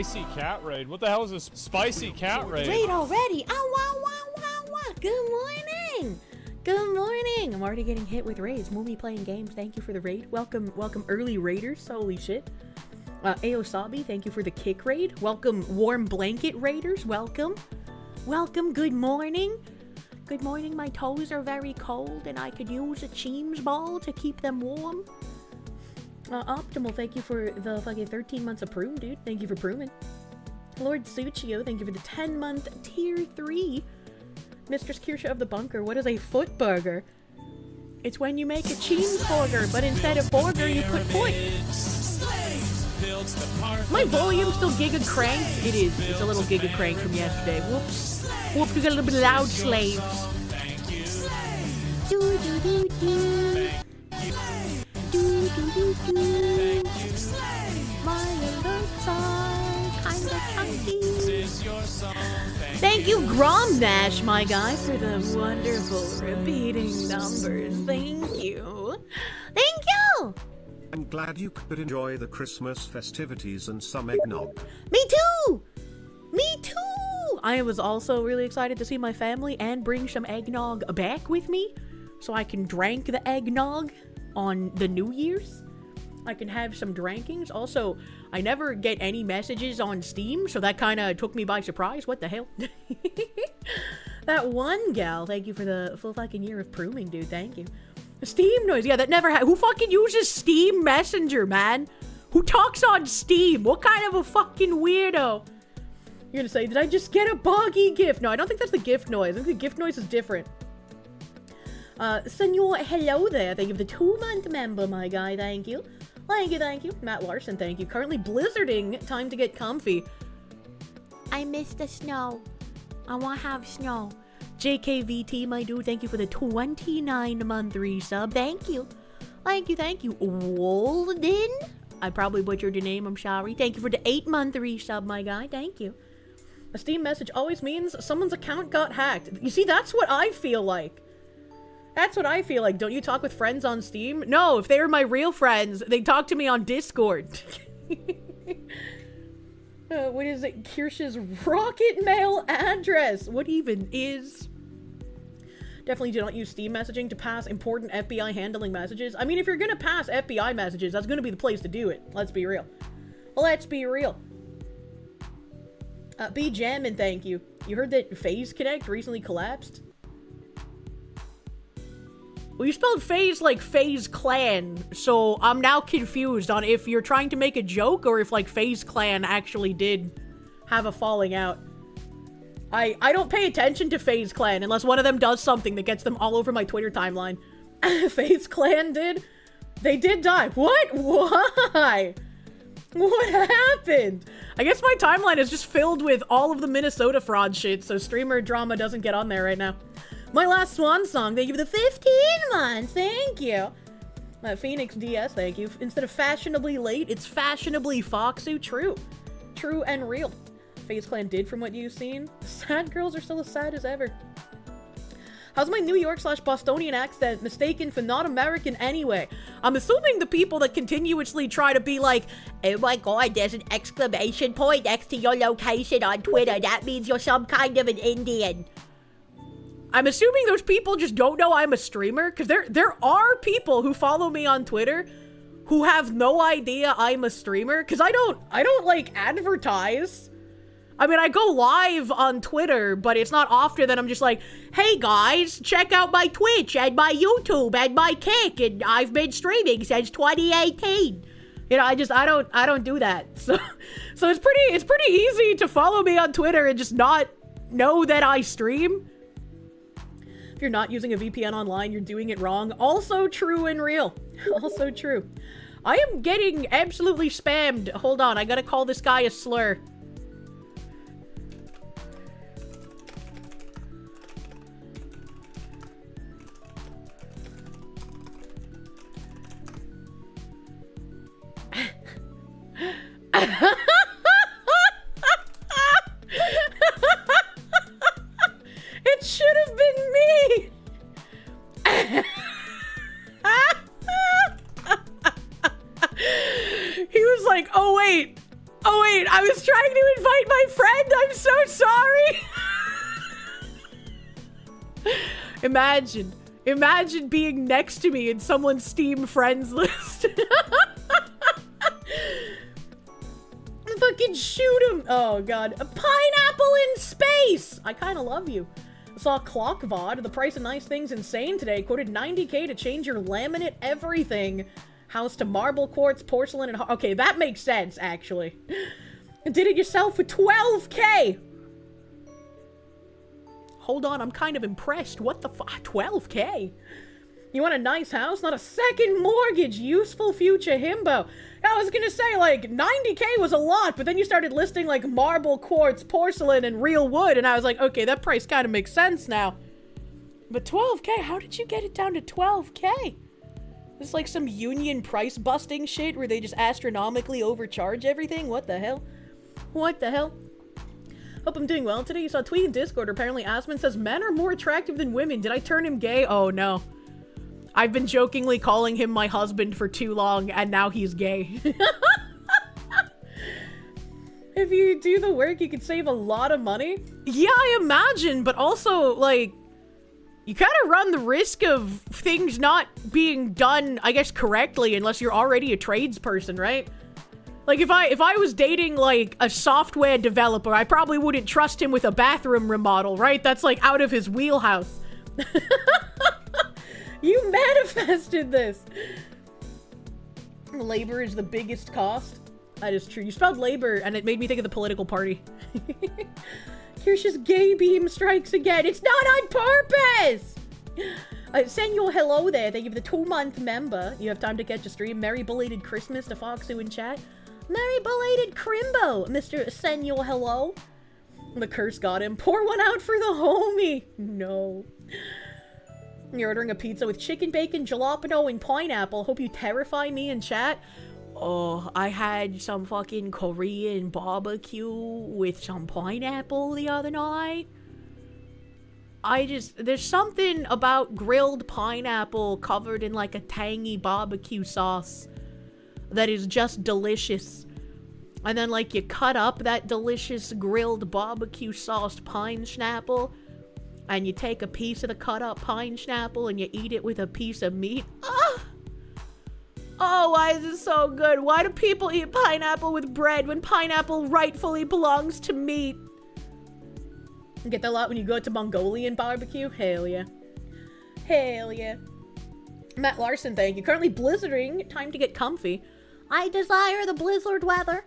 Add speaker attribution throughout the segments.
Speaker 1: spicy cat raid. What the hell is this spicy cat raid?
Speaker 2: Raid already? Oh, wow, wow, wow, wow. Good morning. Good morning. I'm already getting hit with raids. Moomy playing games. Thank you for the raid. Welcome, welcome, early raiders. Holy shit. Aosabi, thank you for the kick raid. Welcome, warm blanket raiders. Welcome. Welcome. Good morning. Good morning. My toes are very cold and I could use a Cheems ball to keep them warm. Optimal, thank you for the fucking 13 months of Prune, dude. Thank you for pruning. Lord Suchio, thank you for the 10-month tier 3. Mistress Kirsche of the Bunker, what is a foot burger? It's when you make a cheese burger, but instead of burger, you put foot. My volume still giga cranked? It is. It's a little giga crank from yesterday. Whoops. Whoops, we got a little bit loud, slaves. Do, do, do, do. Do, do, do, do. My alerts are kinda chunky. Thank you, Gromnash, my guy, for the wonderful repeating numbers. Thank you. Thank you!
Speaker 3: I'm glad you could enjoy the Christmas festivities and some eggnog.
Speaker 2: Me too! Me too! I was also really excited to see my family and bring some eggnog back with me so I can drink the eggnog on the New Year's. I can have some drinkings. Also, I never get any messages on Steam, so that kind of took me by surprise. What the hell? That one gal, thank you for the full fucking year of pruning, dude. Thank you. Steam noise, yeah, that never who fucking uses Steam Messenger, man? Who talks on Steam? What kind of a fucking weirdo? You're gonna say, did I just get a boggy gift? No, I don't think that's the gift noise. I think the gift noise is different. Senor, hello there. Thank you for the 2-month member, my guy. Thank you. Thank you, thank you. Matt Larson, thank you. Currently blizzarding. Time to get comfy. I miss the snow. I want to have snow. JKVT, my dude, thank you for the 29-month resub. Thank you. Thank you, thank you. Walden? I probably butchered your name, I'm sorry. Thank you for the 8-month resub, my guy. Thank you. A Steam message always means someone's account got hacked. You see, that's what I feel like. That's what I feel like. Don't you talk with friends on Steam? No, if they were my real friends, they'd talk to me on Discord. What is it? Kirsch's Rocket Mail address. What even is? Definitely do not use Steam messaging to pass important FBI handling messages. I mean, if you're gonna pass FBI messages, that's gonna be the place to do it. Let's be real. Let's be real. Be jammin', thank you. You heard that Phase Connect recently collapsed? Well, you spelled phase like FaZe Clan, so I'm now confused on if you're trying to make a joke or if, like, FaZe Clan actually did have a falling out. I don't pay attention to FaZe Clan unless one of them does something that gets them all over my Twitter timeline. FaZe Clan did? They did die. What? Why? What happened? I guess my timeline is just filled with all of the Minnesota fraud shit, so streamer drama doesn't get on there right now. My last swan song, thank you for the 15 months, thank you. Phoenix DS, thank you. Instead of fashionably late, it's fashionably foxy. True. True and real. FaZe Clan did from what you've seen. The sad girls are still as sad as ever. How's my New York / Bostonian accent mistaken for not American anyway? I'm assuming the people that continuously try to be like, oh my god, there's an exclamation point next to your location on Twitter. That means you're some kind of an Indian. I'm assuming those people just don't know I'm a streamer, because there are people who follow me on Twitter who have no idea I'm a streamer, because I don't like advertise. I mean, I go live on Twitter, but it's not often that I'm just like, hey guys, check out my Twitch and my YouTube and my Kick, and I've been streaming since 2018. You know, I don't do that. So it's pretty easy to follow me on Twitter and just not know that I stream. If you're not using a VPN online, you're doing it wrong. Also true and real. Also true. I am getting absolutely spammed. Hold on, I gotta call this guy a slur. It should have been me! He was like, oh wait, I was trying to invite my friend. I'm so sorry. Imagine being next to me in someone's Steam friends list. Fucking shoot him. Oh, God. A pineapple in space. I kind of love you. I saw Clock VoD. The price of nice things insane today. Quoted 90K to change your laminate everything. House to marble, quartz, porcelain, and... Okay, that makes sense, actually. Did it yourself for 12K. Hold on, I'm kind of impressed. What the fuck? 12K? You want a nice house? Not a second mortgage. Useful future himbo. I was gonna say, like, 90K was a lot, but then you started listing, like, marble, quartz, porcelain, and real wood, and I was like, okay, that price kind of makes sense now. But 12K? How did you get it down to 12K? This is like some union price busting shit where they just astronomically overcharge everything? What the hell? What the hell? Hope I'm doing well today. You saw a tweet in Discord. Apparently Asmund says men are more attractive than women. Did I turn him gay? Oh no. I've been jokingly calling him my husband for too long, and now he's gay. If you do the work, you could save a lot of money. Yeah, I imagine, but also, like, you kind of run the risk of things not being done, I guess, correctly, unless you're already a tradesperson, right? Like, if I was dating, like, a software developer, I probably wouldn't trust him with a bathroom remodel, right? That's, like, out of his wheelhouse. You manifested this! Labor is the biggest cost. That is true. You spelled labor, and it made me think of the political party. Kirsche's gay beam strikes again. It's not on purpose! Send your hello there. Thank you for the 2-month member. You have time to catch a stream. Merry belated Christmas to Foxu in chat. Merry belated Crimbo, Mr. Send your hello. The curse got him. Pour one out for the homie. No. You're ordering a pizza with chicken, bacon, jalapeno, and pineapple. Hope you terrify me in chat. Oh, I had some fucking Korean barbecue with some pineapple the other night. There's something about grilled pineapple covered in like a tangy barbecue sauce that is just delicious. And then like you cut up that delicious grilled barbecue sauced pine schnapple, and you take a piece of the cut up pine schnapple and you eat it with a piece of meat. Ah! Oh, why is this so good? Why do people eat pineapple with bread when pineapple rightfully belongs to meat? You get that a lot when you go to Mongolian barbecue? Hell yeah. Hell yeah. Matt Larson, thank you. Currently blizzarding. Time to get comfy. I desire the blizzard weather.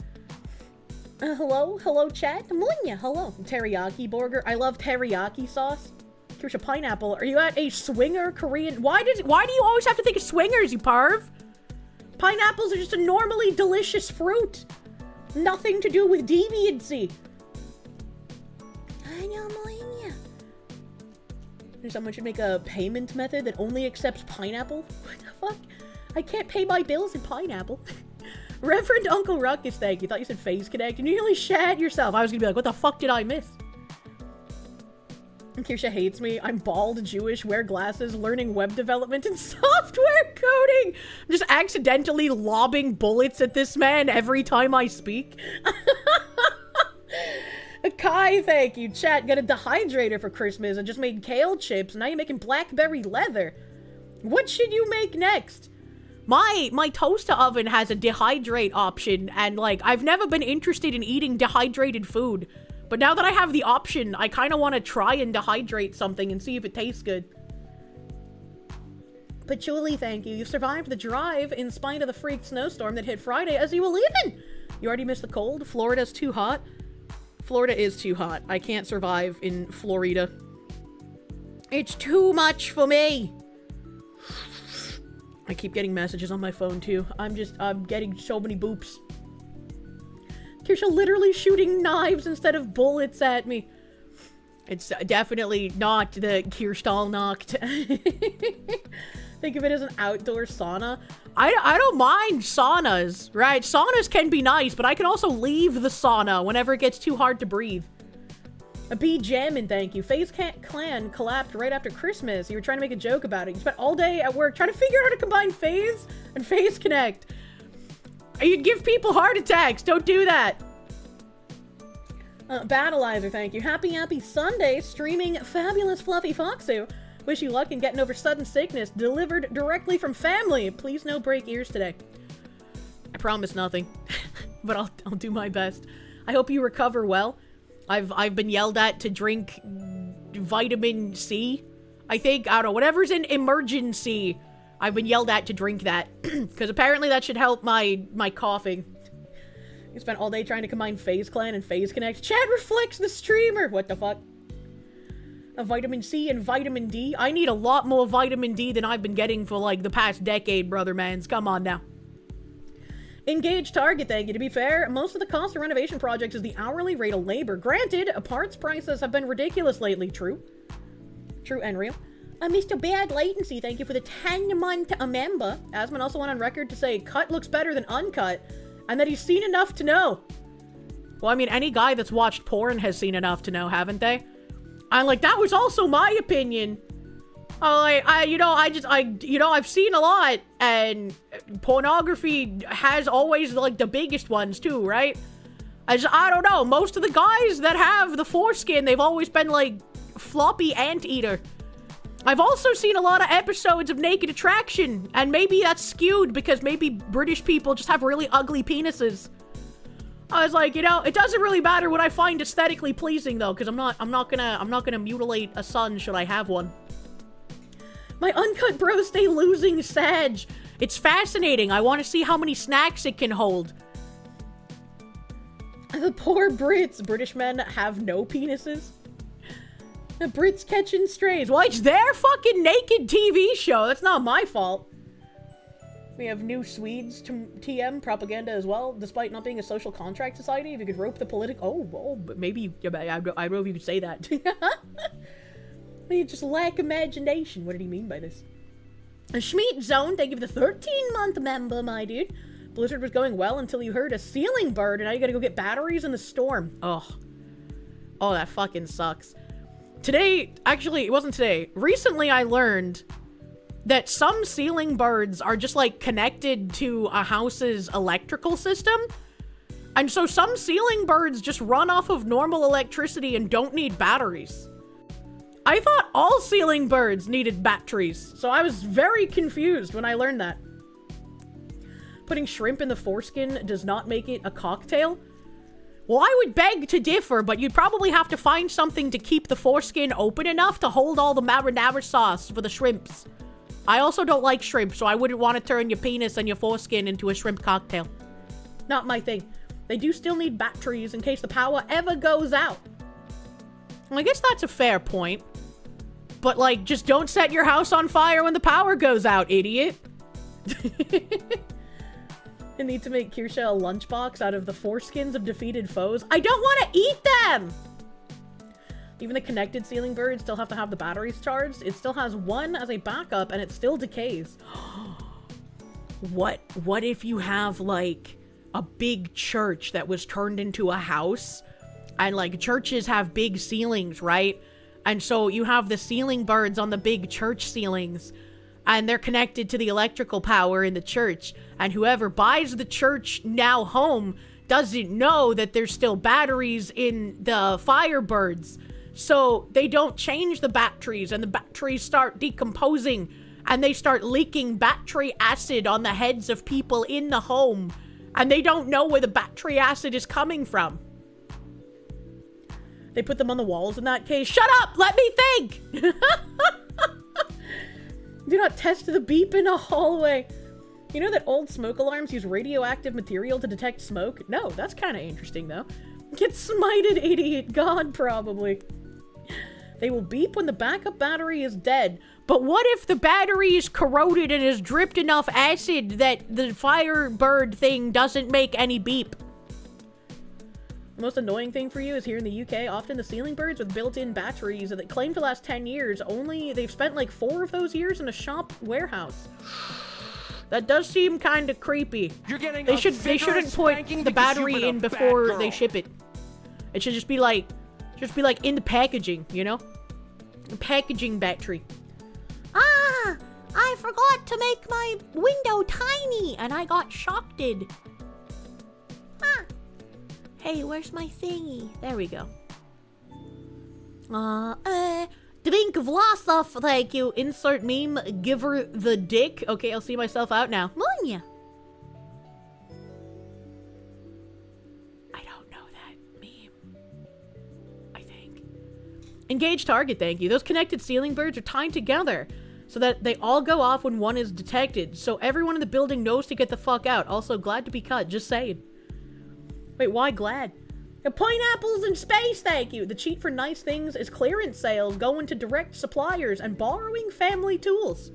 Speaker 2: Hello? Hello, chat? Munya, hello. Teriyaki burger. I love teriyaki sauce. Kirsche pineapple. Are you at a swinger Korean? Why do you always have to think of swingers, you parv? Pineapples are just a normally delicious fruit. Nothing to do with deviancy. I know, Munya. Someone should make a payment method that only accepts pineapple? What the fuck? I can't pay my bills in pineapple. Reverend Uncle Ruckus, thank you. Thought you said Phase Connect. You nearly shat yourself. I was gonna be like, what the fuck did I miss? Kirsche hates me. I'm bald, Jewish, wear glasses, learning web development and software coding. I'm just accidentally lobbing bullets at this man every time I speak. Kai, thank you. Chat, got a dehydrator for Christmas and just made kale chips. Now you're making blackberry leather. What should you make next? My toaster oven has a dehydrate option, and like, I've never been interested in eating dehydrated food. But now that I have the option, I kind of want to try and dehydrate something and see if it tastes good. Patchouli, thank you. You survived the drive in spite of the freak snowstorm that hit Friday as you were leaving. You already missed the cold. Florida's too hot. Florida is too hot. I can't survive in Florida. It's too much for me. I keep getting messages on my phone too. I'm getting so many boops. Kirsche literally shooting knives instead of bullets at me. It's definitely not the Kirstallnacht. Think of it as an outdoor sauna. I don't mind saunas, right? Saunas can be nice, but I can also leave the sauna whenever it gets too hard to breathe. A bee jammin', thank you. FaZe Clan collapsed right after Christmas. You were trying to make a joke about it. You spent all day at work trying to figure out how to combine FaZe and FaZe Connect. You'd give people heart attacks. Don't do that. Battleizer, thank you. Happy Sunday, streaming fabulous Fluffy Foxu. Wish you luck in getting over sudden sickness, delivered directly from family. Please no break ears today. I promise nothing, but I'll do my best. I hope you recover well. I've been yelled at to drink vitamin C. I don't know, whatever's in emergency. I've been yelled at to drink that, because apparently that should help my coughing. You spent all day trying to combine FaZe Clan and FaZe Connect. Chat reflects the streamer! What the fuck? A vitamin C and vitamin D? I need a lot more vitamin D than I've been getting for, like, the past decade, brother mans. Come on now. Engage Target, thank you. To be fair, most of the cost of renovation projects is the hourly rate of labor. Granted, parts prices have been ridiculous lately. True. True and real. Mr. Bad Latency, thank you for the 10-month member. Asman also went on record to say, cut looks better than uncut. And that he's seen enough to know. Well, I mean, any guy that's watched porn has seen enough to know, haven't they? I'm like, that was also my opinion. I've seen a lot, and pornography has always, like, the biggest ones, too, right? I don't know, most of the guys that have the foreskin, they've always been, like, floppy anteater. I've also seen a lot of episodes of Naked Attraction, and maybe that's skewed because maybe British people just have really ugly penises. I was like, it doesn't really matter what I find aesthetically pleasing though, because I'm not gonna mutilate a son should I have one. My uncut bros stay losing Sag. It's fascinating. I want to see how many snacks it can hold. The poor Brits. British men have no penises. The Brits catching strays. Well, it's their fucking naked TV show. That's not my fault. We have new Swedes to TM propaganda as well, despite not being a social contract society. If you could rope the political... but maybe... I don't know if you could say that. You just lack imagination. What did he mean by this? A Schmeat Zone, thank you for the 13-month member, my dude. Blizzard was going well until you heard a ceiling bird, and now you gotta go get batteries in the storm. Oh, that fucking sucks. Today, actually, it wasn't today. Recently, I learned that some ceiling birds are just, like, connected to a house's electrical system. And so some ceiling birds just run off of normal electricity and don't need batteries. I thought all ceiling birds needed batteries, so I was very confused when I learned that. Putting shrimp in the foreskin does not make it a cocktail. Well, I would beg to differ, but you'd probably have to find something to keep the foreskin open enough to hold all the marinara sauce for the shrimps. I also don't like shrimp, so I wouldn't want to turn your penis and your foreskin into a shrimp cocktail. Not my thing. They do still need batteries in case the power ever goes out. Well, I guess that's a fair point. But, like, just don't set your house on fire when the power goes out, idiot. I need to make Kirsche a lunchbox out of the foreskins of defeated foes. I don't want to eat them! Even the connected ceiling birds still have to have the batteries charged. It still has one as a backup, and it still decays. What if you have, like, a big church that was turned into a house? And, like, churches have big ceilings, right? And so you have the ceiling birds on the big church ceilings, and they're connected to the electrical power in the church. And whoever buys the church now home doesn't know that there's still batteries in the Firebirds. So they don't change the batteries, and the batteries start decomposing, and they start leaking battery acid on the heads of people in the home. And they don't know where the battery acid is coming from. They put them on the walls in that case. Shut up! Let me think! Do not test the beep in a hallway. You know that old smoke alarms use radioactive material to detect smoke? No, that's kind of interesting, though. Get smited, idiot. God, probably. They will beep when the backup battery is dead. But what if the battery is corroded and has dripped enough acid that the Firebird thing doesn't make any beep? The most annoying thing for you is here in the UK, often the ceiling birds with built-in batteries that claim to last 10 years, only they've spent like 4 of those years in a shop warehouse. That does seem kind of creepy. They shouldn't put the battery in before they ship it. It should just be like in the packaging, you know? The packaging battery. Ah, I forgot to make my window tiny and I got shocked. Ah. Hey, where's my thingy? There we go. Drink Vlasov, thank you. Insert meme, give her the dick. Okay, I'll see myself out now. Monya. I don't know that meme. I think. Engage target, thank you. Those connected ceiling birds are tied together so that they all go off when one is detected. So everyone in the building knows to get the fuck out. Also, glad to be cut, just saying. Wait, why glad? Pineapples in space, thank you. The cheat for nice things is clearance sales, going to direct suppliers, and borrowing family tools.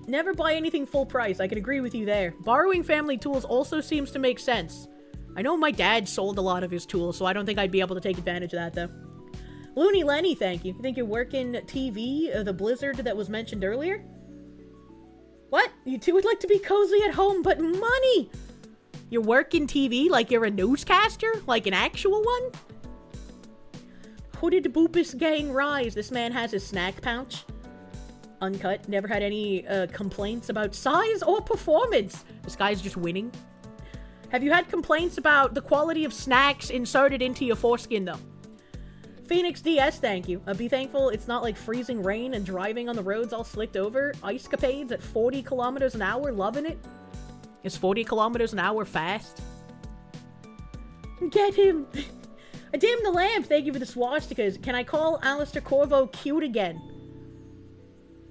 Speaker 2: Never buy anything full price. I can agree with you there. Borrowing family tools also seems to make sense. I know my dad sold a lot of his tools, so I don't think I'd be able to take advantage of that, though. Looney Lenny, thank you. You think you're working TV, the blizzard that was mentioned earlier? What? You two would like to be cozy at home, but money! You're working TV like you're a newscaster? Like an actual one? Hooded Boopus gang rise. This man has his snack pouch. Uncut. Never had any complaints about size or performance. This guy's just winning. Have you had complaints about the quality of snacks inserted into your foreskin, though? Phoenix DS, thank you. Be thankful it's not like freezing rain and driving on the roads all slicked over. Ice capades at 40 kilometers an hour, loving it. Is 40 kilometers an hour fast? Get him! Dim the lamp, thank you for the swastikas. Can I call Alistair Corvo cute again?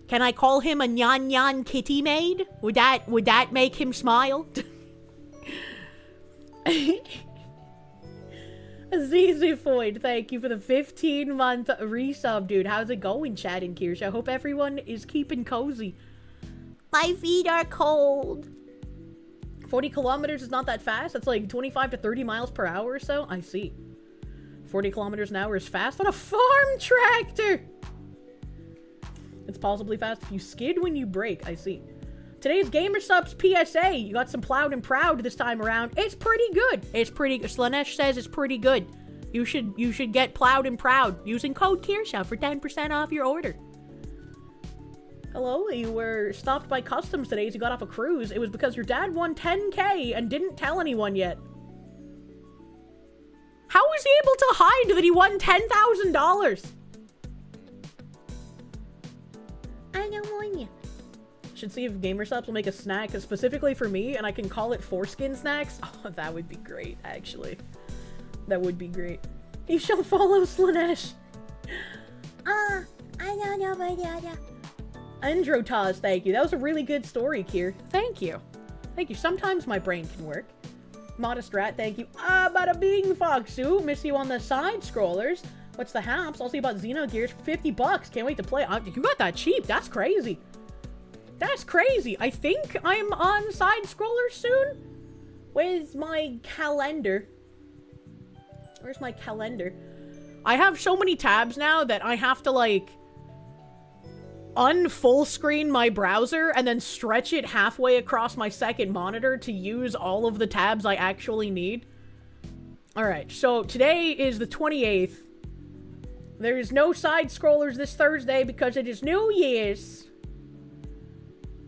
Speaker 2: Can I call him a nyan nyan kitty maid? Would that make him smile? Zizifoid, thank you for the 15-month resub, dude. How's it going, Chad and Kirsche? I hope everyone is keeping cozy. My feet are cold. 40 kilometers is not that fast. That's like 25 to 30 miles per hour or so. I see. 40 kilometers an hour is fast on a farm tractor. It's possibly fast if you skid when you brake. I see. Today's Gamer Subs PSA. You got some plowed and proud this time around. It's pretty good. It's pretty good. Slanesh says it's pretty good. You should get plowed and proud using code Kirsche for 10% off your order. Hello, you were stopped by customs today as you got off a cruise. It was because your dad won 10K and didn't tell anyone yet. How was he able to hide that he won $10,000? I don't want you. Should see if GamerSubs will make a snack specifically for me and I can call it foreskin snacks. Oh, that would be great, actually. That would be great. You shall follow Slanesh. I don't know about that. Androtaz, thank you. That was a really good story, Kier. Thank you. Thank you. Sometimes my brain can work. Modest Rat, thank you. Bada bing, Foxu. Miss you on the side scrollers. What's the haps? I'll see about Xenogears for 50 bucks. Can't wait to play. You got that cheap. That's crazy. That's crazy. I think I'm on side scrollers soon. Where's my calendar? Where's my calendar? I have so many tabs now that I have to, like, unfull screen my browser and then stretch it halfway across my second monitor to use all of the tabs I actually need. Alright, so today is the 28th. There is no side scrollers this Thursday because it is New Year's.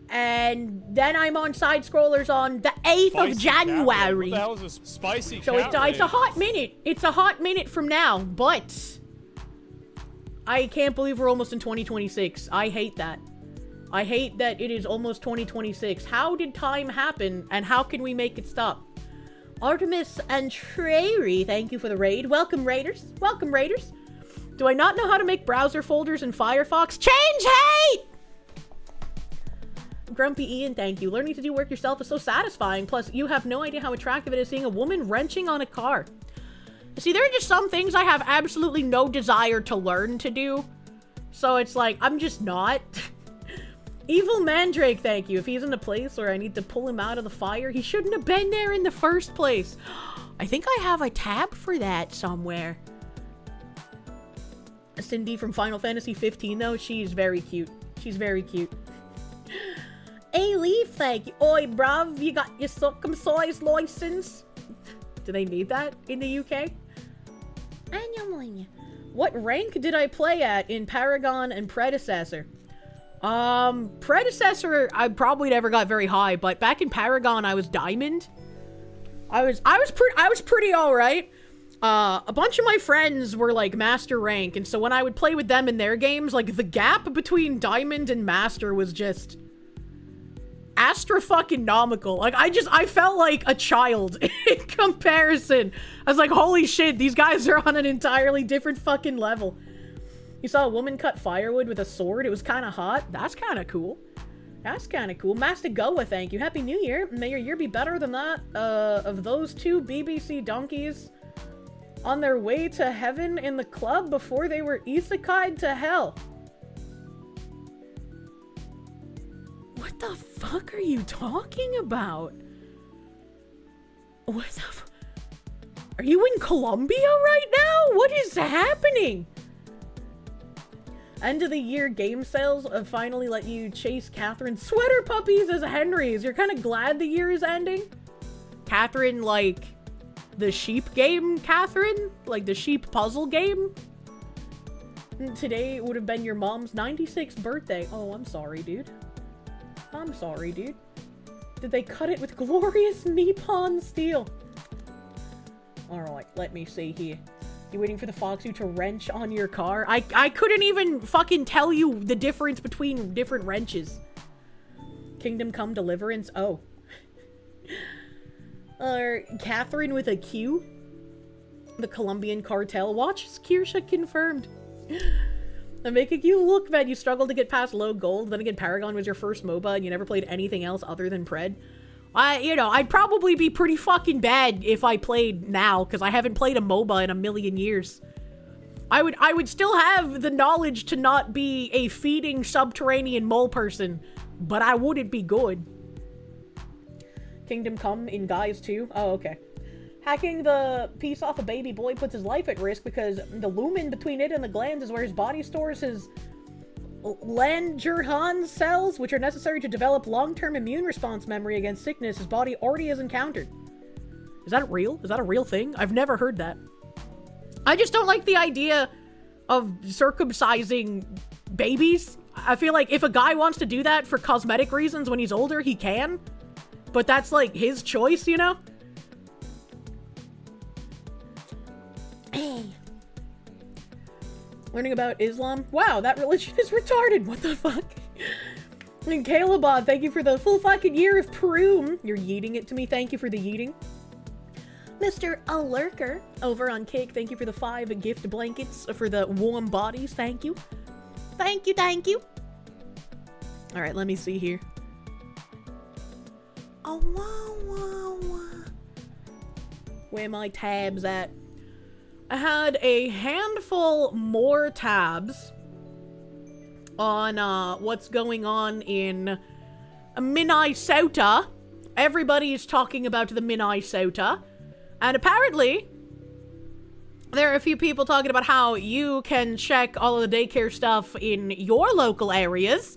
Speaker 2: And then I'm on side scrollers on the 8th of January.
Speaker 1: What the hell is this spicy
Speaker 2: So it's a hot minute. It's a hot minute from now, but I can't believe we're almost in 2026. I hate that. I hate that it is almost 2026. How did time happen, and how can we make it stop? Artemis and Treyri, thank you for the raid. Welcome, Raiders. Welcome, Raiders. Do I not know how to make browser folders in Firefox? Change hate! Grumpy Ian, thank you. Learning to do work yourself is so satisfying. Plus, you have no idea how attractive it is seeing a woman wrenching on a car. See, there are just some things I have absolutely no desire to learn to do. So it's like, I'm just not. Evil Mandrake, thank you. If he's in a place where I need to pull him out of the fire, he shouldn't have been there in the first place. I think I have a tab for that somewhere. Cindy from Final Fantasy 15, though, she's very cute. She's very cute. A Leaf, thank you. Oi, bruv, you got your circumcised license? Do they need that in the UK? What rank did I play at in Paragon and Predecessor? Predecessor, I probably never got very high, but back in Paragon, I was Diamond. I was pretty alright. A bunch of my friends were, like, Master rank, and so when I would play with them in their games, like, the gap between Diamond and Master was just astra-fucking-nomical. Like, I felt like a child in comparison. I was like, holy shit, these guys are on an entirely different fucking level. You saw a woman cut firewood with a sword. It was kind of hot. That's kind of cool. That's kind of cool. Master Goa, thank you. Happy New Year. May your year be better than that of those two BBC donkeys on their way to heaven in the club before they were isekai'd to hell. What the fuck are you talking about? What the Are you in Colombia right now? What is happening? End of the year game sales finally let you chase Catherine's sweater puppies as Henry's. You're kind of glad the year is ending? Catherine, like, the sheep game Catherine? Like the sheep puzzle game? Today would have been your mom's 96th birthday. Oh, I'm sorry, dude. I'm sorry, dude. Did they cut it with glorious Nippon steel? Alright, let me see here. You waiting for the Foxu to wrench on your car? I couldn't even fucking tell you the difference between different wrenches. Kingdom Come Deliverance? Oh. Catherine with a Q? The Colombian cartel. Watch Kirsche confirmed. I'm making you look bad. You struggled to get past low gold. Then again, Paragon was your first MOBA and you never played anything else other than Pred. I'd probably be pretty fucking bad if I played now, because I haven't played a MOBA in a million years. I would still have the knowledge to not be a feeding subterranean mole person, but I wouldn't be good. Kingdom Come in Guise too? Oh, okay. Hacking the piece off a baby boy puts his life at risk because the lumen between it and the glands is where his body stores his Langerhans cells, which are necessary to develop long-term immune response memory against sickness his body already has encountered. Is that real? Is that a real thing? I've never heard that. I just don't like the idea of circumcising babies. I feel like if a guy wants to do that for cosmetic reasons when he's older, he can. But that's, like, his choice, you know? Hey. Learning about Islam. Wow, that religion is retarded. What the fuck? And Calebod, thank you for the full fucking year of Peru. You're yeeting it to me. Thank you for the yeeting. Mr. Alurker over on Cake, thank you for the 5 gift blankets for the warm bodies. Thank you. Thank you, thank you. All right, let me see here. Oh, wow. Where my tabs at? I had a handful more tabs on what's going on in Minnesota. Everybody is talking about the Minnesota. And apparently, there are a few people talking about how you can check all of the daycare stuff in your local areas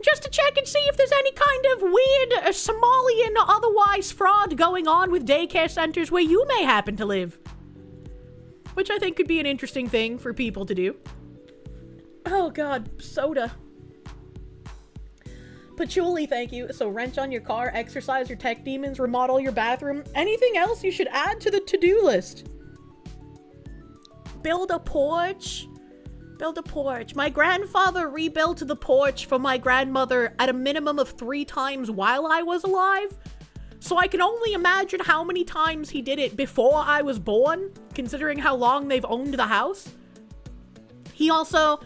Speaker 2: just to check and see if there's any kind of weird Somalian or otherwise fraud going on with daycare centers where you may happen to live. Which I think could be an interesting thing for people to do. Oh god, soda. Patchouli, thank you. So wrench on your car, exercise your tech demons, remodel your bathroom. Anything else you should add to the to-do list? Build a porch. Build a porch. My grandfather rebuilt the porch for my grandmother at a minimum of 3 times while I was alive. So I can only imagine how many times he did it before I was born, considering how long they've owned the house. He also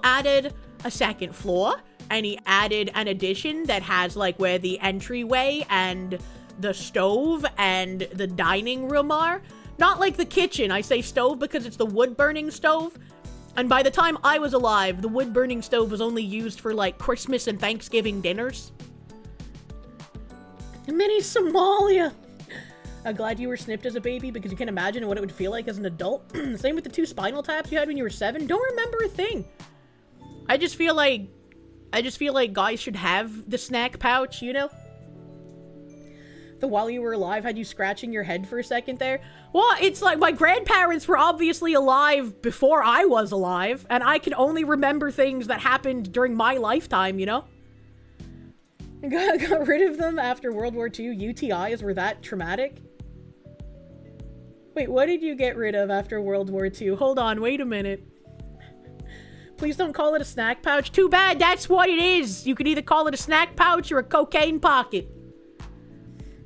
Speaker 2: added a second floor, and he added an addition that has, like, where the entryway and the stove and the dining room are. Not like the kitchen. I say stove because it's the wood-burning stove. And by the time I was alive, the wood-burning stove was only used for, like, Christmas and Thanksgiving dinners. Mini Somalia. I'm glad you were snipped as a baby because you can imagine what it would feel like as an adult. Same with the 2 spinal taps you had when you were 7. Don't remember a thing. I just feel like guys should have the snack pouch, you know? The while you were alive had you scratching your head for a second there. Well, it's like my grandparents were obviously alive before I was alive, and I can only remember things that happened during my lifetime, you know? Got rid of them after World War II. UTIs were that traumatic? Wait, what did you get rid of after World War II? Hold on, wait a minute. Please don't call it a snack pouch. Too bad, that's what it is. You could either call it a snack pouch or a cocaine pocket.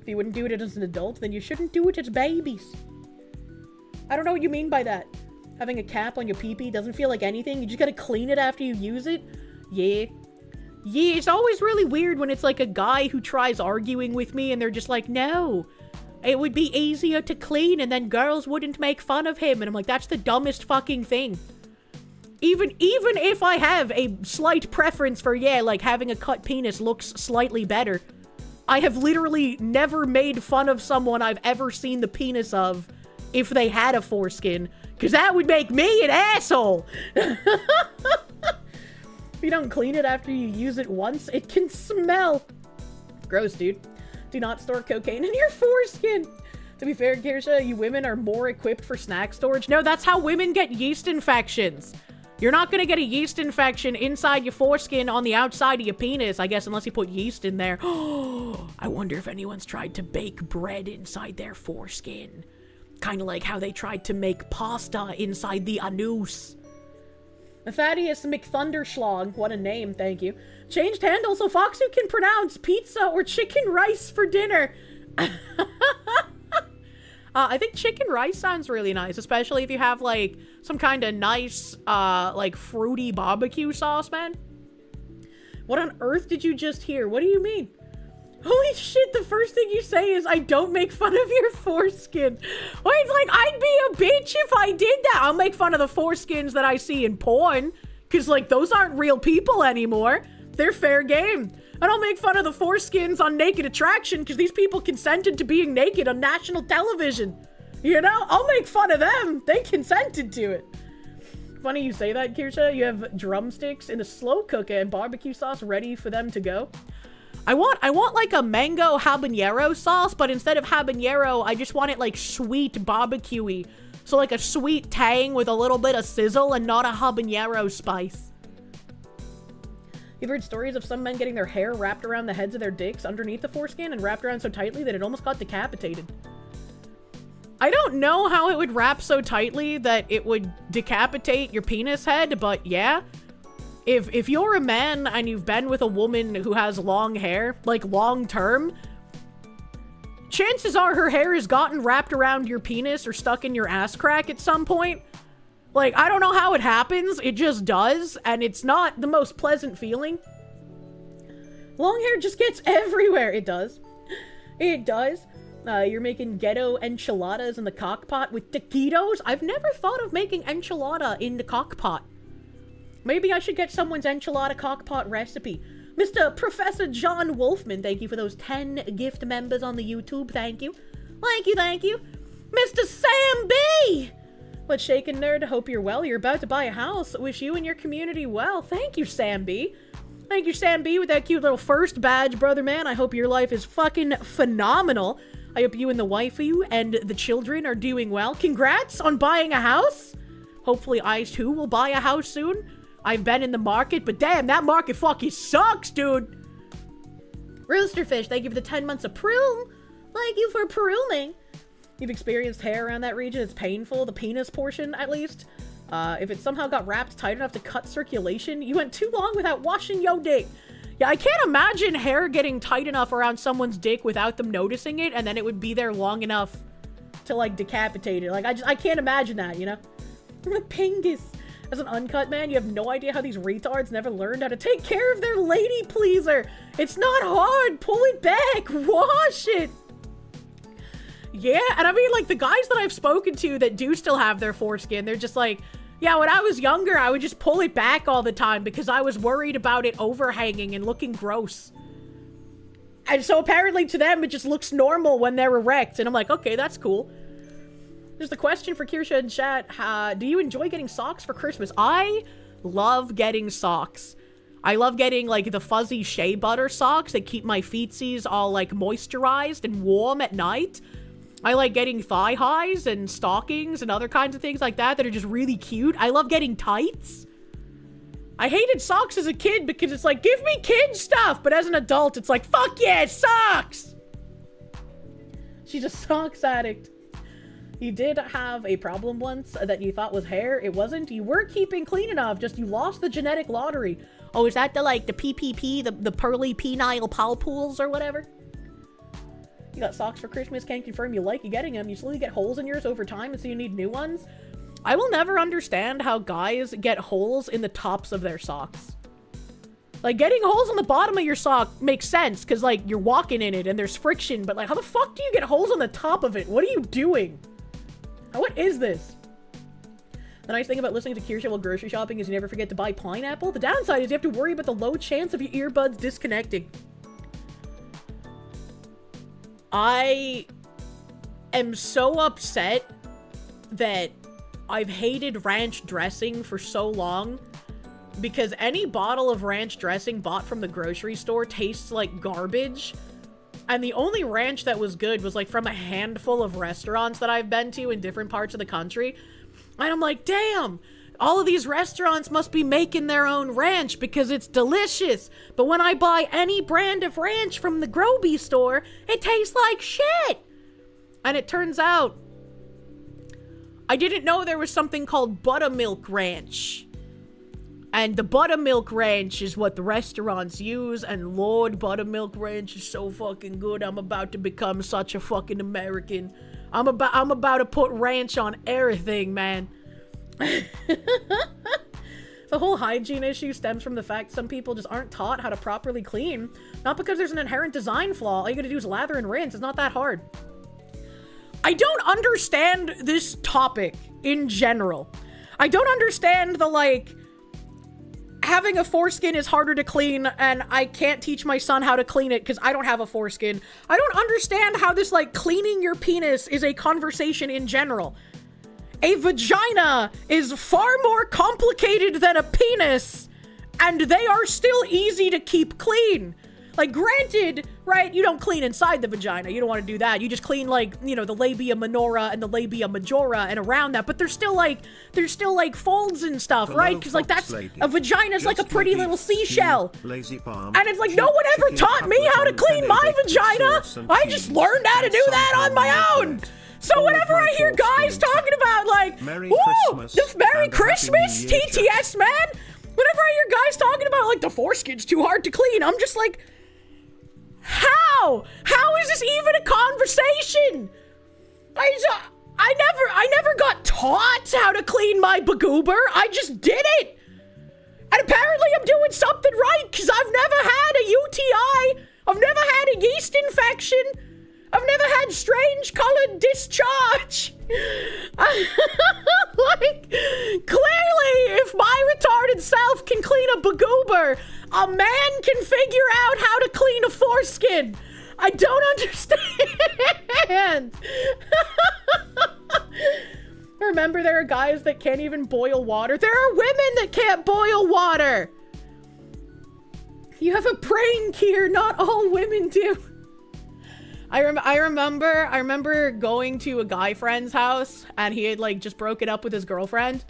Speaker 2: If you wouldn't do it as an adult, then you shouldn't do it as babies. I don't know what you mean by that. Having a cap on your pee-pee doesn't feel like anything. You just gotta clean it after you use it. Yeah. Yeah, it's always really weird when it's like a guy who tries arguing with me and they're just like, no, it would be easier to clean and then girls wouldn't make fun of him. And I'm like, that's the dumbest fucking thing. Even if I have a slight preference for, yeah, like having a cut penis looks slightly better, I have literally never made fun of someone I've ever seen the penis of if they had a foreskin, because that would make me an asshole. If you don't clean it after you use it once, it can smell. Gross, dude. Do not store cocaine in your foreskin. To be fair, Kirsche, you women are more equipped for snack storage. No, that's how women get yeast infections. You're not gonna get a yeast infection inside your foreskin on the outside of your penis, I guess, unless you put yeast in there. I wonder if anyone's tried to bake bread inside their foreskin. Kind of like how they tried to make pasta inside the anus. Thaddeus McThunderschlag, what a name, thank you. Changed handle so Foxu can pronounce pizza or chicken rice for dinner. I think chicken rice sounds really nice, especially if you have, like, some kind of nice, like, fruity barbecue sauce, man. What on earth did you just hear? What do you mean? Holy shit, the first thing you say is, I don't make fun of your foreskin. Well, it's like, I'd be a bitch if I did that. I'll make fun of the foreskins that I see in porn, because, like, those aren't real people anymore. They're fair game. I don't make fun of the foreskins on Naked Attraction because these people consented to being naked on national television. You know? I'll make fun of them. They consented to it. Funny you say that, Kirsche. You have drumsticks in a slow cooker and barbecue sauce ready for them to go. I want like a mango habanero sauce, but instead of habanero, I just want it like sweet barbecue-y. So like a sweet tang with a little bit of sizzle and not a habanero spice. You've heard stories of some men getting their hair wrapped around the heads of their dicks underneath the foreskin and wrapped around so tightly that it almost got decapitated. I don't know how it would wrap so tightly that it would decapitate your penis head, but yeah. If you're a man and you've been with a woman who has long hair, like long term, chances are her hair has gotten wrapped around your penis or stuck in your ass crack at some point. Like, I don't know how it happens, it just does, and it's not the most pleasant feeling. Long hair just gets everywhere. It does. It does. You're making ghetto enchiladas in the cockpot with taquitos? I've never thought of making enchilada in the cockpot. Maybe I should get someone's enchilada cockpot recipe. Mr. Professor John Wolfman, thank you for those 10 gift members on the YouTube. Thank you. Thank you, thank you. Mr. Sam B! What's shaking, nerd? Hope you're well. You're about to buy a house. Wish you and your community well. Thank you, Sam B. Thank you, Sam B, with that cute little first badge, brother man. I hope your life is fucking phenomenal. I hope you and the waifu and the children are doing well. Congrats on buying a house. Hopefully I, too, will buy a house soon. I've been in the market, but damn, that market fucking sucks, dude. Roosterfish, thank you for the 10 months of prune. Thank you for pruning. You've experienced hair around that region. It's painful, the penis portion, at least. If it somehow got wrapped tight enough to cut circulation, you went too long without washing your dick. Yeah, I can't imagine hair getting tight enough around someone's dick without them noticing it, and then it would be there long enough to, like, decapitate it. Like, I can't imagine that, you know? Pingus. As an uncut man, you have no idea how these retards never learned how to take care of their lady pleaser. It's not hard. Pull it back. Wash it. Yeah, and I mean, like, the guys that I've spoken to that do still have their foreskin, they're just like, yeah, when I was younger, I would just pull it back all the time because I was worried about it overhanging and looking gross. And so apparently to them, it just looks normal when they're erect. And I'm like, okay, that's cool. There's the question for Kirsche in chat. Do you enjoy getting socks for Christmas? I love getting socks. I love getting, like, the fuzzy shea butter socks that keep my feetsies all, like, moisturized and warm at night. I like getting thigh highs and stockings and other kinds of things like that that are just really cute. I love getting tights. I hated socks as a kid because it's like, give me kid stuff. But as an adult, it's like, fuck yeah, socks! She's a socks addict. You did have a problem once that you thought was hair. It wasn't. You were keeping clean enough, just you lost the genetic lottery. Oh, is that the, like, the PPP, the pearly penile palpules or whatever? You got socks for Christmas, can't confirm you like getting them. You slowly get holes in yours over time and so you need new ones. I will never understand how guys get holes in the tops of their socks. Like, getting holes on the bottom of your sock makes sense because, like, you're walking in it and there's friction, but, like, how the fuck do you get holes on the top of it? What are you doing? What is this? The nice thing about listening to Kirsche while grocery shopping is you never forget to buy pineapple. The downside is you have to worry about the low chance of your earbuds disconnecting. I am so upset that I've hated ranch dressing for so long because any bottle of ranch dressing bought from the grocery store tastes like garbage. And the only ranch that was good was, like, from a handful of restaurants that I've been to in different parts of the country. And I'm like, damn, all of these restaurants must be making their own ranch because it's delicious. But when I buy any brand of ranch from the Groby store, it tastes like shit. And it turns out, I didn't know there was something called buttermilk ranch. And the buttermilk ranch is what the restaurants use, and Lord, buttermilk ranch is so fucking good. I'm about to become such a fucking American. I'm about to put ranch on everything, man. The whole hygiene issue stems from the fact some people just aren't taught how to properly clean. Not because there's an inherent design flaw. All you gotta do is lather and rinse. It's not that hard. I don't understand this topic in general. I don't understand the, like, having a foreskin is harder to clean, and I can't teach my son how to clean it because I don't have a foreskin. I don't understand how this, like, cleaning your penis is a conversation in general. A vagina is far more complicated than a penis, and they are still easy to keep clean. Like, granted, right, you don't clean inside the vagina. You don't want to do that. You just clean, like, you know, the labia minora and the labia majora and around that. But there's still, like, folds and stuff, right? Because, like, that's, a vagina's like a pretty little seashell. And it's like, no one ever taught me how to clean my vagina. I just learned how to do that on my own. So whenever I hear guys talking about, like, woo, the Merry Christmas, TTS, man. Whenever I hear guys talking about, like, the foreskin's too hard to clean, I'm just like, how? How is this even a conversation? I never got taught how to clean my bagoober. I just did it. And apparently I'm doing something right because I've never had a UTI. I've never had a yeast infection. I've never had strange colored discharge. Like, clearly, if my retarded self can clean a bagoober, a man can figure out how to clean a foreskin. I don't understand. Remember, there are guys that can't even boil water. There are women that can't boil water. You have a brain, Kier. Not all women do. I remember going to a guy friend's house and he had, like, just broken up with his girlfriend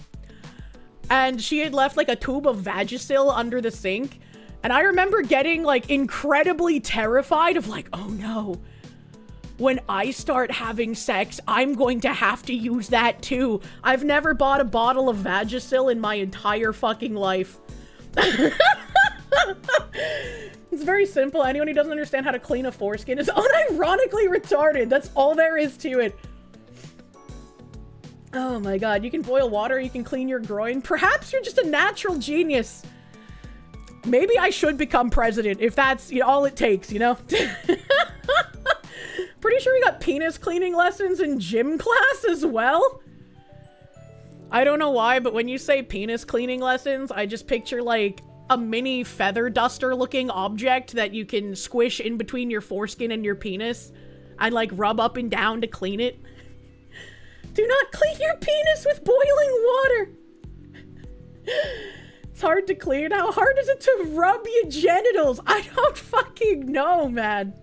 Speaker 2: and she had left, like, a tube of Vagisil under the sink. And I remember getting, like, incredibly terrified of, like, oh no, when I start having sex, I'm going to have to use that too. I've never bought a bottle of Vagisil in my entire fucking life. It's very simple. Anyone who doesn't understand how to clean a foreskin is unironically retarded. That's all there is to it. Oh my god. You can boil water. You can clean your groin. Perhaps you're just a natural genius. Maybe I should become president if that's, you know, all it takes, you know? Pretty sure we got penis cleaning lessons in gym class as well. I don't know why, but when you say penis cleaning lessons, I just picture, like, a mini feather duster looking object that you can squish in between your foreskin and your penis and, like, rub up and down to clean it. Do not clean your penis with boiling water. It's hard to clean? How hard is it to rub your genitals? I don't fucking know, man.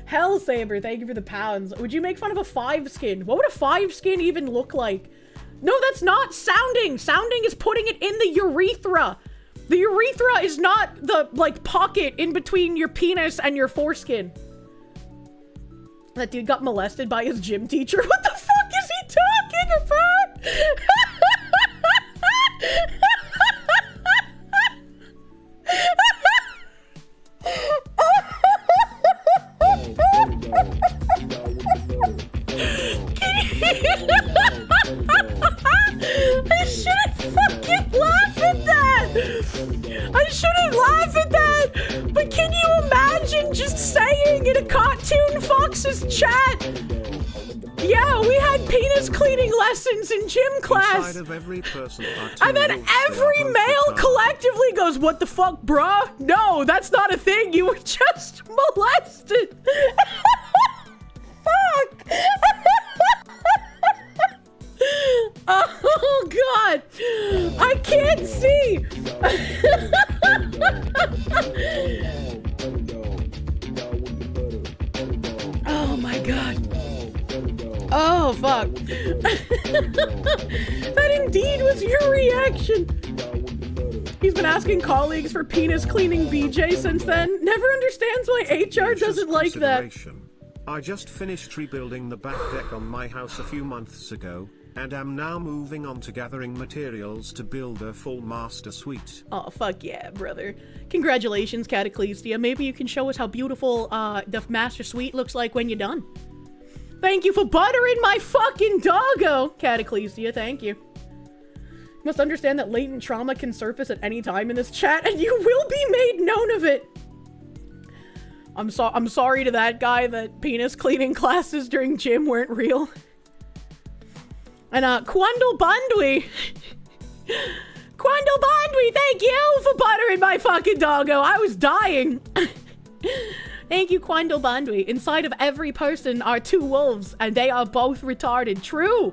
Speaker 2: Hell Saber, thank you for the pounds. Would you make fun of a 5 skin? What would a 5 skin even look like? No, that's not sounding. Sounding is putting it in the urethra. The urethra is not the, like, pocket in between your penis and your foreskin. That dude got molested by his gym teacher. What the fuck is he talking about? I shouldn't fucking laugh at that! I shouldn't laugh at that! But can you imagine just saying in a Cartoon Fox's chat, yeah, we had penis cleaning lessons in gym class.
Speaker 3: Inside of every person are two
Speaker 2: And then
Speaker 3: wolves
Speaker 2: every
Speaker 3: that are both
Speaker 2: male
Speaker 3: retarded.
Speaker 2: collectively goes, what the fuck, bruh? No, that's not a thing. You were just molested. Fuck. Oh, God. I can't see. Oh, my God. Oh, fuck. That indeed was your reaction. He's been asking colleagues for penis cleaning BJ since then. Never understands why HR doesn't like that.
Speaker 3: I just finished rebuilding the back deck on my house a few months ago, and am now moving on to gathering materials to build a full master suite.
Speaker 2: Oh, fuck yeah, brother. Congratulations, Cataclystia. Maybe you can show us how beautiful the master suite looks like when you're done. Thank you for buttering my fucking doggo, Cataclystia. Thank you. You must understand that latent trauma can surface at any time in this chat, and you will be made known of it. I'm sorry to that guy that penis cleaning classes during gym weren't real. And Quandle Bandwi. Quandle Bandwi, thank you for buttering my fucking doggo. I was dying. Thank you, Quandle Bandwi. Inside of every person are 2 wolves, and they are both retarded. True.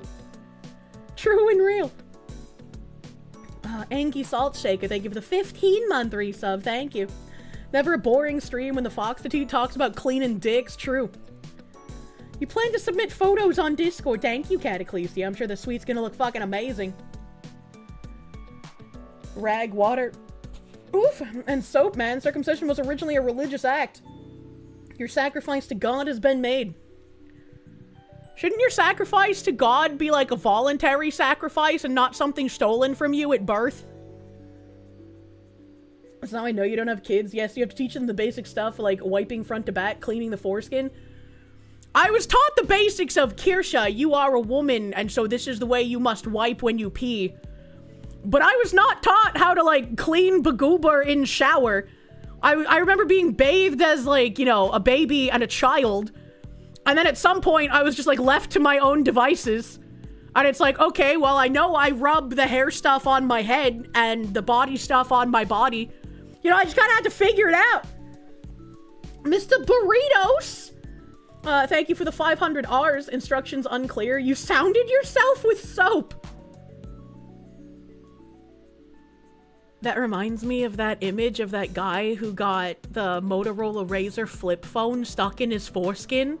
Speaker 2: True and real. Anki Salt Shaker, thank you for the 15-month resub. Thank you. Never a boring stream when the Foxitude talks about cleaning dicks. True. You plan to submit photos on Discord. Thank you, Cataclystia. I'm sure the suite's gonna look fucking amazing. Rag, water. Oof. And soap, man. Circumcision was originally a religious act. Your sacrifice to God has been made. Shouldn't your sacrifice to God be like a voluntary sacrifice and not something stolen from you at birth? So now I know you don't have kids. Yes, you have to teach them the basic stuff like wiping front to back, cleaning the foreskin. I was taught the basics of Kirsche, you are a woman, and so this is the way you must wipe when you pee. But I was not taught how to, like, clean bagoober in shower. I remember being bathed as, like, you know, a baby and a child. And then at some point, I was just, like, left to my own devices. And it's like, okay, well, I know I rub the hair stuff on my head and the body stuff on my body. You know, I just kind of had to figure it out. Mr. Burritos! Thank you for the 500 Rs. Instructions unclear. You sounded yourself with soap. That reminds me of that image of that guy who got the Motorola Razr flip phone stuck in his foreskin.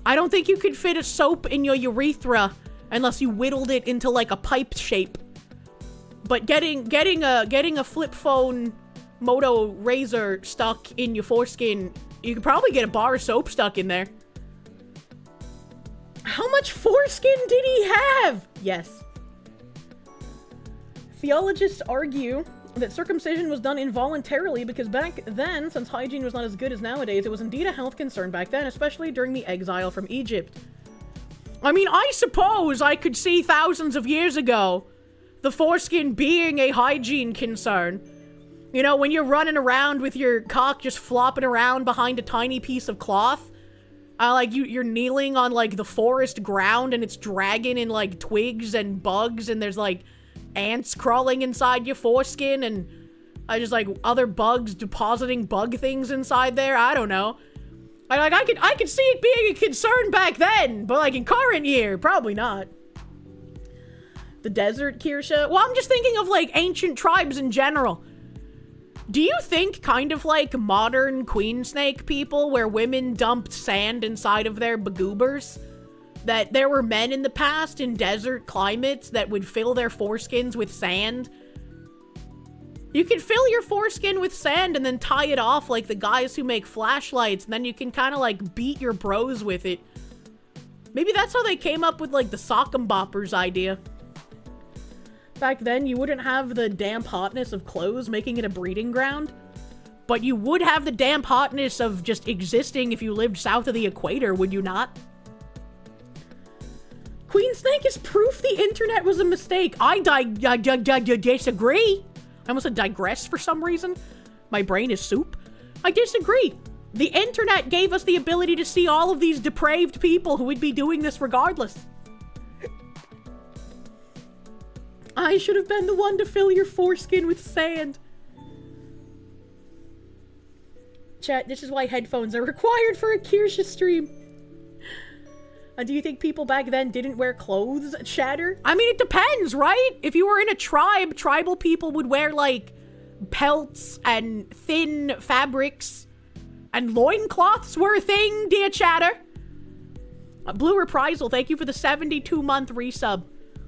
Speaker 2: I don't think you could fit a soap in your urethra unless you whittled it into like a pipe shape. But getting a flip phone Moto Razr stuck in your foreskin, you could probably get a bar of soap stuck in there. How much foreskin did he have? Yes. Theologists argue that circumcision was done involuntarily because back then, since hygiene was not as good as nowadays, it was indeed a health concern back then, especially during the exile from Egypt. I mean, I suppose I could see thousands of years ago the foreskin being a hygiene concern. You know, when you're running around with your cock just flopping around behind a tiny piece of cloth, like you're kneeling on like the forest ground and it's dragging in like twigs and bugs and there's like ants crawling inside your foreskin and just like other bugs depositing bug things inside there. I don't know. I could see it being a concern back then, but like in current year, probably not. The desert, Kirsche? Well, I'm just thinking of, like, ancient tribes in general. Do you think kind of like modern queen snake people where women dumped sand inside of their bagoobers? That there were men in the past in desert climates that would fill their foreskins with sand? You could fill your foreskin with sand and then tie it off like the guys who make flashlights, and then you can kind of like beat your bros with it. Maybe that's how they came up with like the sock'em boppers idea. Back then, you wouldn't have the damp hotness of clothes making it a breeding ground, but you would have the damp hotness of just existing if you lived south of the equator, would you not? Queen Snake is proof the internet was a mistake. I disagree. I almost said digress for some reason. My brain is soup. I disagree. The internet gave us the ability to see all of these depraved people who would be doing this regardless. I should have been the one to fill your foreskin with sand. Chat, this is why headphones are required for a Kirsche stream. Do you think people back then didn't wear clothes, Chatter? I mean, it depends, right? If you were in a tribe, tribal people would wear, like, pelts and thin fabrics. And loincloths were a thing, dear Chatter. Blue Reprisal, thank you for the 72-month resub.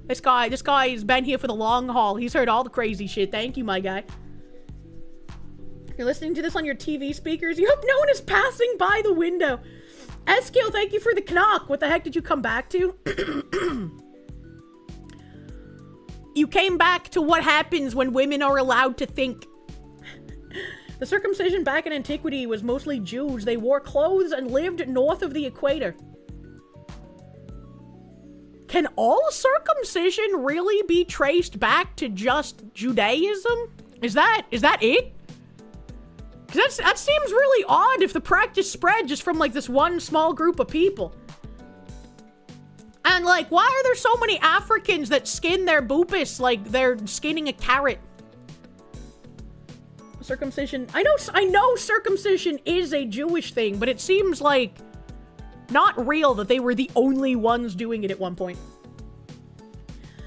Speaker 2: This guy's been here for the long haul. He's heard all the crazy shit. Thank you, my guy. You're listening to this on your TV speakers? You hope no one is passing by the window. Eskill, thank you for the knock. What the heck did you come back to? You came back to what happens when women are allowed to think. The circumcision back in antiquity was mostly Jews. They wore clothes and lived north of the equator. Can all circumcision really be traced back to just Judaism? Is that it? Because that seems really odd if the practice spread just from, like, this one small group of people. And, like, why are there so many Africans that skin their boopus like they're skinning a carrot? Circumcision... I know circumcision is a Jewish thing, but it seems like... not real that they were the only ones doing it at one point.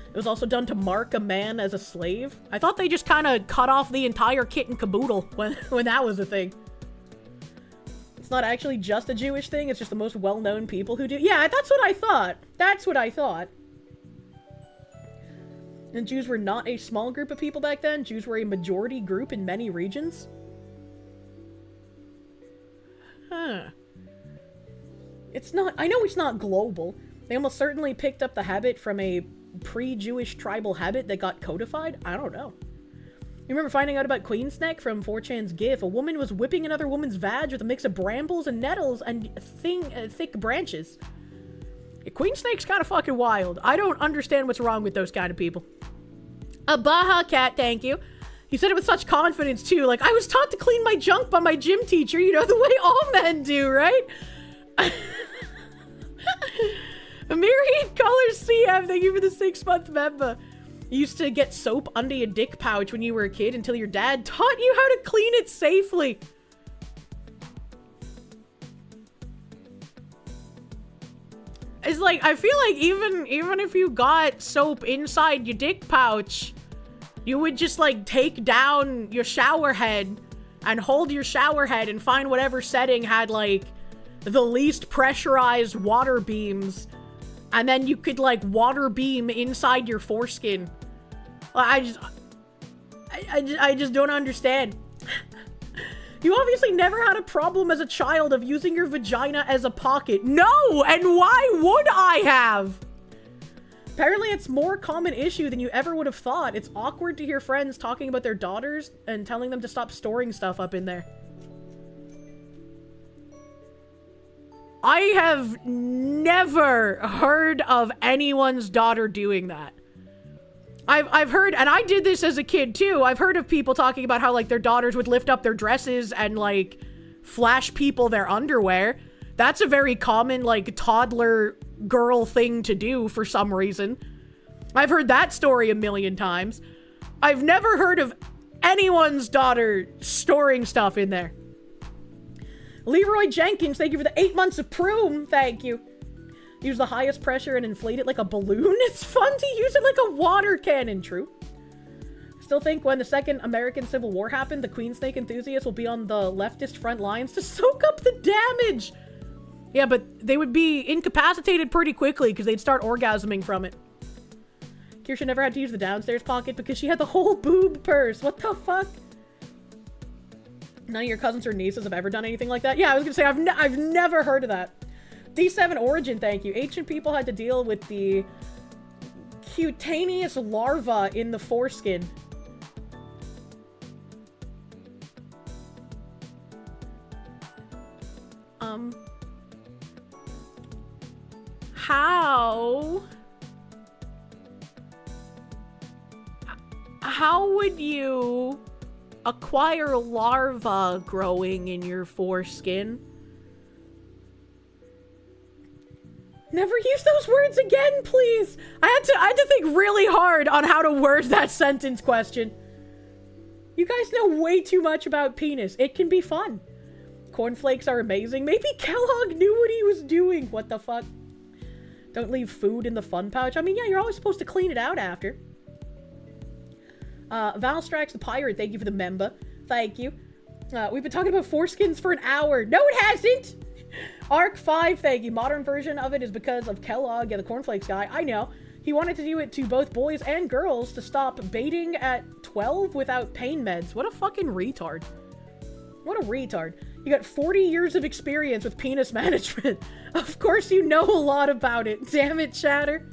Speaker 2: It was also done to mark a man as a slave. I thought they just kind of cut off the entire kit and caboodle when that was a thing. It's not actually just a Jewish thing, it's just the most well-known people who do. Yeah, that's what I thought. That's what I thought. And Jews were not a small group of people back then. Jews were a majority group in many regions. Huh. It's not, I know it's not global. They almost certainly picked up the habit from a pre-Jewish tribal habit that got codified. I don't know. You remember finding out about Queen Snake from 4chan's GIF? A woman was whipping another woman's vag with a mix of brambles and nettles and thick branches. Queen Snake's kind of fucking wild. I don't understand what's wrong with those kind of people. A Baja Cat, thank you. He said it with such confidence, too. Like, I was taught to clean my junk by my gym teacher, you know, the way all men do, right? A Myriad Colors CM, thank you for the 6-month member. You used to get soap under your dick pouch when you were a kid until your dad taught you how to clean it safely. It's like, I feel like even if you got soap inside your dick pouch, you would just like take down your shower head and hold your shower head and find whatever setting had like the least pressurized water beams, and then you could like water beam inside your foreskin. I just don't understand. You obviously never had a problem as a child of using your vagina as a pocket. No, and why would I have? Apparently it's more common issue than you ever would have thought. It's awkward to hear friends talking about their daughters and telling them to stop storing stuff up in there. I have never heard of anyone's daughter doing that. I've heard, and I did this as a kid too, I've heard of people talking about how like their daughters would lift up their dresses and like flash people their underwear. That's a very common like toddler girl thing to do for some reason. I've heard that story a million times. I've never heard of anyone's daughter storing stuff in there. Leroy Jenkins, thank you for the 8 months of Prune. Thank you. Use the highest pressure and inflate it like a balloon. It's fun to use it like a water cannon. True. Still think when the second American Civil War happened, the Queen Snake enthusiasts will be on the leftist front lines to soak up the damage. Yeah, but they would be incapacitated pretty quickly because they'd start orgasming from it. Kirsche never had to use the downstairs pocket because she had the whole boob purse. What the fuck? None of your cousins or nieces have ever done anything like that? Yeah, I was gonna say, I've never heard of that. D7 Origin, thank you. Ancient people had to deal with the cutaneous larva in the foreskin. How would you acquire larva growing in your foreskin? Never use those words again, please. I had to think really hard on how to word that sentence question. You guys know way too much about penis. It can be fun. Cornflakes are amazing. Maybe Kellogg knew what he was doing. What the fuck? Don't leave food in the fun pouch. I mean, yeah, you're always supposed to clean it out after. Valstrax the Pirate, thank you for the member. Thank you. We've been talking about foreskins for an hour. No, it hasn't! Arc 5, thank you. Modern version of it is because of Kellogg, yeah, the cornflakes guy. I know. He wanted to do it to both boys and girls to stop baiting at 12 without pain meds. What a fucking retard. What a retard. You got 40 years of experience with penis management. Of course you know a lot about it. Damn it, Chatter.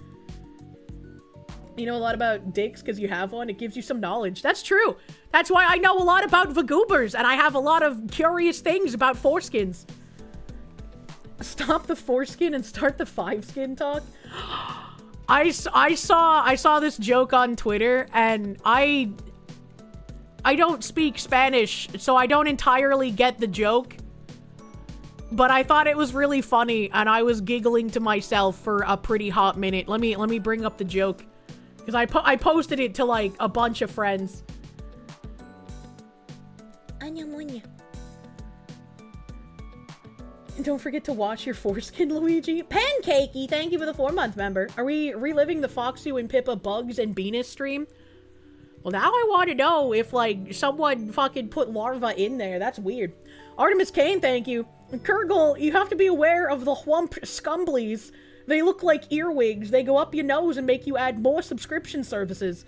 Speaker 2: You know a lot about dicks because you have one. It gives you some knowledge. That's true. That's why I know a lot about vagoobers, and I have a lot of curious things about foreskins. Stop the foreskin and start the 5-skin talk. I saw this joke on Twitter, and I don't speak Spanish, so I don't entirely get the joke. But I thought it was really funny, and I was giggling to myself for a pretty hot minute. Let me bring up the joke. Because I posted it to, like, a bunch of friends. And don't forget to wash your foreskin, Luigi. Pancakey, thank you for the 4-month member. Are we reliving the Foxu and Pippa Bugs and Venus stream? Well, now I want to know if, like, someone fucking put larva in there. That's weird. Artemis Kane, thank you. Kurgle, you have to be aware of the Whump Scumblies. They look like earwigs. They go up your nose and make you add more subscription services.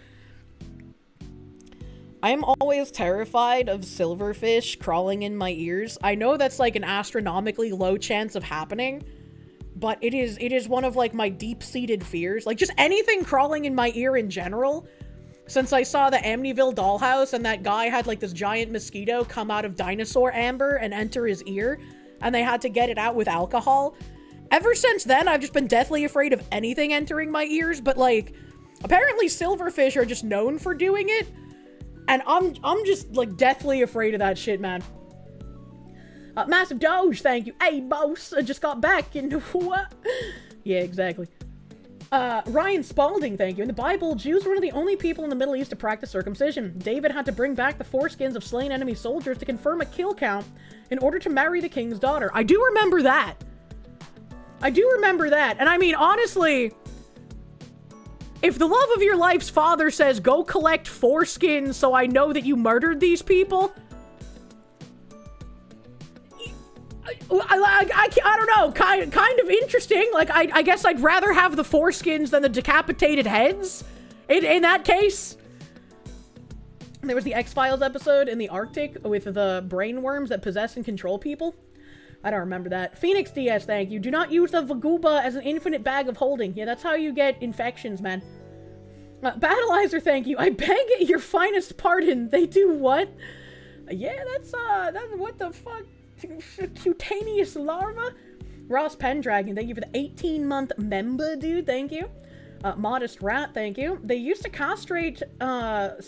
Speaker 2: I am always terrified of silverfish crawling in my ears. I know that's like an astronomically low chance of happening, but it is one of like my deep-seated fears. Like just anything crawling in my ear in general. Since I saw the Amityville dollhouse and that guy had like this giant mosquito come out of dinosaur amber and enter his ear, and they had to get it out with alcohol. Ever since then, I've just been deathly afraid of anything entering my ears, but like, apparently silverfish are just known for doing it, and I'm just like deathly afraid of that shit, man. Massive Doge, thank you. Hey, boss, I just got back into what? Yeah, exactly. Ryan Spalding, thank you. In the Bible, Jews were one of the only people in the Middle East to practice circumcision. David had to bring back the foreskins of slain enemy soldiers to confirm a kill count in order to marry the king's daughter. I do remember that. And I mean, honestly, if the love of your life's father says, go collect foreskins so I know that you murdered these people, I don't know, kind of interesting. Like, I guess I'd rather have the foreskins than the decapitated heads in that case. There was the X-Files episode in the Arctic with the brainworms that possess and control people. I don't remember that. Phoenix DS, thank you. Do not use the Vagooba as an infinite bag of holding. Yeah, that's how you get infections, man. Battleizer, thank you. I beg your finest pardon. They do what? Yeah, that's what the fuck? Cutaneous larva? Ross Pendragon, thank you for the 18-month member, dude. Thank you. Modest Rat, thank you. They used to castrate the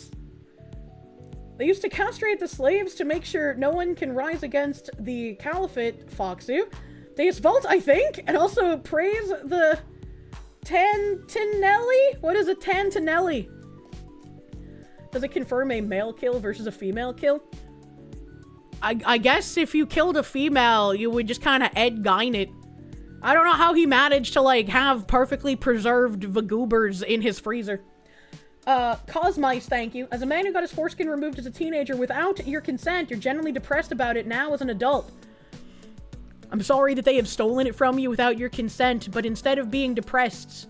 Speaker 2: slaves to make sure no one can rise against the caliphate, Foxu. Deus Vult, I think, and also praise the Tantinelli? What is a Tantinelli? Does it confirm a male kill versus a female kill? I guess if you killed a female, you would just kind of Ed Gein it. I don't know how he managed to, like, have perfectly preserved Vagoobers in his freezer. Cosmice, thank you. As a man who got his foreskin removed as a teenager without your consent, you're generally depressed about it now as an adult. I'm sorry that they have stolen it from you without your consent, but instead of being depressed,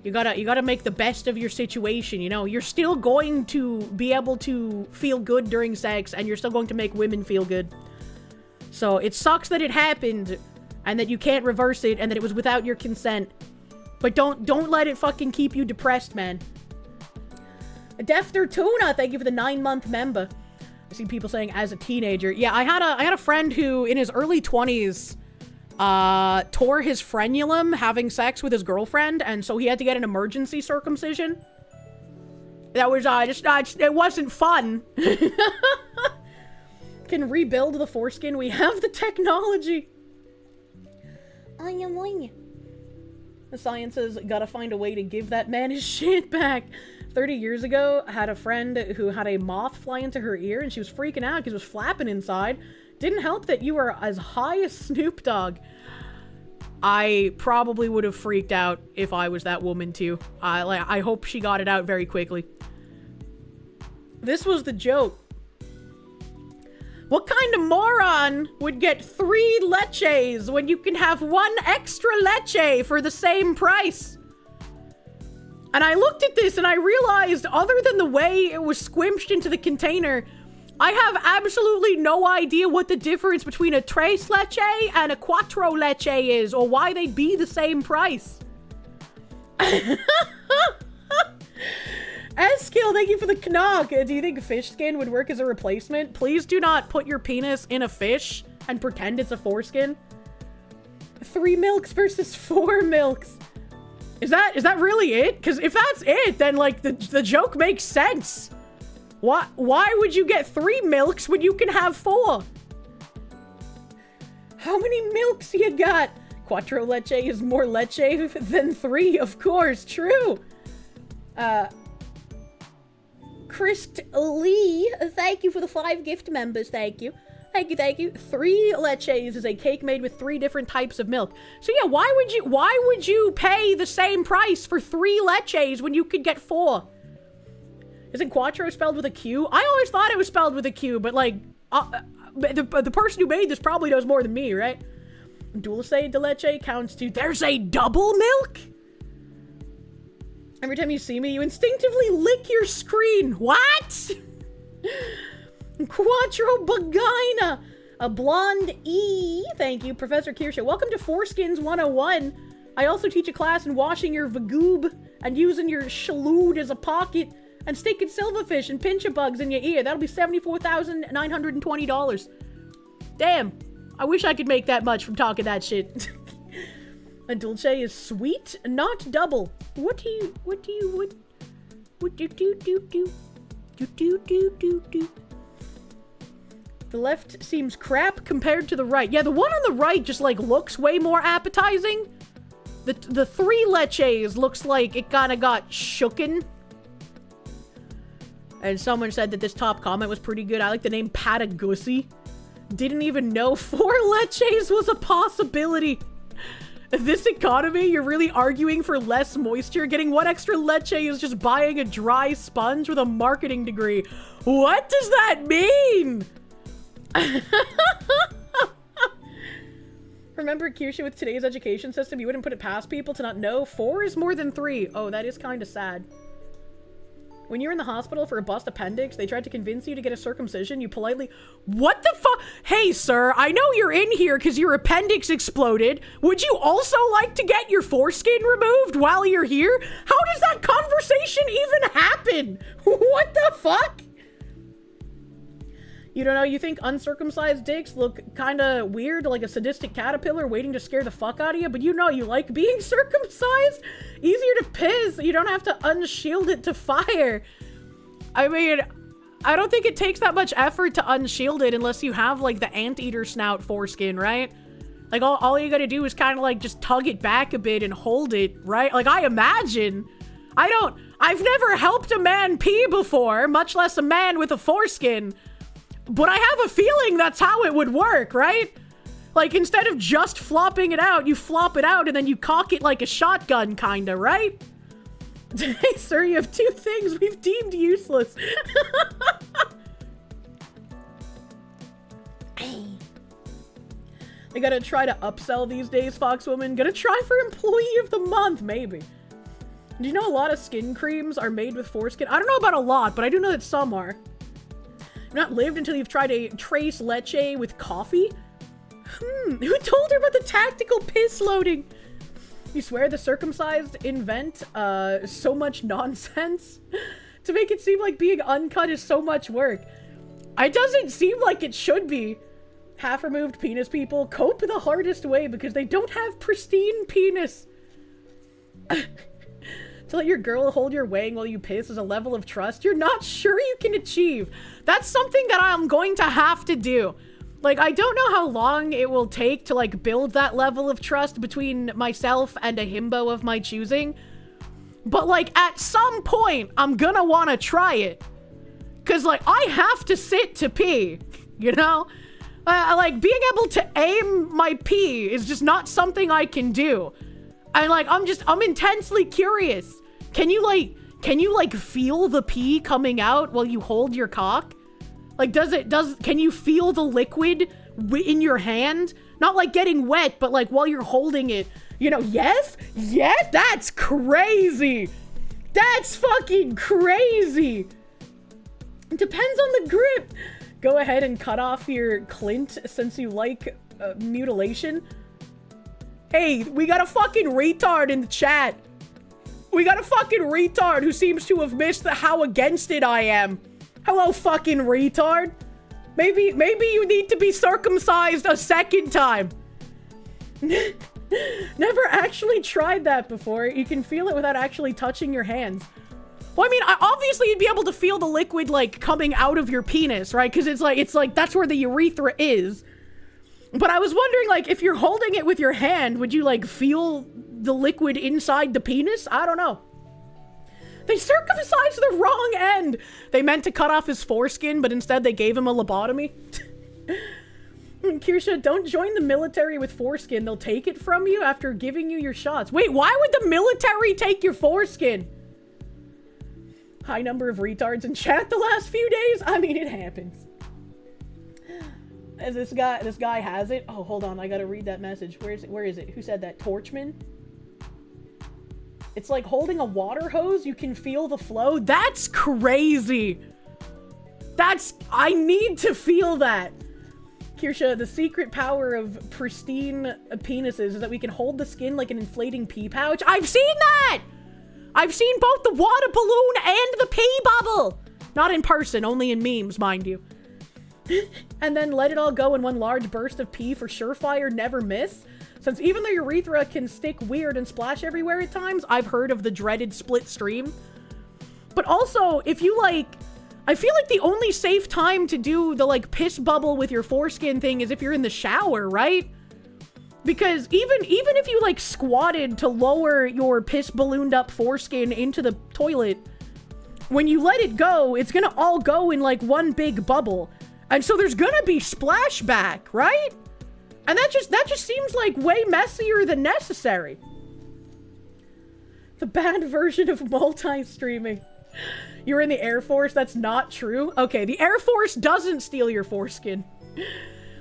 Speaker 2: you gotta make the best of your situation, you know? You're still going to be able to feel good during sex, and you're still going to make women feel good. So, it sucks that it happened, and that you can't reverse it, and that it was without your consent. But don't let it fucking keep you depressed, man. Defter Tuna, thank you for the 9-month member. I see people saying as a teenager. Yeah, I had a friend who, in his early 20s, tore his frenulum having sex with his girlfriend, and so he had to get an emergency circumcision. That was, it wasn't fun. Can rebuild the foreskin. We have the technology. The science has gotta find a way to give that man his shit back. 30 years ago, I had a friend who had a moth fly into her ear, and she was freaking out because it was flapping inside. Didn't help that you were as high as Snoop Dogg. I probably would have freaked out if I was that woman too. I hope she got it out very quickly. This was the joke. What kind of moron would get 3 leches when you can have 1 extra leche for the same price? And I looked at this and I realized, other than the way it was squished into the container, I have absolutely no idea what the difference between a tres leche and a cuatro leche is, or why they'd be the same price. S-Kill, thank you for the knock. Do you think fish skin would work as a replacement? Please do not put your penis in a fish and pretend it's a foreskin. 3 milks versus 4 milks. Is that really it? Because if that's it, then, like, the joke makes sense. Why would you get 3 milks when you can have 4? How many milks you got? Cuatro leche is more leche than 3, of course. True. Christ Lee, thank you for the 5 gift members. Thank you. Thank you. 3 leches is a cake made with 3 different types of milk. So yeah, why would you pay the same price for 3 leches when you could get 4? Isn't Quattro spelled with a Q? I always thought it was spelled with a Q, but like, the person who made this probably knows more than me, right? Dulce de leche counts to, there's a double milk? Every time you see me, you instinctively lick your screen. What? Quattro Bagina. A blonde E. Thank you, Professor Kirsche. Welcome to Foreskins 101. I also teach a class in washing your vagoob and using your shalood as a pocket and sticking silverfish and pincher bugs in your ear. That'll be $74,920. Damn. I wish I could make that much from talking that shit. A dulce is sweet, not double. What do you do? The left seems crap compared to the right. Yeah, the one on the right just, like, looks way more appetizing. The 3 leches looks like it kinda got shooken. And someone said that this top comment was pretty good. I like the name Patagussy. Didn't even know 4 leches was a possibility. This economy, you're really arguing for less moisture. Getting 1 extra leche is just buying a dry sponge with a marketing degree. What does that mean? Remember Kirsche with today's education system? You wouldn't put it past people to not know. 4 is more than 3. Oh, that is kind of sad. When you're in the hospital for a bust appendix, they tried to convince you to get a circumcision. You politely... What the fuck? Hey, sir, I know you're in here because your appendix exploded. Would you also like to get your foreskin removed while you're here? How does that conversation even happen? What the fuck? You don't know, you think uncircumcised dicks look kind of weird, like a sadistic caterpillar waiting to scare the fuck out of you, but you know you like being circumcised? Easier to piss, you don't have to unshield it to fire. I mean, I don't think it takes that much effort to unshield it unless you have, like, the anteater snout foreskin, right? Like, all you gotta do is kind of, like, just tug it back a bit and hold it, right? Like, I imagine. I've never helped a man pee before, much less a man with a foreskin. But I have a feeling that's how it would work, right? Like, instead of just flopping it out, you flop it out and then you cock it like a shotgun, kinda, right? Today, sir, you have 2 things we've deemed useless. I gotta try to upsell these days, Foxwoman. Gonna try for Employee of the Month, maybe. Do you know a lot of skin creams are made with foreskin? I don't know about a lot, but I do know that some are. You've not lived until you've tried a trace leche with coffee? Who told her about the tactical piss loading? You swear the circumcised invent so much nonsense? To make it seem like being uncut is so much work. It doesn't seem like it should be. Half-removed penis people cope the hardest way because they don't have pristine penis. To let your girl hold your wang while you piss is a level of trust you're not sure you can achieve. That's something that I'm going to have to do. Like, I don't know how long it will take to, like, build that level of trust between myself and a himbo of my choosing. But, like, at some point, I'm gonna want to try it. Because, like, I have to sit to pee, you know? Like, being able to aim my pee is just not something I can do. And, like, I'm intensely curious. Can you feel the pee coming out while you hold your cock? Like, can you feel the liquid in your hand? Not, like, getting wet, but, like, while you're holding it. You know, yes? Yes? That's crazy! That's fucking crazy! It depends on the grip. Go ahead and cut off your Clint since you like mutilation. Hey, we got a fucking retard in the chat. We got a fucking retard who seems to have missed how against it I am. Hello, fucking retard. Maybe you need to be circumcised a second time. Never actually tried that before. You can feel it without actually touching your hands. Well, I mean, obviously you'd be able to feel the liquid, like, coming out of your penis, right? Because it's like, that's where the urethra is. But I was wondering, like, if you're holding it with your hand, would you, like, feel the liquid inside the penis? I don't know. They circumcised the wrong end. They meant to cut off his foreskin, but instead they gave him a lobotomy. Kirsche, don't join the military with foreskin. They'll take it from you after giving you your shots. Wait, why would the military take your foreskin? High number of retards in chat the last few days? I mean, it happens. As this guy has it. Oh, hold on. I gotta read that message. Where is it? Who said that? Torchman? It's like holding a water hose. You can feel the flow. That's crazy. I need to feel that. Kirsche, the secret power of pristine penises is that we can hold the skin like an inflating pee pouch. I've seen that! I've seen both the water balloon and the pee bubble. Not in person, only in memes, mind you. And then let it all go in one large burst of pee for surefire never miss. Since even the urethra can stick weird and splash everywhere at times, I've heard of the dreaded split stream. But also, if you I feel like the only safe time to do the piss bubble with your foreskin thing is if you're in the shower, right? Because even if you squatted to lower your piss ballooned up foreskin into the toilet, when you let it go, it's gonna all go in one big bubble. And so there's gonna be splashback, right? And that just seems way messier than necessary. The bad version of multi-streaming. You're in the Air Force? That's not true. Okay, the Air Force doesn't steal your foreskin.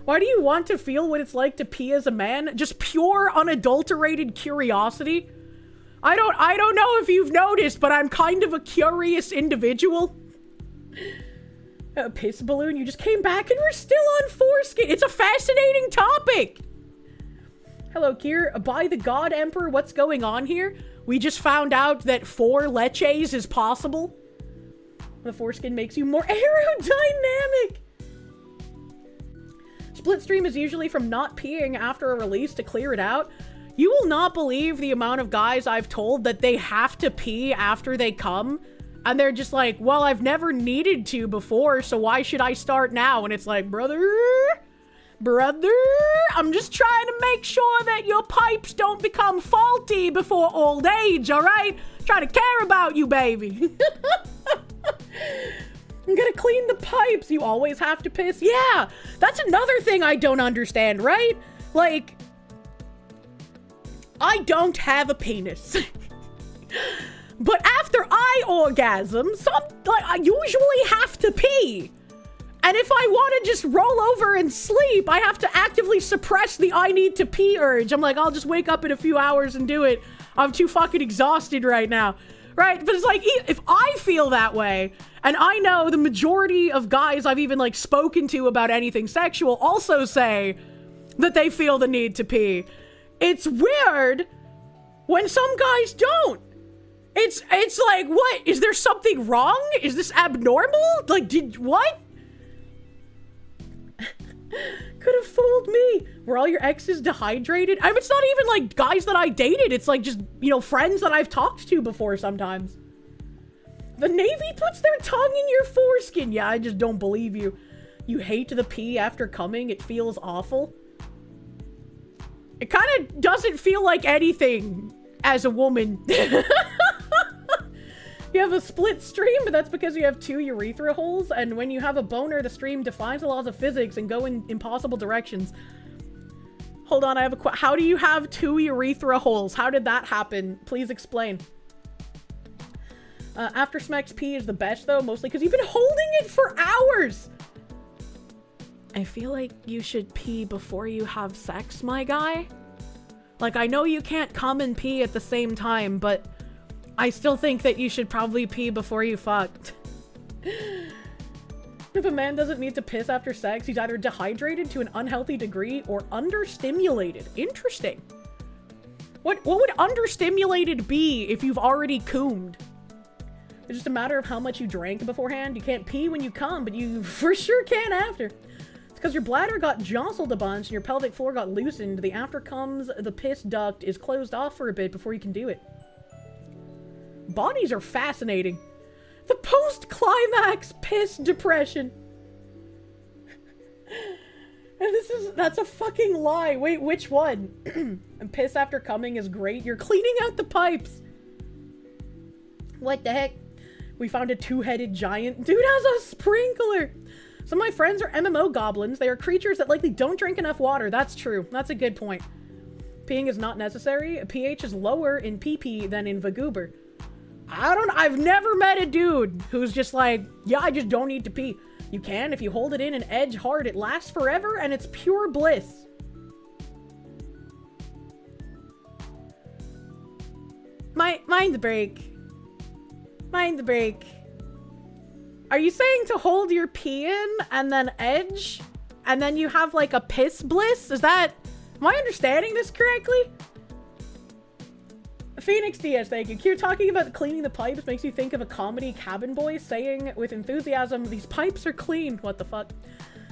Speaker 2: Why do you want to feel what it's like to pee as a man? Just pure, unadulterated curiosity? I don't know if you've noticed, but I'm kind of a curious individual. A piss balloon? You just came back and we're still on foreskin. It's a fascinating topic. Hello, Kier. By the God Emperor, what's going on here? We just found out that 4 leches is possible. The foreskin makes you more aerodynamic. Split stream is usually from not peeing after a release to clear it out. You will not believe the amount of guys I've told that they have to pee after they come. And they're just like, well, I've never needed to before, so why should I start now? And it's like, brother, I'm just trying to make sure that your pipes don't become faulty before old age, all right? Trying to care about you, baby. I'm gonna clean the pipes. You always have to piss? Yeah, that's another thing I don't understand, right? Like, I don't have a penis. But after I orgasm, I usually have to pee. And if I want to just roll over and sleep, I have to actively suppress the I need to pee urge. I'm like, I'll just wake up in a few hours and do it. I'm too fucking exhausted right now. Right? But it's like, if I feel that way, and I know the majority of guys I've even like spoken to about anything sexual also say that they feel the need to pee. It's weird when some guys don't. It's like, what? Is there something wrong? Is this abnormal? Like, what? Could have fooled me. Were all your exes dehydrated? I mean, it's not even like guys that I dated. It's like just, you know, friends that I've talked to before sometimes. The Navy puts their tongue in your foreskin. Yeah, I just don't believe you. You hate the pee after coming. It feels awful. It kind of doesn't feel like anything as a woman. You have a split stream, but that's because you have 2 urethra holes, and when you have a boner, the stream defies the laws of physics and go in impossible directions. Hold on, I have a how do you have 2 urethra holes? How did that happen? Please explain. After Smecks pee is the best, though, mostly because you've been holding it for hours! I feel like you should pee before you have sex, my guy. Like, I know you can't come and pee at the same time, but I still think that you should probably pee before you fucked. If a man doesn't need to piss after sex, he's either dehydrated to an unhealthy degree or understimulated. Interesting. What would understimulated be if you've already coomed? It's just a matter of how much you drank beforehand. You can't pee when you come, but you for sure can after. It's because your bladder got jostled a bunch and your pelvic floor got loosened. The after comes, the piss duct is closed off for a bit before you can do it. Bodies are fascinating. The post-climax piss depression. And that's a fucking lie. Wait, which one? And piss after coming is great. You're cleaning out the pipes. What the heck? We found a 2-headed giant. Dude has a sprinkler. Some of my friends are MMO goblins. They are creatures that likely don't drink enough water. That's true. That's a good point. Peeing is not necessary. A pH is lower in PP than in Vagoober. I've never met a dude who's just like, yeah, I just don't need to pee. You can, if you hold it in and edge hard, it lasts forever and it's pure bliss. Mind the break. Mind the break. Are you saying to hold your pee in and then edge? And then you have like a piss bliss? Am I understanding this correctly? Phoenix DS, thank you. You're talking about cleaning the pipes makes you think of a comedy cabin boy saying with enthusiasm, these pipes are clean. What the fuck?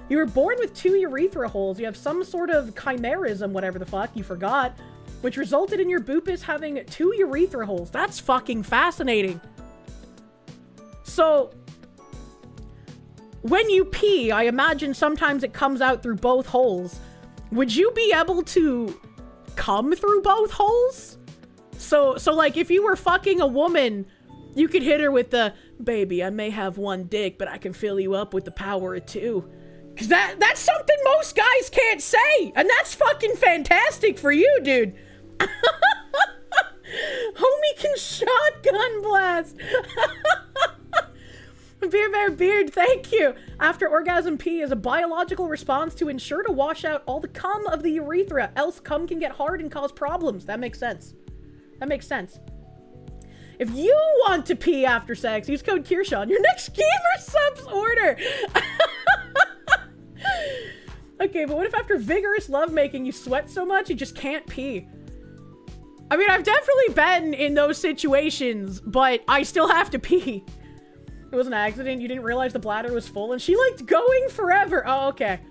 Speaker 2: You were born with 2 urethra holes. You have some sort of chimerism, whatever the fuck, you forgot, which resulted in your boopus having 2 urethra holes. That's fucking fascinating. So, when you pee, I imagine sometimes it comes out through both holes. Would you be able to come through both holes? So like, if you were fucking a woman, you could hit her with the, baby, I may have 1 dick, but I can fill you up with the power of 2. Because that's something most guys can't say. And that's fucking fantastic for you, dude. Homie can shotgun blast. Beer Bear Beard, thank you. After orgasm pee is a biological response to ensure to wash out all the cum of the urethra, else cum can get hard and cause problems. That makes sense. That makes sense. If you want to pee after sex, use code Kirsche on your next gamer subs order. Okay, but what if after vigorous lovemaking you sweat so much you just can't pee? I mean, I've definitely been in those situations, but I still have to pee. It was an accident. You didn't realize the bladder was full and she liked going forever. Oh, okay.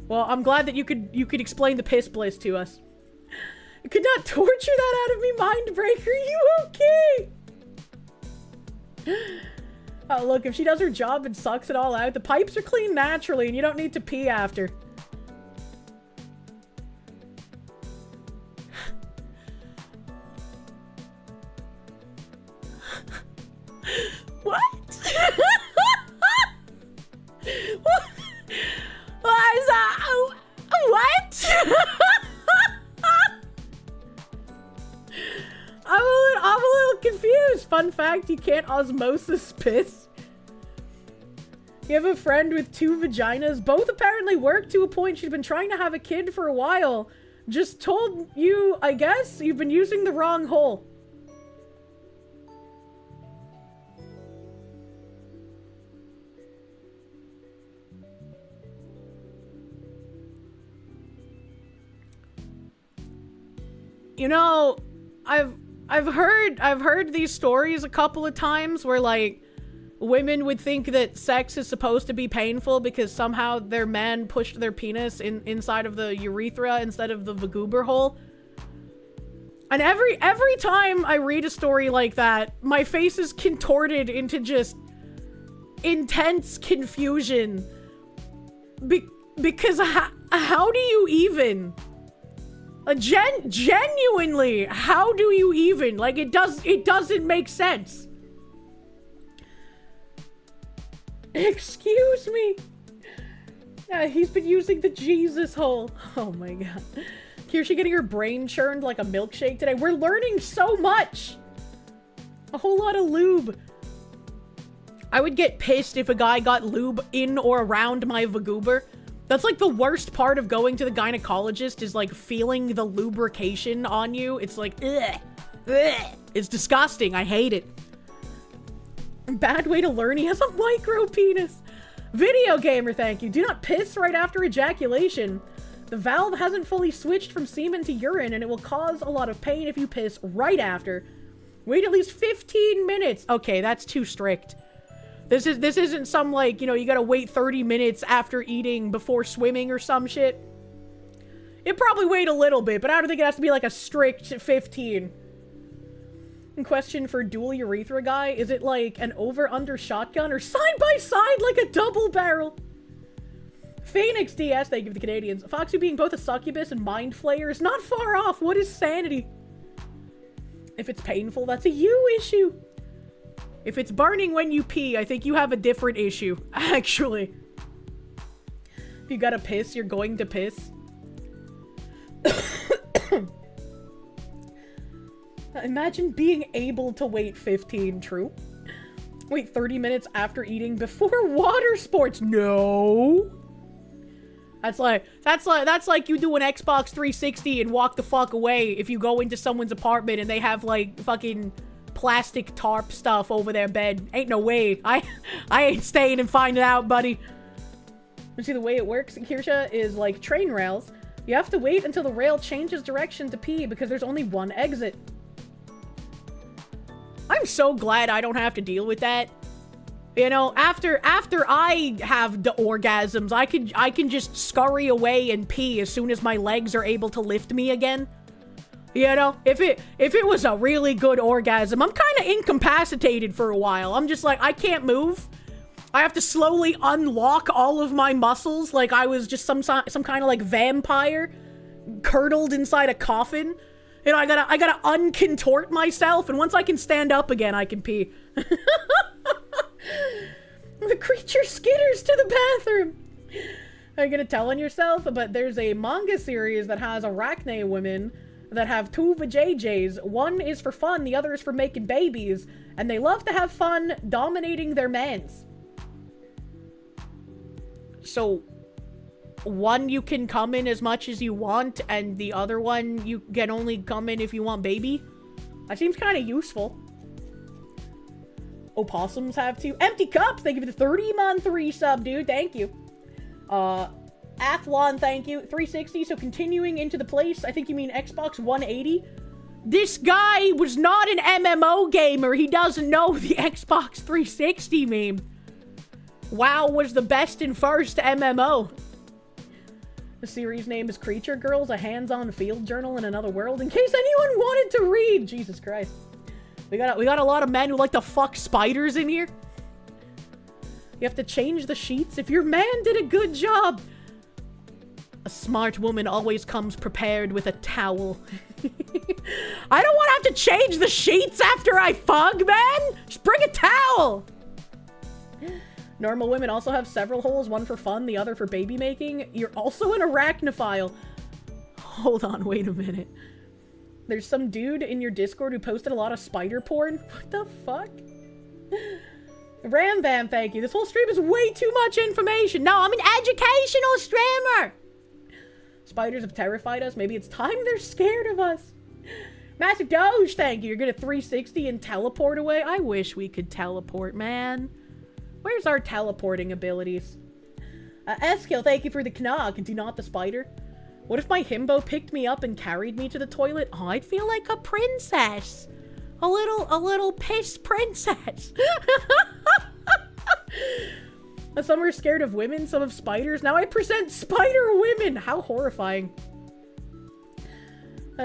Speaker 2: Well, I'm glad that you could explain the piss bliss to us. You could not torture that out of me, Mindbreaker. You okay? Oh, look, if she does her job and sucks it all out, the pipes are clean naturally and you don't need to pee after. What? What is that? What? Fun fact, you can't osmosis piss. You have a friend with 2 vaginas. Both apparently work to a point. She's been trying to have a kid for a while. Just told you, I guess, you've been using the wrong hole. You know, I've heard these stories a couple of times where, like, women would think that sex is supposed to be painful because somehow their man pushed their penis inside of the urethra instead of the vagoober hole. And every time I read a story like that, my face is contorted into just intense confusion. Because how do you even... genuinely, how do you even? Like, it doesn't make sense. Excuse me. Yeah, he's been using the Jesus hole. Oh my god. Kirsche getting her brain churned like a milkshake today. We're learning so much. A whole lot of lube. I would get pissed if a guy got lube in or around my vagoober. That's like the worst part of going to the gynecologist is like feeling the lubrication on you. It's like, ugh, ugh. It's disgusting. I hate it. Bad way to learn. He has a micro penis. Video gamer, thank you. Do not piss right after ejaculation. The valve hasn't fully switched from semen to urine and it will cause a lot of pain if you piss right after. Wait at least 15 minutes. Okay, that's too strict. This isn't some, like, you know, you gotta wait 30 minutes after eating before swimming or some shit. It'd probably wait a little bit, but I don't think it has to be like a strict 15. And question for dual urethra guy, is it like an over-under shotgun or side-by-side like a double barrel? Phoenix DS, thank you for the Canadians. Foxy being both a succubus and mind flayer is not far off. What is sanity? If it's painful, that's a you issue. If it's burning when you pee, I think you have a different issue, actually. If you gotta piss, you're going to piss. Imagine being able to wait 15, true. Wait 30 minutes after eating before water sports. No. That's like you do an Xbox 360 and walk the fuck away if you go into someone's apartment and they have like fucking plastic tarp stuff over their bed. Ain't no way. I ain't staying and finding out, buddy. You see, the way it works in Kirsche is like train rails. You have to wait until the rail changes direction to pee because there's only one exit. I'm so glad I don't have to deal with that. You know, after I have the orgasms, I can just scurry away and pee as soon as my legs are able to lift me again. You know, if it was a really good orgasm, I'm kind of incapacitated for a while. I'm just like, I can't move. I have to slowly unlock all of my muscles like I was just some kind of like vampire curdled inside a coffin. You know, I gotta uncontort myself, and once I can stand up again, I can pee. The creature skitters to the bathroom. Are you gonna tell on yourself? But there's a manga series that has arachne women that have 2 vajayjays. One is for fun, the other is for making babies, and they love to have fun dominating their mans. So, one you can come in as much as you want, and the other one you can only come in if you want baby? That seems kind of useful. Opossums have to. Empty Cups, thank you for the 30-month resub, dude. Thank you. Athlon, thank you. 360, so continuing into the place. I think you mean Xbox 180. This guy was not an MMO gamer. He doesn't know the Xbox 360 meme. WoW was the best and first MMO. The series name is Creature Girls, a hands-on field journal in another world, in case anyone wanted to read. Jesus Christ. We got a lot of men who like to fuck spiders in here. You have to change the sheets if your man did a good job. A smart woman always comes prepared with a towel. I don't want to have to change the sheets after I fug, man. Just bring a towel. Normal women also have several holes, one for fun, the other for baby making. You're also an arachnophile. Hold on, wait a minute. There's some dude in your Discord who posted a lot of spider porn. What the fuck? Ram Bam, thank you. This whole stream is way too much information. No, I'm an educational streamer. Spiders have terrified us. Maybe it's time they're scared of us. Massive Doge, thank you. You're gonna 360 and teleport away. I wish we could teleport, man. Where's our teleporting abilities? Eskill, thank you for the knock and do not the spider. What if my himbo picked me up and carried me to the toilet? Oh, I'd feel like a princess. A little piss princess. Some are scared of women, some of spiders. Now I present spider women. How horrifying.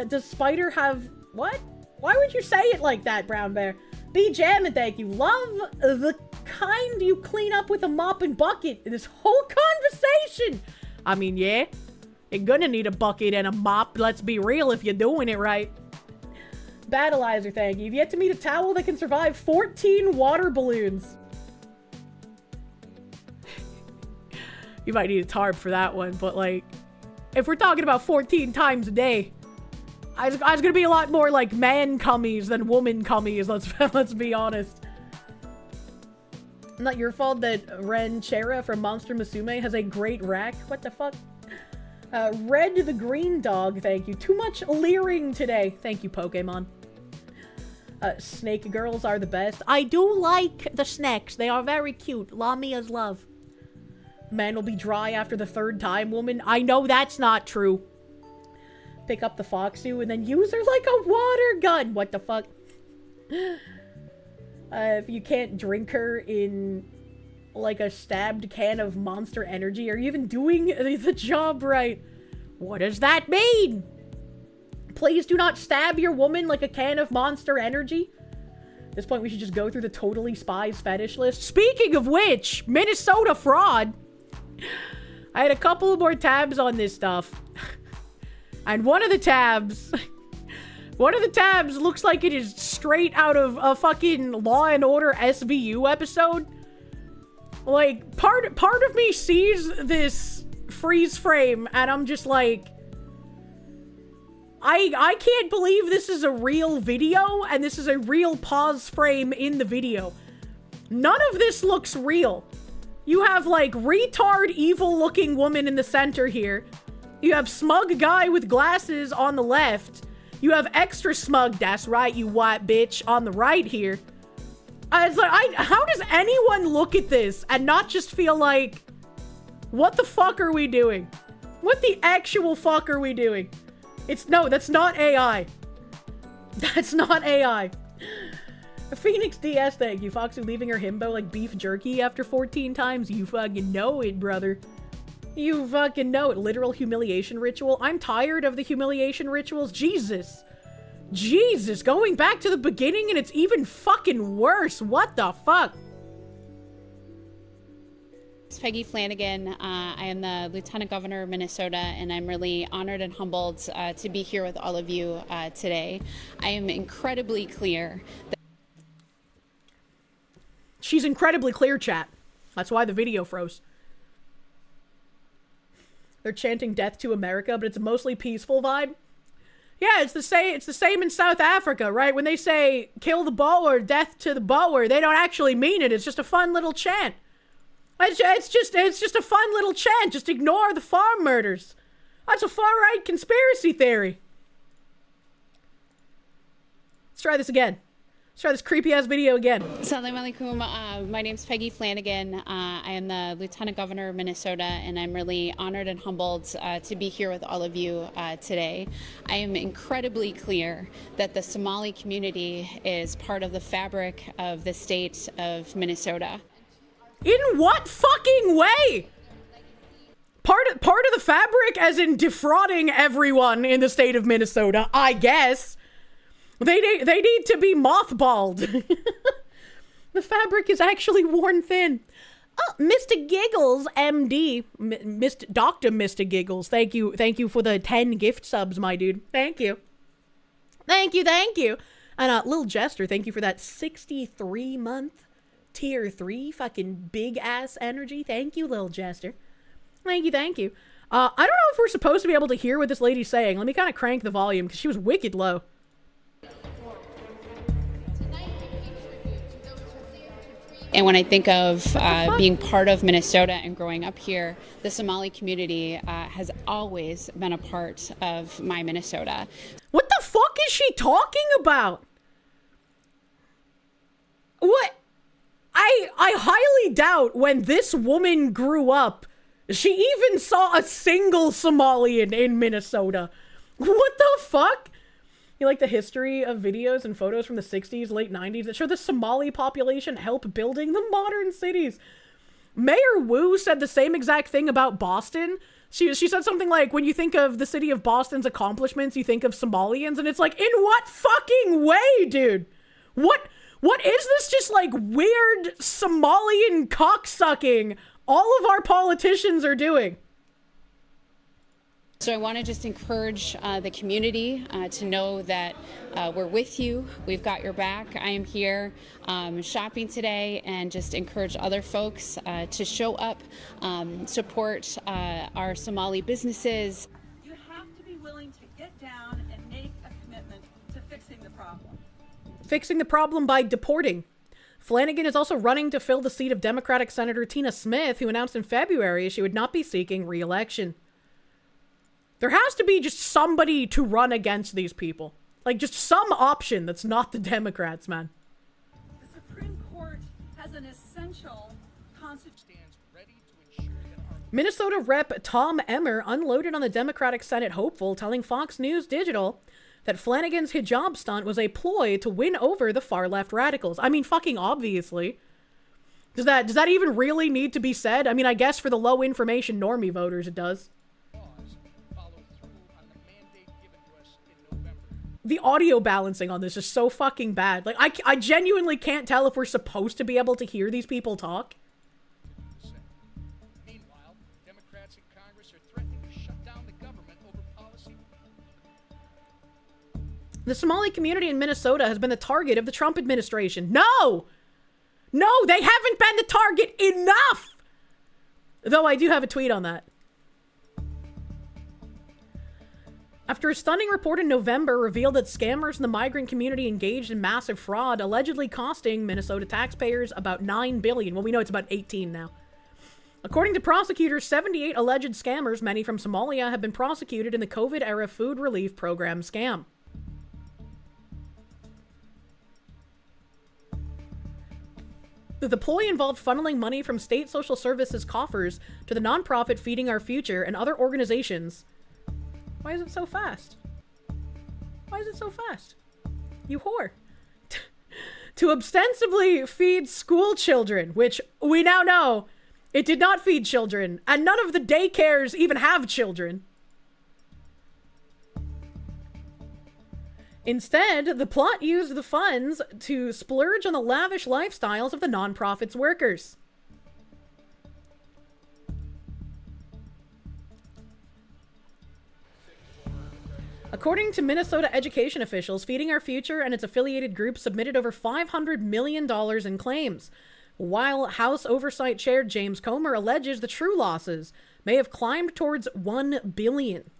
Speaker 2: Does spider have... What? Why would you say it like that, Brown Bear? B Jammin', thank you. Love the kind you clean up with a mop and bucket in this whole conversation. I mean, yeah. You're gonna need a bucket and a mop. Let's be real if you're doing it right. Battleizer, thank you. You've yet to meet a towel that can survive 14 water balloons. You might need a tarp for that one, but like, if we're talking about 14 times a day, I was gonna be a lot more like man cummies than woman cummies, let's be honest. Not your fault that Ren Chera from Monster Musume has a great rack. What the fuck? Red the Green Dog, thank you. Too much leering today. Thank you, Pokemon. Snake girls are the best. I do like the snakes. They are very cute. Lamia's love. Man will be dry after the 3rd time, woman. I know that's not true. Pick up the Foxu and then use her like a water gun. What the fuck? If you can't drink her in like a stabbed can of Monster Energy, are you even doing the job right? What does that mean? Please do not stab your woman like a can of Monster Energy. At this point, we should just go through the Totally Spies fetish list. Speaking of which, Minnesota fraud. I had a couple more tabs on this stuff. And one of the tabs looks like it is straight out of a fucking Law and Order SVU episode. Like, part of me sees this freeze frame and I'm just like, I can't believe this is a real video and this is a real pause frame in the video. None of this looks real. You have like retard evil looking woman in the center here. You have smug guy with glasses on the left. You have extra smug, that's right, you white bitch, on the right here. It's like, how does anyone look at this and not just feel like, what the fuck are we doing? What the actual fuck are we doing? No, that's not AI. That's not AI. Phoenix DS, thank you. Foxy leaving her himbo like beef jerky after 14 times. You fucking know it, brother. You fucking know it. Literal humiliation ritual. I'm tired of the humiliation rituals. Jesus. Jesus. Going back to the beginning and it's even fucking worse. What the fuck?
Speaker 4: It's Peggy Flanagan. I am the Lieutenant Governor of Minnesota, and I'm really honored and humbled to be here with all of you today. I am incredibly clear that
Speaker 2: she's incredibly clear, chat. That's why the video froze. They're chanting death to America, but it's a mostly peaceful vibe. Yeah, it's the same in South Africa, right? When they say kill the Boer, death to the Boer, they don't actually mean it. It's just a fun little chant. It's just a fun little chant. Just ignore the farm murders. That's a far-right conspiracy theory. Let's try this again. Let's try this creepy-ass video again.
Speaker 4: Assalamu alaikum. My name's Peggy Flanagan. I am the Lieutenant Governor of Minnesota, and I'm really honored and humbled to be here with all of you today. I am incredibly clear that the Somali community is part of the fabric of the state of Minnesota.
Speaker 2: In what fucking way? Part of the fabric as in defrauding everyone in the state of Minnesota, I guess. They need to be mothballed. The fabric is actually worn thin. Oh, Mr. Giggles, MD, Dr. Mr. Giggles, thank you for the 10 gift subs, my dude. Thank you. Thank you. And Lil Jester, thank you for that 63-month tier 3 fucking big ass energy. Thank you, Lil Jester. Thank you. I don't know if we're supposed to be able to hear what this lady's saying. Let me kind of crank the volume because she was wicked low.
Speaker 4: And when I think of being part of Minnesota and growing up here, the Somali community has always been a part of my Minnesota.
Speaker 2: What the fuck is she talking about? What? I highly doubt when this woman grew up, she even saw a single Somalian in Minnesota. What the fuck? You like the history of videos and photos from the 60s, late 90s that show the Somali population help building the modern cities. Mayor Wu said the same exact thing about Boston. She said something like, when you think of the city of Boston's accomplishments, you think of Somalians, and it's like, in what fucking way, dude? What is this just like weird Somalian cocksucking all of our politicians are doing?
Speaker 4: So I want to just encourage the community to know that we're with you. We've got your back. I am here shopping today, and just encourage other folks to show up, support our Somali businesses.
Speaker 5: You have to be willing to get down and make a commitment to fixing the problem.
Speaker 2: Fixing the problem by deporting. Flanagan is also running to fill the seat of Democratic Senator Tina Smith, who announced in February she would not be seeking re-election. There has to be just somebody to run against these people. Like, just some option that's not the Democrats, man.
Speaker 5: The Supreme Court has an essential constitution.
Speaker 2: Minnesota Rep. Tom Emmer unloaded on the Democratic Senate hopeful, telling Fox News Digital that Flanagan's hijab stunt was a ploy to win over the far-left radicals. I mean, fucking obviously. Does that even really need to be said? I mean, I guess for the low-information normie voters, it does. The audio balancing on this is so fucking bad. Like, I genuinely can't tell if we're supposed to be able to hear these people talk.
Speaker 6: Meanwhile, Democrats in Congress are threatening to shut down the government over policy.
Speaker 2: The Somali community in Minnesota has been the target of the Trump administration. No! No, they haven't been the target enough! Though I do have a tweet on that. After a stunning report in November revealed that scammers in the migrant community engaged in massive fraud, allegedly costing Minnesota taxpayers about $9 billion. Well, we know it's about 18 now. According to prosecutors, 78 alleged scammers, many from Somalia, have been prosecuted in the COVID-era food relief program scam. The ploy involved funneling money from state social services coffers to the nonprofit Feeding Our Future and other organizations. Why is it so fast? Why is it so fast? You whore. To ostensibly feed school children, which we now know it did not feed children, and none of the daycares even have children. Instead, the plot used the funds to splurge on the lavish lifestyles of the nonprofit's workers. According to Minnesota education officials, Feeding Our Future and its affiliated groups submitted over $500 million in claims, while House Oversight Chair James Comer alleges the true losses may have climbed towards $1 billion.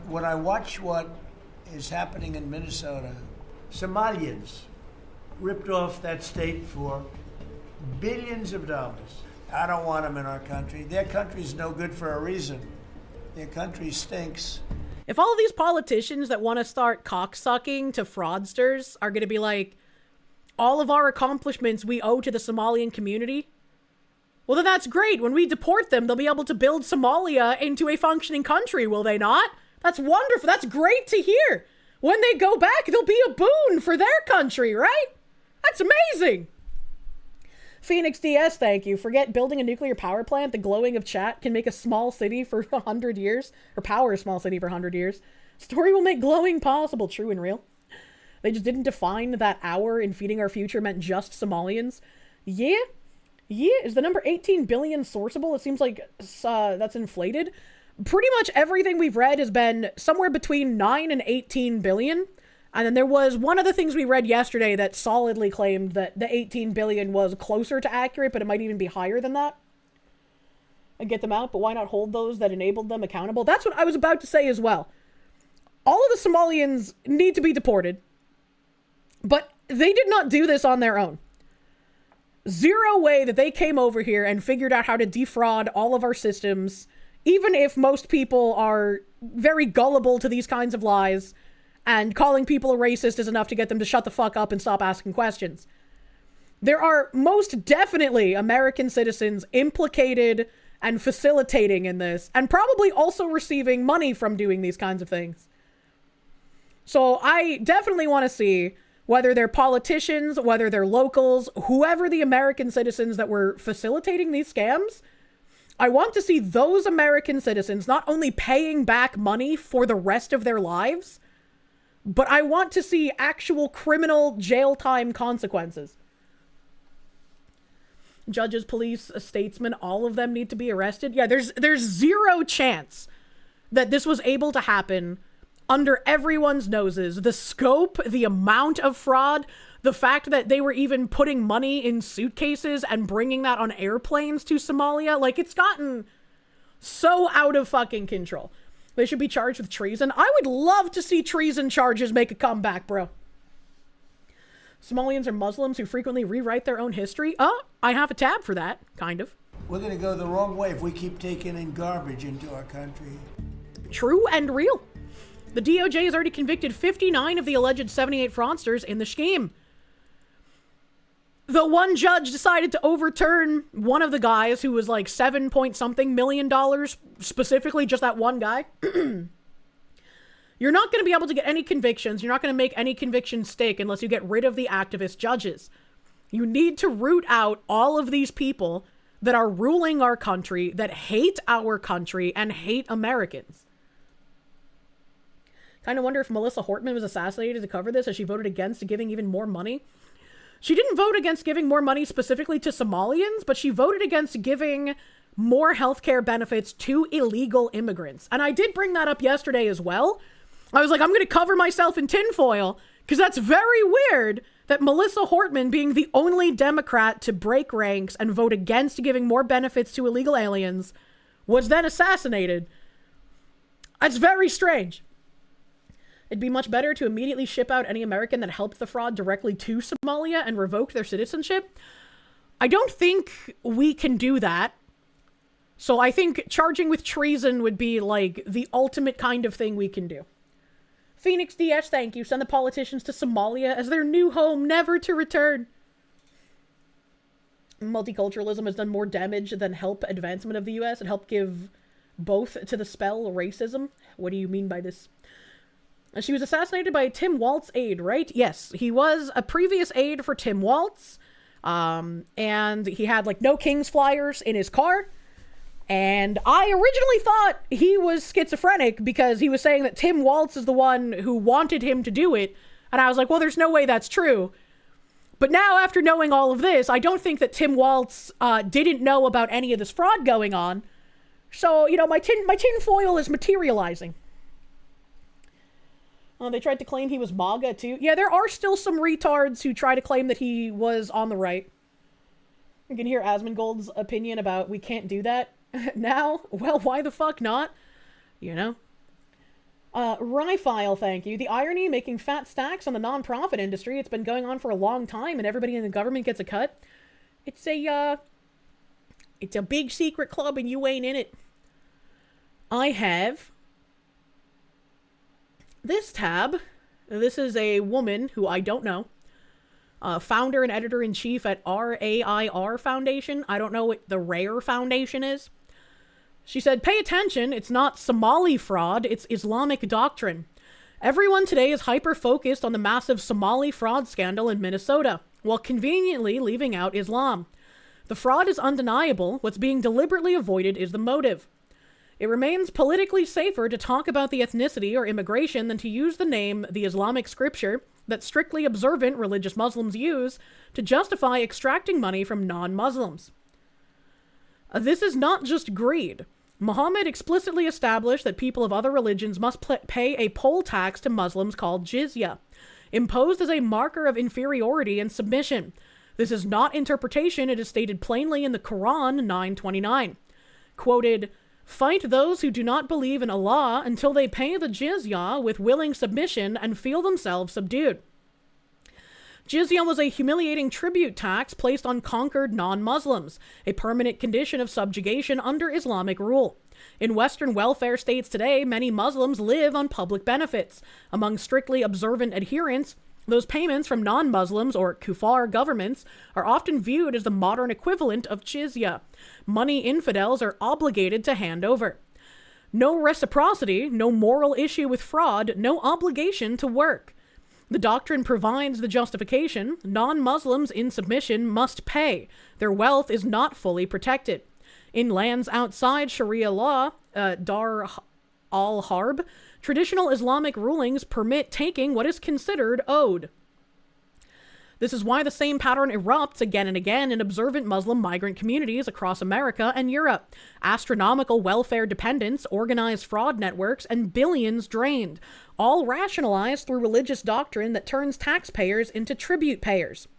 Speaker 7: When I watch what is happening in Minnesota, Somalians ripped off that state for billions of dollars. I don't want them in our country. Their country's no good for a reason. Their country stinks.
Speaker 2: If all of these politicians that want to start cocksucking to fraudsters are going to be like, all of our accomplishments we owe to the Somalian community, well, then that's great. When we deport them, they'll be able to build Somalia into a functioning country, will they not? That's wonderful. That's great to hear. When they go back, they'll be a boon for their country, right? That's amazing. Phoenix DS, thank you. Forget building a nuclear power plant. The glowing of chat can make a small city for 100 years. Or power a small city for 100 years. Story will make glowing possible. True and real. They just didn't define that hour in Feeding Our Future meant just Somalians. Yeah. Is the number 18 billion sourceable? It seems like that's inflated. Pretty much everything we've read has been somewhere between 9 and 18 billion. And then there was one of the things we read yesterday that solidly claimed that the 18 billion was closer to accurate, but it might even be higher than that. and get them out, but why not hold those that enabled them accountable? That's what I was about to say as well. All of the Somalians need to be deported, but they did not do this on their own. Zero way that they came over here and figured out how to defraud all of our systems, even if most people are very gullible to these kinds of lies, and calling people a racist is enough to get them to shut the fuck up and stop asking questions. There are most definitely American citizens implicated and facilitating in this, and probably also receiving money from doing these kinds of things. So I definitely want to see whether they're politicians, whether they're locals, whoever the American citizens that were facilitating these scams, I want to see those American citizens not only paying back money for the rest of their lives, but I want to see actual criminal jail time consequences. Judges, police, statesmen, all of them need to be arrested. Yeah, there's zero chance that this was able to happen under everyone's noses. The scope, the amount of fraud, the fact that they were even putting money in suitcases and bringing that on airplanes to Somalia, like, it's gotten so out of fucking control. They should be charged with treason. I would love to see treason charges make a comeback, bro. Somalians are Muslims who frequently rewrite their own history. Oh, I have a tab for that, kind of.
Speaker 7: We're going to go the wrong way if we keep taking in garbage into our country.
Speaker 2: True and real. The DOJ has already convicted 59 of the alleged 78 fraudsters in the scheme. The one judge decided to overturn one of the guys who was like $7-point-something million, specifically just that one guy. You're not going to be able to get any convictions. You're not going to make any convictions stick unless you get rid of the activist judges. You need to root out all of these people that are ruling our country, that hate our country and hate Americans. Kind of wonder if Melissa Hortman was assassinated to cover this as she voted against giving even more money. She didn't vote against giving more money specifically to Somalians, but she voted against giving more healthcare benefits to illegal immigrants. And I did bring that up yesterday as well. I was like, I'm going to cover myself in tinfoil because that's very weird that Melissa Hortman, being the only Democrat to break ranks and vote against giving more benefits to illegal aliens, was then assassinated. That's very strange. It'd be much better to immediately ship out any American that helped the fraud directly to Somalia and revoke their citizenship. I don't think we can do that. So I think charging with treason would be like the ultimate kind of thing we can do. Phoenix DS, thank you. Send the politicians to Somalia as their new home, never to return. Multiculturalism has done more damage than help advancement of the US and helped give both to the spell racism. What do you mean by this? She was assassinated by a Tim Walz aide, right? Yes, he was a previous aide for Tim Walz. And he had like no King's flyers in his car. And I originally thought he was schizophrenic because he was saying that Tim Walz is the one who wanted him to do it. And I was like, well, there's no way that's true. But now, after knowing all of this, I don't think that Tim Walz didn't know about any of this fraud going on. So, you know, my tin foil is materializing. They tried to claim he was MAGA, too. Yeah, there are still some retards who try to claim that he was on the right. You can hear Asmongold's opinion about we can't do that now. Well, why the fuck not? You know? Ryfile, thank you. The irony, making fat stacks on the non-profit industry. It's been going on for a long time and everybody in the government gets a cut. It's a big secret club and you ain't in it. I have this tab. This is a woman who I don't know. Founder and editor-in-chief at RAIR Foundation. I don't know what the RAIR Foundation is. She said, pay attention, it's not Somali fraud, it's Islamic doctrine. Everyone today is hyper-focused on the massive Somali fraud scandal in Minnesota, while conveniently leaving out Islam. The fraud is undeniable, what's being deliberately avoided is the motive. It remains politically safer to talk about the ethnicity or immigration than to use the name, the Islamic scripture, that strictly observant religious Muslims use to justify extracting money from non-Muslims. This is not just greed. Muhammad explicitly established that people of other religions must pay a poll tax to Muslims called jizya, imposed as a marker of inferiority and submission. This is not interpretation, it is stated plainly in the Quran 9:29. quoted, "Fight those who do not believe in Allah until they pay the jizya with willing submission and feel themselves subdued." Jizya was a humiliating tribute tax placed on conquered non-Muslims, a permanent condition of subjugation under Islamic rule. In Western welfare states today, many Muslims live on public benefits. Among strictly observant adherents, those payments from non-Muslims or kuffar governments are often viewed as the modern equivalent of jizya, money infidels are obligated to hand over. No reciprocity, no moral issue with fraud, no obligation to work. The doctrine provides the justification: non-Muslims in submission must pay. Their wealth is not fully protected. In lands outside Sharia law, Dar al-Harb, traditional Islamic rulings permit taking what is considered owed. This is why the same pattern erupts again and again in observant Muslim migrant communities across America and Europe. Astronomical welfare dependence, organized fraud networks, and billions drained, all rationalized through religious doctrine that turns taxpayers into tribute payers.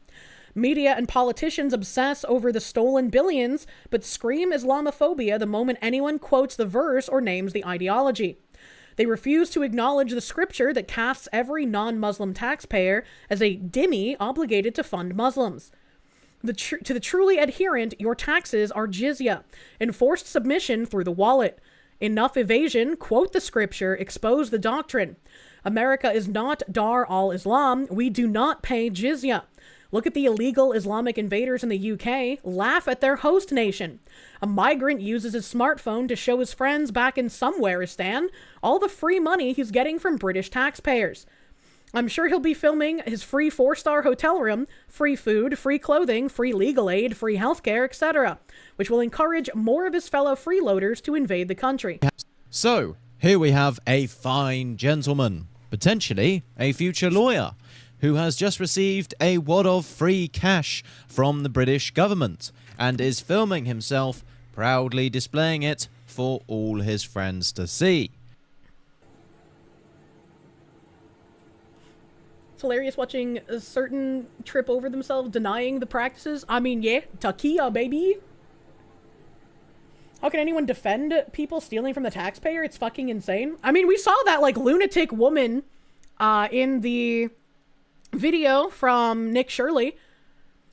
Speaker 2: Media and politicians obsess over the stolen billions, but scream Islamophobia the moment anyone quotes the verse or names the ideology. They refuse to acknowledge the scripture that casts every non-Muslim taxpayer as a dhimmi obligated to fund Muslims. To the truly adherent, your taxes are jizya, enforced submission through the wallet. Enough evasion, quote the scripture, expose the doctrine. America is not Dar al-Islam. We do not pay jizya. Look at the illegal Islamic invaders in the UK. Laugh at their host nation. A migrant uses his smartphone to show his friends back in Somewhereistan all the free money he's getting from British taxpayers. I'm sure he'll be filming his free 4-star hotel room, free food, free clothing, free legal aid, free healthcare, etc., which will encourage more of his fellow freeloaders to invade the country.
Speaker 8: So, here we have a fine gentleman, potentially a future lawyer, who has just received a wad of free cash from the British government and is filming himself, proudly displaying it for all his friends to see.
Speaker 2: It's hilarious watching a certain trip over themselves denying the practices. I mean, yeah, Takia, baby. How can anyone defend people stealing from the taxpayer? It's fucking insane. I mean, we saw that, like, lunatic woman in the video from Nick Shirley,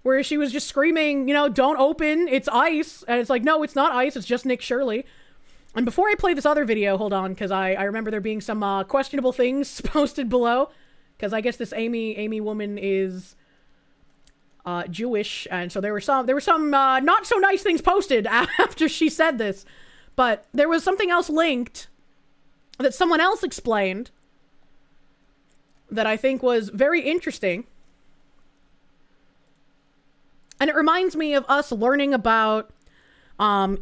Speaker 2: where she was just screaming, you know, don't open, it's ice. And it's like, no, it's not ice, it's just Nick Shirley. And before I play this other video, hold on, because I remember there being some questionable things posted below, because I guess this Amy woman is Jewish, and so there were some not so nice things posted after she said this. But there was something else linked that someone else explained that I think was very interesting. And it reminds me of us learning about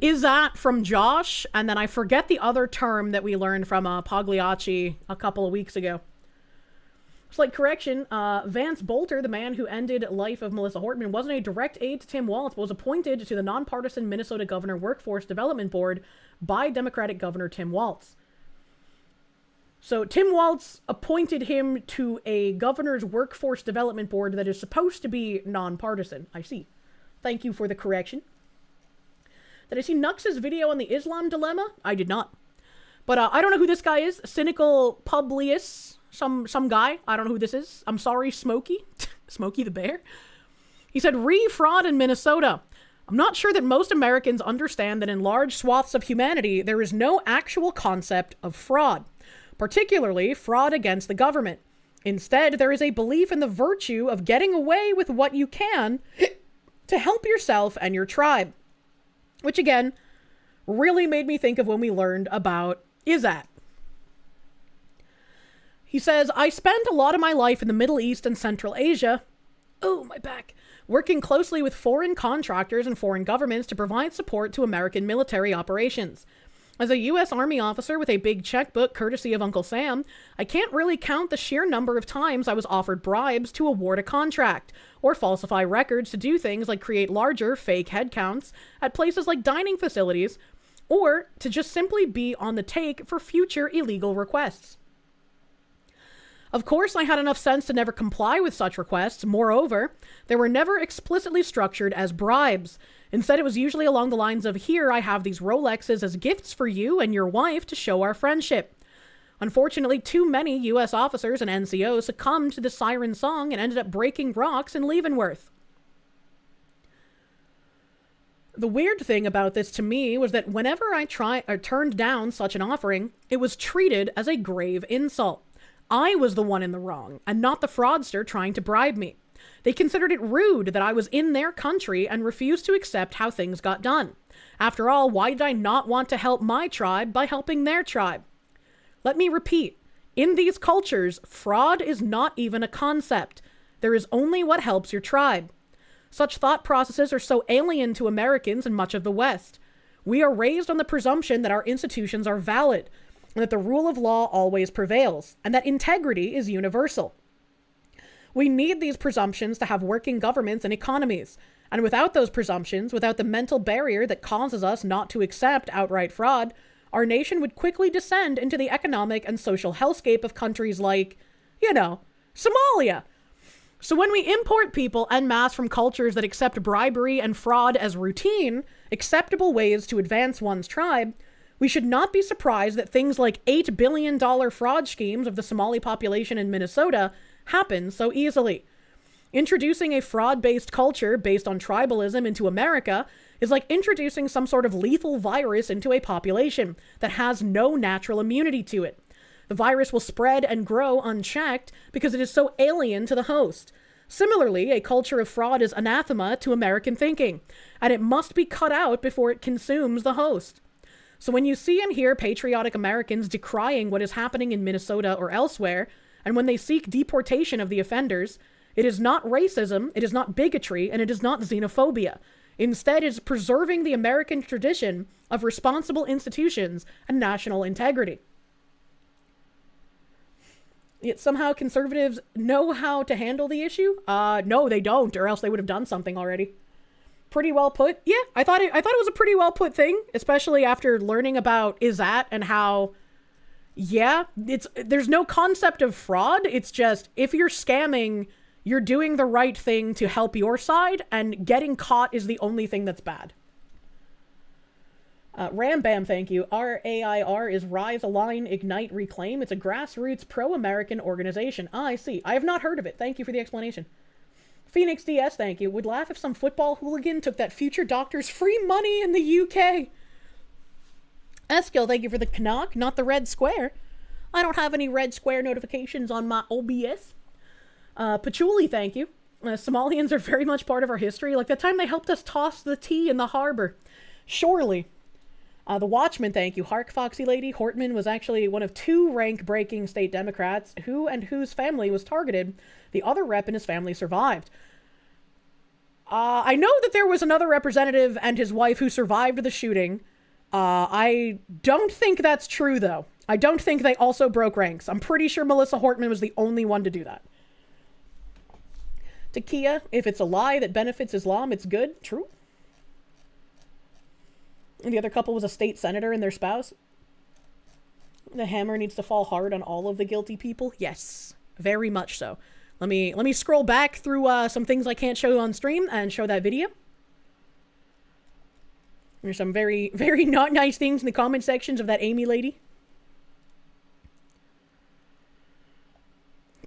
Speaker 2: is that from Josh, and then I forget the other term that we learned from Pagliacci a couple of weeks ago. It's like, correction, Vance Bolter, the man who ended life of Melissa Hortman, wasn't a direct aide to Tim Walz, but was appointed to the nonpartisan Minnesota Governor Workforce Development Board by Democratic Governor Tim Walz. So Tim Walz appointed him to a governor's workforce development board that is supposed to be nonpartisan. I see. Thank you for the correction. Did I see Nux's video on the Islam dilemma? I did not. But I don't know who this guy is. Cynical Publius. Some guy. I don't know who this is. I'm sorry, Smokey. Smokey the Bear. He said, re-fraud in Minnesota. I'm not sure that most Americans understand that in large swaths of humanity, there is no actual concept of fraud, particularly fraud against the government. Instead, there is a belief in the virtue of getting away with what you can to help yourself and your tribe. Which, again, really made me think of when we learned about ISAT. He says, I spent a lot of my life in the Middle East and Central Asia, oh, my back, working closely with foreign contractors and foreign governments to provide support to American military operations. As a U.S. Army officer with a big checkbook courtesy of Uncle Sam, I can't really count the sheer number of times I was offered bribes to award a contract, or falsify records to do things like create larger fake headcounts at places like dining facilities, or to just simply be on the take for future illegal requests. Of course, I had enough sense to never comply with such requests. Moreover, they were never explicitly structured as bribes. Instead, it was usually along the lines of, here, I have these Rolexes as gifts for you and your wife to show our friendship. Unfortunately, too many U.S. officers and NCOs succumbed to the siren song and ended up breaking rocks in Leavenworth. The weird thing about this to me was that whenever I turned down such an offering, it was treated as a grave insult. I was the one in the wrong, and not the fraudster trying to bribe me. They considered it rude that I was in their country and refused to accept how things got done. After all, why did I not want to help my tribe by helping their tribe? Let me repeat, in these cultures, fraud is not even a concept. There is only what helps your tribe. Such thought processes are so alien to Americans and much of the West. We are raised on the presumption that our institutions are valid, and that the rule of law always prevails, and that integrity is universal. We need these presumptions to have working governments and economies, and without those presumptions, without the mental barrier that causes us not to accept outright fraud, our nation would quickly descend into the economic and social hellscape of countries like, Somalia. So when we import people en masse from cultures that accept bribery and fraud as routine, acceptable ways to advance one's tribe, we should not be surprised that things like $8 billion fraud schemes of the Somali population in Minnesota happen so easily. Introducing a fraud-based culture based on tribalism into America is like introducing some sort of lethal virus into a population that has no natural immunity to it. The virus will spread and grow unchecked because it is so alien to the host. Similarly, a culture of fraud is anathema to American thinking, and it must be cut out before it consumes the host. So when you see and hear patriotic Americans decrying what is happening in Minnesota or elsewhere, and when they seek deportation of the offenders, it is not racism, it is not bigotry, and it is not xenophobia. Instead, it is preserving the American tradition of responsible institutions and national integrity. Yet somehow conservatives know how to handle the issue? No, they don't, or else they would have done something already. Pretty well put. Yeah, I thought it was a pretty well put thing, especially after learning about ISAT and how, there's no concept of fraud. It's just, if you're scamming, you're doing the right thing to help your side, and getting caught is the only thing that's bad. Ram Bam, thank you. RAIR is Rise, Align, Ignite, Reclaim. It's a grassroots pro-American organization. I see. I have not heard of it. Thank you for the explanation. Phoenix DS, thank you. Would laugh if some football hooligan took that future doctor's free money in the UK. Eskill, thank you for the Canuck, not the red square. I don't have any red square notifications on my OBS. Patchouli, thank you. Somalians are very much part of our history. Like the time they helped us toss the tea in the harbor. Surely. The Watchman, thank you. Hark, Foxy Lady. Hortman was actually one of 2 rank-breaking state Democrats whose family was targeted. The other rep and his family survived. I know that there was another representative and his wife who survived the shooting. I don't think that's true, though. I don't think they also broke ranks. I'm pretty sure Melissa Hortman was the only one to do that. Takia, if it's a lie that benefits Islam, it's good. True. And the other couple was a state senator and their spouse. The hammer needs to fall hard on all of the guilty people. Yes, very much so. Let me scroll back through some things I can't show on stream and show that video. There's some very, very not nice things in the comment sections of that Amy lady.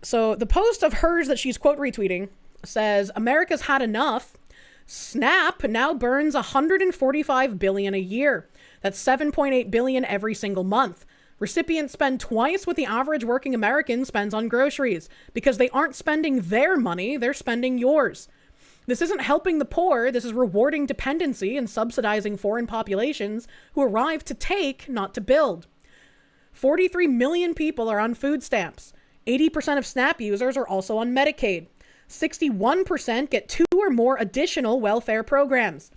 Speaker 2: So the post of hers that she's quote retweeting says, America's had enough. Snap now burns $145 billion a year. That's $7.8 billion every single month. Recipients spend twice what the average working American spends on groceries because they aren't spending their money, they're spending yours. This isn't helping the poor, this is rewarding dependency and subsidizing foreign populations who arrive to take, not to build. 43 million people are on food stamps. 80% of SNAP users are also on Medicaid. 61% get 2 or more additional welfare programs.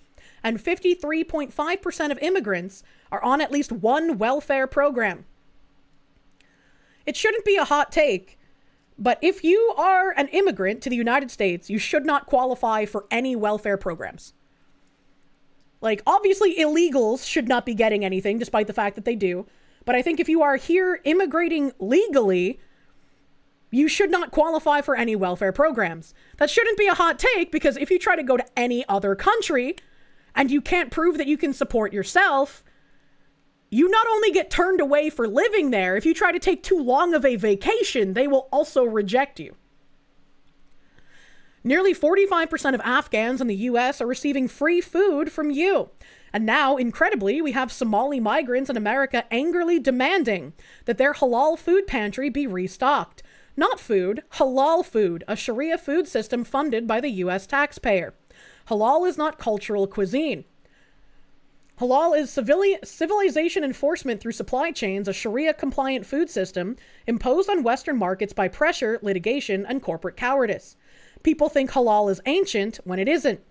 Speaker 2: And 53.5% of immigrants are on at least 1 welfare program. It shouldn't be a hot take, but if you are an immigrant to the United States, you should not qualify for any welfare programs. Like, obviously illegals should not be getting anything, despite the fact that they do. But I think if you are here immigrating legally, You should not qualify for any welfare programs. That shouldn't be a hot take, because if you try to go to any other country and you can't prove that you can support yourself, you not only get turned away for living there, if you try to take too long of a vacation, they will also reject you. Nearly 45% of Afghans in the US are receiving free food from you. And now, incredibly, we have Somali migrants in America angrily demanding that their halal food pantry be restocked. Not food, halal food, a Sharia food system funded by the US taxpayer. Halal is not cultural cuisine. Halal is civilization enforcement through supply chains, a Sharia-compliant food system imposed on Western markets by pressure, litigation, and corporate cowardice. People think halal is ancient when it isn't.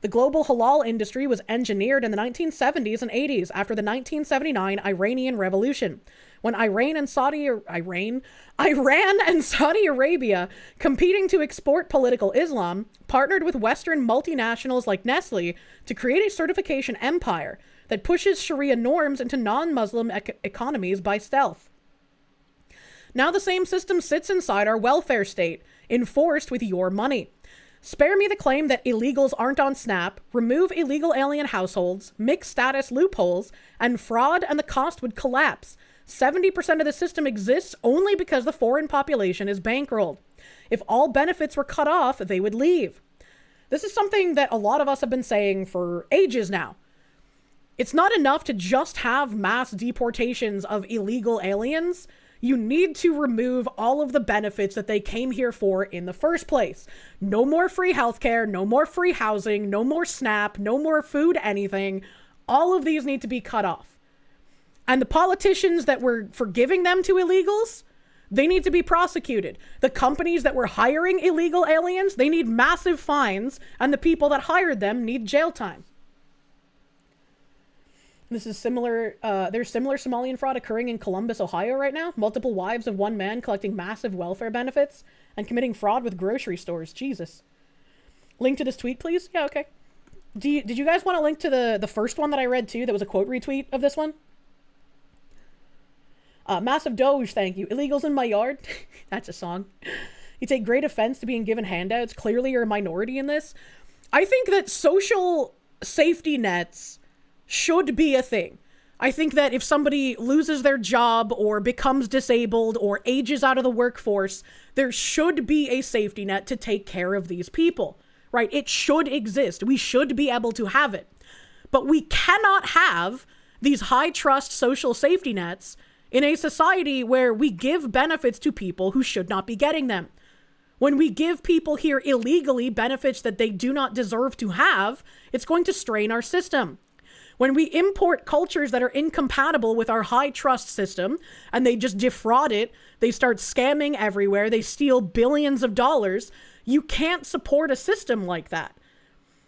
Speaker 2: The global halal industry was engineered in the 1970s and 80s after the 1979 Iranian Revolution, when Iran and Saudi Arabia, competing to export political Islam, partnered with Western multinationals like Nestle to create a certification empire that pushes Sharia norms into non-Muslim economies by stealth. Now the same system sits inside our welfare state, enforced with your money. Spare me the claim that illegals aren't on SNAP, remove illegal alien households, mixed status loopholes, and fraud, and the cost would collapse. 70% of the system exists only because the foreign population is bankrolled. If all benefits were cut off, they would leave. This is something that a lot of us have been saying for ages now. It's not enough to just have mass deportations of illegal aliens. You need to remove all of the benefits that they came here for in the first place. No more free healthcare, no more free housing, no more SNAP, no more food, anything. All of these need to be cut off. And the politicians that were forgiving them to illegals, they need to be prosecuted. The companies that were hiring illegal aliens, they need massive fines, and the people that hired them need jail time. This is similar, there's similar Somalian fraud occurring in Columbus, Ohio right now. Multiple wives of one man collecting massive welfare benefits and committing fraud with grocery stores. Jesus. Link to this tweet, please? Yeah, okay. Did you guys want to link to the first one that I read too? That was a quote retweet of this one? Massive Doge, thank you. Illegals in my yard. That's a song. You take great offense to being given handouts. Clearly you're a minority in this. I think that social safety nets should be a thing. I think that if somebody loses their job or becomes disabled or ages out of the workforce, there should be a safety net to take care of these people, right? It should exist. We should be able to have it. But we cannot have these high trust social safety nets in a society where we give benefits to people who should not be getting them. When we give people here illegally benefits that they do not deserve to have, it's going to strain our system. When we import cultures that are incompatible with our high trust system and they just defraud it, they start scamming everywhere, they steal billions of dollars, you can't support a system like that.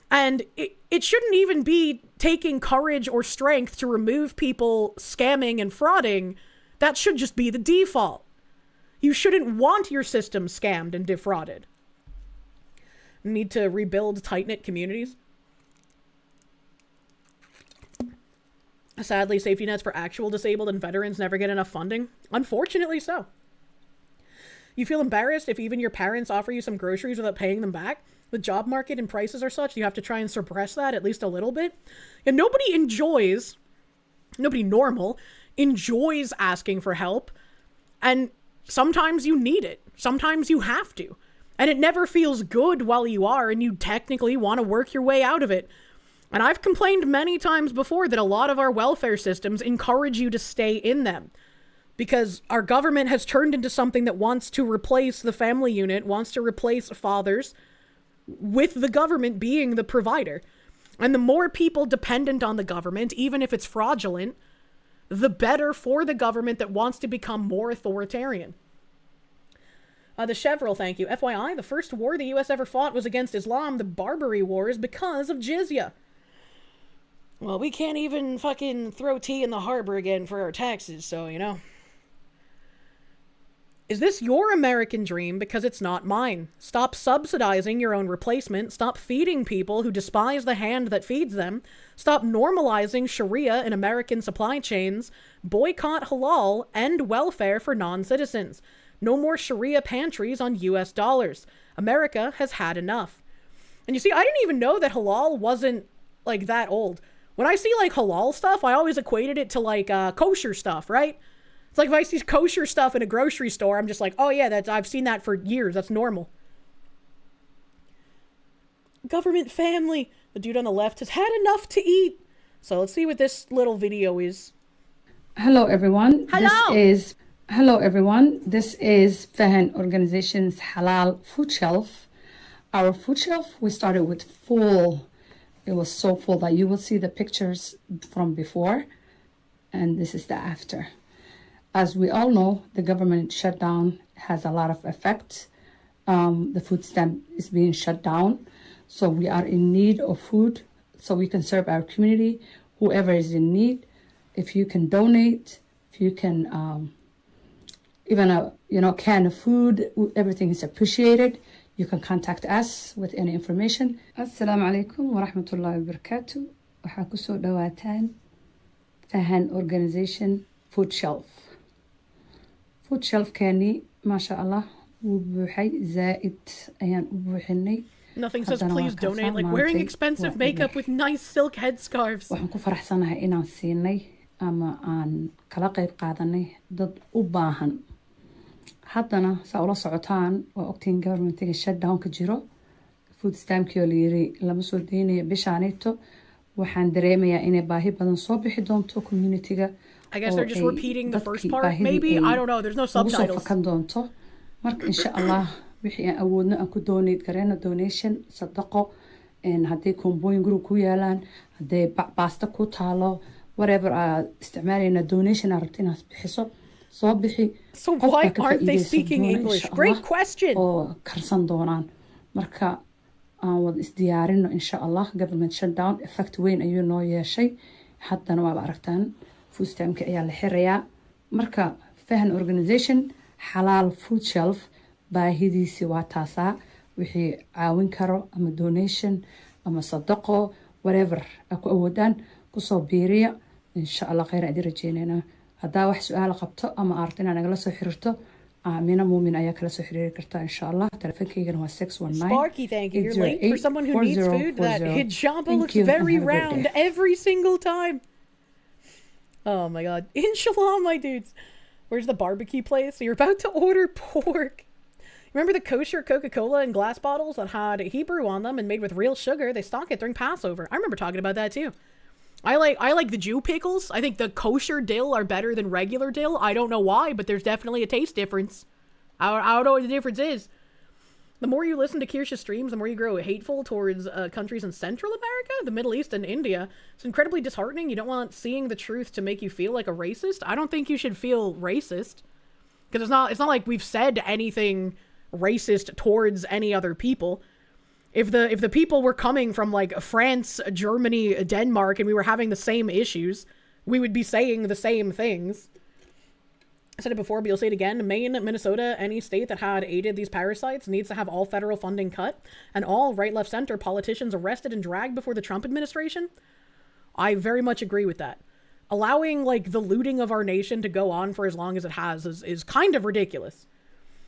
Speaker 2: And it shouldn't even be taking courage or strength to remove people scamming and frauding. That should just be the default. You shouldn't want your system scammed and defrauded. Need to rebuild tight-knit communities. Sadly, safety nets for actual disabled and veterans never get enough funding. Unfortunately so. You feel embarrassed if even your parents offer you some groceries without paying them back? The job market and prices are such, you have to try and suppress that at least a little bit. And nobody normal enjoys asking for help. And sometimes you need it. Sometimes you have to. And it never feels good while you are, and you technically want to work your way out of it. And I've complained many times before that a lot of our welfare systems encourage you to stay in them because our government has turned into something that wants to replace the family unit, wants to replace fathers with the government being the provider. And the more people dependent on the government, even if it's fraudulent, the better for the government that wants to become more authoritarian. The Chevrolet, thank you. FYI, the first war the US ever fought was against Islam, the Barbary Wars, because of jizya. Well, we can't even fucking throw tea in the harbor again for our taxes, so, you know. Is this your American dream? Because it's not mine. Stop subsidizing your own replacement. Stop feeding people who despise the hand that feeds them. Stop normalizing Sharia in American supply chains. Boycott halal. End welfare for non-citizens. No more Sharia pantries on US dollars. America has had enough. And you see, I didn't even know that halal wasn't like that old. When I see like halal stuff, I always equated it to like kosher stuff, right? It's like if I see kosher stuff in a grocery store, I'm just like, oh yeah, I've seen that for years. That's normal. Government family. The dude on the left has had enough to eat. So let's see what this little video is.
Speaker 9: Hello everyone.
Speaker 2: Hello.
Speaker 9: Hello everyone. This is Fahan Organization's Halal Food Shelf. Our food shelf, we started with full. It was so full that you will see the pictures from before, and this is the after. As we all know, the government shutdown has a lot of effect. The food stamp is being shut down. So we are in need of food so we can serve our community, whoever is in need. If you can donate, if you can, even a can of food, everything is appreciated. You can contact us with any information. Assalamu alaikum wa rahmatullahi wa barakatuh. Waxaa kusoo dhawaataan Fahan Organization Food Shelf. Food Shelf keeni, masha Allah, wuu buuxay, zaaid ayaan u buuxinay.
Speaker 2: Nothing says please donate like wearing expensive makeup with nice silk headscarves.
Speaker 9: Waxaan ku faraxsanahay inaan siinay ama aan kala qayb qaadanay dad u baahan. Haddana saa ula socotaan waa ogtiin governmentiga shutdown ka jiro. Food stampkii oo la yiri lama soo deynayo bishaanito. Waxaan dareemayaa inay baahi badan soo bixi doonto communityga.
Speaker 2: I guess they're just repeating the first part. Maybe, I don't know. There's no subtitles.
Speaker 9: Soo fakan doonto. Marka insha Allah wixii aan awoodno aan ku donate gareeno donation sadaqo haddii kombooyin group ku yaalaan haddii baasta ku taalo whatever isticmaalayna donation aan rabto inaad bixiso soo bixi.
Speaker 2: So why aren't they speaking English? Great question.
Speaker 9: oo karsan doonaan marka aan wada isdiyaarino insha Allah. Government shutdown effect weyn ayuu noo yeeshay. Haddana waaba aragtaan food stamp-ka ayaa la xirayaa. Marka Fahan Organization Halal Food Shelf baahidiisi waa taasaa wixii caawin karo ama donation ama sadaqo whatever ku awoodaan kusoo biiriya insha Allah khayr aan rajeynayna. Haddaa wax su'aal qabto ama aragtina nagala soo xiriirto Amina Muumin ayaa kala soo xiriiri kartaa insha Allah. Telefoonkaygana waa 619.
Speaker 2: Sparky, thank you. You're late for someone who needs food. That hijab looks very round every single time. Oh my god. Inshallah, my dudes. Where's the barbecue place? So you're about to order pork. Remember the kosher Coca-Cola in glass bottles that had Hebrew on them and made with real sugar? They stock it during Passover. I remember talking about that too. I like the Jew pickles. I think the kosher dill are better than regular dill. I don't know why, but there's definitely a taste difference. I don't know what the difference is. The more you listen to Kirsche streams, the more you grow hateful towards countries in Central America, the Middle East, and India. It's incredibly disheartening. You don't want seeing the truth to make you feel like a racist. I don't think you should feel racist. Because it's not like we've said anything racist towards any other people. If the people were coming from like France, Germany, Denmark, and we were having the same issues, we would be saying the same things. I said it before, but you'll say it again. Maine, Minnesota, any state that had aided these parasites needs to have all federal funding cut and all right, left, center politicians arrested and dragged before the Trump administration. I very much agree with that. Allowing like the looting of our nation to go on for as long as it has is kind of ridiculous.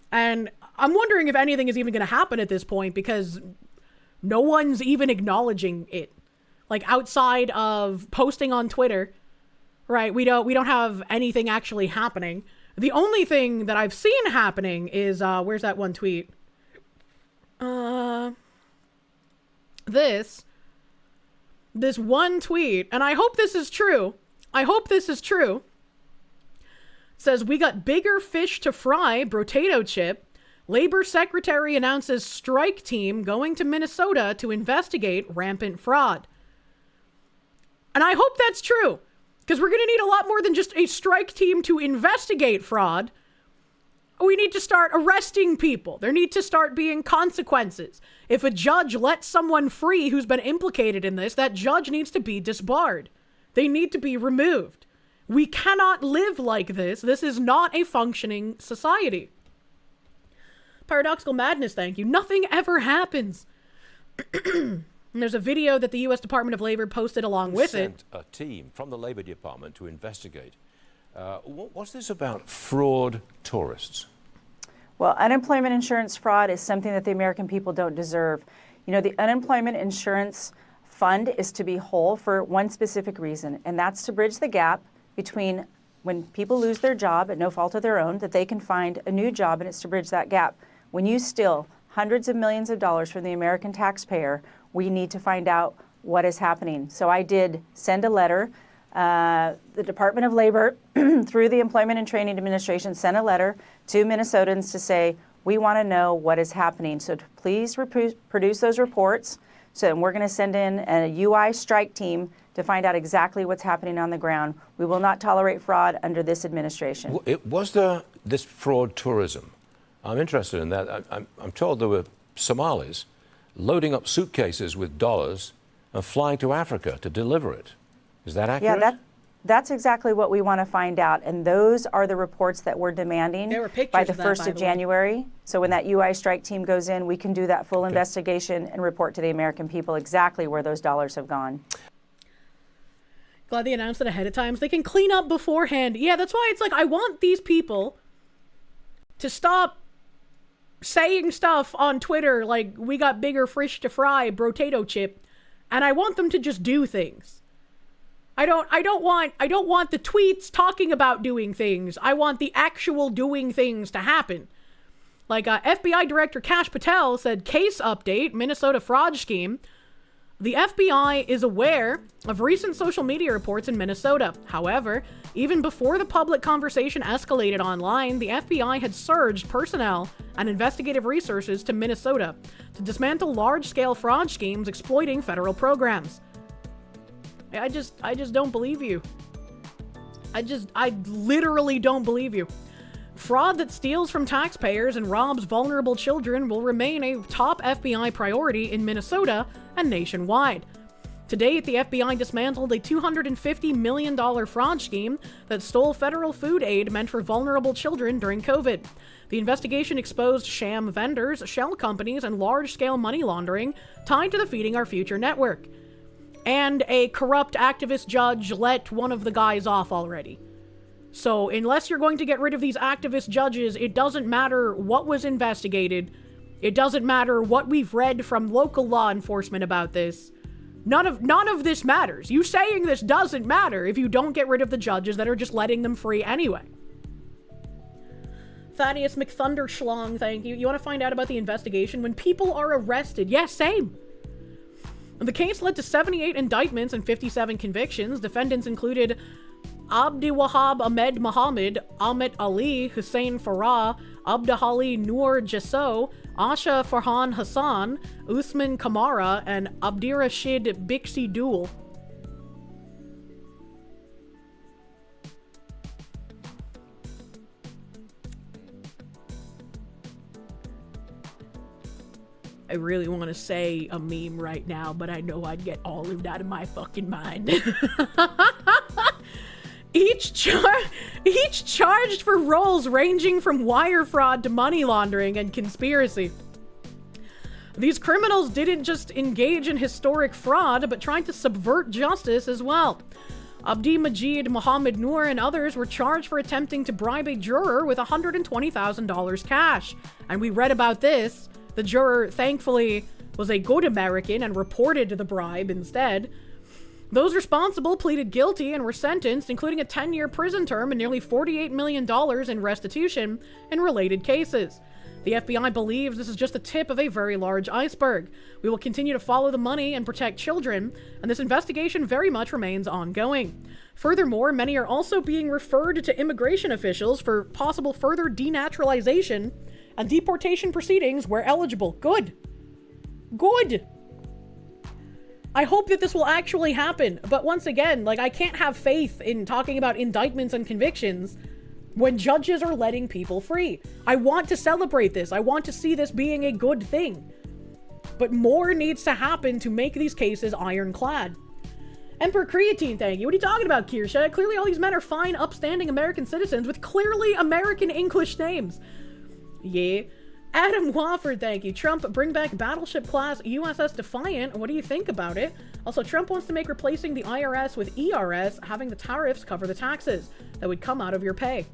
Speaker 2: And I'm wondering if anything is even going to happen at this point because no one's even acknowledging it. Like outside of posting on Twitter, right? We don't have anything actually happening. The only thing that I've seen happening is where's that one tweet? This one tweet, and I hope this is true. Says, we got bigger fish to fry, potato chip. Labor Secretary announces strike team going to Minnesota to investigate rampant fraud. And I hope that's true, because we're going to need a lot more than just a strike team to investigate fraud. We need to start arresting people. There need to start being consequences. If a judge lets someone free who's been implicated in this, that judge needs to be disbarred. They need to be removed. We cannot live like this. This is not a functioning society. Paradoxical madness, thank you. Nothing ever happens. And there's a video that the U.S. Department of Labor posted along with it.
Speaker 10: Sent a team from the Labor Department to investigate. What's this about fraud tourists? Well, unemployment insurance fraud is something that the American people don't deserve. You know, the unemployment insurance fund is to be whole for one specific reason, and that's to bridge the gap between when people lose their job at no fault of their own, that they can find a new job, and it's to bridge that gap. When you steal hundreds of millions of dollars from the American taxpayer, we need to find out what is happening. So I did send a letter. The Department of Labor, through the Employment and Training Administration, sent a letter to Minnesotans to say, we want to know what is happening. So please produce those reports. So we're going to send in a UI strike team to find out exactly what's happening on the ground. We will not tolerate fraud under this administration.
Speaker 11: Was there this fraud tourism? I'm interested in that. I'm told there were Somalis loading up suitcases with dollars and flying to Africa to deliver it. Is that accurate?
Speaker 10: Yeah, that's exactly what we want to find out. And those are the reports that we're demanding by the 1st of January. So when that UI strike team goes in, we can do that full investigation and report to the American people exactly where those dollars have gone.
Speaker 2: Glad they announced it ahead of time so they can clean up beforehand. Yeah, that's why it's like, I want these people to stop saying stuff on Twitter like, we got bigger fish to fry, brotato chip, and I want them to just do things. I don't want the tweets talking about doing things. I want the actual doing things to happen. Like FBI Director Kash Patel said, case update, Minnesota fraud scheme. The FBI is aware of recent social media reports in Minnesota. However, even before the public conversation escalated online, the FBI had surged personnel and investigative resources to Minnesota to dismantle large-scale fraud schemes exploiting federal programs. I just don't believe you. I literally don't believe you. Fraud that steals from taxpayers and robs vulnerable children will remain a top FBI priority in Minnesota and nationwide. To date, the FBI dismantled a $250 million fraud scheme that stole federal food aid meant for vulnerable children during COVID. The investigation exposed sham vendors, shell companies, and large-scale money laundering tied to the Feeding Our Future network. And a corrupt activist judge let one of the guys off already. So unless you're going to get rid of these activist judges, it doesn't matter what was investigated. It doesn't matter what we've read from local law enforcement about this. None of this matters. You saying this doesn't matter if you don't get rid of the judges that are just letting them free anyway. Thaddeus McThunderschlong, thank you. You want to find out about the investigation? When people are arrested. Yes, same. The case led to 78 indictments and 57 convictions. Defendants included Abdiwahab Ahmed Mohammed, Ahmed Ali, Hussein Farah, Abdahali Noor Jasso, Asha Farhan Hassan, Usman Kamara, and Abdirashid Bixi Dul. I really want to say a meme right now, but I know I'd get all of that in my fucking mind. Each charged for roles ranging from wire fraud to money laundering and conspiracy. These criminals didn't just engage in historic fraud, but tried to subvert justice as well. Abdi Majid, Mohammed Noor, and others were charged for attempting to bribe a juror with $120,000 cash. And we read about this. The juror, thankfully, was a good American and reported the bribe instead. Those responsible pleaded guilty and were sentenced, including a 10-year prison term and nearly $48 million in restitution in related cases. The FBI believes this is just the tip of a very large iceberg. We will continue to follow the money and protect children, and this investigation very much remains ongoing. Furthermore, many are also being referred to immigration officials for possible further denaturalization and deportation proceedings where eligible. Good. Good. I hope that this will actually happen. But once again, I can't have faith in talking about indictments and convictions when judges are letting people free. I want to celebrate this. I want to see this being a good thing. But more needs to happen to make these cases ironclad. Emperor Creatine, thank you. What are you talking about, Kirsche? Clearly all these men are fine, upstanding American citizens with clearly American English names. Yeah. Adam Wofford, thank you. Trump, bring back battleship class USS Defiant. What do you think about it? Also, Trump wants to make replacing the IRS with ERS, having the tariffs cover the taxes that would come out of your pay.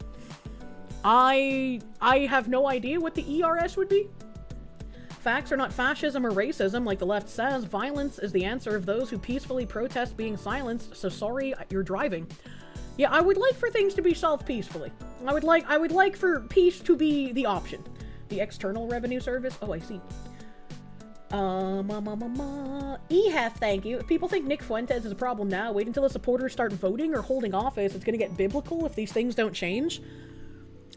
Speaker 2: I have no idea what the ERS would be. Facts are not fascism or racism, like the left says. Violence is the answer of those who peacefully protest being silenced, so sorry you're driving. Yeah, I would like for things to be solved peacefully. I would like for peace to be the option. The External Revenue Service? Oh, I see. EHF, thank you. If people think Nick Fuentes is a problem now, wait until the supporters start voting or holding office. It's gonna get biblical if these things don't change.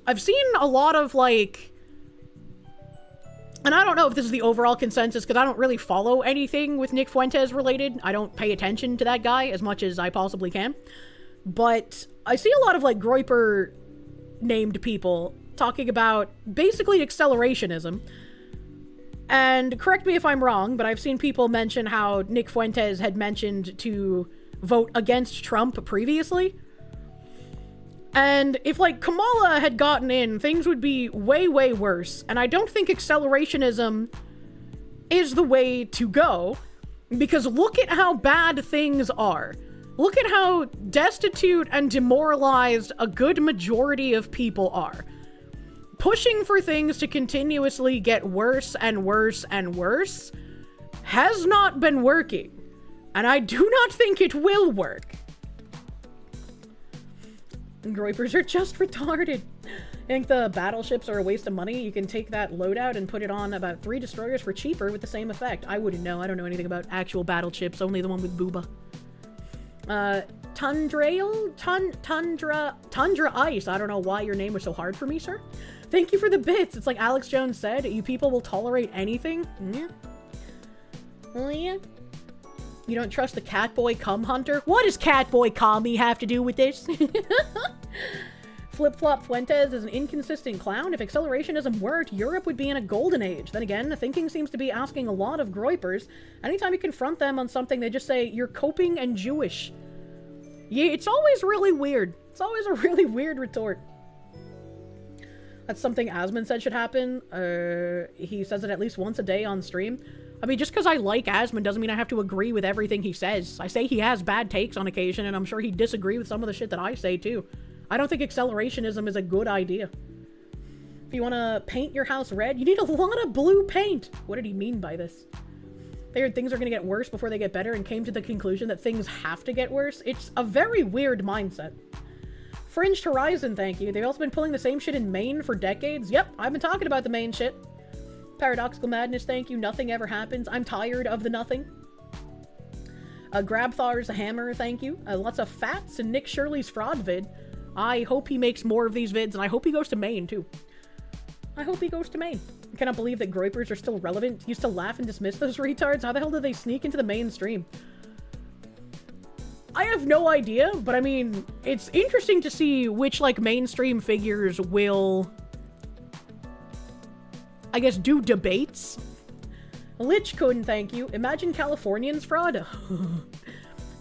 Speaker 2: I've seen a lot of, like... And I don't know if this is the overall consensus, because I don't really follow anything with Nick Fuentes related. I don't pay attention to that guy as much as I possibly can. But I see a lot of, like, Groyper-named people talking about basically accelerationism. And correct me if I'm wrong, but I've seen people mention how Nick Fuentes had mentioned to vote against Trump previously. And if, like, Kamala had gotten in, things would be way, way worse. And I don't think accelerationism is the way to go, because look at how bad things are. Look at how destitute and demoralized a good majority of people are. Pushing for things to continuously get worse and worse and worse has not been working. And I do not think it will work. Groypers are just retarded. I think the battleships are a waste of money. You can take that loadout and put it on about 3 destroyers for cheaper with the same effect. I wouldn't know. I don't know anything about actual battleships, only the one with Booba. Tundra Ice. I don't know why your name was so hard for me, sir. Thank you for the bits. It's like Alex Jones said, you people will tolerate anything. Yeah. Oh, yeah. You don't trust the Catboy Cum Hunter? What does Catboy Kami have to do with this? Flip-Flop Fuentes is an inconsistent clown. If accelerationism worked, Europe would be in a golden age. Then again, the thinking seems to be asking a lot of Groypers. Anytime you confront them on something, they just say, you're coping and Jewish. Yeah, it's always really weird. It's always a really weird retort. That's something Asmund said should happen. He says it at least once a day on stream. I mean, just because I like Asmund doesn't mean I have to agree with everything he says. I say he has bad takes on occasion, and I'm sure he'd disagree with some of the shit that I say, too. I don't think accelerationism is a good idea. If you want to paint your house red, you need a lot of blue paint. What did he mean by this? They heard things are going to get worse before they get better and came to the conclusion that things have to get worse. It's a very weird mindset. Fringed Horizon, thank you. They've also been pulling the same shit in Maine for decades. Yep, I've been talking about the Maine shit. Paradoxical Madness, thank you. Nothing ever happens. I'm tired of the nothing. Grabthar's Hammer, thank you. Lots of fats and Nick Shirley's fraud vid. I hope he makes more of these vids, and I hope he goes to Maine, too. I hope he goes to Maine. I cannot believe that Groypers are still relevant. You still laugh and dismiss those retards? How the hell did they sneak into the mainstream? I have no idea, but I mean, it's interesting to see which, like, mainstream figures will, I guess, do debates. Lich Kun, thank you. Imagine Californians fraud.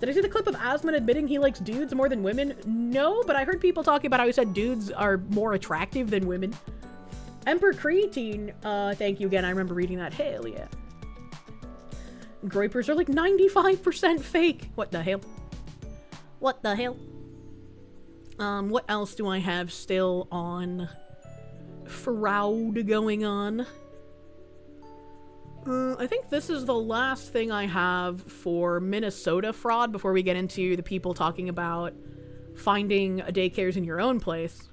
Speaker 2: Did I see the clip of Asmund admitting he likes dudes more than women? No, but I heard people talking about how he said dudes are more attractive than women. Emperor Creatine, thank you again. I remember reading that. Hell yeah. Groypers are like 95% fake. What the hell? What the hell? What else do I have still on fraud going on? I think this is the last thing I have for Minnesota fraud before we get into the people talking about finding daycares in your own place.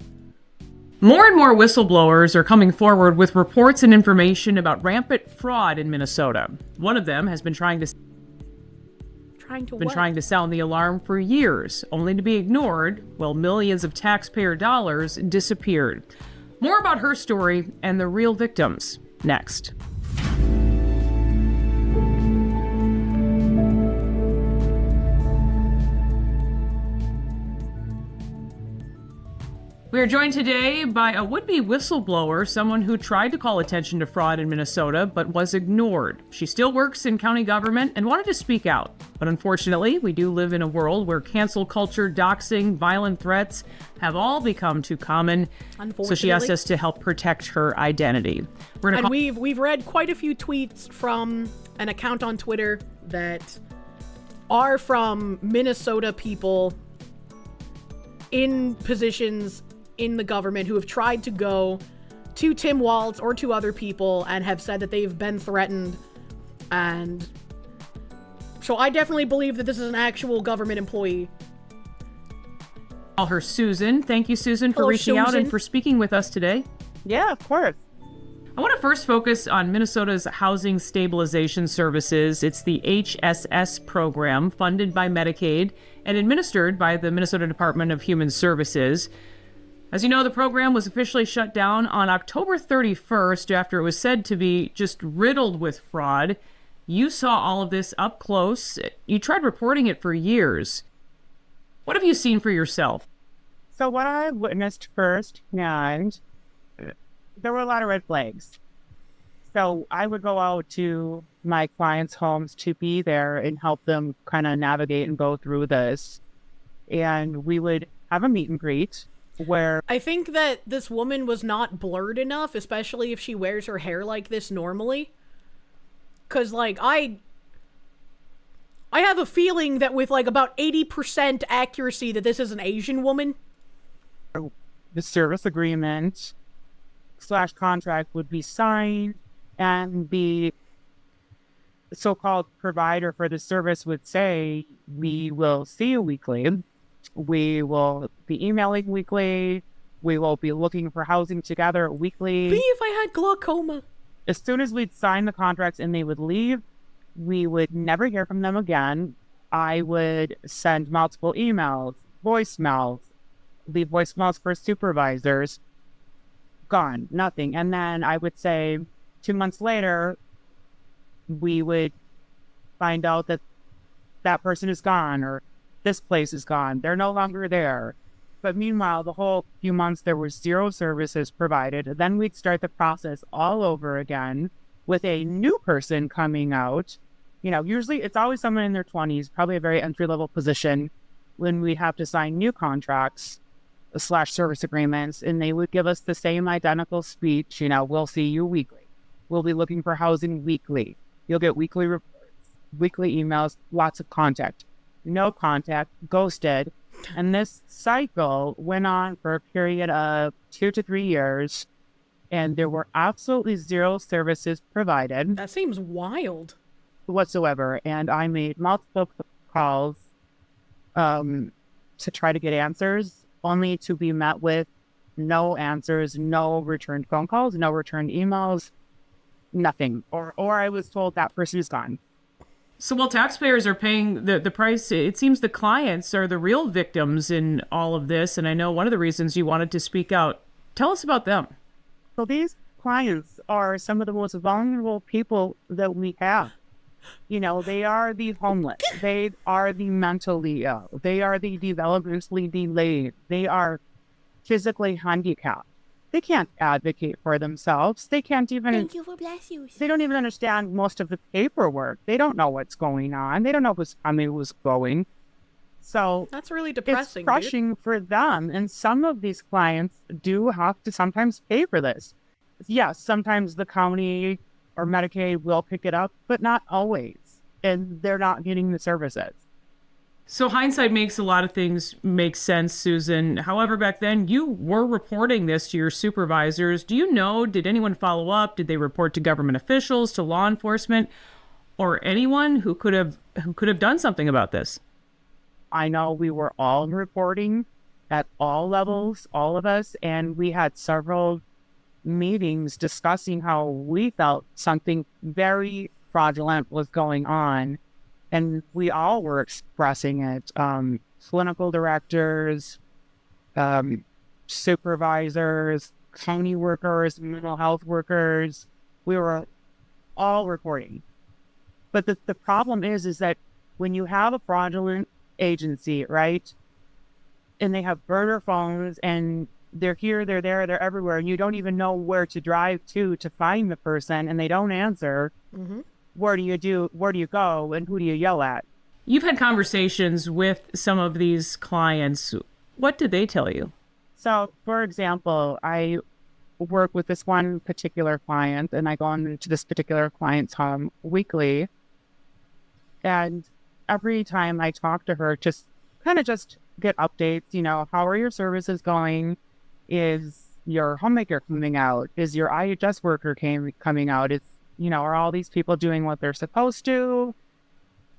Speaker 12: More and more whistleblowers are coming forward with reports and information about rampant fraud in Minnesota. One of them has been trying to sound the alarm for years, only to be ignored while millions of taxpayer dollars disappeared. More about her story and the real victims next. We are joined today by a would-be whistleblower, someone who tried to call attention to fraud in Minnesota but was ignored. She still works in county government and wanted to speak out. But unfortunately, we do live in a world where cancel culture, doxing, violent threats have all become too common. So she asked us to help protect her identity.
Speaker 2: We've read quite a few tweets from an account on Twitter that are from Minnesota people in positions in the government who have tried to go to Tim Walz or to other people and have said that they've been threatened. And so I definitely believe that this is an actual government employee.
Speaker 12: Call her Susan. Thank you, Susan, for
Speaker 2: Hello,
Speaker 12: reaching out
Speaker 2: Susan.
Speaker 12: and for speaking with us today.
Speaker 13: Yeah, of course.
Speaker 12: I want to first focus on Minnesota's Housing Stabilization Services. It's the HSS program funded by Medicaid and administered by the Minnesota Department of Human Services. As you know, the program was officially shut down on October 31st after it was said to be just riddled with fraud. You saw all of this up close. You tried reporting it for years. What have you seen for yourself?
Speaker 13: So what I witnessed firsthand, there were a lot of red flags. So I would go out to my clients' homes to be there and help them kind of navigate and go through this. And we would have a meet and greet where...
Speaker 2: I think that this woman was not blurred enough, especially if she wears her hair like this normally. Because, like, I have a feeling that with, like, about 80% accuracy that this is an Asian woman.
Speaker 13: The service agreement / contract would be signed, and the so-called provider for the service would say, we will see you weekly, we will be emailing weekly, we will be looking for housing together weekly.
Speaker 2: Be if I had glaucoma.
Speaker 13: As soon as we'd sign the contracts and they would leave, we would never hear from them again. I would send multiple emails, voicemails, leave voicemails for supervisors. Gone, nothing. And then I would say 2 months later, we would find out that that person is gone or this place is gone. They're no longer there. But meanwhile, the whole few months, there were 0 services provided. Then we'd start the process all over again with a new person coming out. You know, usually it's always someone in their 20s, probably a very entry-level position, when we have to sign new contracts / service agreements, and they would give us the same identical speech, you know, we'll see you weekly. We'll be looking for housing weekly. You'll get weekly reports, weekly emails, lots of contact. No contact, ghosted. And this cycle went on for a period of 2 to 3 years, and there were absolutely 0 services provided.
Speaker 2: That seems wild.
Speaker 13: Whatsoever. And I made multiple calls to try to get answers, only to be met with no answers, no returned phone calls, no returned emails, nothing. Or I was told that person is gone.
Speaker 12: So while taxpayers are paying the price, it seems the clients are the real victims in all of this. And I know one of the reasons you wanted to speak out. Tell us about them.
Speaker 13: So these clients are some of the most vulnerable people that we have. You know, they are the homeless. They are the mentally ill. They are the developmentally delayed. They are physically handicapped. They can't advocate for themselves. They can't even...
Speaker 2: Thank you for bless you.
Speaker 13: They don't even understand most of the paperwork. They don't know what's going on. They don't know who's going. So
Speaker 2: that's really depressing.
Speaker 13: It's crushing for them. And some of these clients do have to sometimes pay for this. Yes, sometimes the county or Medicaid will pick it up, but not always. And they're not getting the services.
Speaker 12: So hindsight makes a lot of things make sense, Susan. However, back then you were reporting this to your supervisors. Do you know, did anyone follow up? Did they report to government officials, to law enforcement, or anyone who could have done something about this?
Speaker 13: I know we were all reporting at all levels, all of us, and we had several meetings discussing how we felt something very fraudulent was going on. And we all were expressing it. Clinical directors, supervisors, county workers, mental health workers, we were all reporting. But the problem is that when you have a fraudulent agency, right, and they have burner phones and they're here, they're there, they're everywhere, and you don't even know where to drive to find the person, and they don't answer, where do you go, and who do you yell at?
Speaker 12: You've had conversations with some of these clients. What did they tell you?
Speaker 13: So, for example, I work with this one particular client, and I go into this particular client's home weekly. And every time I talk to her, just get updates, you know, how are your services going? Is your homemaker coming out? Is your IHS worker coming out? Is, are all these people doing what they're supposed to?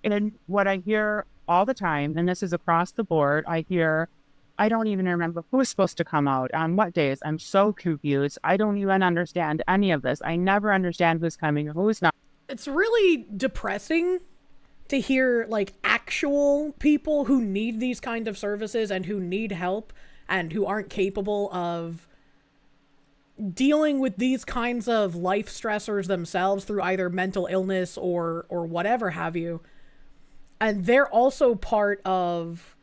Speaker 13: And what I hear all the time, and this is across the board, I hear, I don't even remember who's supposed to come out on what days. I'm so confused. I don't even understand any of this. I never understand who's coming or who's not.
Speaker 2: It's really depressing to hear, like, actual people who need these kind of services and who need help and who aren't capable of dealing with these kinds of life stressors themselves through either mental illness or whatever have you. And they're also part of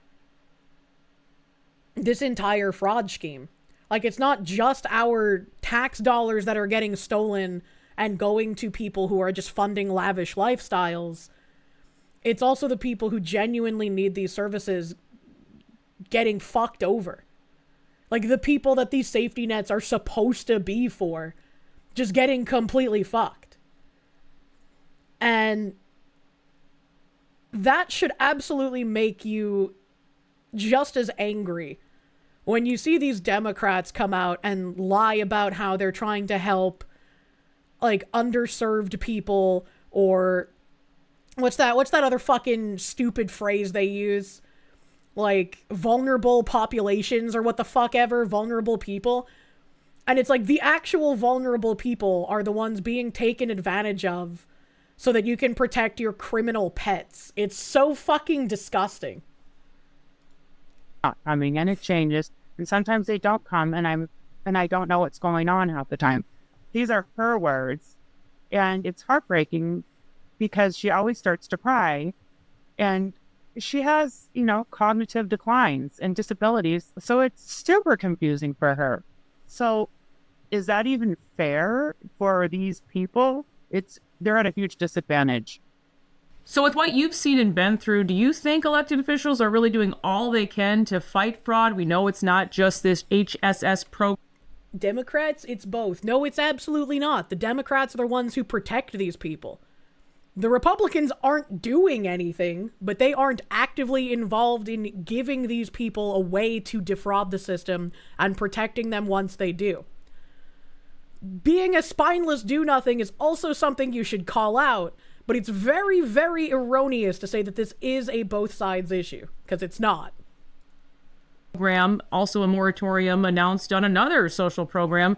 Speaker 2: this entire fraud scheme. Like, it's not just our tax dollars that are getting stolen and going to people who are just funding lavish lifestyles. It's also the people who genuinely need these services getting fucked over. Like, the people that these safety nets are supposed to be for, just getting completely fucked. And that should absolutely make you just as angry when you see these Democrats come out and lie about how they're trying to help, like, underserved people, or what's that other fucking stupid phrase they use? Like, vulnerable populations, or what the fuck ever, vulnerable people. And it's like, the actual vulnerable people are the ones being taken advantage of so that you can protect your criminal pets. It's so fucking disgusting.
Speaker 13: I mean, and it changes, and sometimes they don't come, and I don't know what's going on half the time. These are her words, and it's heartbreaking because she always starts to cry, and she has, cognitive declines and disabilities, so it's super confusing for her. So is that even fair for these people? They're at a huge disadvantage.
Speaker 12: So with what you've seen and been through, do you think elected officials are really doing all they can to fight fraud? We know it's not just this HSS program.
Speaker 2: Democrats, it's both. No, it's absolutely not. The Democrats are the ones who protect these people. The Republicans aren't doing anything, but they aren't actively involved in giving these people a way to defraud the system and protecting them once they do. Being a spineless do-nothing is also something you should call out, but it's very, very erroneous to say that this is a both sides issue, because it's not.
Speaker 12: Program, also a moratorium announced on another social program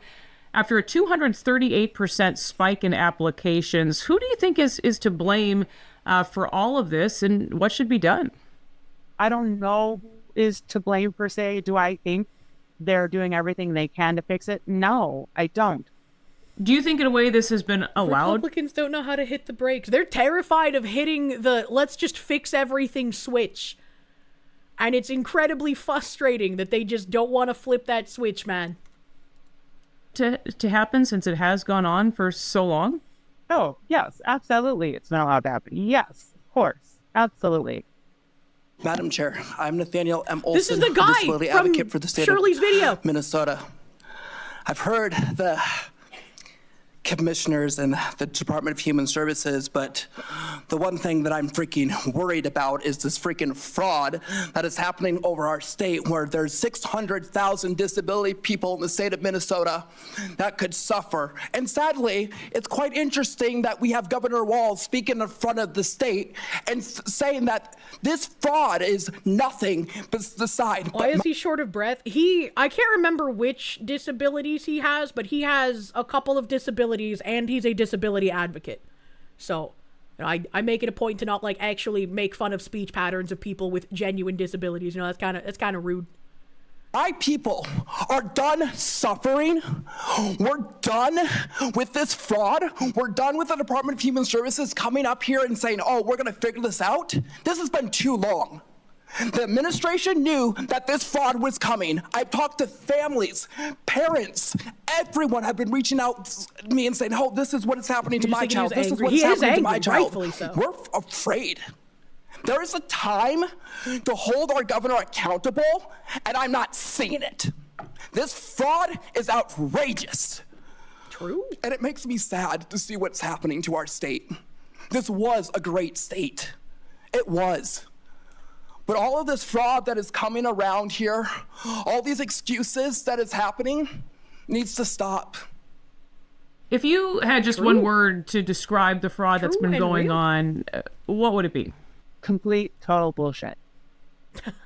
Speaker 12: after a 238% spike in applications. Who do you think is to blame for all of this, and what should be done?
Speaker 13: I don't know who is to blame per se. Do I think they're doing everything they can to fix it? No, I don't.
Speaker 12: Do you think in a way this has been allowed?
Speaker 2: Republicans don't know how to hit the brakes. They're terrified of hitting the let's just fix everything switch. And it's incredibly frustrating that they just don't want to flip that switch, man.
Speaker 12: To happen since it has gone on for so long?
Speaker 13: Oh, yes, absolutely. It's not allowed to happen. Yes, of course. Absolutely.
Speaker 14: Madam Chair, I'm Nathaniel M. Olson,
Speaker 2: this is the guy
Speaker 14: disability
Speaker 2: from
Speaker 14: advocate for the state
Speaker 2: Shirley's
Speaker 14: of
Speaker 2: video.
Speaker 14: Minnesota. I've heard the commissioners and the Department of Human Services, but the one thing that I'm freaking worried about is this freaking fraud that is happening over our state, where there's 600,000 disability people in the state of Minnesota that could suffer. And sadly, it's quite interesting that we have Governor Walz speaking in front of the state and saying that this fraud is nothing but the side.
Speaker 2: Why is he short of breath? I can't remember which disabilities he has, but he has a couple of disabilities, and he's a disability advocate. So, I make it a point to not, like, actually make fun of speech patterns of people with genuine disabilities. That's kind of rude.
Speaker 14: My people are done suffering. We're done with this fraud. We're done with the Department of Human Services coming up here and saying, oh, we're going to figure this out. This has been too long. The administration knew that this fraud was coming. I've talked to families, parents, everyone have been reaching out to me and saying, oh, this is what is happening to my child. This is what's happening to my child.
Speaker 2: So.
Speaker 14: We're afraid. There is a time to hold our governor accountable, and I'm not seeing it. This fraud is outrageous.
Speaker 2: True.
Speaker 14: And it makes me sad to see what's happening to our state. This was a great state. It was. But all of this fraud that is coming around here, all these excuses that is happening, needs to stop.
Speaker 12: If you had just one word to describe the fraud that's been going on, what would it be?
Speaker 13: Complete, total bullshit.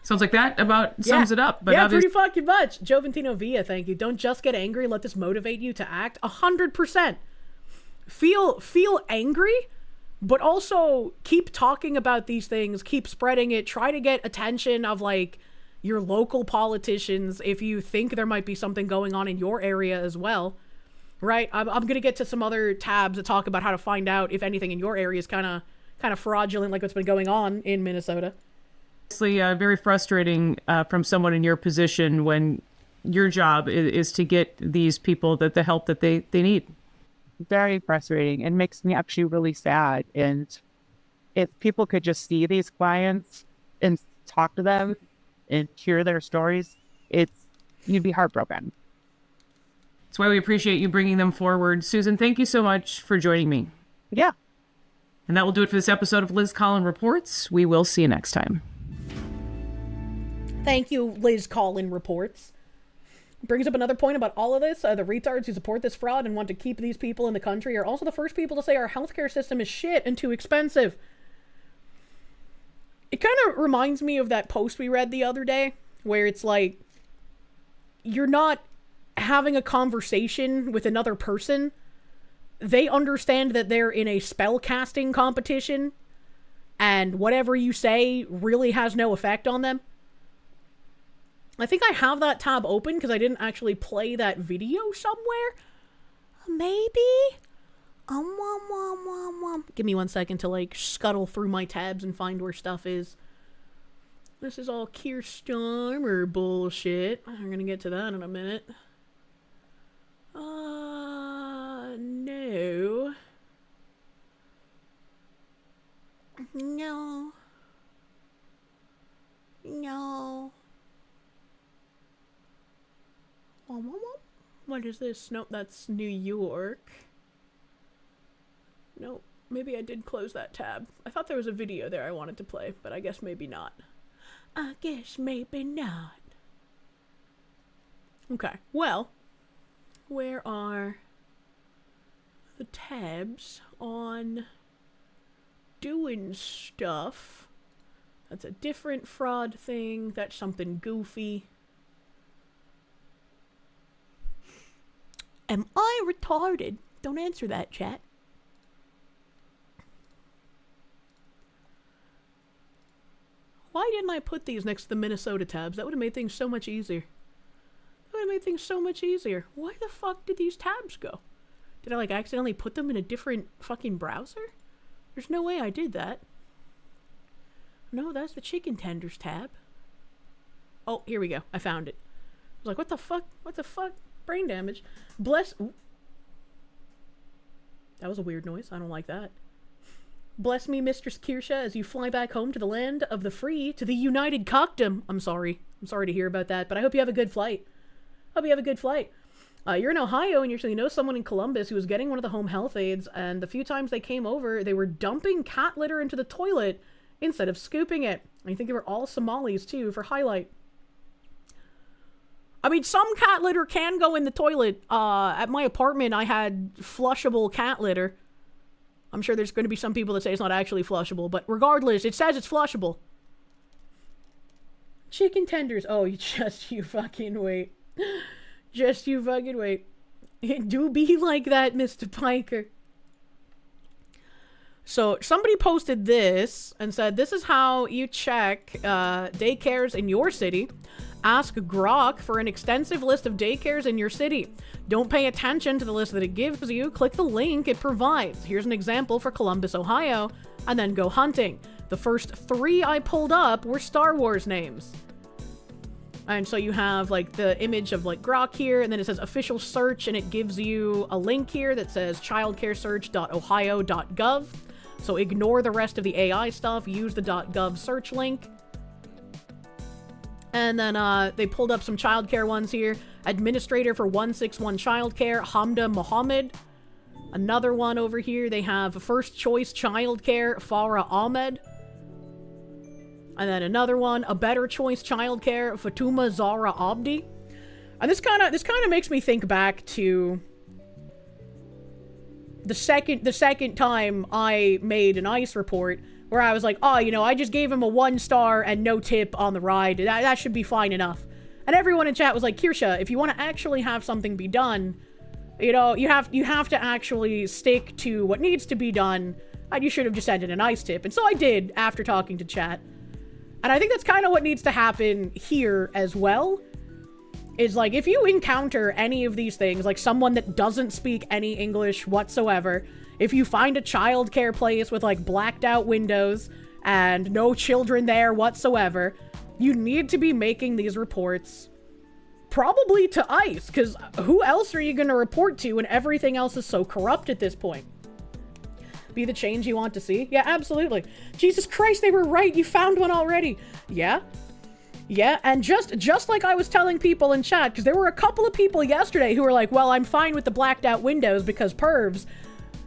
Speaker 12: Sounds like that about sums it up. But
Speaker 2: yeah, pretty fucking much. Joventino Villa, thank you. Don't just get angry. Let this motivate you to act. 100%. Feel angry, but also keep talking about these things. Keep spreading it. Try to get attention of, like, your local politicians if you think there might be something going on in your area as well. Right? I'm going to get to some other tabs that talk about how to find out if anything in your area is kind of fraudulent, like what's been going on in Minnesota.
Speaker 12: Obviously, very frustrating from someone in your position when your job is to get these people the help that they need.
Speaker 13: Very frustrating. It makes me actually really sad. And if people could just see these clients and talk to them and hear their stories, you'd be heartbroken.
Speaker 12: That's why we appreciate you bringing them forward. Susan, thank you so much for joining me.
Speaker 13: Yeah.
Speaker 12: And that will do it for this episode of Liz Collin Reports. We will see you next time.
Speaker 2: Thank you, Liz Collin Reports. Brings up another point about all of this. The retards who support this fraud and want to keep these people in the country are also the first people to say our healthcare system is shit and too expensive. It kind of reminds me of that post we read the other day, where it's like, you're not having a conversation with another person. They understand that they're in a spell casting competition, and whatever you say really has no effect on them. I think I have that tab open because I didn't actually play that video somewhere. Maybe? Give me 1 second to, like, scuttle through my tabs and find where stuff is. This is all Keir Starmer bullshit. I'm gonna get to that in a minute. No. No. No. What is this? Nope, that's New York. Nope, maybe I did close that tab. I thought there was a video there I wanted to play, but I guess maybe not. I guess maybe not. Okay, well, where are the tabs on doing stuff? That's a different fraud thing. That's something goofy. Am I retarded? Don't answer that, chat. Why didn't I put these next to the Minnesota tabs? That would have made things so much easier. That would have made things so much easier. Where the fuck did these tabs go? Did I, like, accidentally put them in a different fucking browser? There's no way I did that. No, that's the chicken tenders tab. Oh, here we go. I found it. I was like, what the fuck? What the fuck? Brain damage. Bless... Ooh. That was a weird noise. I don't like that. Bless me, Mistress Kirsche, as you fly back home to the land of the free, to the United Cockdom. I'm sorry. I'm sorry to hear about that, but I hope you have a good flight. Hope you have a good flight. You're in Ohio, and you know someone in Columbus who was getting one of the home health aides, and the few times they came over, they were dumping cat litter into the toilet instead of scooping it. And I think they were all Somalis, too, for highlight. I mean, some cat litter can go in the toilet. At my apartment, I had flushable cat litter. I'm sure there's going to be some people that say it's not actually flushable, but regardless, it says it's flushable. Chicken tenders. Oh, you fucking wait. Just you fucking wait. It do be like that, Mr. Piker. So, somebody posted this and said, this is how you check daycares in your city. Ask Grok for an extensive list of daycares in your city. Don't pay attention to the list that it gives you. Click the link it provides. Here's an example for Columbus, Ohio, and then go hunting. The first 3 I pulled up were Star Wars names. And so you have, like, the image of, like, Grok here, and then it says official search, and it gives you a link here that says childcaresearch.ohio.gov. So ignore the rest of the AI stuff. Use the .gov search link. And then they pulled up some childcare ones here. Administrator for 161 Childcare, Hamda Mohammed. Another one over here, they have First Choice Childcare, Farah Ahmed. And then another one, a better choice childcare, Fatuma Zahra Abdi. And this kind of makes me think back to the second time I made an ICE report where I was like, oh, you know, I just gave him a 1 star and no tip on the ride. That should be fine enough. And everyone in chat was like, Kirsche, if you want to actually have something be done, you know, you have to actually stick to what needs to be done, and you should have just sent in a nice tip. And so I did after talking to chat. And I think that's kind of what needs to happen here as well. Is like, if you encounter any of these things, like someone that doesn't speak any English whatsoever, if you find a childcare place with like blacked out windows and no children there whatsoever, you need to be making these reports probably to ICE, because who else are you going to report to when everything else is so corrupt at this point? Be the change you want to see? Yeah, absolutely. Jesus Christ, they were right. You found one already. Yeah. Yeah, and just like I was telling people in chat, because there were a couple of people yesterday who were like, well, I'm fine with the blacked out windows because pervs.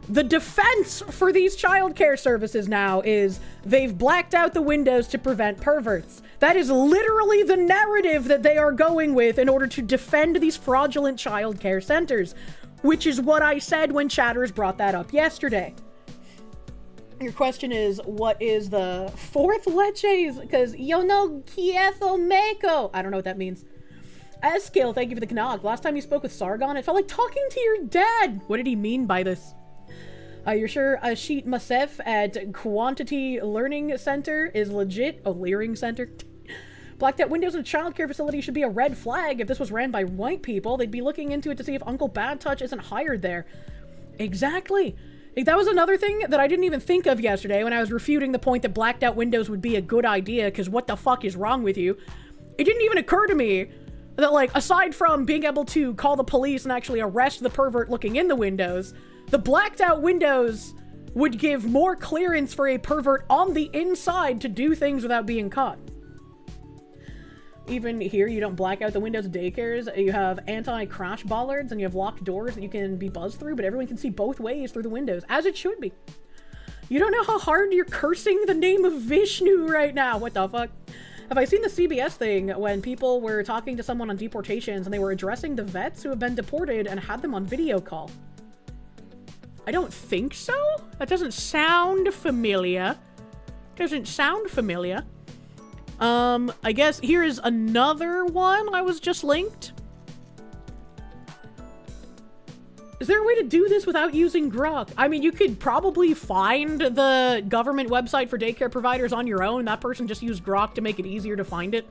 Speaker 2: The defense for these childcare services now is they've blacked out the windows to prevent perverts. That is literally the narrative that they are going with in order to defend these fraudulent childcare centers, which is what I said when chatters brought that up yesterday. Your question is, what is the 4th leches? Because yo no quieto meco. I don't know what that means. Eskil, thank you for the Canog. Last time you spoke with Sargon, it felt like talking to your dad. What did he mean by this? You're sure Ashit Masef at Quantity Learning Center is legit? Oh, Leering Center. Blacked out windows in a childcare facility should be a red flag. If this was ran by white people, they'd be looking into it to see if Uncle Bad Touch isn't hired there. Exactly. That was another thing that I didn't even think of yesterday when I was refuting the point that blacked out windows would be a good idea, because what the fuck is wrong with you? It didn't even occur to me that, like, aside from being able to call the police and actually arrest the pervert looking in the windows, the blacked out windows would give more clearance for a pervert on the inside to do things without being caught. Even here, you don't black out the windows of daycares. You have anti-crash bollards and you have locked doors that you can be buzzed through, but everyone can see both ways through the windows, as it should be. You don't know how hard you're cursing the name of Vishnu right now. What the fuck? Have I seen the CBS thing when people were talking to someone on deportations and they were addressing the vets who have been deported and had them on video call? I don't think so. That doesn't sound familiar. Doesn't sound familiar. I guess here is another one I was just linked. Is there a way to do this without using Grok? I mean, you could probably find the government website for daycare providers on your own. That person just used Grok to make it easier to find it.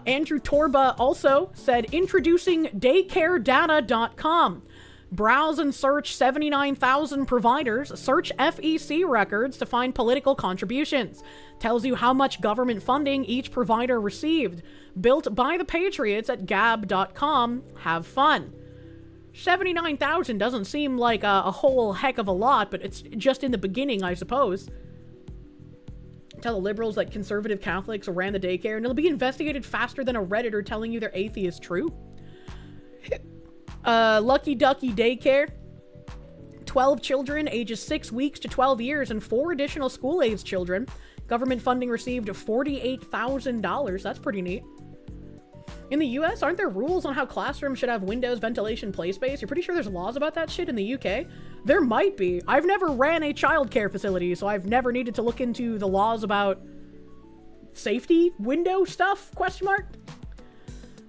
Speaker 2: Andrew Torba also said, introducing daycaredata.com. Browse and search 79,000 providers. Search FEC records to find political contributions. Tells you how much government funding each provider received. Built by the Patriots at gab.com. Have fun. 79,000 doesn't seem like a whole heck of a lot, but it's just in the beginning, I suppose. Tell the liberals that conservative Catholics ran the daycare and it'll be investigated faster than a Redditor telling you their atheist true. Lucky Ducky Daycare. 12 children ages 6 weeks to 12 years and 4 additional school-age children. Government funding received $48,000. That's pretty neat. In the US, aren't there rules on how classrooms should have windows, ventilation, play space? You're pretty sure there's laws about that shit in the UK? There might be. I've never ran a childcare facility, so I've never needed to look into the laws about safety window stuff, question mark?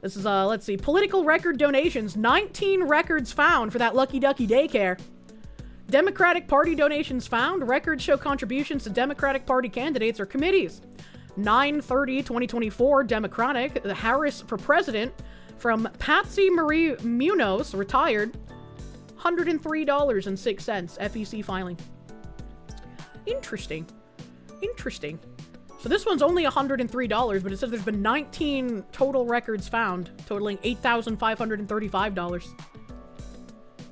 Speaker 2: This is, let's see, political record donations. 19 records found for that Lucky Ducky Daycare. Democratic Party donations found. Records show contributions to Democratic Party candidates or committees. 9/30/2024, Democratic, Harris for president, from Patsy Marie Munoz, retired, $103.06, FEC filing. Interesting. Interesting. So this one's only $103, but it says there's been 19 total records found, totaling $8,535.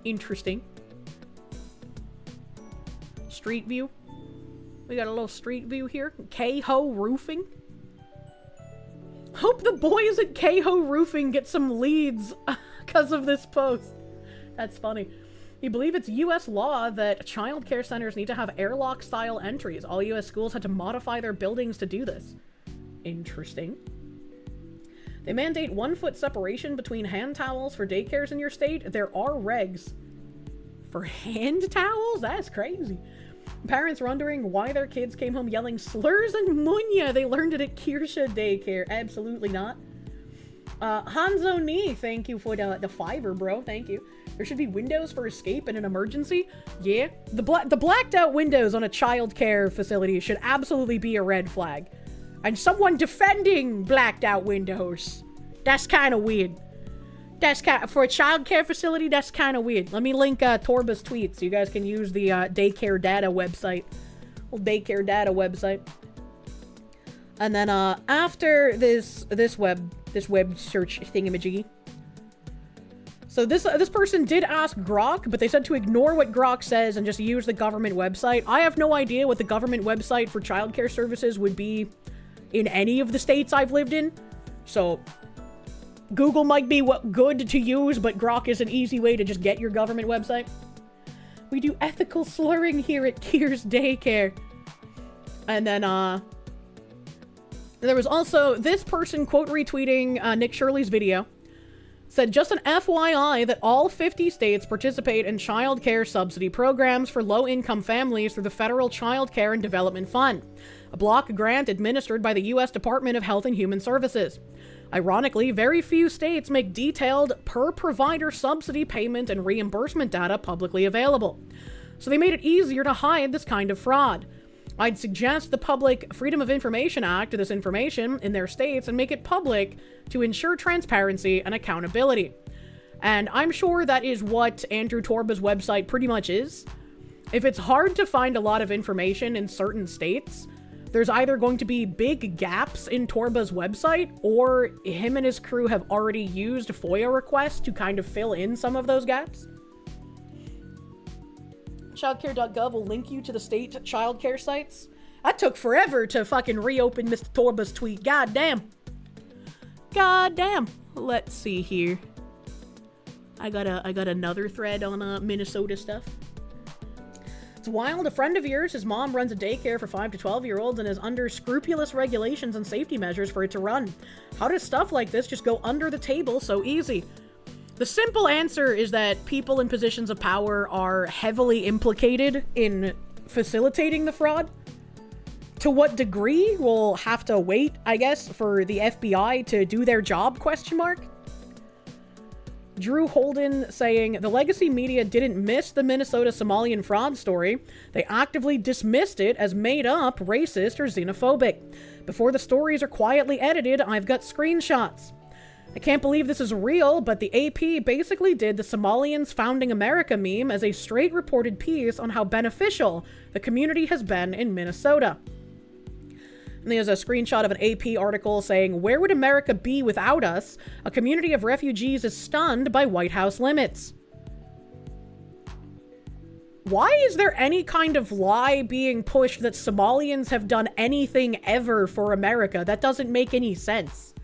Speaker 2: Interesting. Street view. We got a little street view here. K-Ho Roofing. Hope the boys at K-Ho Roofing get some leads because of this post. That's funny. You believe it's U.S. law that child care centers need to have airlock-style entries. All U.S. schools had to modify their buildings to do this. Interesting. They mandate 1 foot separation between hand towels for daycares in your state. There are regs for hand towels? That's crazy. Parents wondering why their kids came home yelling slurs and munya. They learned it at Kirsche Daycare. Absolutely not. Hanzo Ni, thank you for the fiver, bro. Thank you. There should be windows for escape in an emergency. Yeah. The blacked out windows on a child care facility should absolutely be a red flag. And someone defending blacked out windows. That's kind of weird. For a child care facility, that's kind of weird. Let me link Torba's tweet so you guys can use the Daycare data website. Daycare data website. And then after this web search thingamajiggy. So this person did ask Grok, but they said to ignore what Grok says and just use the government website. I have no idea what the government website for childcare services would be in any of the states I've lived in. So Google might be good to use, but Grok is an easy way to just get your government website. We do ethical slurring here at Kirsche Daycare. And then there was also this person quote retweeting Nick Shirley's video. Said, just an FYI that all 50 states participate in child care subsidy programs for low-income families through the Federal Child Care and Development Fund, a block grant administered by the U.S. Department of Health and Human Services. Ironically, very few states make detailed per-provider subsidy payment and reimbursement data publicly available. So they made it easier to hide this kind of fraud. I'd suggest the Public Freedom of Information Act to this information in their states and make it public to ensure transparency and accountability. And I'm sure that is what Andrew Torba's website pretty much is. If it's hard to find a lot of information in certain states, there's either going to be big gaps in Torba's website, or him and his crew have already used FOIA requests to kind of fill in some of those gaps. Childcare.gov will link you to the state childcare sites. That took forever to fucking reopen Mr. Torba's tweet. God damn. God damn. Let's see here. I got another thread on Minnesota stuff. It's wild. A friend of yours, his mom runs a daycare for 5 to 12-year-olds and is under scrupulous regulations and safety measures for it to run. How does stuff like this just go under the table so easy? The simple answer is that people in positions of power are heavily implicated in facilitating the fraud. To what degree? We'll have to wait, I guess, for the FBI to do their job, ? Drew Holden saying, the legacy media didn't miss the Minnesota Somalian fraud story. They actively dismissed it as made up, racist, or xenophobic. Before the stories are quietly edited, I've got screenshots. I can't believe this is real, but the AP basically did the Somalians founding America meme as a straight reported piece on how beneficial the community has been in Minnesota. And there's a screenshot of an AP article saying, where would America be without us? A community of refugees is stunned by White House limits. Why is there any kind of lie being pushed that Somalians have done anything ever for America? That doesn't make any sense.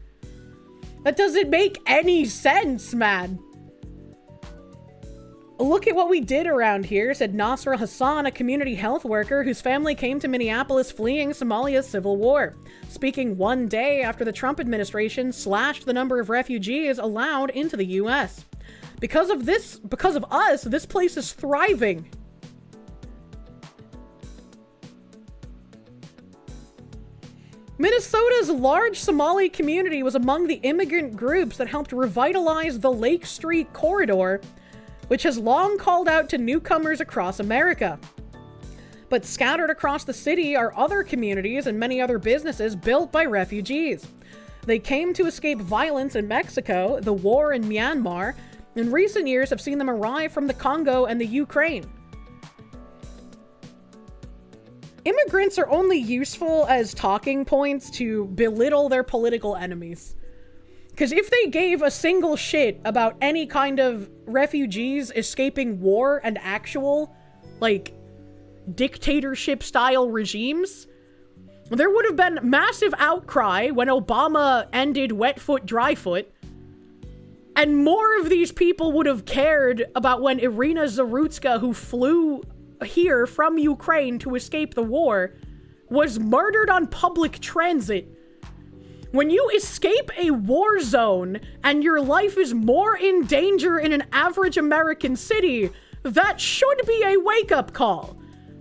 Speaker 2: That doesn't make any sense, man. Look at what we did around here, said Nasra Hassan, a community health worker whose family came to Minneapolis fleeing Somalia's civil war, speaking one day after the Trump administration slashed the number of refugees allowed into the U.S. Because of us, this place is thriving. Minnesota's large Somali community was among the immigrant groups that helped revitalize the Lake Street Corridor, which has long called out to newcomers across America. But scattered across the city are other communities and many other businesses built by refugees. They came to escape violence in Mexico, the war in Myanmar, and in recent years have seen them arrive from the Congo and the Ukraine. Immigrants are only useful as talking points to belittle their political enemies. Because if they gave a single shit about any kind of refugees escaping war and actual, dictatorship-style regimes, there would have been massive outcry when Obama ended wet foot, dry foot. And more of these people would have cared about when Irina Zarutska, who flew here from Ukraine to escape the war, was murdered on public transit. When you escape a war zone and your life is more in danger in an average American city, that should be a wake-up call.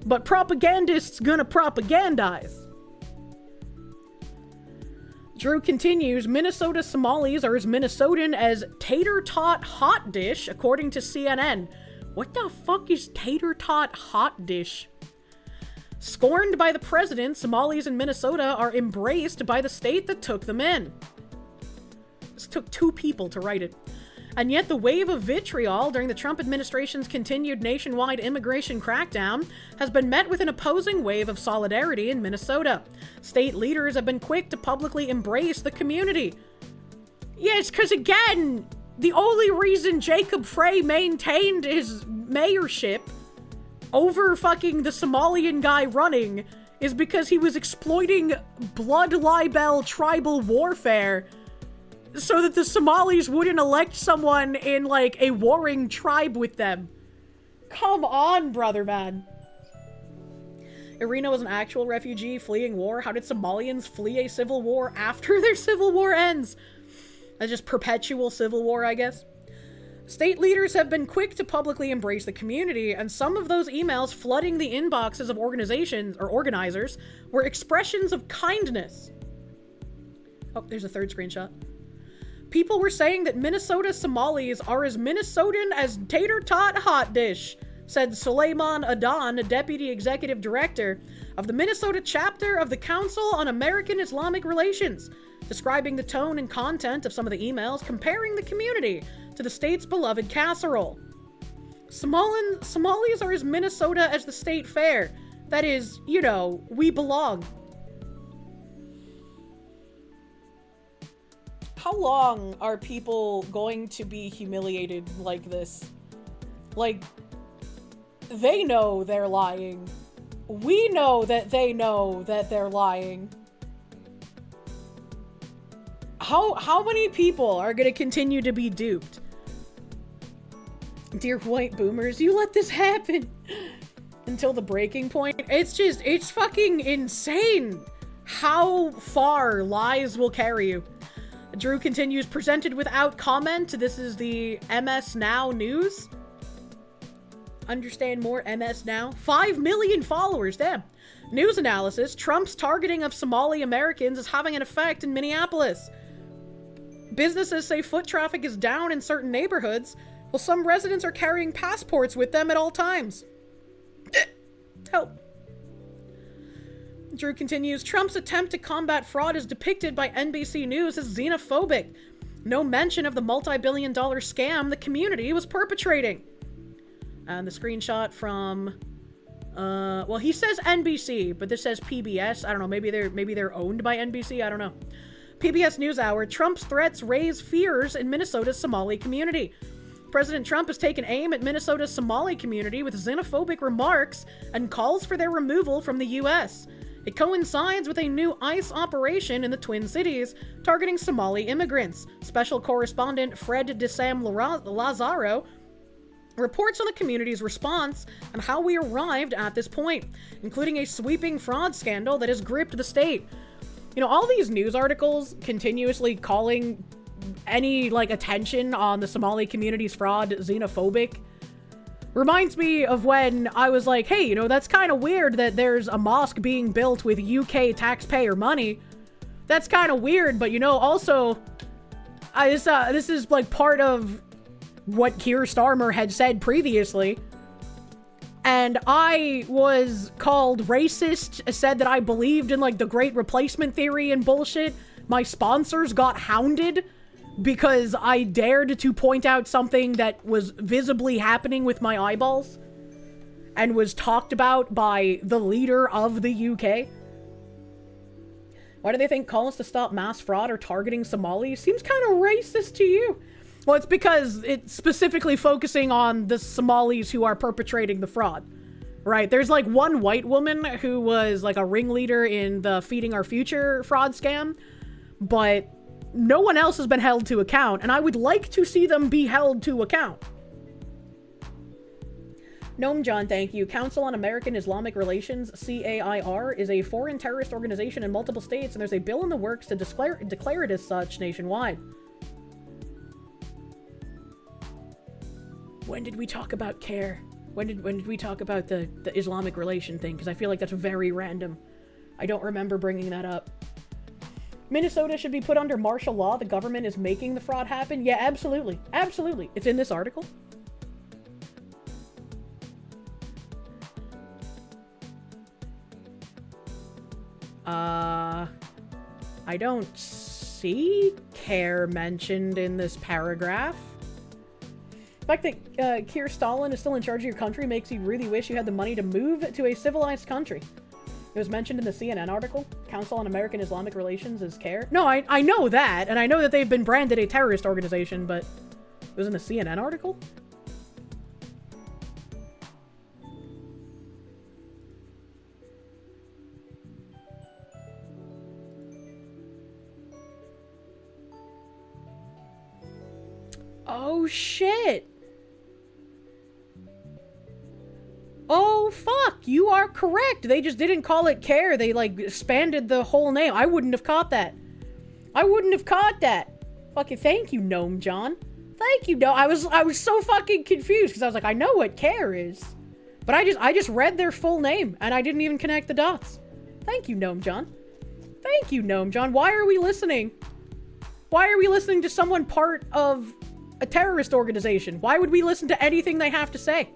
Speaker 2: But propagandists gonna propagandize. Drew continues, Minnesota Somalis are as Minnesotan as tater tot hot dish, according to CNN. What the fuck is tater tot hot dish? Scorned by the president, Somalis in Minnesota are embraced by the state that took them in. This took 2 people to write it. And yet the wave of vitriol during the Trump administration's continued nationwide immigration crackdown has been met with an opposing wave of solidarity in Minnesota. State leaders have been quick to publicly embrace the community. Yes, because again, the only reason Jacob Frey maintained his mayorship over fucking the Somalian guy running is because he was exploiting blood libel tribal warfare so that the Somalis wouldn't elect someone in, like, a warring tribe with them. Come on, brother man. Irina was an actual refugee fleeing war. How did Somalians flee a civil war after their civil war ends? That's just perpetual civil war, I guess. State leaders have been quick to publicly embrace the community, and some of those emails flooding the inboxes of organizations or organizers were expressions of kindness. Oh, there's a third screenshot. People were saying that Minnesota Somalis are as Minnesotan as tater tot hot dish, said Suleiman Adan, Deputy Executive Director of the Minnesota chapter of the Council on American Islamic Relations, describing the tone and content of some of the emails, comparing the community to the state's beloved casserole. Somalis are as Minnesota as the state fair. That is, you know, we belong. How long are people going to be humiliated like this? Like, they know they're lying. We know that they know that they're lying. How many people are gonna continue to be duped? Dear white boomers, you let this happen until the breaking point. It's fucking insane how far lies will carry you. Drew continues, presented without comment. This is the MS Now news. Understand more, MS Now. 5 million followers, damn. News analysis, Trump's targeting of Somali Americans is having an effect in Minneapolis. Businesses say foot traffic is down in certain neighborhoods, while some residents are carrying passports with them at all times. Help. Drew continues, Trump's attempt to combat fraud is depicted by NBC News as xenophobic. No mention of the multi-billion-dollar scam the community was perpetrating. And the screenshot from, well, he says NBC, but this says PBS. I don't know, maybe they're owned by NBC, I don't know. PBS NewsHour, Trump's threats raise fears in Minnesota's Somali community. President Trump has taken aim at Minnesota's Somali community with xenophobic remarks and calls for their removal from the U.S. It coincides with a new ICE operation in the Twin Cities targeting Somali immigrants. Special correspondent Fred DeSam Lazaro reports on the community's response and how we arrived at this point, including a sweeping fraud scandal that has gripped the state. You know, all these news articles continuously calling any, like, attention on the Somali community's fraud xenophobic reminds me of when I was like, hey, you know, that's kind of weird that there's a mosque being built with UK taxpayer money. That's kind of weird, but, you know, also, this is, like, part of what Keir Starmer had said previously. And I was called racist, said that I believed in, like, the Great Replacement theory and bullshit. My sponsors got hounded because I dared to point out something that was visibly happening with my eyeballs and was talked about by the leader of the UK. Why do they think calls to stop mass fraud or targeting Somalis seems kind of racist to you? Well, it's because it's specifically focusing on the Somalis who are perpetrating the fraud, right? There's like one white woman who was like a ringleader in the Feeding Our Future fraud scam, but no one else has been held to account, and I would like to see them be held to account. Gnome John, thank you. Council on American Islamic Relations, CAIR, is a foreign terrorist organization in multiple states, and there's a bill in the works to declare it as such nationwide. When did we talk about CARE? When did we talk about the Islamic relation thing? Because I feel like that's very random. I don't remember bringing that up. Minnesota should be put under martial law. The government is making the fraud happen. Yeah, absolutely. Absolutely. It's in this article. I don't see CARE mentioned in this paragraph. The fact that Keir Stalin is still in charge of your country makes you really wish you had the money to move to a civilized country. It was mentioned in the CNN article. Council on American Islamic Relations is CARE. No, I know that, and I know that they've been branded a terrorist organization, but it was in the CNN article? Oh, shit. Oh, fuck. You are correct. They just didn't call it CARE. They, like, expanded the whole name. I wouldn't have caught that. I wouldn't have caught that. Fucking thank you, Gnome John. Thank you, I was so fucking confused because I was like, I know what CARE is. But I just read their full name and I didn't even connect the dots. Thank you, Gnome John. Thank you, Gnome John. Why are we listening? Why are we listening to someone part of a terrorist organization? Why would we listen to anything they have to say?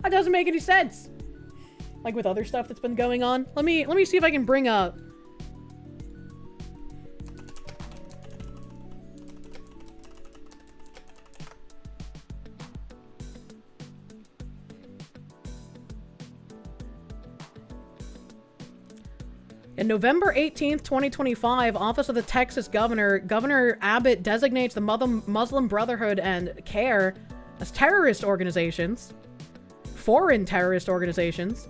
Speaker 2: That doesn't make any sense. Like with other stuff that's been going on. Let me see if I can bring up. In November 18th, 2025, Office of the Texas Governor, Governor Abbott designates the Muslim Brotherhood and CARE as terrorist organizations. Foreign terrorist organizations.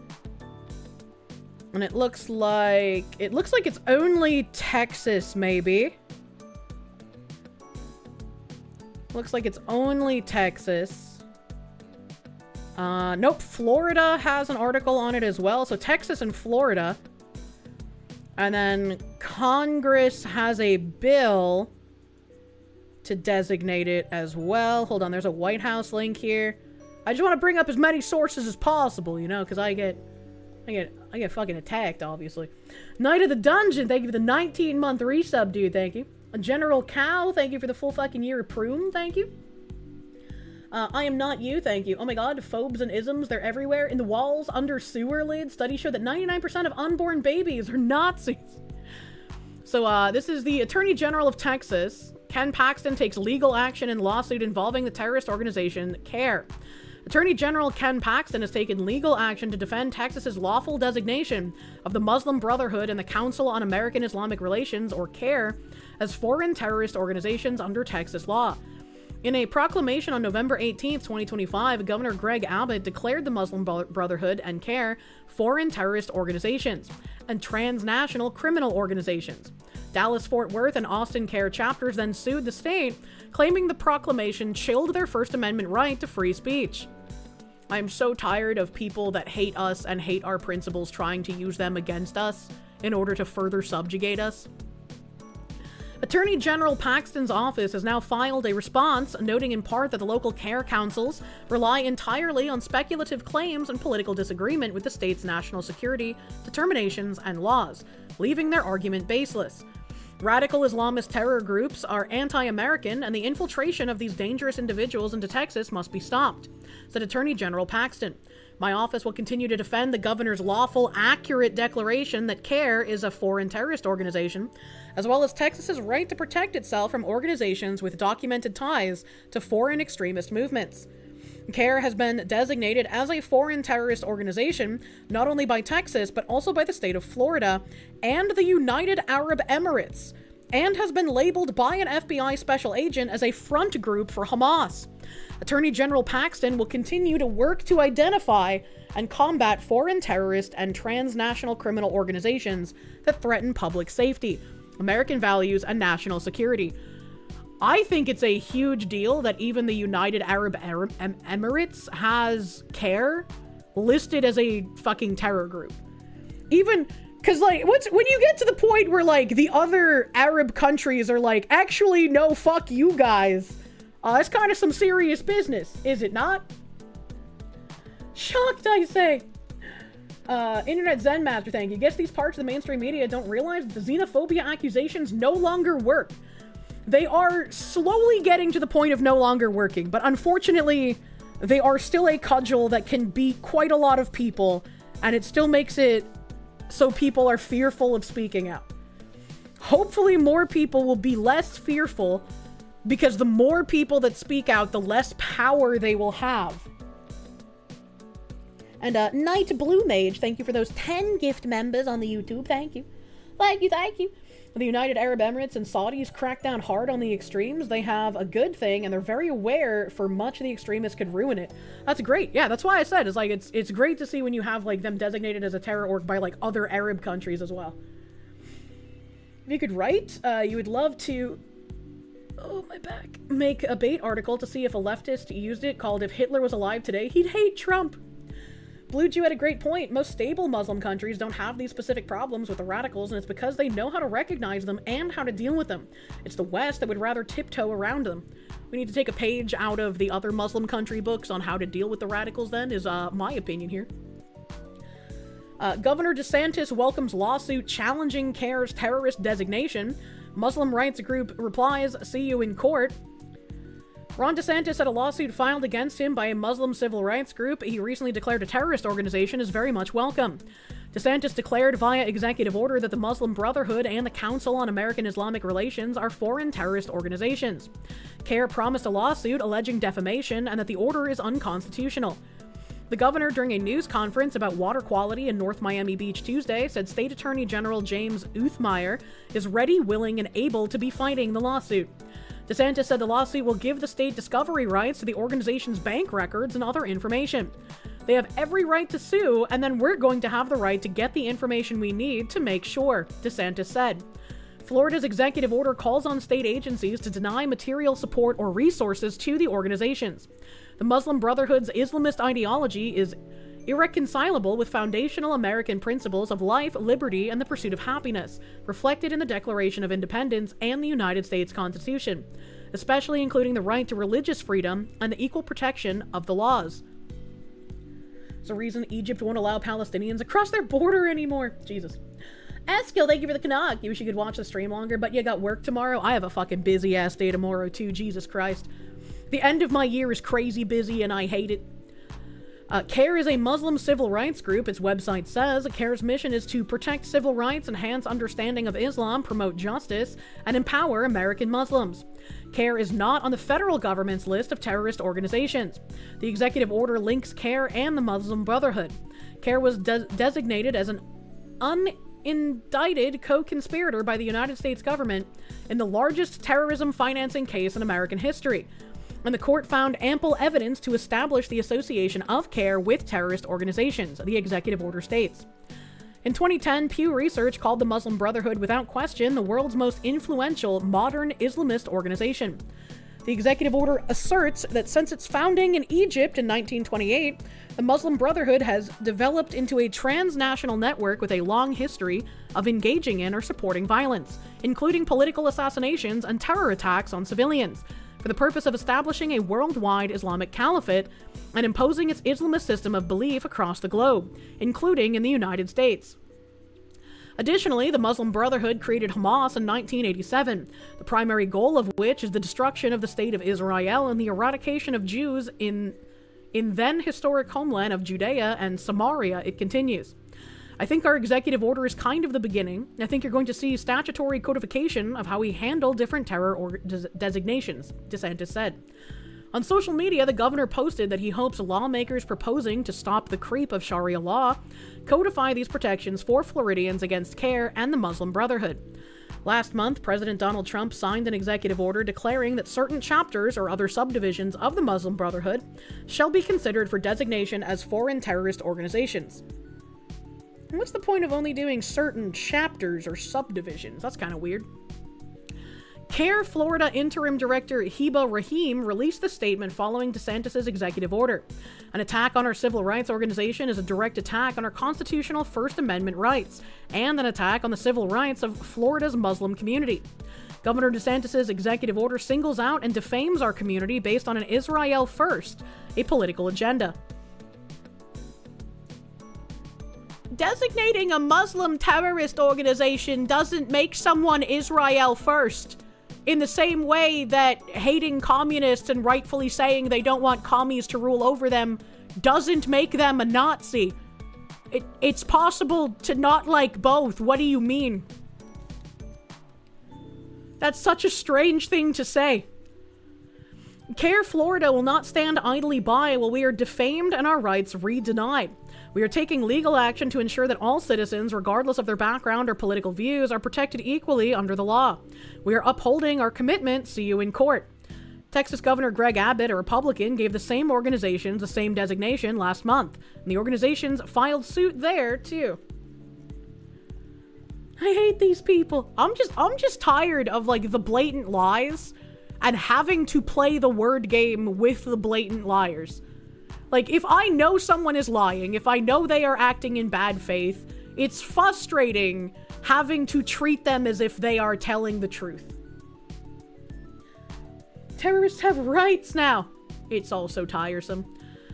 Speaker 2: And it looks like it's only Texas, maybe. Looks like it's only Texas. Nope, Florida has an article on it as well. So Texas and Florida. And then Congress has a bill to designate it as well. Hold on, there's a White House link here. I just want to bring up as many sources as possible, you know, because I get fucking attacked, obviously. Knight of the Dungeon, thank you for the 19-month resub, dude, thank you. General Cow, thank you for the full fucking year of Prune, thank you. I am not you, thank you. Oh my god, phobes and isms, they're everywhere. In the walls, under sewer lids. Studies show that 99% of unborn babies are Nazis. So, this is the Attorney General of Texas. Ken Paxton takes legal action in lawsuit involving the terrorist organization CARE. Attorney General Ken Paxton has taken legal action to defend Texas's lawful designation of the Muslim Brotherhood and the Council on American Islamic Relations, or CARE, as foreign terrorist organizations under Texas law. In a proclamation on November 18th, 2025, Governor Greg Abbott declared the Muslim Brotherhood and CARE foreign terrorist organizations and transnational criminal organizations. Dallas, Fort Worth, and Austin CARE chapters then sued the state, claiming the proclamation chilled their First Amendment right to free speech. I'm so tired of people that hate us and hate our principles trying to use them against us in order to further subjugate us. Attorney General Paxton's office has now filed a response, noting in part that the local CARE councils rely entirely on speculative claims and political disagreement with the state's national security determinations and laws, leaving their argument baseless. Radical Islamist terror groups are anti-American, and the infiltration of these dangerous individuals into Texas must be stopped, said Attorney General Paxton. My office will continue to defend the governor's lawful, accurate declaration that CARE is a foreign terrorist organization, as well as Texas's right to protect itself from organizations with documented ties to foreign extremist movements. CARE has been designated as a foreign terrorist organization, not only by Texas, but also by the state of Florida and the United Arab Emirates, and has been labeled by an FBI special agent as a front group for Hamas. Attorney General Paxton will continue to work to identify and combat foreign terrorist and transnational criminal organizations that threaten public safety, American values, and national security. I think it's a huge deal that even the United Arab Emirates has CARE listed as a fucking terror group. Even, cause like, when you get to the point where like the other Arab countries are like, actually, no, fuck you guys. It's kind of some serious business, is it not? Shocked, I say. Internet Zen Master, thank you. Guess these parts of the mainstream media don't realize that the xenophobia accusations no longer work. They are slowly getting to the point of no longer working, but unfortunately, they are still a cudgel that can beat quite a lot of people, and it still makes it so people are fearful of speaking out. Hopefully more people will be less fearful, because the more people that speak out, the less power they will have. And Night Blue Mage, thank you for those 10 gift members on the YouTube. Thank you. Thank you, thank you. The United Arab Emirates and Saudis crack down hard on the extremes. They have a good thing, and they're very aware for much of the extremists could ruin it. That's great. Yeah, that's why I said, it's great to see when you have, like, them designated as a terror org by, like, other Arab countries as well. If you could write, you would love to... Oh, my back. Make a bait article to see if a leftist used it, called If Hitler Was Alive Today, He'd Hate Trump. Blue Jew had a great point. Most stable Muslim countries don't have these specific problems with the radicals, and it's because they know how to recognize them and how to deal with them. It's the West that would rather tiptoe around them. We need to take a page out of the other Muslim country books on how to deal with the radicals then, is my opinion here. Governor DeSantis welcomes lawsuit challenging CARE's terrorist designation. Muslim rights group replies, see you in court. Ron DeSantis had a lawsuit filed against him by a Muslim civil rights group he recently declared a terrorist organization is very much welcome. DeSantis declared via executive order that the Muslim Brotherhood and the Council on American-Islamic Relations are foreign terrorist organizations. CARE promised a lawsuit alleging defamation and that the order is unconstitutional. The governor, during a news conference about water quality in North Miami Beach Tuesday, said State Attorney General James Uthmeier is ready, willing, and able to be fighting the lawsuit. DeSantis said the lawsuit will give the state discovery rights to the organization's bank records and other information. They have every right to sue, and then we're going to have the right to get the information we need to make sure, DeSantis said. Florida's executive order calls on state agencies to deny material support or resources to the organizations. The Muslim Brotherhood's Islamist ideology is irreconcilable with foundational American principles of life, liberty, and the pursuit of happiness, reflected in the Declaration of Independence and the United States Constitution, especially including the right to religious freedom and the equal protection of the laws. It's a reason Egypt won't allow Palestinians across their border anymore. Jesus. Eskil, thank you for the Canuck. You wish you could watch the stream longer, but you got work tomorrow? I have a fucking busy-ass day tomorrow, too. Jesus Christ. The end of my year is crazy busy, and I hate it. CARE is a Muslim civil rights group. Its website says CARE's mission is to protect civil rights, enhance understanding of Islam, promote justice, and empower American Muslims. CARE is not on the federal government's list of terrorist organizations. The executive order links CARE and the Muslim Brotherhood. CARE was designated as an unindicted co-conspirator by the United States government in the largest terrorism financing case in American history, and the court found ample evidence to establish the association of CARE with terrorist organizations, the executive order states. In 2010, Pew Research called the Muslim Brotherhood without question the world's most influential modern Islamist organization. The executive order asserts that since its founding in Egypt in 1928, the Muslim Brotherhood has developed into a transnational network with a long history of engaging in or supporting violence, including political assassinations and terror attacks on civilians, for the purpose of establishing a worldwide Islamic caliphate and imposing its Islamist system of belief across the globe, including in the United States. Additionally, the Muslim Brotherhood created Hamas in 1987, the primary goal of which is the destruction of the State of Israel and the eradication of Jews in then historic homeland of Judea and Samaria, it continues. I think our executive order is kind of the beginning. I think you're going to see statutory codification of how we handle different terror designations, DeSantis said. On social media, the governor posted that he hopes lawmakers proposing to stop the creep of Sharia law codify these protections for Floridians against CARE and the Muslim Brotherhood. Last month, President Donald Trump signed an executive order declaring that certain chapters or other subdivisions of the Muslim Brotherhood shall be considered for designation as foreign terrorist organizations. What's the point of only doing certain chapters or subdivisions? That's kind of weird. CARE Florida Interim Director Heba Rahim released the statement following DeSantis' executive order. An attack on our civil rights organization is a direct attack on our constitutional First Amendment rights, and an attack on the civil rights of Florida's Muslim community. Governor DeSantis' executive order singles out and defames our community based on an Israel first, a political agenda. Designating a Muslim terrorist organization doesn't make someone Israel first. In the same way that hating communists and rightfully saying they don't want commies to rule over them doesn't make them a Nazi. It's possible to not like both. What do you mean? That's such a strange thing to say. CARE Florida will not stand idly by while we are defamed and our rights re-denied. We are taking legal action to ensure that all citizens, regardless of their background or political views, are protected equally under the law. We are upholding our commitment. See you in court. Texas Governor Greg Abbott, a Republican, gave the same organizations the same designation last month, and the organizations filed suit there too. I hate these people. I'm just tired of like the blatant lies and having to play the word game with the blatant liars. Like, if I know someone is lying, if I know they are acting in bad faith, it's frustrating having to treat them as if they are telling the truth. Terrorists have rights now. It's also tiresome.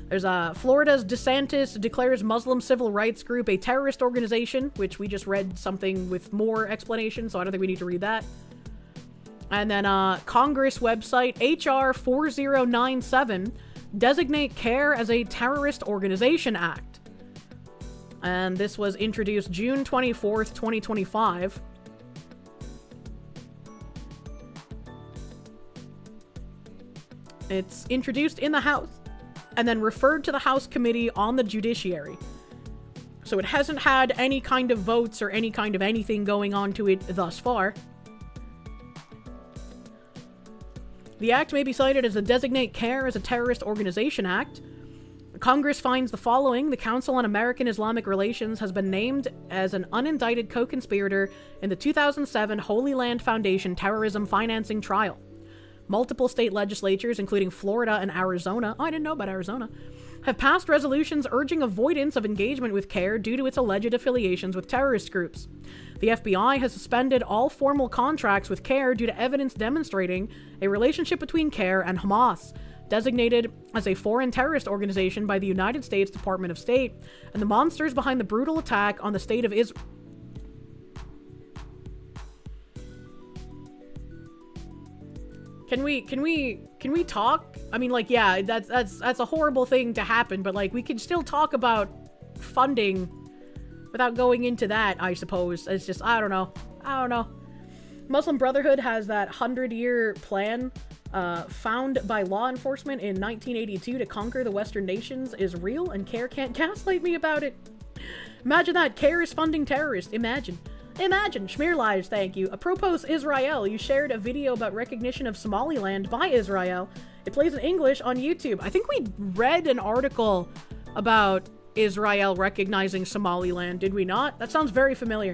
Speaker 2: There's Florida's DeSantis declares Muslim civil rights group a terrorist organization, which we just read something with more explanation, so I don't think we need to read that. And then Congress website HR 4097 designate CARE as a terrorist organization act. And this was introduced June 24th, 2025. It's introduced in the House and then referred to the House Committee on the Judiciary. So it hasn't had any kind of votes or any kind of anything going on to it thus far. The act may be cited as the Designate CARE as a Terrorist Organization Act. Congress finds the following. The Council on American Islamic Relations has been named as an unindicted co-conspirator in the 2007 Holy Land Foundation terrorism financing trial. Multiple state legislatures, including Florida and Arizona, I didn't know about Arizona, have passed resolutions urging avoidance of engagement with CARE due to its alleged affiliations with terrorist groups. The FBI has suspended all formal contracts with CARE due to evidence demonstrating a relationship between CARE and Hamas, designated as a foreign terrorist organization by the United States Department of State, and the monsters behind the brutal attack on the state of Israel. Can we talk? I mean, like, yeah, that's a horrible thing to happen, but like, we can still talk about funding without going into that, I suppose. It's just, I don't know. Muslim Brotherhood has that 100-year plan found by law enforcement in 1982 to conquer the Western nations is real, and CARE can't gaslight me about it. Imagine that. CARE is funding terrorists. Imagine. Schmear lives, thank you. Apropos Israel, you shared a video about recognition of Somaliland by Israel. It plays in English on YouTube. I think we read an article about Israel recognizing Somaliland, did we not? That sounds very familiar.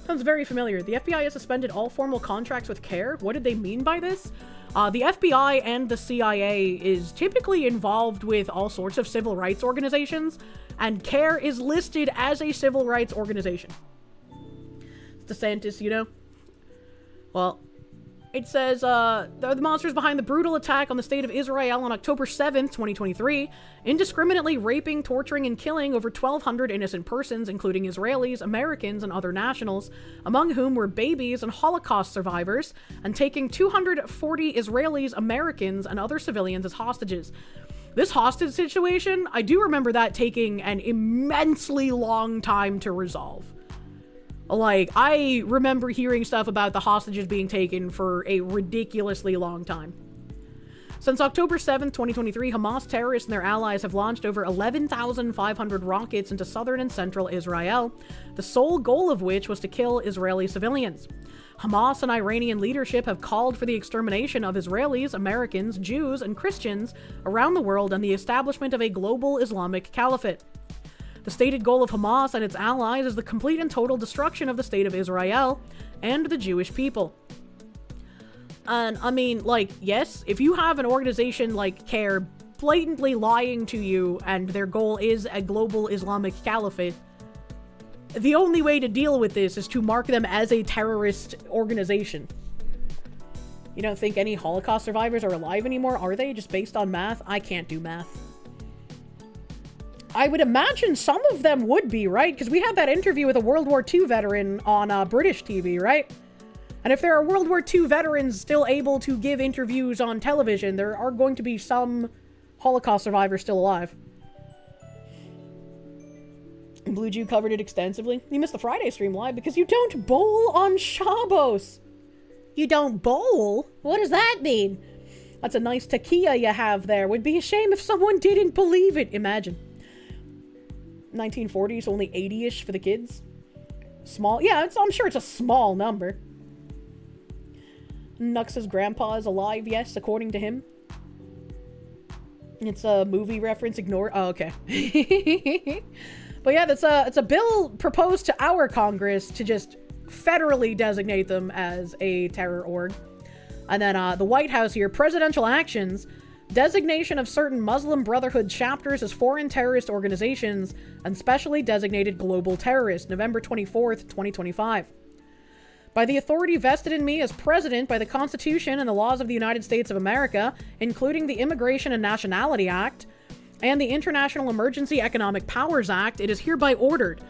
Speaker 2: The FBI has suspended all formal contracts with CARE. What did they mean by this? The FBI and the CIA is typically involved with all sorts of civil rights organizations, and CARE is listed as a civil rights organization. DeSantis, you know? Well, it says, they're the monsters behind the brutal attack on the state of Israel on October 7th, 2023, indiscriminately raping, torturing, and killing over 1,200 innocent persons, including Israelis, Americans, and other nationals, among whom were babies and Holocaust survivors, and taking 240 Israelis, Americans, and other civilians as hostages. This hostage situation, I do remember that taking an immensely long time to resolve. Like, I remember hearing stuff about the hostages being taken for a ridiculously long time. Since October 7th, 2023, Hamas terrorists and their allies have launched over 11,500 rockets into southern and central Israel, the sole goal of which was to kill Israeli civilians. Hamas and Iranian leadership have called for the extermination of Israelis, Americans, Jews, and Christians around the world and the establishment of a global Islamic caliphate. The stated goal of Hamas and its allies is the complete and total destruction of the state of Israel and the Jewish people. And I mean, like, yes, if you have an organization like CARE blatantly lying to you and their goal is a global Islamic caliphate, the only way to deal with this is to mark them as a terrorist organization. You don't think any Holocaust survivors are alive anymore, are they? Just based on math? I can't do math. I would imagine some of them would be, right? Because we had that interview with a World War II veteran on British TV, right? And if there are World War II veterans still able to give interviews on television, there are going to be some Holocaust survivors still alive. Blue Jew covered it extensively. You missed the Friday stream live because you don't bowl on Shabbos. You don't bowl? What does that mean? That's a nice takia you have there. Would be a shame if someone didn't believe it. Imagine. 1940s, only 80-ish for the kids. Small. Yeah, I'm sure it's a small number. Nux's grandpa is alive, yes, according to him. It's a movie reference. Ignore. Oh, okay. But yeah, it's a bill proposed to our Congress to just federally designate them as a terror org. And then the White House here, presidential actions, designation of certain Muslim Brotherhood chapters as foreign terrorist organizations and specially designated global terrorists, November 24th, 2025. By the authority vested in me as president by the Constitution and the laws of the United States of America, including the Immigration and Nationality Act and the International Emergency Economic Powers Act, it is hereby ordered.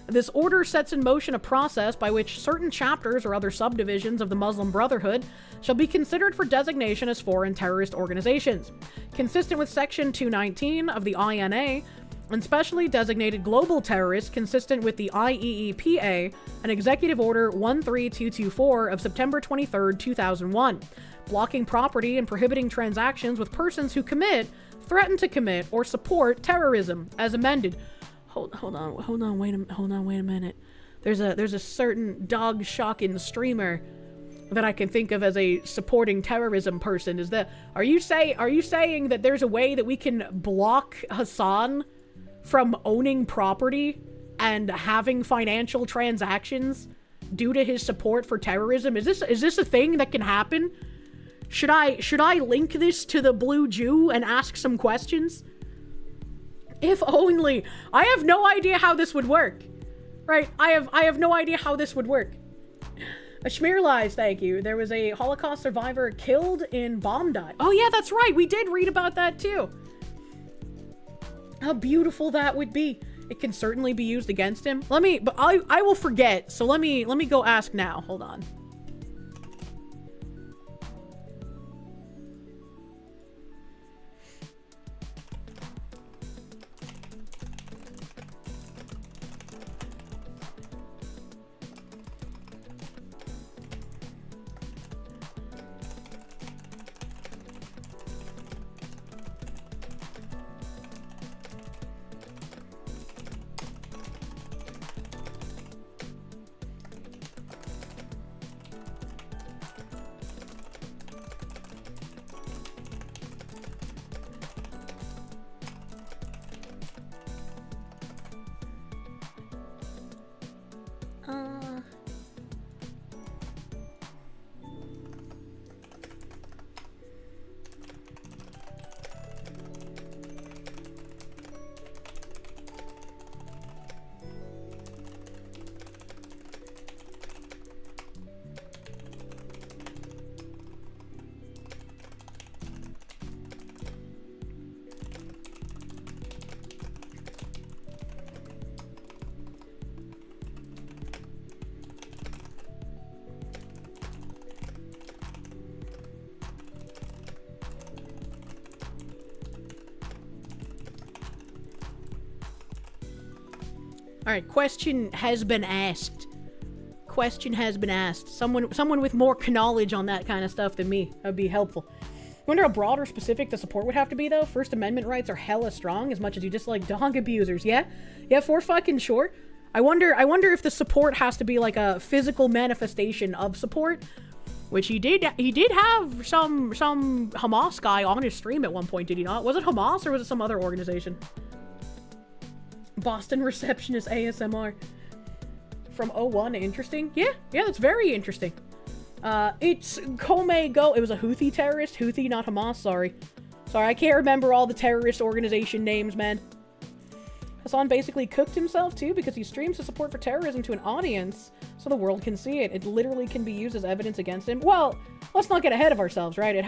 Speaker 2: This order sets in motion a process by which certain chapters or other subdivisions of the Muslim Brotherhood shall be considered for designation as foreign terrorist organizations, consistent with Section 219 of the INA, and specially designated global terrorists consistent with the IEEPA and Executive Order 13224 of September 23, 2001, blocking property and prohibiting transactions with persons who commit, threaten to commit, or support terrorism, as amended. Hold on, wait a minute. There's a certain dog shocking streamer that I can think of as a supporting terrorism person. Are you saying that there's a way that we can block Hassan from owning property and having financial transactions due to his support for terrorism? Is this a thing that can happen? Should I link this to the Blue Jew and ask some questions? If only. I have no idea how this would work. Right? I have no idea how this would work. Ashmir lies, thank you. There was a Holocaust survivor killed in bomb dive. Oh yeah, that's right. We did read about that too. How beautiful that would be. It can certainly be used against him. But I will forget. So let me go ask now. Hold on. Alright, question has been asked. Question has been asked. Someone with more knowledge on that kind of stuff than me. That would be helpful. Wonder how broad or specific the support would have to be, though. First Amendment rights are hella strong, as much as you dislike dog abusers. Yeah, for fucking sure. I wonder if the support has to be like a physical manifestation of support, which he did have some Hamas guy on his stream at one point, did he not? Was it Hamas or was it some other organization? Boston receptionist ASMR. From 01, interesting? Yeah, that's very interesting. It's Kome Go. It was a Houthi terrorist. Houthi, not Hamas, sorry. Sorry, I can't remember all the terrorist organization names, man. Hassan basically cooked himself, too, because he streams his support for terrorism to an audience so the world can see it. It literally can be used as evidence against him. Well, let's not get ahead of ourselves, right? It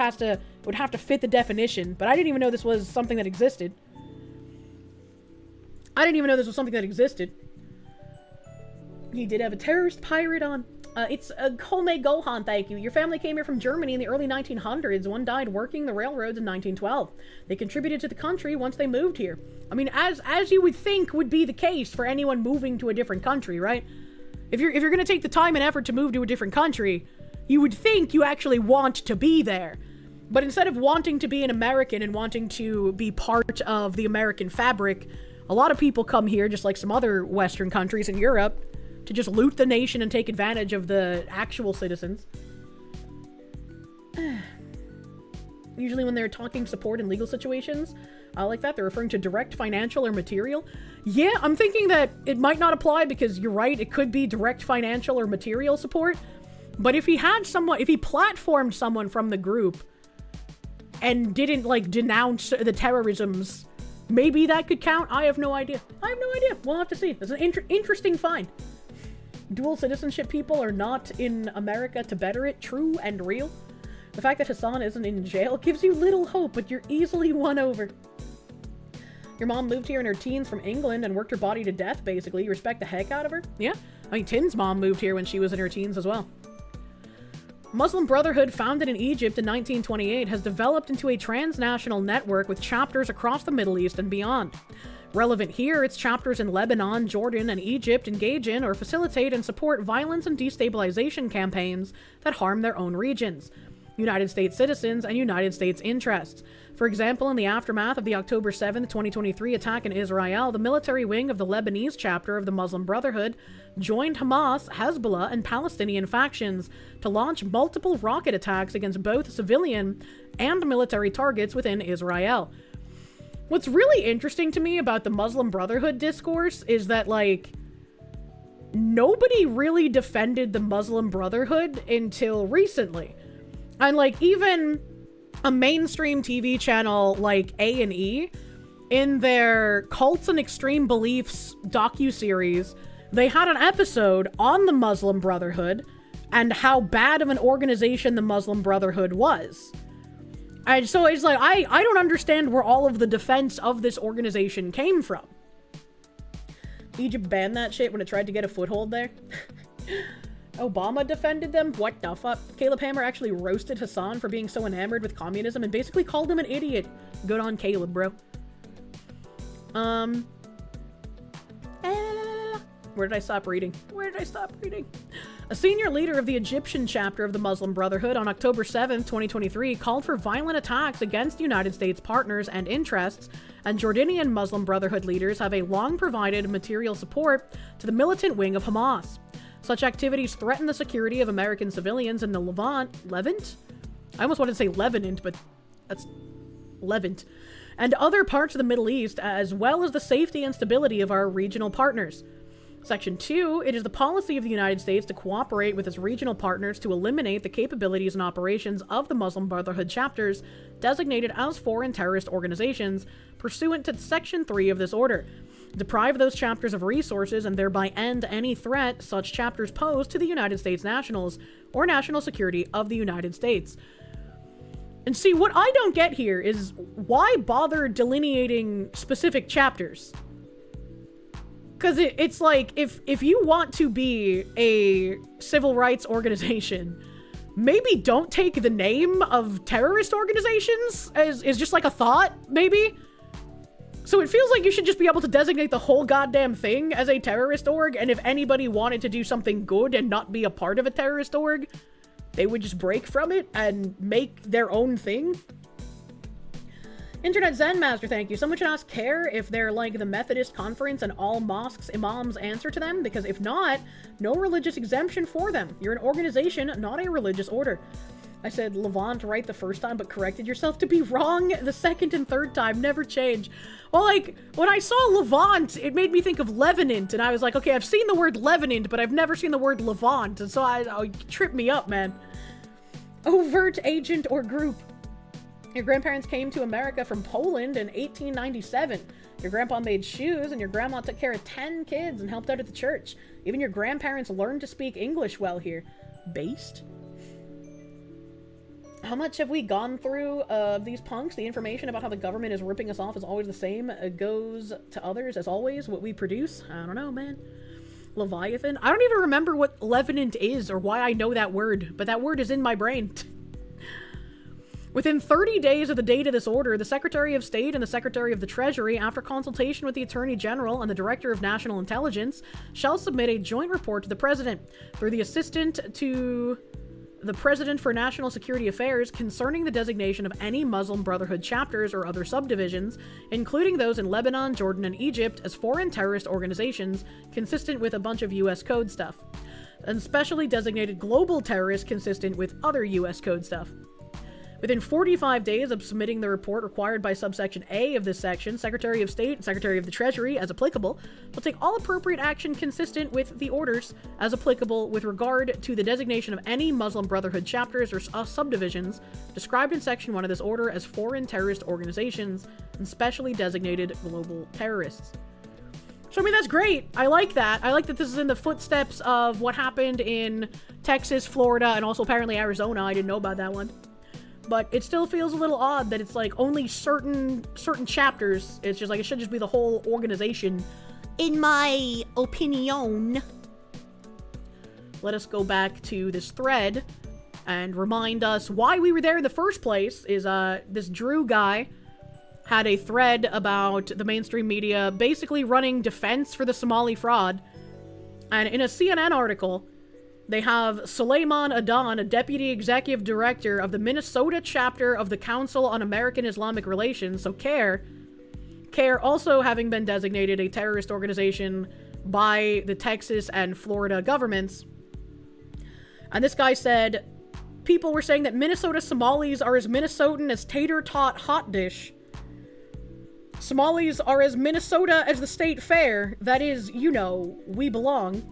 Speaker 2: would have to fit the definition, but I didn't even know this was something that existed. He did have a terrorist pirate on. It's Kome Gohan, thank you. Your family came here from Germany in the early 1900s. One died working the railroads in 1912. They contributed to the country once they moved here. I mean, as you would think would be the case for anyone moving to a different country, right? If you're gonna take the time and effort to move to a different country, you would think you actually want to be there. But instead of wanting to be an American and wanting to be part of the American fabric, a lot of people come here, just like some other Western countries in Europe, to just loot the nation and take advantage of the actual citizens. Usually when they're talking support in legal situations, like that, they're referring to direct financial or material. Yeah, I'm thinking that it might not apply because you're right, it could be direct financial or material support. But if he platformed someone from the group and didn't, like, denounce the terrorisms, maybe that could count. I have no idea. We'll have to see. It's an interesting find. Dual citizenship people are not in America to better it. True and real. The fact that Hassan isn't in jail gives you little hope, but you're easily won over. Your mom moved here in her teens from England and worked her body to death, basically. You respect the heck out of her? Yeah. I mean, Tin's mom moved here when she was in her teens as well. Muslim Brotherhood, founded in Egypt in 1928, has developed into a transnational network with chapters across the Middle East and beyond. Relevant here, its chapters in Lebanon, Jordan, and Egypt engage in or facilitate and support violence and destabilization campaigns that harm their own regions, United States citizens, and United States interests. For example, in the aftermath of the October 7, 2023 attack in Israel, the military wing of the Lebanese chapter of the Muslim Brotherhood joined Hamas, Hezbollah, and Palestinian factions to launch multiple rocket attacks against both civilian and military targets within Israel. What's really interesting to me about the Muslim Brotherhood discourse is that, like, nobody really defended the Muslim Brotherhood until recently. And, like, even a mainstream TV channel like A&E, in their Cults and Extreme Beliefs docuseries, they had an episode on the Muslim Brotherhood and how bad of an organization the Muslim Brotherhood was. And so it's like, I don't understand where all of the defense of this organization came from. Egypt banned that shit when it tried to get a foothold there. Obama defended them? What the fuck? Caleb Hammer actually roasted Hassan for being so enamored with communism and basically called him an idiot. Good on Caleb, bro. Where did I stop reading? A senior leader of the Egyptian chapter of the Muslim Brotherhood on October 7th, 2023 called for violent attacks against United States partners and interests, and Jordanian Muslim Brotherhood leaders have a long provided material support to the militant wing of Hamas. Such activities threaten the security of American civilians in the Levant? I almost wanted to say Lebanon, but that's Levant. And other parts of the Middle East, as well as the safety and stability of our regional partners. Section 2, it is the policy of the United States to cooperate with its regional partners to eliminate the capabilities and operations of the Muslim Brotherhood chapters designated as foreign terrorist organizations pursuant to Section 3 of this order. Deprive those chapters of resources and thereby end any threat such chapters pose to the United States nationals or national security of the United States. And see, what I don't get here is why bother delineating specific chapters? Because it's like, if you want to be a civil rights organization, maybe don't take the name of terrorist organizations is just like a thought, maybe? So it feels like you should just be able to designate the whole goddamn thing as a terrorist org, and if anybody wanted to do something good and not be a part of a terrorist org, they would just break from it and make their own thing. Internet Zen Master, thank you. Someone should ask CARE if they're like the Methodist Conference and all mosques imams answer to them, because if not, no religious exemption for them. You're an organization, not a religious order. I said Levant right the first time, but corrected yourself to be wrong the second and third time. Never change. Well, like, when I saw Levant, it made me think of Levenant, and I was like, okay, I've seen the word Levenant, but I've never seen the word Levant, and so it tripped me up, man. Overt agent or group. Your grandparents came to America from Poland in 1897. Your grandpa made shoes, and your grandma took care of 10 kids and helped out at the church. Even your grandparents learned to speak English well here. Based? How much have we gone through of these punks? The information about how the government is ripping us off is always the same. It goes to others as always. What we produce? I don't know, man. Leviathan? I don't even remember what Levenant is or why I know that word, but that word is in my brain. Within 30 days of the date of this order, the Secretary of State and the Secretary of the Treasury, after consultation with the Attorney General and the Director of National Intelligence, shall submit a joint report to the President through the Assistant to the President for National Security Affairs concerning the designation of any Muslim Brotherhood chapters or other subdivisions, including those in Lebanon, Jordan, and Egypt, as foreign terrorist organizations consistent with a bunch of U.S. code stuff, and specially designated global terrorists consistent with other U.S. code stuff. Within 45 days of submitting the report required by subsection A of this section, Secretary of State and Secretary of the Treasury, as applicable, will take all appropriate action consistent with the orders as applicable with regard to the designation of any Muslim Brotherhood chapters or subdivisions described in Section 1 of this order as foreign terrorist organizations and specially designated global terrorists. So, I mean, that's great. I like that. I like that this is in the footsteps of what happened in Texas, Florida, and also apparently Arizona. I didn't know about that one. But it still feels a little odd that it's like only certain chapters. It's just like it should just be the whole organization, in my opinion. Let us go back to this thread and remind us why we were there in the first place. Is this Drew guy had a thread about the mainstream media basically running defense for the Somali fraud, and in a CNN article, they have Suleiman Adan, a deputy executive director of the Minnesota chapter of the Council on American Islamic Relations, so CARE also having been designated a terrorist organization by the Texas and Florida governments. And this guy said, people were saying that Minnesota Somalis are as Minnesotan as tater tot hot dish. Somalis are as Minnesota as the state fair. That is, you know, we belong.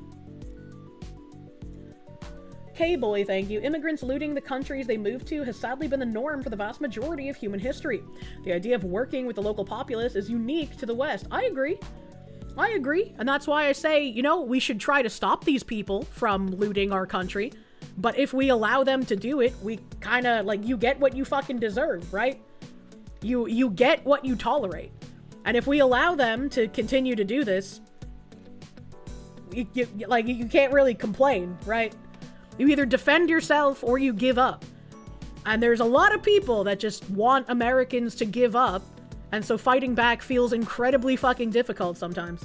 Speaker 2: K-Boy, thank you. Immigrants looting the countries they moved to has sadly been the norm for the vast majority of human history. The idea of working with the local populace is unique to the West. I agree. And that's why I say, you know, we should try to stop these people from looting our country. But if we allow them to do it, we kind of, like, you get what you fucking deserve, right? You get what you tolerate. And if we allow them to continue to do this, you can't really complain, right? You either defend yourself or you give up. And there's a lot of people that just want Americans to give up, and so fighting back feels incredibly fucking difficult sometimes.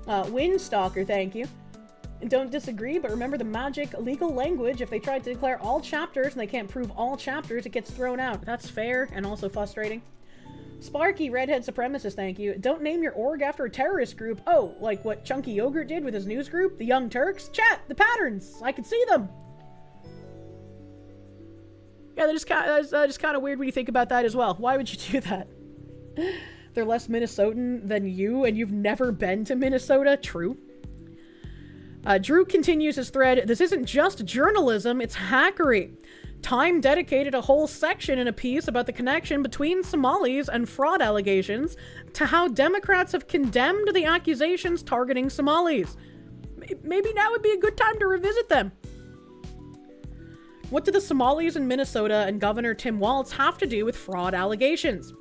Speaker 2: Windstalker, thank you. And don't disagree, but remember the magic legal language. If they try to declare all chapters and they can't prove all chapters, it gets thrown out. That's fair and also frustrating. Sparky, redhead supremacist, thank you. Don't name your org after a terrorist group. Oh, like what Chunky Yogurt did with his news group? The Young Turks? Chat, the patterns! I can see them! Yeah, that's just kind of weird when you think about that as well. Why would you do that? They're less Minnesotan than you, and you've never been to Minnesota? True. Drew continues his thread. This isn't just journalism, it's hackery. Time dedicated a whole section in a piece about the connection between Somalis and fraud allegations to how Democrats have condemned the accusations targeting Somalis. Maybe now would be a good time to revisit them. What do the Somalis in Minnesota and Governor Tim Walz have to do with fraud allegations?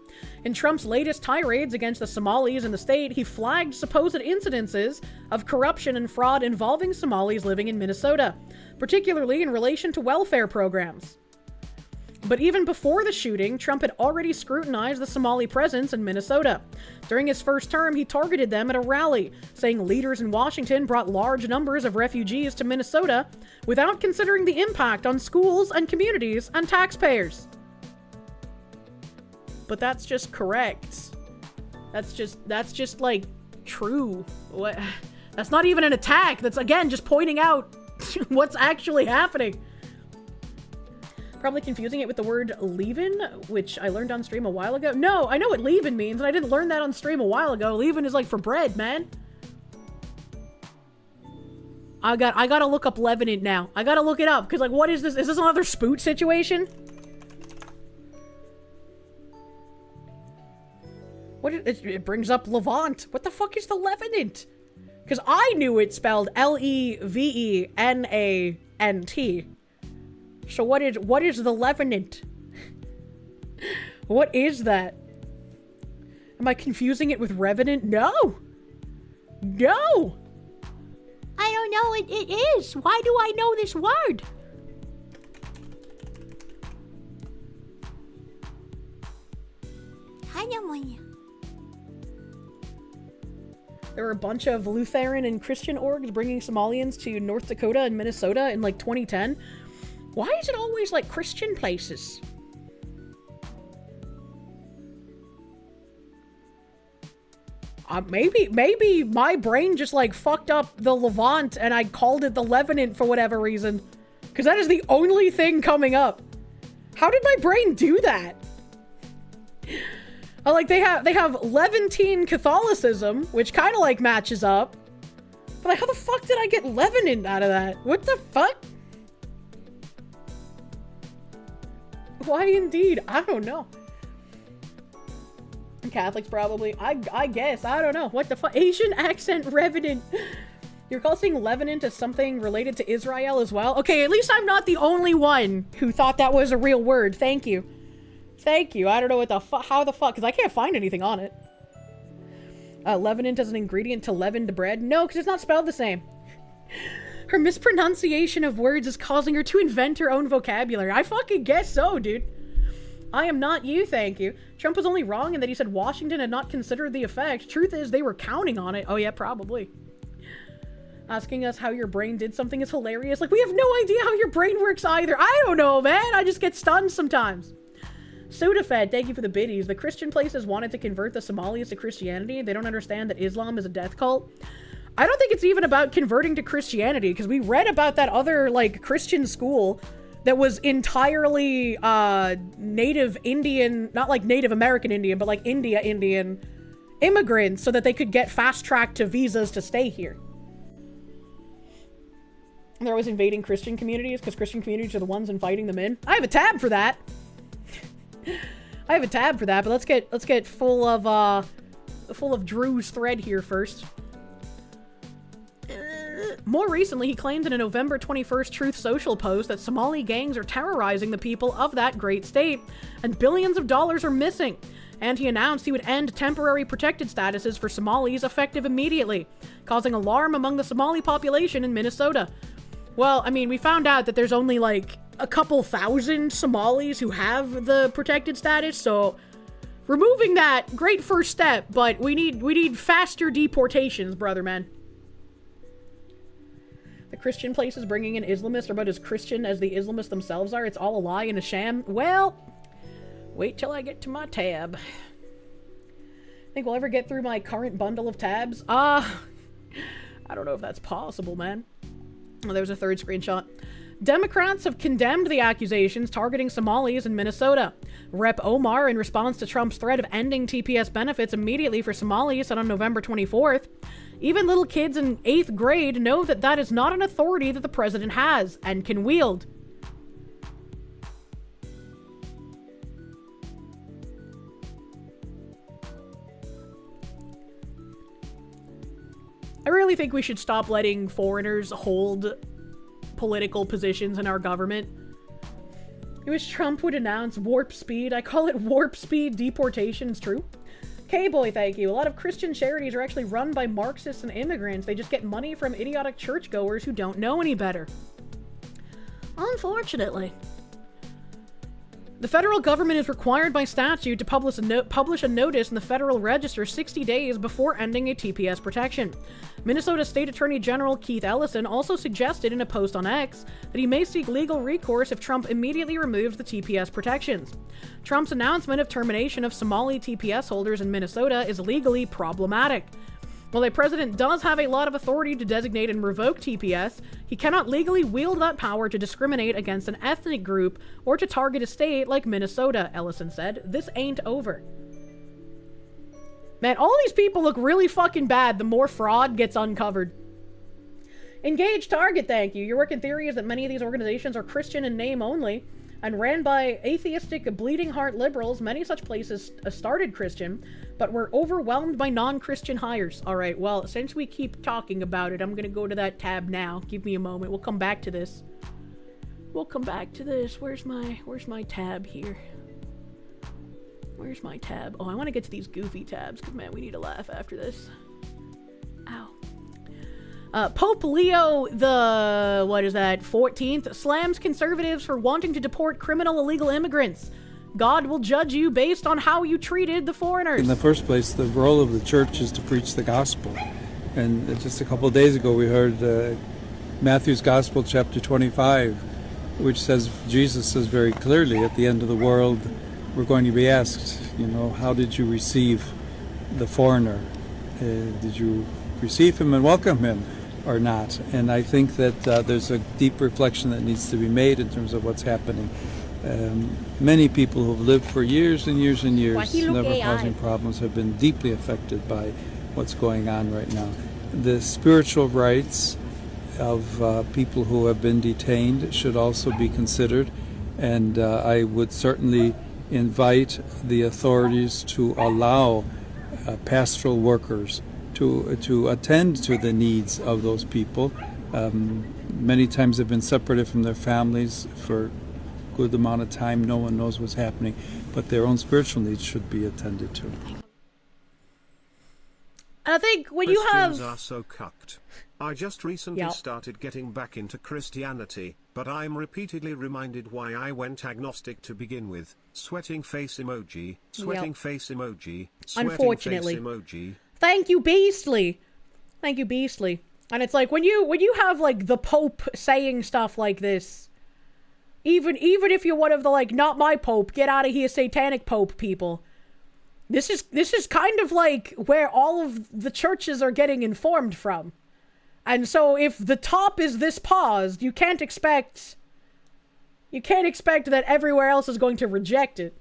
Speaker 2: In Trump's latest tirades against the Somalis in the state, he flagged supposed incidences of corruption and fraud involving Somalis living in Minnesota, particularly in relation to welfare programs. But even before the shooting, Trump had already scrutinized the Somali presence in Minnesota. During his first term, he targeted them at a rally, saying leaders in Washington brought large numbers of refugees to Minnesota without considering the impact on schools and communities and taxpayers. But that's just correct. That's just like true. What? That's not even an attack. That's again just pointing out what's actually happening. Probably confusing it with the word leavin, which I learned on stream a while ago. No, I know what leavin means, and I didn't learn that on stream a while ago. Leavin is like for bread, man. I gotta look up Levenant now. I gotta look it up, because, like, what is this? Is this another spoot situation? It brings up Levant. What the fuck is the Levenant? Because I knew it spelled Levenant. So what is the Levenant? What is that? Am I confusing it with Revenant? No! No! I don't know what it is. Why do I know this word? There were a bunch of Lutheran and Christian orgs bringing Somalians to North Dakota and Minnesota in like 2010. Why is it always like Christian places? Maybe my brain just like fucked up the Levant and I called it the Levenant for whatever reason. Because that is the only thing coming up. How did my brain do that? Oh, like they have Levantine Catholicism, which kind of like matches up. But like, how the fuck did I get Levenant out of that? What the fuck? Why indeed? I don't know. Catholics probably. I guess. I don't know. What the fuck? Asian accent Revenant. You're calling Levenant as something related to Israel as well? Okay, at least I'm not the only one who thought that was a real word. Thank you. Thank you. I don't know what the fuck. How the fuck? Because I can't find anything on it. Levenant as an ingredient to leavened bread? No, because it's not spelled the same. Her mispronunciation of words is causing her to invent her own vocabulary. I fucking guess so, dude. I am not you, thank you. Trump was only wrong in that he said Washington had not considered the effect. Truth is, they were counting on it. Oh yeah, probably. Asking us how your brain did something is hilarious. Like, we have no idea how your brain works either. I don't know, man. I just get stunned sometimes. SodaFed, thank you for the biddies. The Christian places wanted to convert the Somalis to Christianity. They don't understand that Islam is a death cult. I don't think it's even about converting to Christianity, because we read about that other, like, Christian school that was entirely Native Indian, not like Native American Indian, but like Indian immigrants so that they could get fast-tracked to visas to stay here. And they're always invading Christian communities because Christian communities are the ones inviting them in. I have a tab for that. I have a tab for that, but let's get full of Drew's thread here first. More recently, he claimed in a November 21st Truth Social post that Somali gangs are terrorizing the people of that great state, and billions of dollars are missing. And he announced he would end temporary protected statuses for Somalis effective immediately, causing alarm among the Somali population in Minnesota. Well, I mean, we found out that there's only like a couple thousand Somalis who have the protected status, so removing that, great first step, but we need faster deportations, brother man. The Christian place is bringing in Islamists are about as Christian as the Islamists themselves are. It's all a lie and a sham. Well, wait till I get to my tab. Think we'll ever get through my current bundle of tabs? I don't know if that's possible, man. Oh, there's a third screenshot. Democrats have condemned the accusations targeting Somalis in Minnesota. Rep. Omar, in response to Trump's threat of ending TPS benefits immediately for Somalis, said on November 24th, even little kids in 8th grade know that that is not an authority that the president has and can wield. I really think we should stop letting foreigners hold political positions in our government. I wish Trump would announce warp speed. I call it warp speed deportations. True. K-Boy, thank you. A lot of Christian charities are actually run by Marxists and immigrants. They just get money from idiotic churchgoers who don't know any better. Unfortunately. The federal government is required by statute to publish a notice in the Federal Register 60 days before ending a TPS protection. Minnesota State Attorney General Keith Ellison also suggested in a post on X that he may seek legal recourse if Trump immediately removes the TPS protections. Trump's announcement of termination of Somali TPS holders in Minnesota is legally problematic. While a president does have a lot of authority to designate and revoke TPS, he cannot legally wield that power to discriminate against an ethnic group or to target a state like Minnesota, Ellison said. This ain't over. Man, all these people look really fucking bad the more fraud gets uncovered. Engage Target, thank you. Your working theory is that many of these organizations are Christian in name only and ran by atheistic, bleeding heart liberals. Many such places started Christian, but were overwhelmed by non-Christian hires. All right, well, since we keep talking about it, I'm going to go to that tab now. Give me a moment. We'll come back to this. We'll come back to this. Where's my tab here? Where's my tab? Oh, I want to get to these goofy tabs, because, man, we need to laugh after this. Ow. Pope Leo the, 14th, slams conservatives for wanting to deport criminal illegal immigrants. God will judge you based on how you treated the foreigners.
Speaker 15: In the first place, the role of the church is to preach the gospel. And just a couple of days ago, we heard Matthew's Gospel, chapter 25, which says, Jesus says very clearly, at the end of the world, we're going to be asked, how did you receive the foreigner? Did you receive him and welcome him or not? And I think that there's a deep reflection that needs to be made in terms of what's happening. Many people who've lived for years and years and years, never causing problems, have been deeply affected by what's going on right now. The spiritual rights of people who have been detained should also be considered, and I would certainly invite the authorities to allow pastoral workers to attend to the needs of those people. Many times they've been separated from their families for a good amount of time. No one knows what's happening, but their own spiritual needs should be attended to.
Speaker 2: And I think when you have...
Speaker 3: Christians are so cucked. I just recently started getting back into Christianity, but I'm repeatedly reminded why I went agnostic to begin with. Sweating face emoji, sweating face emoji, sweating
Speaker 2: Unfortunately.
Speaker 3: face emoji.
Speaker 2: Thank you, Beastly. Thank you, Beastly. And it's like, when you have, like, the Pope saying stuff like this, even if you're one of the, like, not my Pope, get out of here, satanic Pope people, this is kind of like where all of the churches are getting informed from. And so if the top is this paused, you can't expect that everywhere else is going to reject it.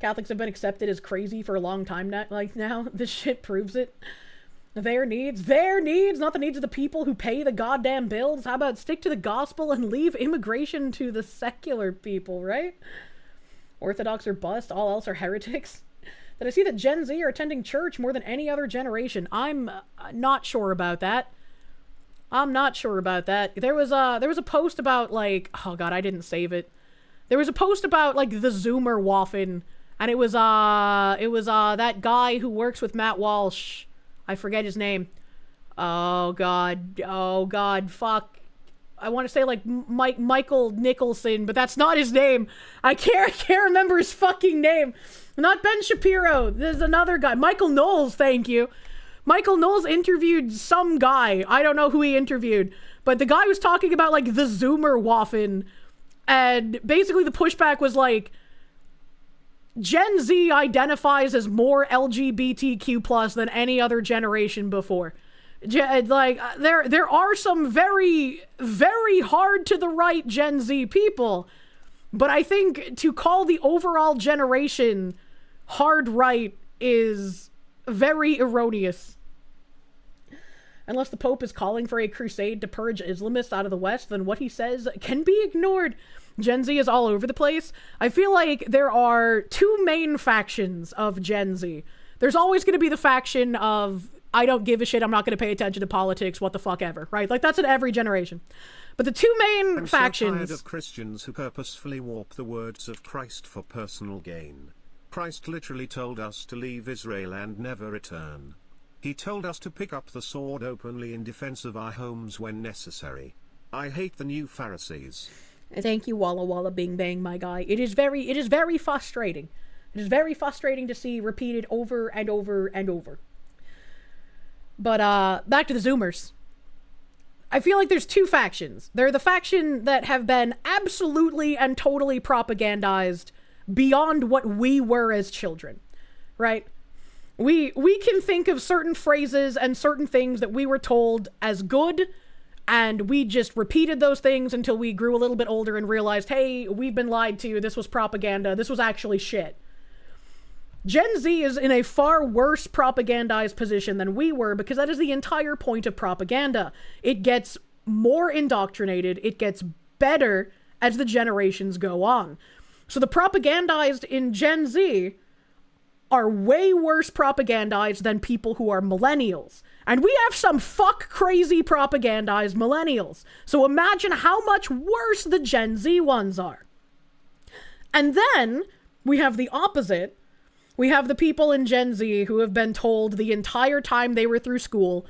Speaker 2: Catholics have been accepted as crazy for a long time now. This shit proves it. Their needs, not the needs of the people who pay the goddamn bills. How about stick to the gospel and leave immigration to the secular people, right? Orthodox are bust, all else are heretics. Did I see that Gen Z are attending church more than any other generation? I'm not sure about that. There was a post about, like, oh god, I didn't save it. There was a post about, like, the Zoomer Waffen, and it was that guy who works with Matt Walsh. I forget his name. Oh god, fuck. I want to say, like, Michael Nicholson, but that's not his name. I can't remember his fucking name. Not Ben Shapiro. There's another guy. Michael Knowles, thank you. Michael Knowles interviewed some guy. I don't know who he interviewed. But the guy was talking about, like, the Zoomer Waffen. And basically the pushback was, like, Gen Z identifies as more LGBTQ+ than any other generation before. Like, there are some very, very hard to the right Gen Z people, but I think to call the overall generation hard right is very erroneous. Unless the Pope is calling for a crusade to purge Islamists out of the West, then what he says can be ignored. Gen Z is all over the place. I feel like there are two main factions of Gen Z. There's always going to be the faction of, I don't give a shit, I'm not going to pay attention to politics, what the fuck ever, right? Like, that's in every generation. But the two main factions...
Speaker 3: I'm so tired of Christians who purposefully warp the words of Christ for personal gain. Christ literally told us to leave Israel and never return. He told us to pick up the sword openly in defense of our homes when necessary. I hate the new Pharisees.
Speaker 2: Thank you, Walla Walla Bing Bang, my guy. It is very frustrating. It is very frustrating to see repeated over and over and over. But, back to the Zoomers. I feel like there's two factions. They're the faction that have been absolutely and totally propagandized beyond what we were as children, right? We can think of certain phrases and certain things that we were told as good, and we just repeated those things until we grew a little bit older and realized, hey, we've been lied to, this was propaganda, this was actually shit. Gen Z is in a far worse propagandized position than we were, because that is the entire point of propaganda. It gets more indoctrinated, it gets better as the generations go on. So the propagandized in Gen Z are way worse propagandized than people who are millennials. And we have some fuck crazy propagandized millennials. So imagine how much worse the Gen Z ones are. And then we have the opposite. We have the people in Gen Z who have been told the entire time they were through school,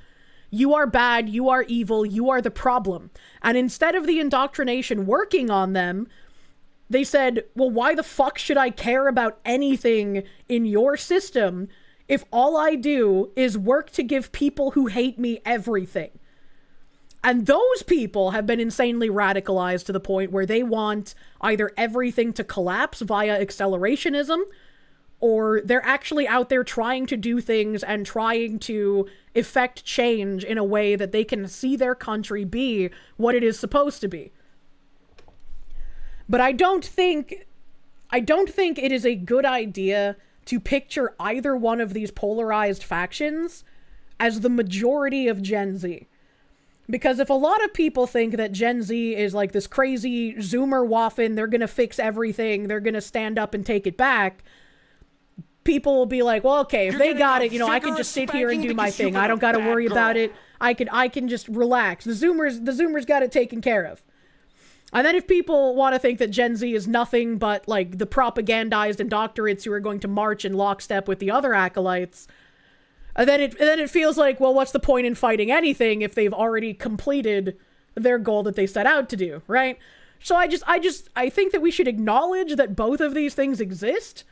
Speaker 2: you are bad, you are evil, you are the problem. And instead of the indoctrination working on them, they said, well, why the fuck should I care about anything in your system if all I do is work to give people who hate me everything? And those people have been insanely radicalized to the point where they want either everything to collapse via accelerationism, or they're actually out there trying to do things and trying to effect change in a way that they can see their country be what it is supposed to be. But I don't think it is a good idea to picture either one of these polarized factions as the majority of Gen Z. Because if a lot of people think that Gen Z is like this crazy Zoomer waffin, they're gonna fix everything, they're gonna stand up and take it back, people will be like, well, okay, if they got it, you know, I can just sit here and do my thing. I don't gotta worry about it. I can just relax. The Zoomers got it taken care of. And then if people want to think that Gen Z is nothing but, like, the propagandized indoctorates who are going to march in lockstep with the other acolytes, then it feels like, well, what's the point in fighting anything if they've already completed their goal that they set out to do, right? So I think that we should acknowledge that both of these things exist,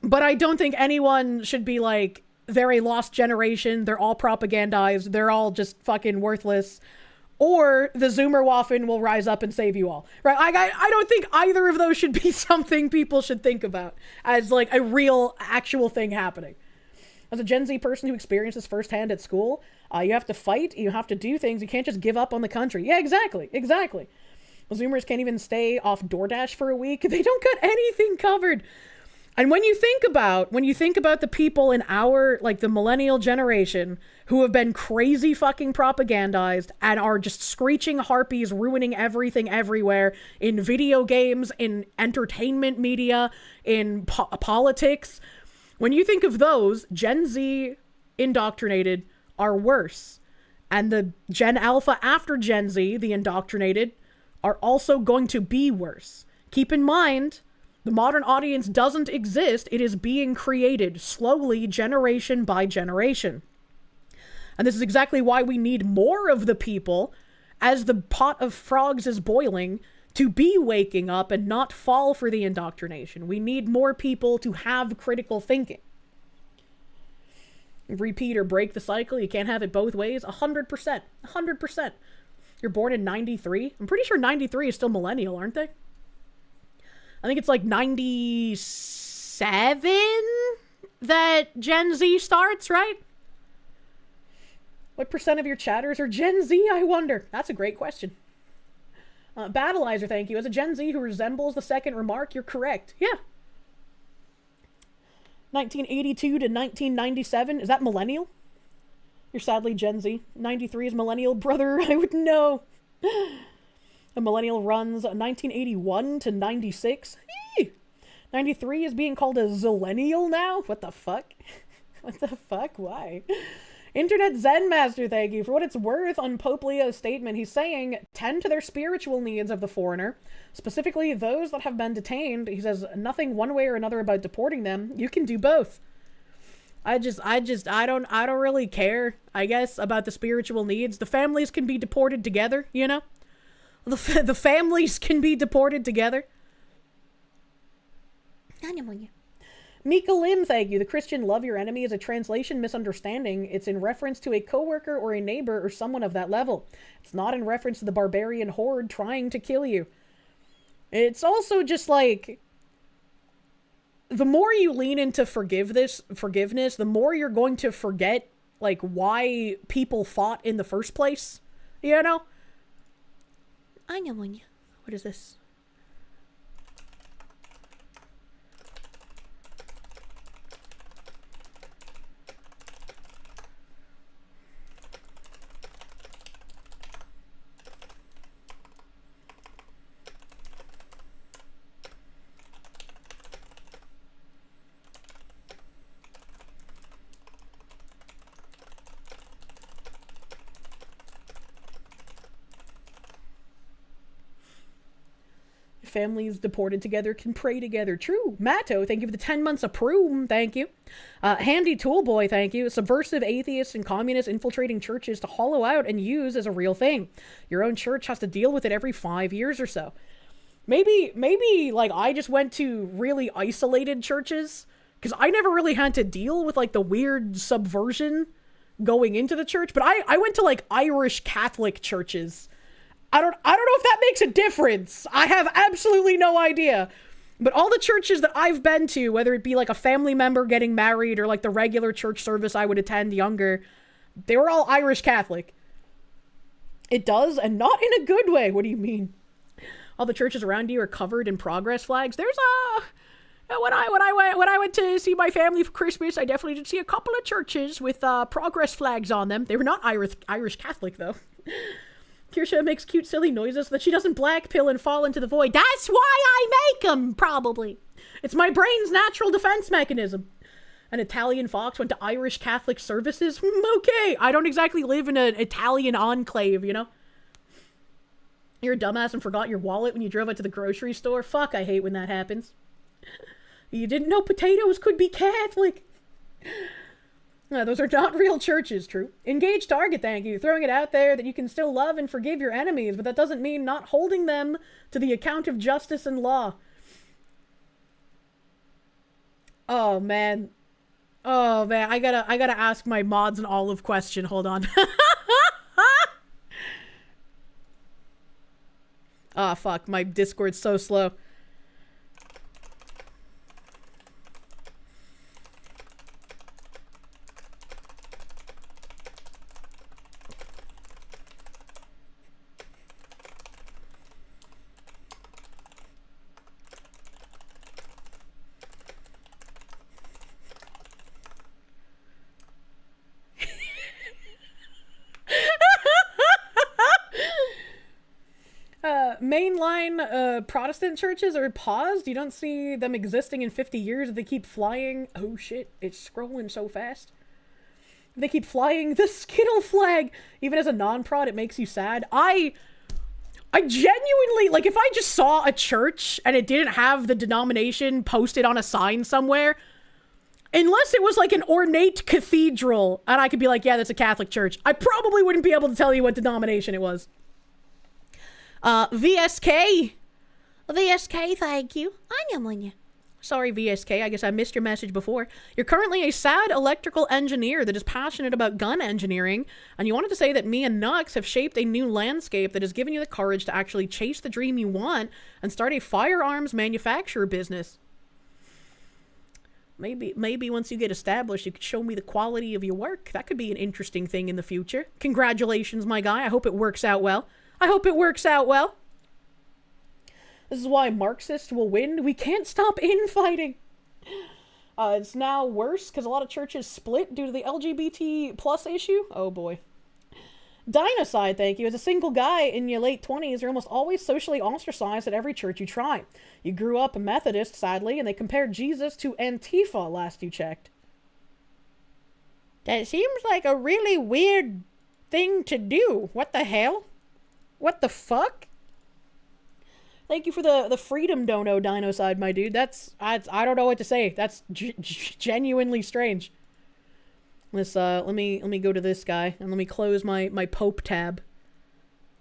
Speaker 2: but I don't think anyone should be like, they're a lost generation, they're all propagandized, they're all just fucking worthless, or the Zoomer Waffen will rise up and save you all, right? I don't think either of those should be something people should think about as like a real, actual thing happening. As a Gen Z person who experienced this firsthand at school, you have to fight, you have to do things, you can't just give up on the country. Yeah, exactly. The Zoomers can't even stay off DoorDash for a week. They don't got anything covered. And when you think about the people in our, like, the millennial generation who have been crazy fucking propagandized and are just screeching harpies, ruining everything everywhere in video games, in entertainment media, in politics, when you think of those, Gen Z indoctrinated are worse. And the Gen Alpha after Gen Z, the indoctrinated, are also going to be worse. Keep in mind, the modern audience doesn't exist. It is being created slowly, generation by generation. And this is exactly why we need more of the people, as the pot of frogs is boiling, to be waking up and not fall for the indoctrination. We need more people to have critical thinking. Repeat or break the cycle. You can't have it both ways. 100%. 100%. You're born in 93. I'm pretty sure 93 is still millennial, aren't they? I think it's like 97 that Gen Z starts, right? What percent of your chatters are Gen Z, I wonder? That's a great question. Battleizer, thank you. As a Gen Z who resembles the second remark, you're correct. Yeah. 1982 to 1997, is that millennial? You're sadly Gen Z. 93 is millennial, brother. I would know. A millennial runs 1981 to 96. 93 is being called a zillennial now? What the fuck? What the fuck? Why? Internet Zen Master, thank you. For what it's worth, on Pope Leo's statement, he's saying, tend to their spiritual needs of the foreigner, specifically those that have been detained. He says, nothing one way or another about deporting them. You can do both. I don't really care, I guess, about the spiritual needs. The families can be deported together, you know? The families can be deported together. Mika Lim, thank you. The Christian love your enemy is a translation misunderstanding. It's in reference to a coworker or a neighbor or someone of that level. It's not in reference to the barbarian horde trying to kill you. It's also just like, the more you lean into forgiveness, the more you're going to forget, like, why people fought in the first place, you know? I know one. What is this? Families deported together can pray together. True. Matto, thank you for the 10 months of Proom. Thank you. Handy Toolboy, thank you. Subversive atheists and communists infiltrating churches to hollow out and use as a real thing. Your own church has to deal with it every 5 years or so. Maybe, like, I just went to really isolated churches, because I never really had to deal with, like, the weird subversion going into the church, but I went to, like, Irish Catholic churches. I don't know if that makes a difference. I have absolutely no idea. But all the churches that I've been to, whether it be like a family member getting married or like the regular church service I would attend younger, they were all Irish Catholic. It does, and not in a good way. What do you mean? All the churches around you are covered in progress flags. There's when I went to see my family for Christmas, I definitely did see a couple of churches with progress flags on them. They were not Irish Catholic though. Kirsche makes cute, silly noises so that she doesn't black pill and fall into the void. That's why I make them, probably. It's my brain's natural defense mechanism. An Italian fox went to Irish Catholic services? Okay, I don't exactly live in an Italian enclave, you know? You're a dumbass and forgot your wallet when you drove out to the grocery store? Fuck, I hate when that happens. You didn't know potatoes could be Catholic. Those are not real churches, true. Engage target, thank you. Throwing it out there that you can still love and forgive your enemies, but that doesn't mean not holding them to the account of justice and law. Oh, man. Oh, man. I gotta ask my mods an olive question. Hold on. Ah, fuck. My Discord's so slow. Mainline Protestant churches are paused. You don't see them existing in 50 years. They keep flying. Oh shit, it's scrolling so fast. They keep flying the Skittle flag. Even as a non-prod, it makes you sad. I genuinely, like, if I just saw a church and it didn't have the denomination posted on a sign somewhere, unless it was like an ornate cathedral and I could be like, yeah, that's a Catholic church, I probably wouldn't be able to tell you what denomination it was. VSK, thank you. I'm on you. Sorry, VSK, I guess I missed your message before. You're currently a sad electrical engineer that is passionate about gun engineering, and you wanted to say that me and Nux have shaped a new landscape that has given you the courage to actually chase the dream you want and start a firearms manufacturer business. Maybe once you get established, you could show me the quality of your work. That could be an interesting thing in the future. Congratulations, my guy. I hope it works out well. This is why Marxists will win. We can't stop infighting. It's now worse because a lot of churches split due to the LGBT plus issue. Oh boy. Dinocide, thank you. As a single guy in your late 20s, you're almost always socially ostracized at every church you try. You grew up a Methodist, sadly, and they compared Jesus to Antifa last you checked. That seems like a really weird thing to do. What the hell? What the fuck? Thank you for the freedom dono, Dinocide, my dude. I don't know what to say. That's genuinely strange. Let me go to this guy and let me close my Pope tab.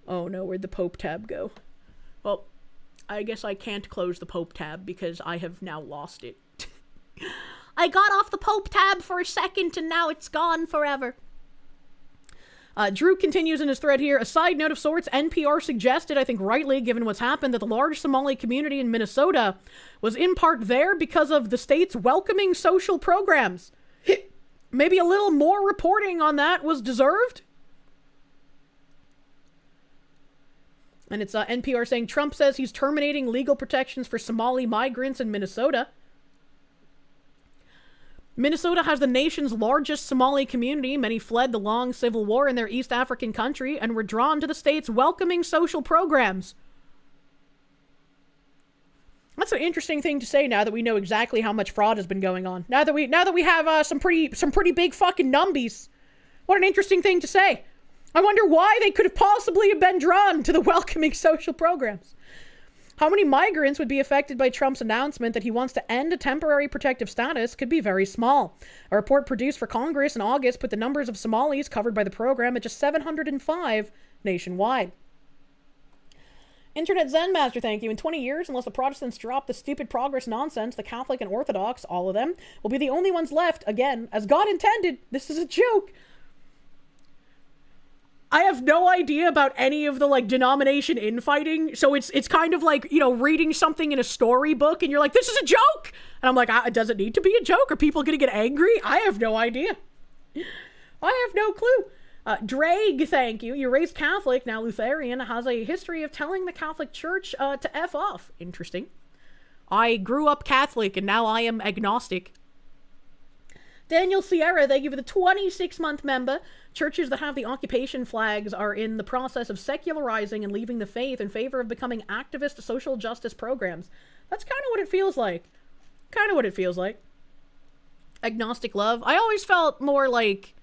Speaker 2: Oh no, where'd the Pope tab go? Well, I guess I can't close the Pope tab because I have now lost it. I got off the Pope tab for a second and now it's gone forever. Drew continues in his thread here. A side note of sorts, NPR suggested, I think rightly, given what's happened, that the large Somali community in Minnesota was in part there because of the state's welcoming social programs. Maybe a little more reporting on that was deserved? And it's NPR saying Trump says he's terminating legal protections for Somali migrants in Minnesota. Minnesota has the nation's largest Somali community. Many fled the long civil war in their East African country and were drawn to the state's welcoming social programs. That's an interesting thing to say now that we know exactly how much fraud has been going on. Now that we have some pretty big fucking numbies. What an interesting thing to say. I wonder why they could have possibly been drawn to the welcoming social programs. How many migrants would be affected by Trump's announcement that he wants to end a temporary protective status could be very small. A report produced for Congress in August put the numbers of Somalis covered by the program at just 705 nationwide. Internet Zen Master, thank you. In 20 years, unless the Protestants drop the stupid progress nonsense, the Catholic and Orthodox, all of them, will be the only ones left, again, as God intended. This is a joke. I have no idea about any of the, denomination infighting, so it's kind of like, reading something in a storybook, and you're like, this is a joke! And I'm like, does it need to be a joke? Are people gonna get angry? I have no idea. I have no clue. Drake, thank you. You're raised Catholic, now Lutheran, has a history of telling the Catholic Church to F off. Interesting. I grew up Catholic, and now I am agnostic. Daniel Sierra, thank you for the 26-month member. Churches that have the occupation flags are in the process of secularizing and leaving the faith in favor of becoming activist social justice programs. That's kind of what it feels like. Agnostic love. I always felt more like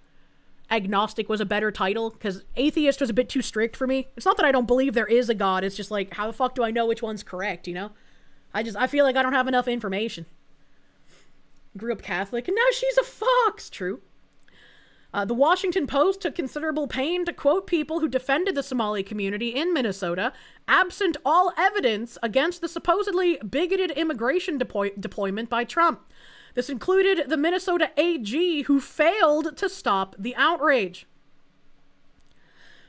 Speaker 2: agnostic was a better title, because atheist was a bit too strict for me. It's not that I don't believe there is a God, it's just like, how the fuck do I know which one's correct, I feel like I don't have enough information. Grew up Catholic, and now she's a fox. True. The Washington Post took considerable pain to quote people who defended the Somali community in Minnesota, absent all evidence against the supposedly bigoted immigration deployment by Trump. This included the Minnesota AG, who failed to stop the outrage.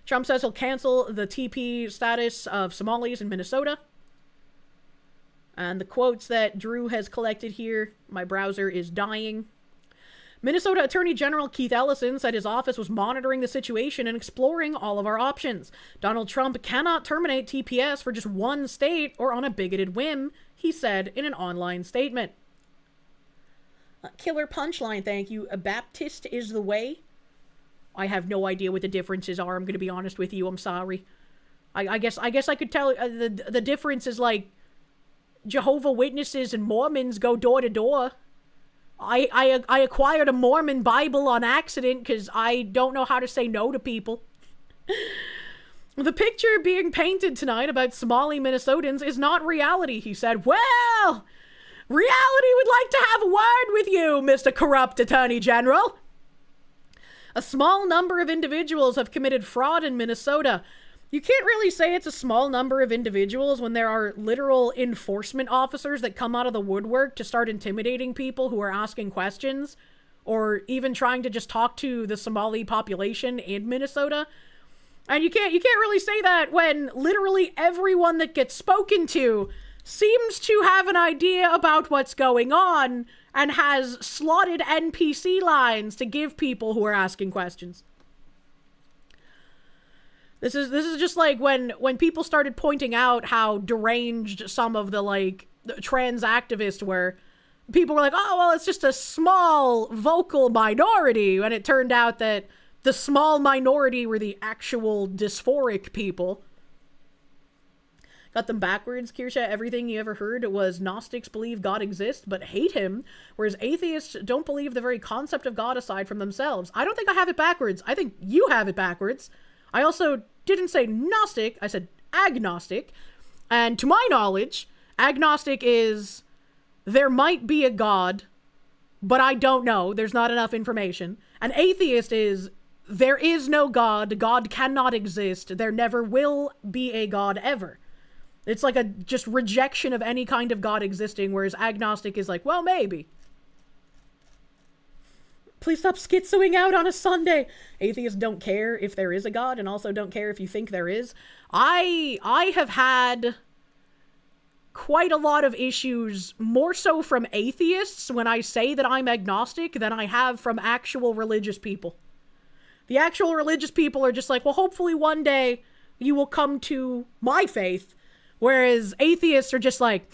Speaker 2: Trump says he'll cancel the TP status of Somalis in Minnesota. And the quotes that Drew has collected here, my browser is dying. Minnesota Attorney General Keith Ellison said his office was monitoring the situation and exploring all of our options. Donald Trump cannot terminate TPS for just one state or on a bigoted whim, he said in an online statement. Killer Punchline, thank you. A Baptist is the way. I have no idea what the differences are. I'm going to be honest with you. I'm sorry. I guess I could tell the difference is like Jehovah Witnesses and Mormons go door to door. I acquired a Mormon Bible on accident because I don't know how to say no to people. The picture being painted tonight about Somali Minnesotans is not reality, he said. Well, reality would like to have a word with you, Mr. Corrupt Attorney General. A small number of individuals have committed fraud in Minnesota. You can't really say it's a small number of individuals when there are literal enforcement officers that come out of the woodwork to start intimidating people who are asking questions, or even trying to just talk to the Somali population in Minnesota. And you can't really say that when literally everyone that gets spoken to seems to have an idea about what's going on and has slotted NPC lines to give people who are asking questions. This is just like when people started pointing out how deranged some of the trans activists were. People were like, oh, well, it's just a small vocal minority. And it turned out that the small minority were the actual dysphoric people. Got them backwards, Kirsche. Everything you ever heard was Gnostics believe God exists but hate him, whereas atheists don't believe the very concept of God aside from themselves. I don't think I have it backwards. I think you have it backwards. I also didn't say Gnostic, I said agnostic. And to my knowledge, agnostic is there might be a God, but I don't know. There's not enough information. An atheist is there is no God. God cannot exist. There never will be a God ever. It's like a just rejection of any kind of God existing, whereas agnostic is like, well, maybe. Please stop schizoing out on a Sunday. Atheists don't care if there is a God, and also don't care if you think there is. I have had quite a lot of issues, more so from atheists when I say that I'm agnostic than I have from actual religious people. The actual religious people are just like, well, hopefully one day you will come to my faith. Whereas atheists are just like,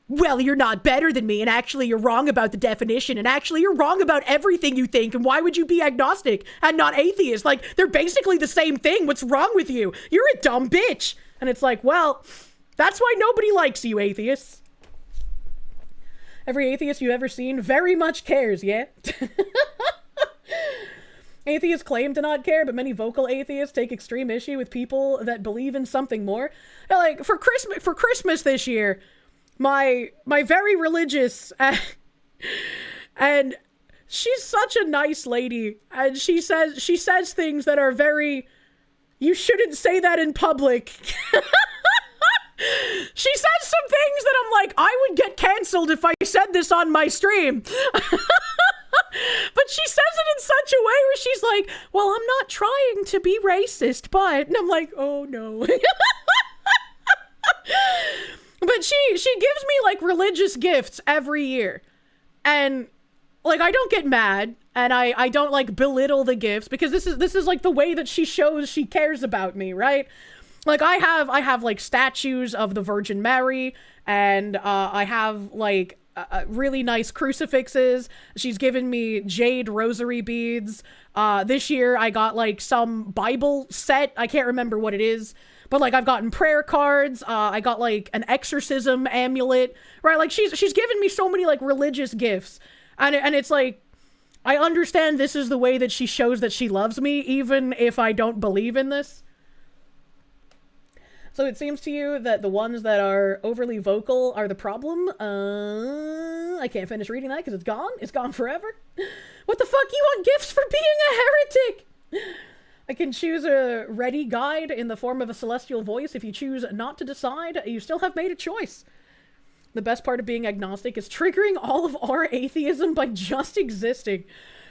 Speaker 2: well, you're not better than me, and actually you're wrong about the definition, and actually you're wrong about everything you think, and why would you be agnostic and not atheist? Like, they're basically the same thing. What's wrong with you? You're a dumb bitch. And it's like, well, that's why nobody likes you, atheists. Every atheist you've ever seen very much cares, yeah? Atheists claim to not care, but many vocal atheists take extreme issue with people that believe in something more. Like, for Christmas this year, my very religious, and she's such a nice lady, and she says things that are very, you shouldn't say that in public. She says some things that I'm like, I would get canceled if I said this on my stream. But she says it in such a way where she's like, well, I'm not trying to be racist, but... And I'm like, oh, no. But she gives me, like, religious gifts every year. And, like, I don't get mad, and I don't, like, belittle the gifts, because this is, like, the way that she shows she cares about me, right? Like, I have, like, statues of the Virgin Mary, and I have, like... really nice crucifixes. She's given me jade rosary beads. This year I got like some Bible set. I can't remember what it is, but like I've gotten prayer cards. I got like an exorcism amulet, right? Like she's given me so many like religious gifts, and it's like, I understand this is the way that she shows that she loves me, even if I don't believe in this. So it seems to you that the ones that are overly vocal are the problem? I can't finish reading that because it's gone. It's gone forever. What the fuck? You want gifts for being a heretic? I can choose a ready guide in the form of a celestial voice. If you choose not to decide, you still have made a choice. The best part of being agnostic is triggering all of our atheism by just existing.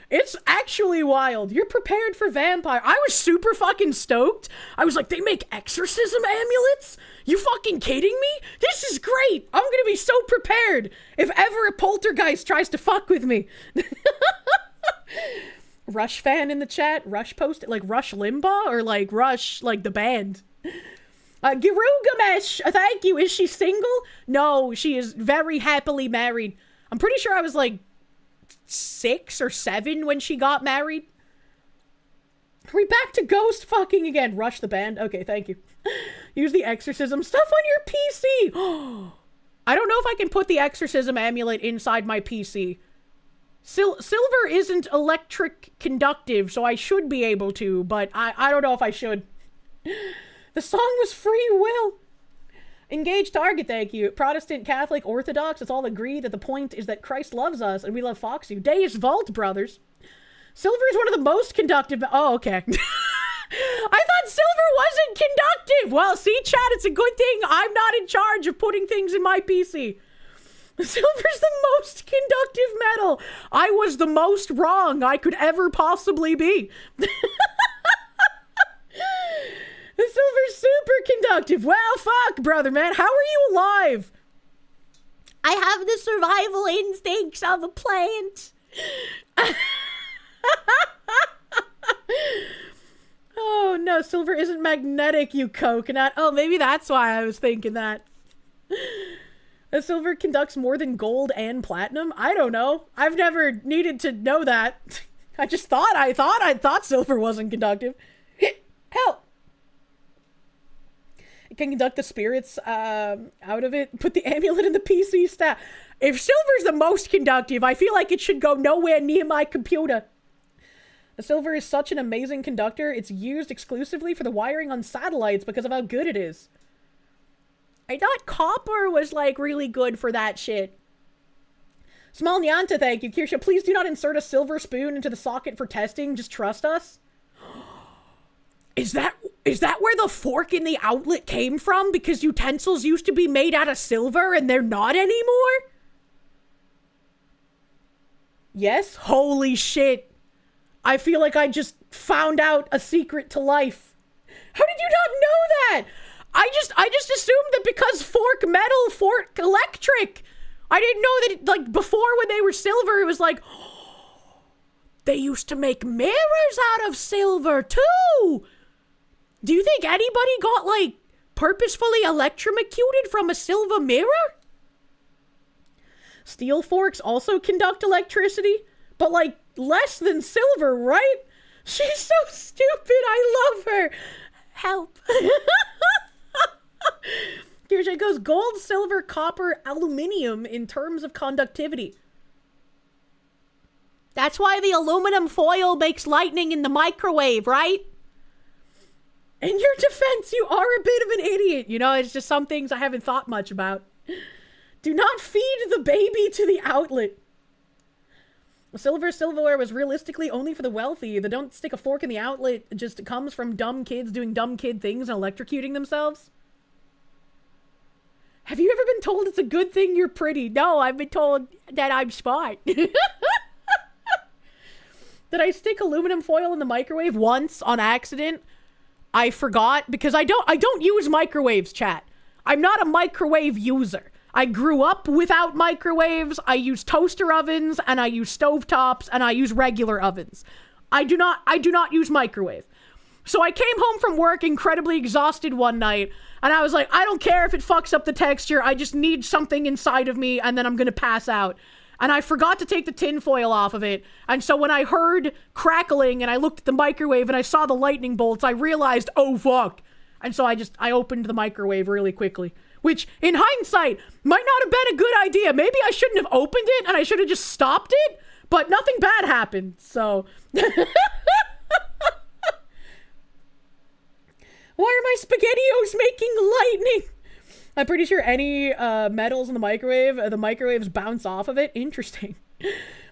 Speaker 2: It's actually wild. You're prepared for vampire. I was super fucking stoked. I was like, they make exorcism amulets? You fucking kidding me? This is great. I'm gonna be so prepared if ever a poltergeist tries to fuck with me. Rush fan in the chat. Rush posted, like Rush Limbaugh or like Rush, like the band. Girugamesh, thank you. Is she single? No, she is very happily married. I'm pretty sure I was like 6 or 7 when she got married. Are we back to ghost fucking again? Rush the band. Okay, thank you. Use the exorcism stuff on your PC. I don't know if I can put the exorcism amulet inside my PC. Silver isn't electric conductive, so I should be able to, but I don't know if I should. The song was Free Will. Engage target, thank you. Protestant, Catholic, Orthodox, let's all agree that the point is that Christ loves us and we love Foxy. Deus Vault, brothers. Silver is one of the most conductive... Oh, okay. I thought silver wasn't conductive. Well, see, chat, it's a good thing I'm not in charge of putting things in my PC. Silver's the most conductive metal. I was the most wrong I could ever possibly be. The silver's super conductive. Well, fuck, brother, man. How are you alive? I have the survival instincts of a plant. Oh, no, silver isn't magnetic, you coconut. Oh, maybe that's why I was thinking that. The silver conducts more than gold and platinum? I don't know. I've never needed to know that. I just thought I thought silver wasn't conductive. Help! It can conduct the spirits out of it. Put the amulet in the PC stack. If silver's the most conductive, I feel like it should go nowhere near my computer. The silver is such an amazing conductor. It's used exclusively for the wiring on satellites because of how good it is. I thought copper was, like, really good for that shit. Small Nyanta, thank you. Kirsche, please do not insert a silver spoon into the socket for testing. Just trust us. Is that where the fork in the outlet came from? Because utensils used to be made out of silver and they're not anymore? Yes? Holy shit. I feel like I just found out a secret to life. How did you not know that? I just assumed that because fork metal, fork electric. I didn't know that, like, before when they were silver, it was like, oh, they used to make mirrors out of silver, too. Do you think anybody got, like, purposefully electrocuted from a silver mirror? Steel forks also conduct electricity, but, like, less than silver, right? She's so stupid. I love her. Help. Kirsche goes gold, silver, copper, aluminium in terms of conductivity. That's why the aluminum foil makes lightning in the microwave, right? In your defense, you are a bit of an idiot. You know, it's just some things I haven't thought much about. Do not feed the baby to the outlet. Silverware was realistically only for the wealthy. They don't stick a fork in the outlet. It just comes from dumb kids doing dumb kid things and electrocuting themselves. Have you ever been told it's a good thing you're pretty? No, I've been told that I'm smart. Did I stick aluminum foil in the microwave once on accident? I forgot because I don't use microwaves, chat. I'm not a microwave user. I grew up without microwaves. I use toaster ovens and I use stovetops and I use regular ovens. I do not use microwave. So I came home from work incredibly exhausted one night and I was like, I don't care if it fucks up the texture. I just need something inside of me and then I'm going to pass out. And I forgot to take the tin foil off of it. And so when I heard crackling and I looked at the microwave and I saw the lightning bolts, I realized, oh fuck. And so I opened the microwave really quickly. Which, in hindsight, might not have been a good idea. Maybe I shouldn't have opened it and I should have just stopped it. But nothing bad happened, so... Why are my SpaghettiOs making lightning? I'm pretty sure any metals in the microwaves bounce off of it. Interesting.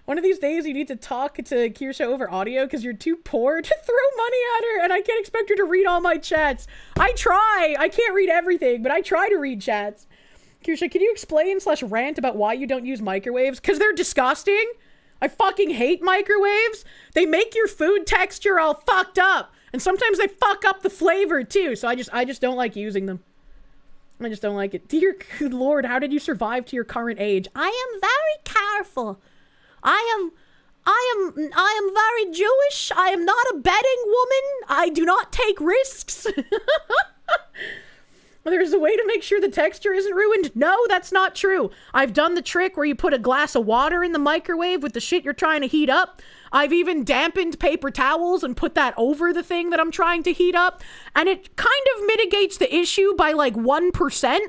Speaker 2: One of these days you need to talk to Kirsche over audio because you're too poor to throw money at her and I can't expect her to read all my chats. I try. I can't read everything, but I try to read chats. Kirsche, can you explain/rant about why you don't use microwaves? Because they're disgusting. I fucking hate microwaves. They make your food texture all fucked up. And sometimes they fuck up the flavor too. So I just don't like using them. I just don't like it. Dear good Lord, how did you survive to your current age? I am very careful. I am very Jewish. I am not a betting woman. I do not take risks. There's a way to make sure the texture isn't ruined. No, that's not true. I've done the trick where you put a glass of water in the microwave with the shit you're trying to heat up. I've even dampened paper towels and put that over the thing that I'm trying to heat up. And it kind of mitigates the issue by like 1%.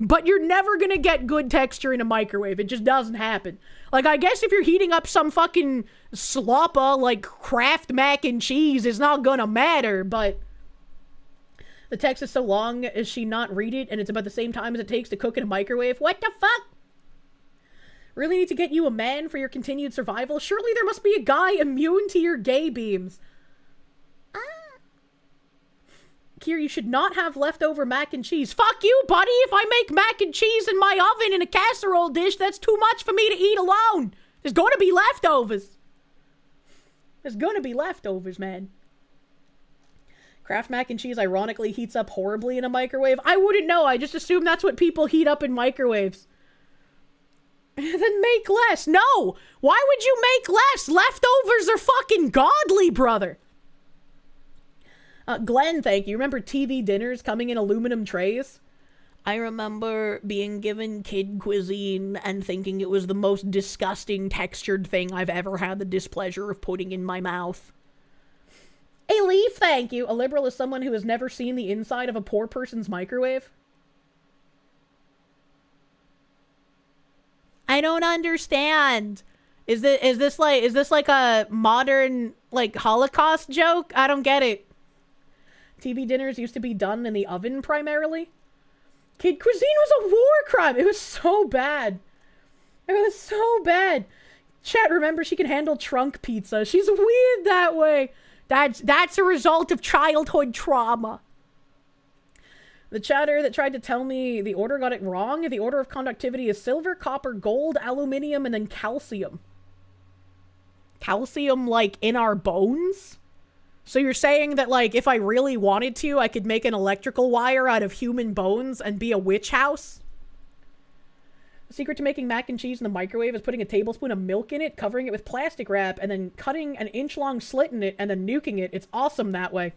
Speaker 2: But you're never gonna get good texture in a microwave. It just doesn't happen. Like, I guess if you're heating up some fucking sloppa, like Kraft mac and cheese, it's not gonna matter, but... The text is so long as she not read it, and it's about the same time as it takes to cook in a microwave. What the fuck? Really need to get you a man for your continued survival? Surely there must be a guy immune to your gay beams. Kier, you should not have leftover mac and cheese. Fuck you, buddy! If I make mac and cheese in my oven in a casserole dish, that's too much for me to eat alone! There's gonna be leftovers! There's gonna be leftovers, man. Kraft mac and cheese ironically heats up horribly in a microwave. I wouldn't know. I just assume that's what people heat up in microwaves. Then make less. No! Why would you make less? Leftovers are fucking godly, brother. Glenn, thank you. Remember TV dinners coming in aluminum trays? I remember being given kid cuisine and thinking it was the most disgusting textured thing I've ever had the displeasure of putting in my mouth. A leaf, thank you. A liberal is someone who has never seen the inside of a poor person's microwave. I don't understand. Is this like a modern like Holocaust joke? I don't get it. TV dinners used to be done in the oven primarily. Kid cuisine was a war crime. It was so bad. It was so bad. Chat, remember she can handle trunk pizza. She's weird that way. That's a result of childhood trauma. The chatter that tried to tell me the order got it wrong. The order of conductivity is silver, copper, gold, aluminium, and then calcium. calcium, like, in our bones? So you're saying that, like, if I really wanted to, I could make an electrical wire out of human bones and be a witch house? The secret to making mac and cheese in the microwave is putting a tablespoon of milk in it, covering it with plastic wrap, and then cutting an inch-long slit in it, and then nuking it. It's awesome that way.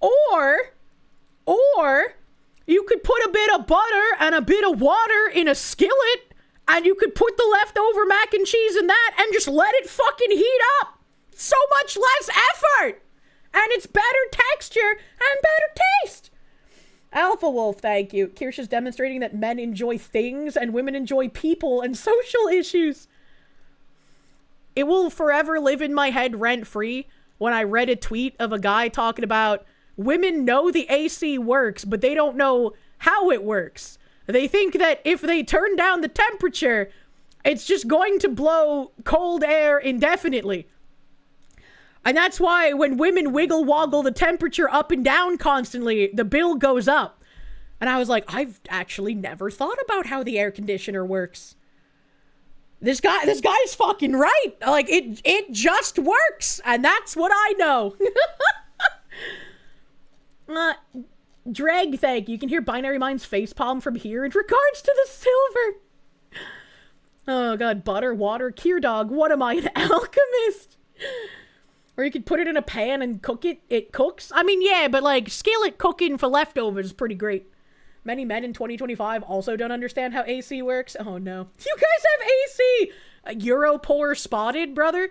Speaker 2: Or, you could put a bit of butter and a bit of water in a skillet, and you could put the leftover mac and cheese in that, and just let it fucking heat up. So much less effort! And it's better texture and better taste! Alpha Wolf, thank you. Kirsche is demonstrating that men enjoy things and women enjoy people and social issues. It will forever live in my head rent-free when I read a tweet of a guy talking about women know the AC works, but they don't know how it works. They think that if they turn down the temperature, it's just going to blow cold air indefinitely. And that's why when women wiggle woggle the temperature up and down constantly, the bill goes up. And I was like, I've actually never thought about how the air conditioner works. This guy's fucking right. Like, it just works. And that's what I know. Dreg, thank you. You can hear Binary Mind's facepalm from here in regards to the silver. Oh god, butter, water, Kier dog. What am I, an alchemist? Or you could put it in a pan and cook it. It cooks. I mean, yeah, but like skillet cooking for leftovers is pretty great. Many men in 2025 also don't understand how AC works. Oh no. You guys have AC! Europore spotted, brother.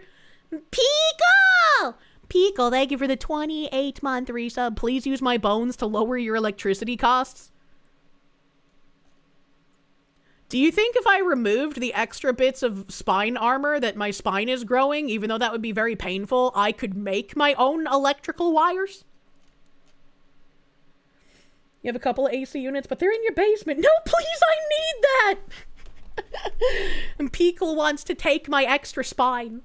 Speaker 2: Pico, thank you for the 28-month resub. Please use my bones to lower your electricity costs. Do you think if I removed the extra bits of spine armor that my spine is growing, even though that would be very painful, I could make my own electrical wires? You have a couple of AC units, but they're in your basement. No, please, I need that! And Peekle wants to take my extra spine.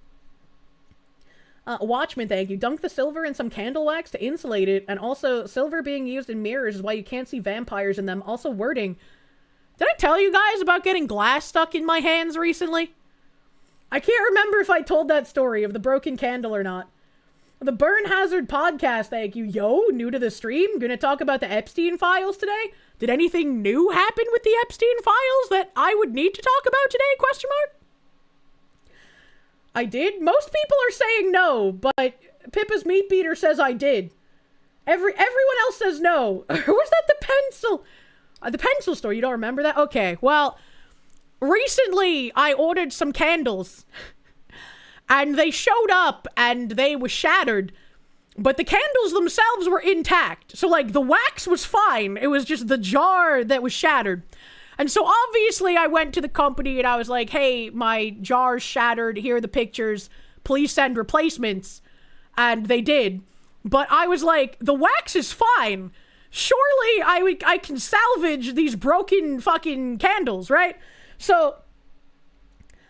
Speaker 2: Watchman, thank you. Dunk the silver in some candle wax to insulate it, and also silver being used in mirrors is why you can't see vampires in them. Also wording. Did I tell you guys about getting glass stuck in my hands recently? I can't remember if I told that story of the broken candle or not. The Burn Hazard podcast, thank you. Yo, new to the stream. Gonna talk about the Epstein files today. Did anything new happen with the Epstein files that I would need to talk about today? Question mark. I did. Most people are saying no, but Pippa's Meat Beater says I did. Everyone else says no. Was that the pencil? The pencil store, you don't remember that? Okay, well, recently I ordered some candles. And they showed up and they were shattered. But the candles themselves were intact. So, like, the wax was fine. It was just the jar that was shattered. And so, obviously, I went to the company and I was like, hey, my jar's shattered. Here are the pictures. Please send replacements. And they did. But I was like, the wax is fine. Surely I can salvage these broken fucking candles, right? So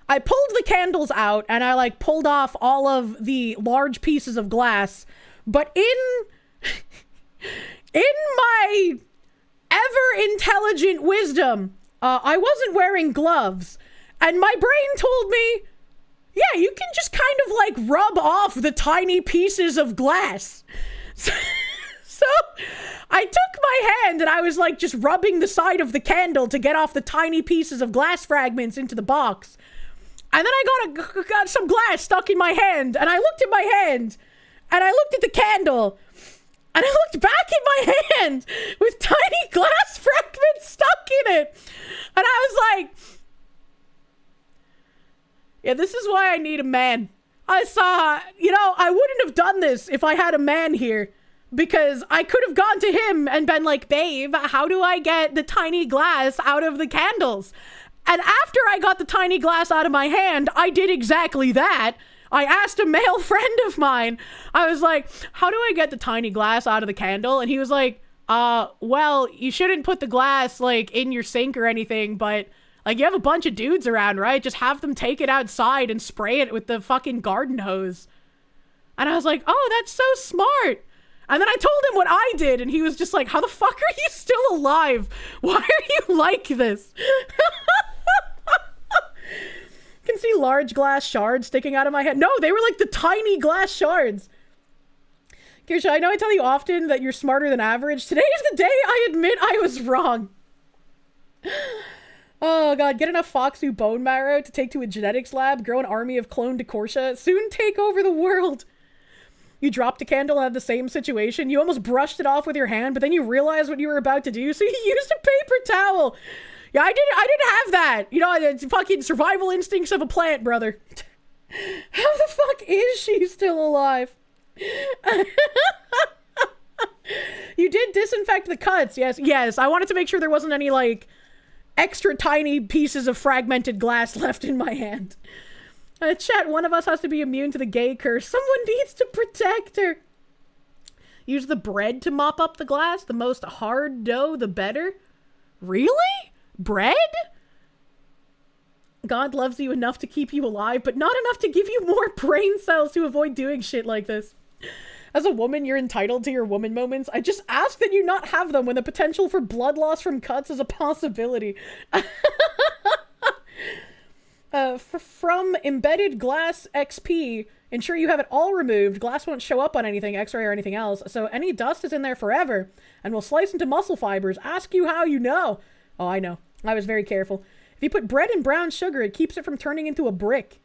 Speaker 2: I pulled the candles out and I like pulled off all of the large pieces of glass, but in my ever intelligent wisdom, I wasn't wearing gloves, and my brain told me, yeah, you can just kind of like rub off the tiny pieces of glass. So I took my hand and I was like just rubbing the side of the candle to get off the tiny pieces of glass fragments into the box. And then I got some glass stuck in my hand, and I looked at my hand and I looked at the candle and I looked back at my hand with tiny glass fragments stuck in it. And I was like, yeah, this is why I need a man. I saw, I wouldn't have done this if I had a man here. Because I could have gone to him and been like, babe, how do I get the tiny glass out of the candles? And after I got the tiny glass out of my hand, I did exactly that. I asked a male friend of mine, I was like, how do I get the tiny glass out of the candle? And he was like, well, you shouldn't put the glass like in your sink or anything, but like you have a bunch of dudes around, right? Just have them take it outside and spray it with the fucking garden hose. And I was like, oh, that's so smart. And then I told him what I did, and he was just like, how the fuck are you still alive? Why are you like this? Can see large glass shards sticking out of my head. No, they were like the tiny glass shards. Kirsche, I know I tell you often that you're smarter than average. Today is the day I admit I was wrong. Oh god, get enough Foxu bone marrow to take to a genetics lab, grow an army of cloned Kirsche, soon take over the world. You dropped a candle and had the same situation. You almost brushed it off with your hand, but then you realized what you were about to do, so you used a paper towel. Yeah, I didn't have that. You know, it's fucking survival instincts of a plant, brother. How the fuck is she still alive? You did disinfect the cuts. Yes. I wanted to make sure there wasn't any, like, extra tiny pieces of fragmented glass left in my hand. Chat, one of us has to be immune to the gay curse. Someone needs to protect her. Use the bread to mop up the glass. The most hard dough, the better. Really? Bread? God loves you enough to keep you alive, but not enough to give you more brain cells to avoid doing shit like this. As a woman, you're entitled to your woman moments. I just ask that you not have them when the potential for blood loss from cuts is a possibility. From Embedded Glass XP, ensure you have it all removed. Glass won't show up on anything, X-ray or anything else, so any dust is in there forever and will slice into muscle fibers. Ask you how you know. Oh, I know. I was very careful. If you put bread in brown sugar, it keeps it from turning into a brick.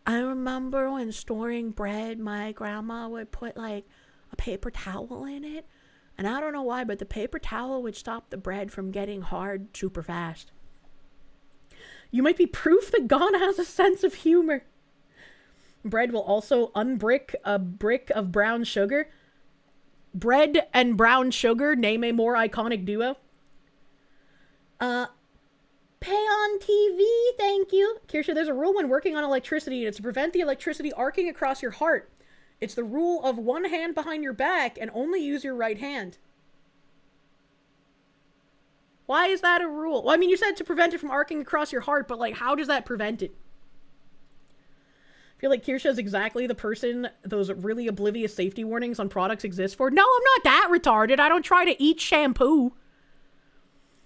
Speaker 2: I remember when storing bread, my grandma would put like a paper towel in it. And I don't know why, but the paper towel would stop the bread from getting hard super fast. You might be proof that Gon has a sense of humor. Bread will also unbrick a brick of brown sugar. Bread and brown sugar, name a more iconic duo. Pay on TV, thank you. Kirsche, there's a rule when working on electricity, and it's to prevent the electricity arcing across your heart. It's the rule of one hand behind your back and only use your right hand. Why is that a rule? Well, I mean, you said to prevent it from arcing across your heart, but like, how does that prevent it? I feel like Kirsche is exactly the person those really oblivious safety warnings on products exist for. No, I'm not that retarded. I don't try to eat shampoo.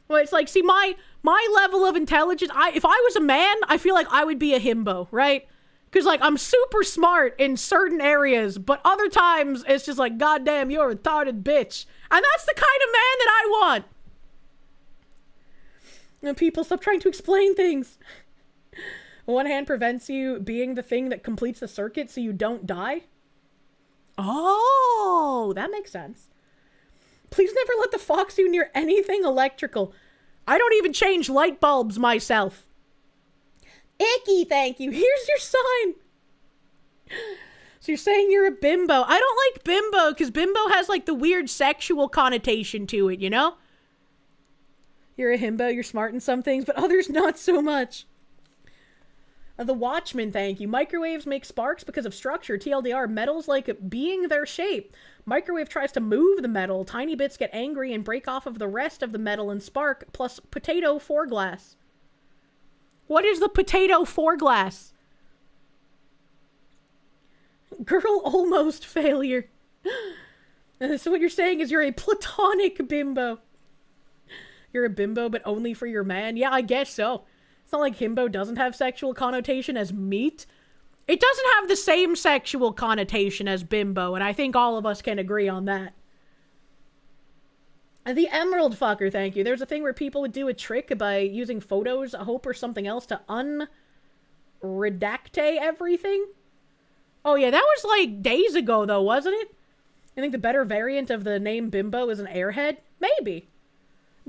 Speaker 2: Well, it's like, see, my level of intelligence, if I was a man, I feel like I would be a himbo, right? Because, like, I'm super smart in certain areas, but other times, it's just like, goddamn, you're a retarded bitch. And that's the kind of man that I want. And people, stop trying to explain things. One hand prevents you being the thing that completes the circuit so you don't die. Oh, that makes sense. Please never let the Foxu near anything electrical. I don't even change light bulbs myself. Icky, thank you. Here's your sign. So you're saying you're a bimbo. I don't like bimbo because bimbo has like the weird sexual connotation to it, you know? You're a himbo, you're smart in some things, but others not so much. The Watchman, thank you. Microwaves make sparks because of structure. TLDR, metals like being their shape. Microwave tries to move the metal. Tiny bits get angry and break off of the rest of the metal and spark, plus potato 4 glass. What is the potato 4 glass? Girl almost failure. So what you're saying is you're a platonic bimbo. You're a bimbo, but only for your man? Yeah, I guess so. It's not like himbo doesn't have sexual connotation as meat. It doesn't have the same sexual connotation as bimbo, and I think all of us can agree on that. The emerald fucker, thank you. There's a thing where people would do a trick by using photos, a hope, or something else to unredactate everything. Oh yeah, that was like days ago though, wasn't it? I think the better variant of the name bimbo is an airhead? Maybe.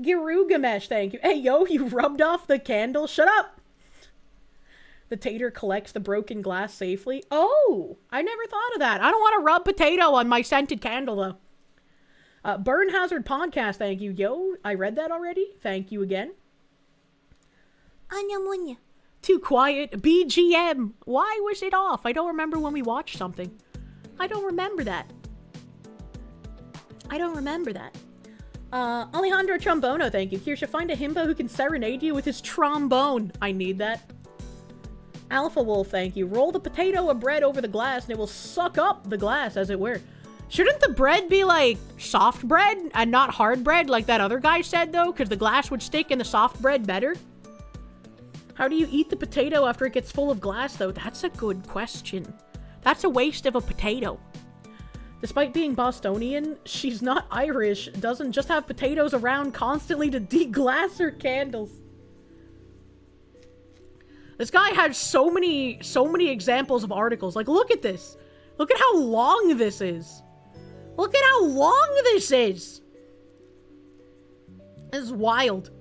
Speaker 2: Girugamesh, thank you. Hey yo, you rubbed off the candle? Shut up! The tater collects the broken glass safely. Oh, I never thought of that. I don't want to rub potato on my scented candle, though. Burn Hazard Podcast, thank you. Yo, I read that already. Thank you again. Anya munya. Too quiet. BGM. Why was it off? I don't remember when we watched something. I don't remember that. Alejandro Trombono, thank you. Kirsche, find a himbo who can serenade you with his trombone. I need that. Alpha Wolf, thank you. Roll the potato or bread over the glass and it will suck up the glass, as it were. Shouldn't the bread be like soft bread and not hard bread like that other guy said though? Because the glass would stick in the soft bread better? How do you eat the potato after it gets full of glass though? That's a good question. That's a waste of a potato. Despite being Bostonian, she's not Irish, doesn't just have potatoes around constantly to deglass her candles. This guy had so many examples of articles. Like, look at this. Look at how long this is. Look at how long this is. This is wild.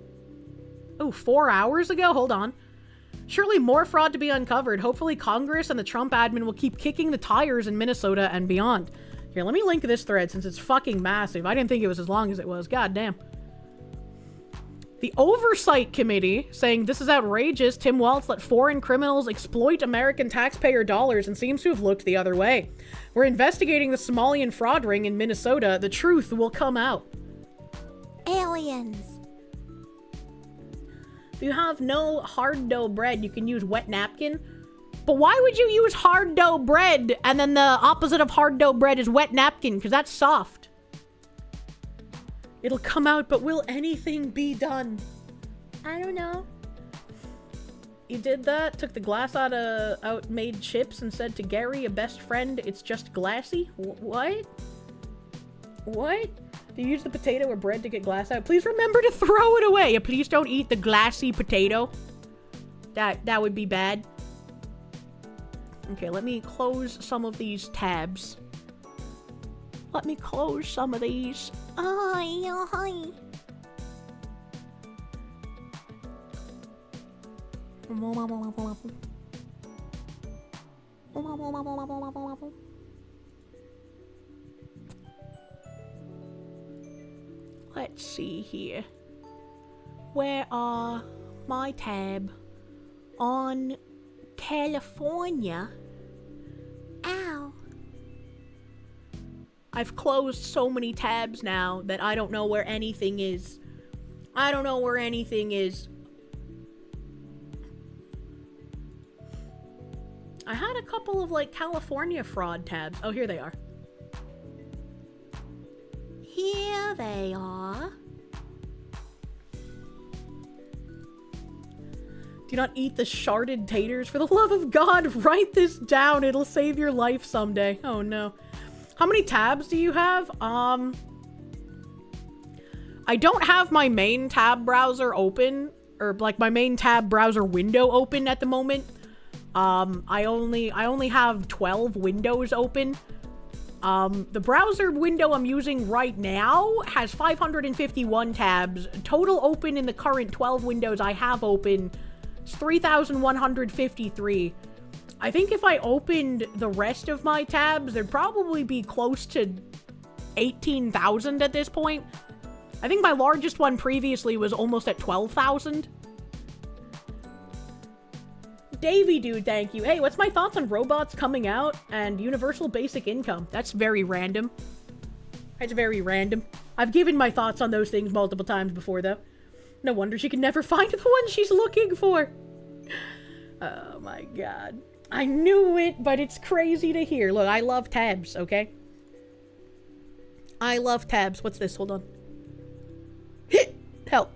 Speaker 2: Oh, 4 hours ago? Hold on. Surely more fraud to be uncovered. Hopefully Congress and the Trump admin will keep kicking the tires in Minnesota and beyond. Here, let me link this thread since it's fucking massive. I didn't think it was as long as it was. God damn. The Oversight Committee saying this is outrageous. Tim Walz let foreign criminals exploit American taxpayer dollars and seems to have looked the other way. We're investigating the Somalian fraud ring in Minnesota. The truth will come out. Aliens. If you have no hard dough bread, you can use wet napkin. But why would you use hard dough bread and then the opposite of hard dough bread is wet napkin? Because that's soft. It'll come out, but will anything be done? I don't know. You did that? Took the glass out made chips and said to Gary, a best friend, it's just glassy? What? What? Do you use the potato or bread to get glass out? Please remember to throw it away. Please don't eat the glassy potato. That would be bad. Okay, let me close some of these tabs. Let me close some of these. Hi. Let's see here. Where are my tab on California? Ow. I've closed so many tabs now that I don't know where anything is. I don't know where anything is. I had a couple of like California fraud tabs. Oh, here they are. Here they are. Do not eat the sharded taters. For the love of God, write this down. It'll save your life someday. Oh no. How many tabs do you have? I don't have my main tab browser open, or like my main tab browser window open at the moment. I only have 12 windows open. The browser window I'm using right now has 551 tabs. Total open in the current 12 windows I have open is 3,153. I think if I opened the rest of my tabs, there'd probably be close to 18,000 at this point. I think my largest one previously was almost at 12,000. Davey dude, thank you. Hey, what's my thoughts on robots coming out and universal basic income? That's very random. That's very random. I've given my thoughts on those things multiple times before, though. No wonder she can never find the one she's looking for. Oh my god. I knew it, but it's crazy to hear. Look, I love tabs, okay? I love tabs. What's this? Hold on. Help.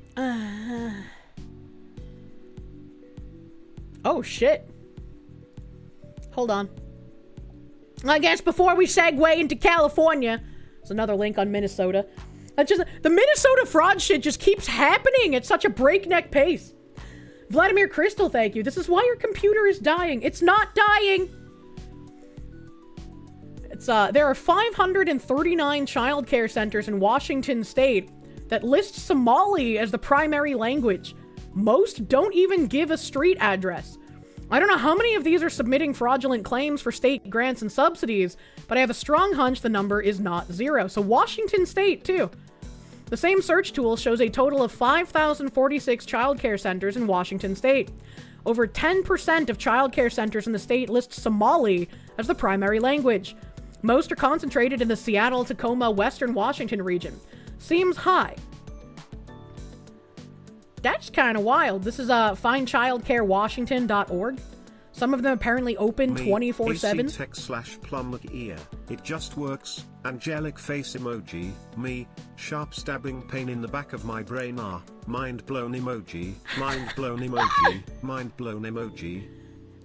Speaker 2: Oh, shit. Hold on. I guess before we segue into California, there's another link on Minnesota. The Minnesota fraud shit just keeps happening at such a breakneck pace. Vladimir Crystal, thank you. This is why your computer is dying. It's not dying. There are 539 childcare centers in Washington state that list Somali as the primary language. Most don't even give a street address. I don't know how many of these are submitting fraudulent claims for state grants and subsidies, but I have a strong hunch the number is not zero. So Washington state, too. The same search tool shows a total of 5,046 childcare centers in Washington state. Over 10% of childcare centers in the state list Somali as the primary language. Most are concentrated in the Seattle, Tacoma, Western Washington region. Seems high. That's kind of wild. This is findchildcarewashington.org. Some of them apparently open 24/7.
Speaker 3: AC tech/plum ear. It just works. Angelic face emoji. Me. Sharp stabbing pain in the back of my brain. Mind blown emoji. Mind blown emoji. Mind blown emoji.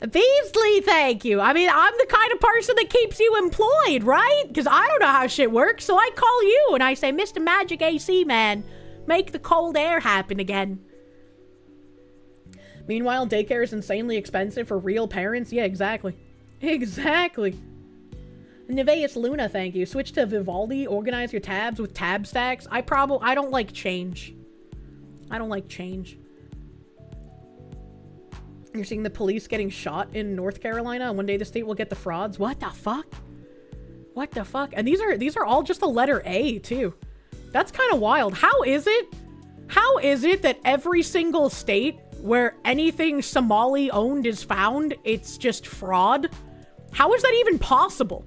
Speaker 2: Beasley, thank you. I mean, I'm the kind of person that keeps you employed, right? Because I don't know how shit works, so I call you and I say, Mr. Magic AC Man, make the cold air happen again. Meanwhile, daycare is insanely expensive for real parents. Yeah, exactly. Exactly. Nevaeus Luna, thank you. Switch to Vivaldi, organize your tabs with tab stacks. I don't like change. I don't like change. You're seeing the police getting shot in North Carolina. One day the state will get the frauds. What the fuck? What the fuck? And these are all just the letter A, too. That's kind of wild. How is it that every single state where anything Somali owned is found, it's just fraud? How is that even possible?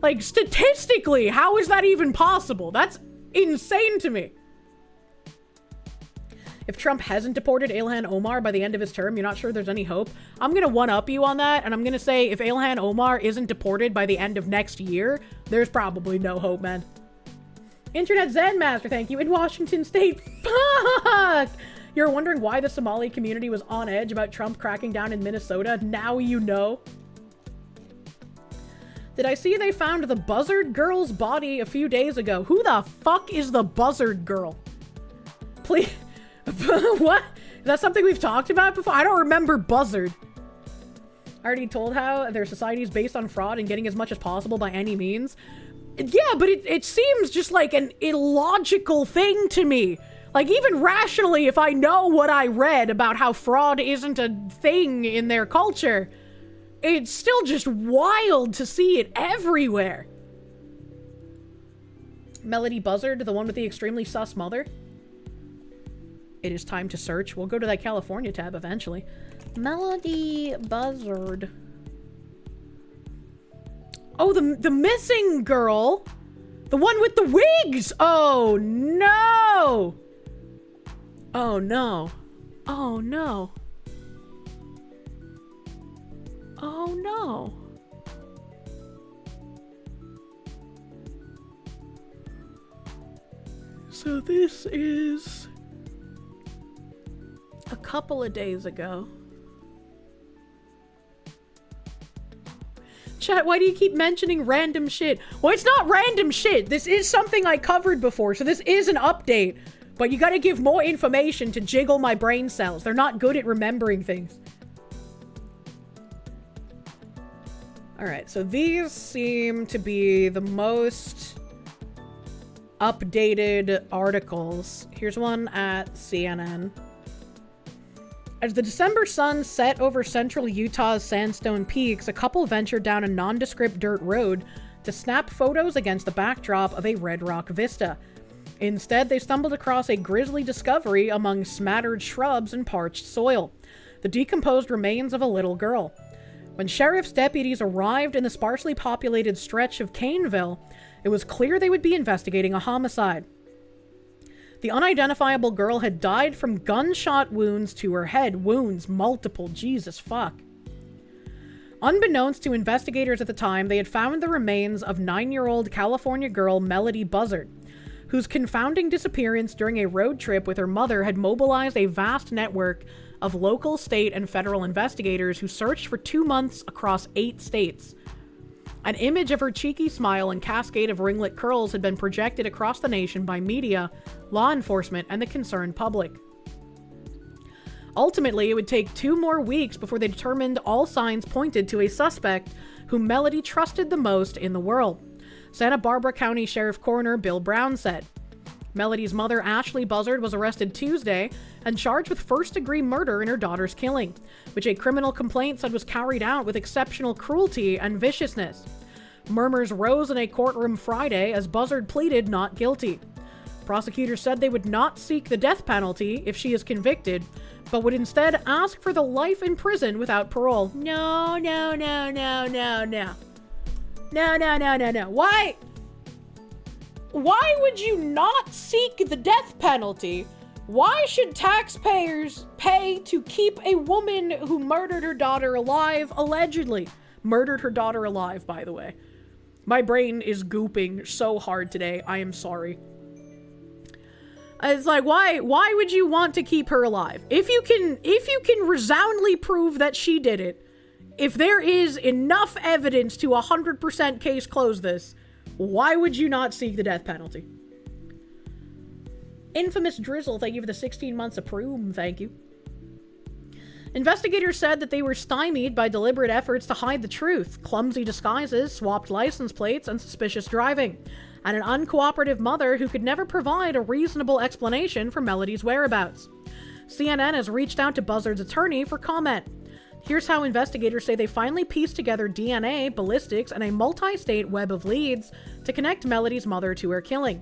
Speaker 2: Like, statistically, how is that even possible? That's insane to me. If Trump hasn't deported Ilhan Omar by the end of his term, you're not sure there's any hope? I'm gonna one-up you on that, and I'm gonna say if Ilhan Omar isn't deported by the end of next year, there's probably no hope, man. Internet Zen Master, thank you. In Washington State, fuck! You're wondering why the Somali community was on edge about Trump cracking down in Minnesota? Now you know. Did I see they found the Buzzard Girl's body a few days ago? Who the fuck is the Buzzard Girl? Please... What? Is that something we've talked about before? I don't remember Buzzard. I already told how their society is based on fraud and getting as much as possible by any means. Yeah, but it seems just like an illogical thing to me. Like, even rationally, if I know what I read about how fraud isn't a thing in their culture, it's still just wild to see it everywhere. Melody Buzzard, the one with the extremely sus mother. It is time to search. We'll go to that California tab eventually. Melody Buzzard. Oh, the missing girl. The one with the wigs. Oh, no. Oh, no. Oh, no. Oh, no. So this is... a couple of days ago. Chat, why do you keep mentioning random shit? Well, it's not random shit. This is something I covered before, so this is an update. But you gotta give more information to jiggle my brain cells. They're not good at remembering things. Alright, so these seem to be the most updated articles. Here's one at CNN. As the December sun set over central Utah's sandstone peaks, a couple ventured down a nondescript dirt road to snap photos against the backdrop of a red rock vista. Instead, they stumbled across a grisly discovery among smattered shrubs and parched soil: the decomposed remains of a little girl. When sheriff's deputies arrived in the sparsely populated stretch of Caneville, it was clear they would be investigating a homicide. The unidentifiable girl had died from gunshot wounds to her head. Wounds, multiple, Jesus fuck. Unbeknownst to investigators at the time, they had found the remains of 9-year-old California girl Melody Buzzard, whose confounding disappearance during a road trip with her mother had mobilized a vast network of local, state, and federal investigators who searched for 2 months across 8 states. An image of her cheeky smile and cascade of ringlet curls had been projected across the nation by media, law enforcement, and the concerned public. Ultimately, it would take 2 more weeks before they determined all signs pointed to a suspect whom Melody trusted the most in the world, Santa Barbara County Sheriff Coroner Bill Brown said. Melody's mother, Ashley Buzzard, was arrested Tuesday and charged with first-degree murder in her daughter's killing, which a criminal complaint said was carried out with exceptional cruelty and viciousness. Murmurs rose in a courtroom Friday as Buzzard pleaded not guilty. Prosecutors said they would not seek the death penalty if she is convicted, but would instead ask for the life in prison without parole. No. Why would you not seek the death penalty, Why should taxpayers pay to keep a woman who murdered her daughter alive, allegedly? Murdered her daughter alive, by the way. My brain is gooping so hard today. I am sorry. It's like, why would you want to keep her alive? If you can resoundingly prove that she did it, if there is enough evidence to 100% case close this, why would you not seek the death penalty? Infamous Drizzle, thank you for the 16 months of Proom, thank you. Investigators said that they were stymied by deliberate efforts to hide the truth, clumsy disguises, swapped license plates, and suspicious driving, and an uncooperative mother who could never provide a reasonable explanation for Melody's whereabouts. CNN has reached out to Buzzard's attorney for comment. Here's how investigators say they finally pieced together DNA, ballistics, and a multi-state web of leads to connect Melody's mother to her killing.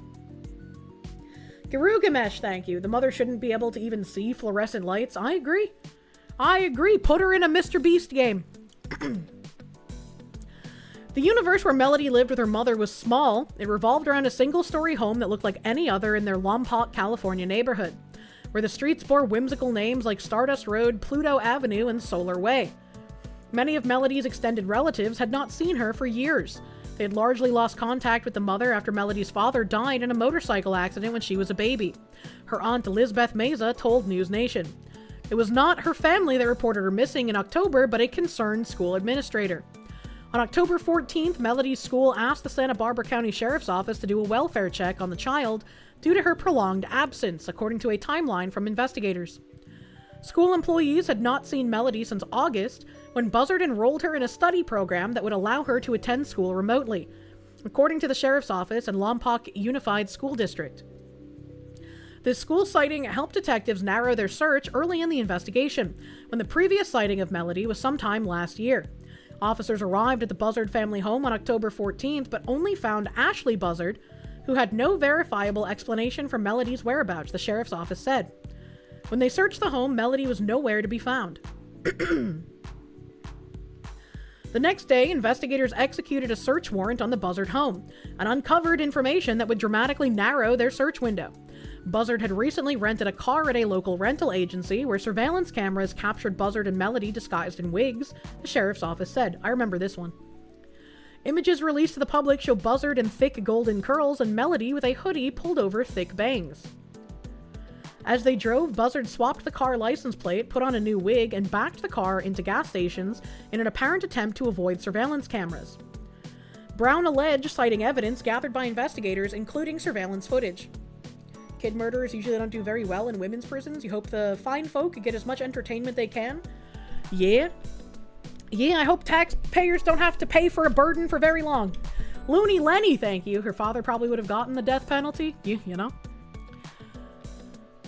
Speaker 2: Girugamesh, thank you. The mother shouldn't be able to even see fluorescent lights. I agree. Put her in a Mr. Beast game. The universe where Melody lived with her mother was small. It revolved around a single-story home that looked like any other in their Lompoc, California neighborhood, where the streets bore whimsical names like Stardust Road, Pluto Avenue, and Solar Way. Many of Melody's extended relatives had not seen her for years. They had largely lost contact with the mother after Melody's father died in a motorcycle accident when she was a baby. Her aunt Elizabeth Meza told News Nation. It was not her family that reported her missing in October, but a concerned school administrator. On October 14th, Melody's school asked the Santa Barbara County Sheriff's Office to do a welfare check on the child due to her prolonged absence, according to a timeline from investigators. School employees had not seen Melody since August, when Buzzard enrolled her in a study program that would allow her to attend school remotely, according to the Sheriff's Office and Lompoc Unified School District. This school sighting helped detectives narrow their search early in the investigation, when the previous sighting of Melody was sometime last year. Officers arrived at the Buzzard family home on October 14th, but only found Ashley Buzzard, who had no verifiable explanation for Melody's whereabouts, the Sheriff's Office said. When they searched the home, Melody was nowhere to be found. The next day, investigators executed a search warrant on the Buzzard home and uncovered information that would dramatically narrow their search window. Buzzard had recently rented a car at a local rental agency where surveillance cameras captured Buzzard and Melody disguised in wigs, the Sheriff's Office said. I remember this one. Images released to the public show Buzzard in thick golden curls and Melody with a hoodie pulled over thick bangs. As they drove, Buzzard swapped the car license plate, put on a new wig, and backed the car into gas stations in an apparent attempt to avoid surveillance cameras. Brown alleged citing evidence gathered by investigators, including surveillance footage. Kid murderers usually don't do very well in women's prisons. You hope the fine folk get as much entertainment they can. Yeah, I hope taxpayers don't have to pay for a burden for very long. Looney Lenny, thank you. Her father probably would have gotten the death penalty. You know.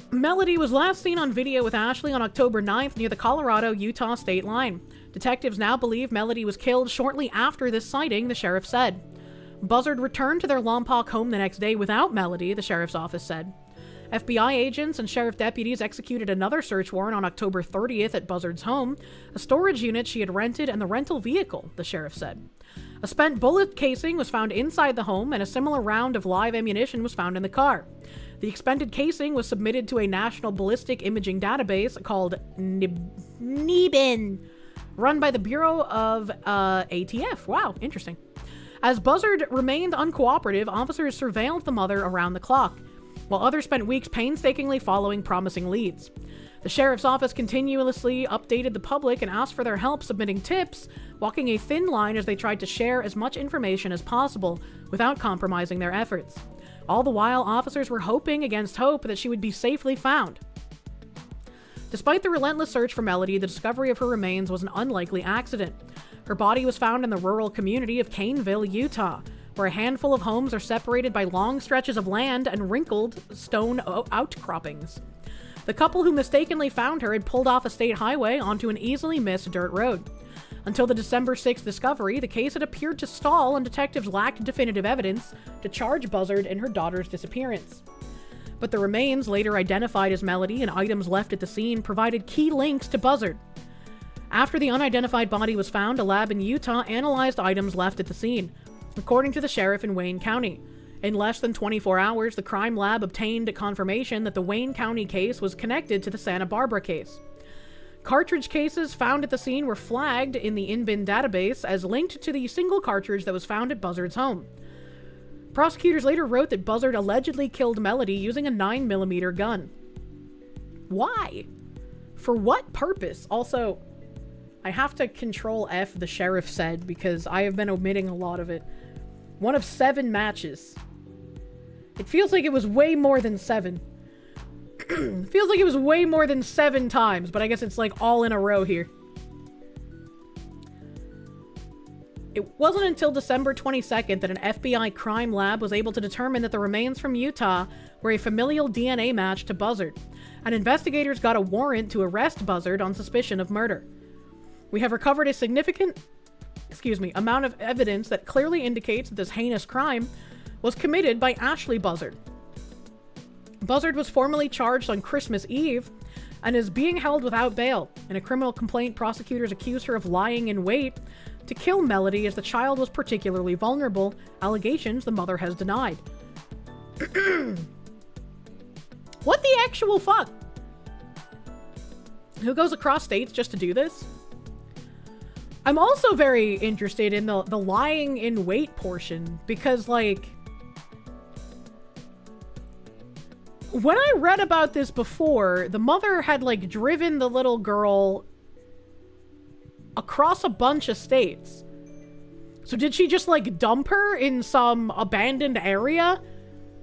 Speaker 2: Melody was last seen on video with Ashley on October 9th near the Colorado-Utah state line. Detectives now believe Melody was killed shortly after this sighting, the sheriff said. Buzzard returned to their Lompoc home the next day without Melody, the sheriff's office said. FBI agents and sheriff deputies executed another search warrant on October 30th at Buzzard's home, a storage unit she had rented, and the rental vehicle, the sheriff said. A spent bullet casing was found inside the home, and a similar round of live ammunition was found in the car. The expended casing was submitted to a national ballistic imaging database called NIBIN, run by the Bureau of ATF. Wow, interesting. As Buzzard remained uncooperative, officers surveilled the mother around the clock, while others spent weeks painstakingly following promising leads. The sheriff's office continuously updated the public and asked for their help submitting tips, walking a thin line as they tried to share as much information as possible without compromising their efforts. All the while, officers were hoping against hope that she would be safely found. Despite the relentless search for Melody, the discovery of her remains was an unlikely accident. Her body was found in the rural community of Caneville, Utah, where a handful of homes are separated by long stretches of land and wrinkled stone outcroppings. The couple who mistakenly found her had pulled off a state highway onto an easily missed dirt road. Until the December 6th discovery, the case had appeared to stall and detectives lacked definitive evidence to charge Buzzard in her daughter's disappearance. But the remains, later identified as Melody, and items left at the scene provided key links to Buzzard. After the unidentified body was found, a lab in Utah analyzed items left at the scene, according to the sheriff in Wayne County. In less than 24 hours, the crime lab obtained confirmation that the Wayne County case was connected to the Santa Barbara case. Cartridge cases found at the scene were flagged in the in-bin database as linked to the single cartridge that was found at Buzzard's home. Prosecutors later wrote that Buzzard allegedly killed Melody using a 9mm gun. Why? For what purpose? Also, I have to Control F the sheriff said because I have been omitting a lot of it. 1 of 7 matches. It feels like it was way more than 7. It feels like it was way more than 7 times, but I guess it's like all in a row here. It wasn't until December 22nd that an FBI crime lab was able to determine that the remains from Utah were a familial DNA match to Buzzard, and investigators got a warrant to arrest Buzzard on suspicion of murder. We have recovered a significant, amount of evidence that clearly indicates that this heinous crime was committed by Ashley Buzzard. Buzzard was formally charged on Christmas Eve and is being held without bail. In a criminal complaint, prosecutors accused her of lying in wait to kill Melody as the child was particularly vulnerable, allegations the mother has denied. What the actual fuck? Who goes across states just to do this? I'm also very interested in the lying in wait portion because, like, when I read about this before, the mother had, like, driven the little girl across a bunch of states. So did she just, like, dump her in some abandoned area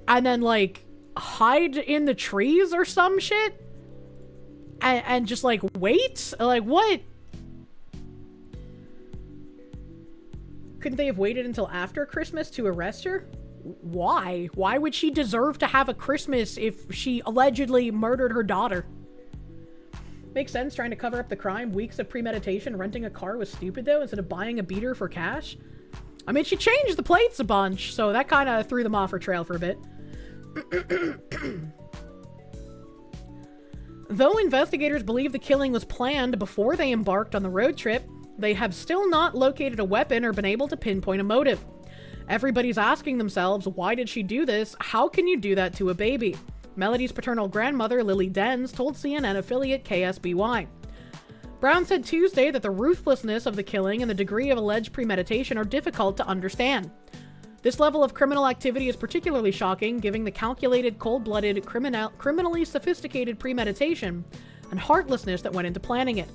Speaker 2: and then, like, hide in the trees or some shit? And just, like, wait? Like, what? Couldn't they have waited until after Christmas to arrest her? Why? Why would she deserve to have a Christmas if she allegedly murdered her daughter? Makes sense trying to cover up the crime. Weeks of premeditation. Renting a car was stupid, though, instead of buying a beater for cash. I mean, she changed the plates a bunch, so that kind of threw them off her trail for a bit. Though investigators believe the killing was planned before they embarked on the road trip, they have still not located a weapon or been able to pinpoint a motive. Everybody's asking themselves, why did she do this? How can you do that to a baby? Melody's paternal grandmother, Lily Dens, told CNN affiliate KSBY. Brown said Tuesday that the ruthlessness of the killing and the degree of alleged premeditation are difficult to understand. This level of criminal activity is particularly shocking, given the calculated, cold-blooded, criminally sophisticated premeditation and heartlessness that went into planning it.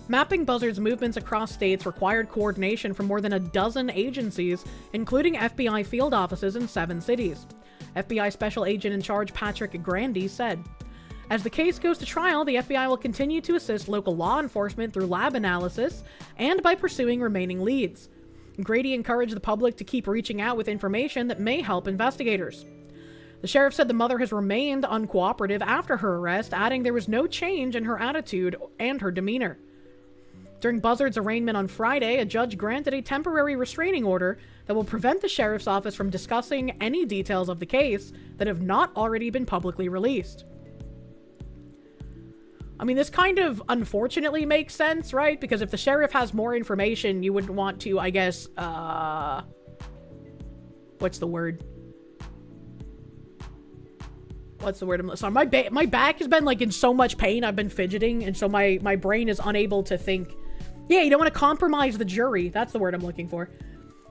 Speaker 2: Mapping Buzzard's movements across states required coordination from more than a dozen agencies, including FBI field offices in 7 cities. FBI Special Agent in Charge Patrick Grandy said, "As the case goes to trial, the FBI will continue to assist local law enforcement through lab analysis and by pursuing remaining leads." Grady encouraged the public to keep reaching out with information that may help investigators. The sheriff said the mother has remained uncooperative after her arrest, adding there was no change in her attitude and her demeanor. During Buzzard's arraignment on Friday, a judge granted a temporary restraining order that will prevent the sheriff's office from discussing any details of the case that have not already been publicly released. I mean, this kind of unfortunately makes sense, right? Because if the sheriff has more information, you wouldn't want to, I guess, what's the word? Sorry, my back has been, like, in so much pain. I've been fidgeting, and so my brain is unable to think. Yeah, you don't want to compromise the jury. That's the word I'm looking for.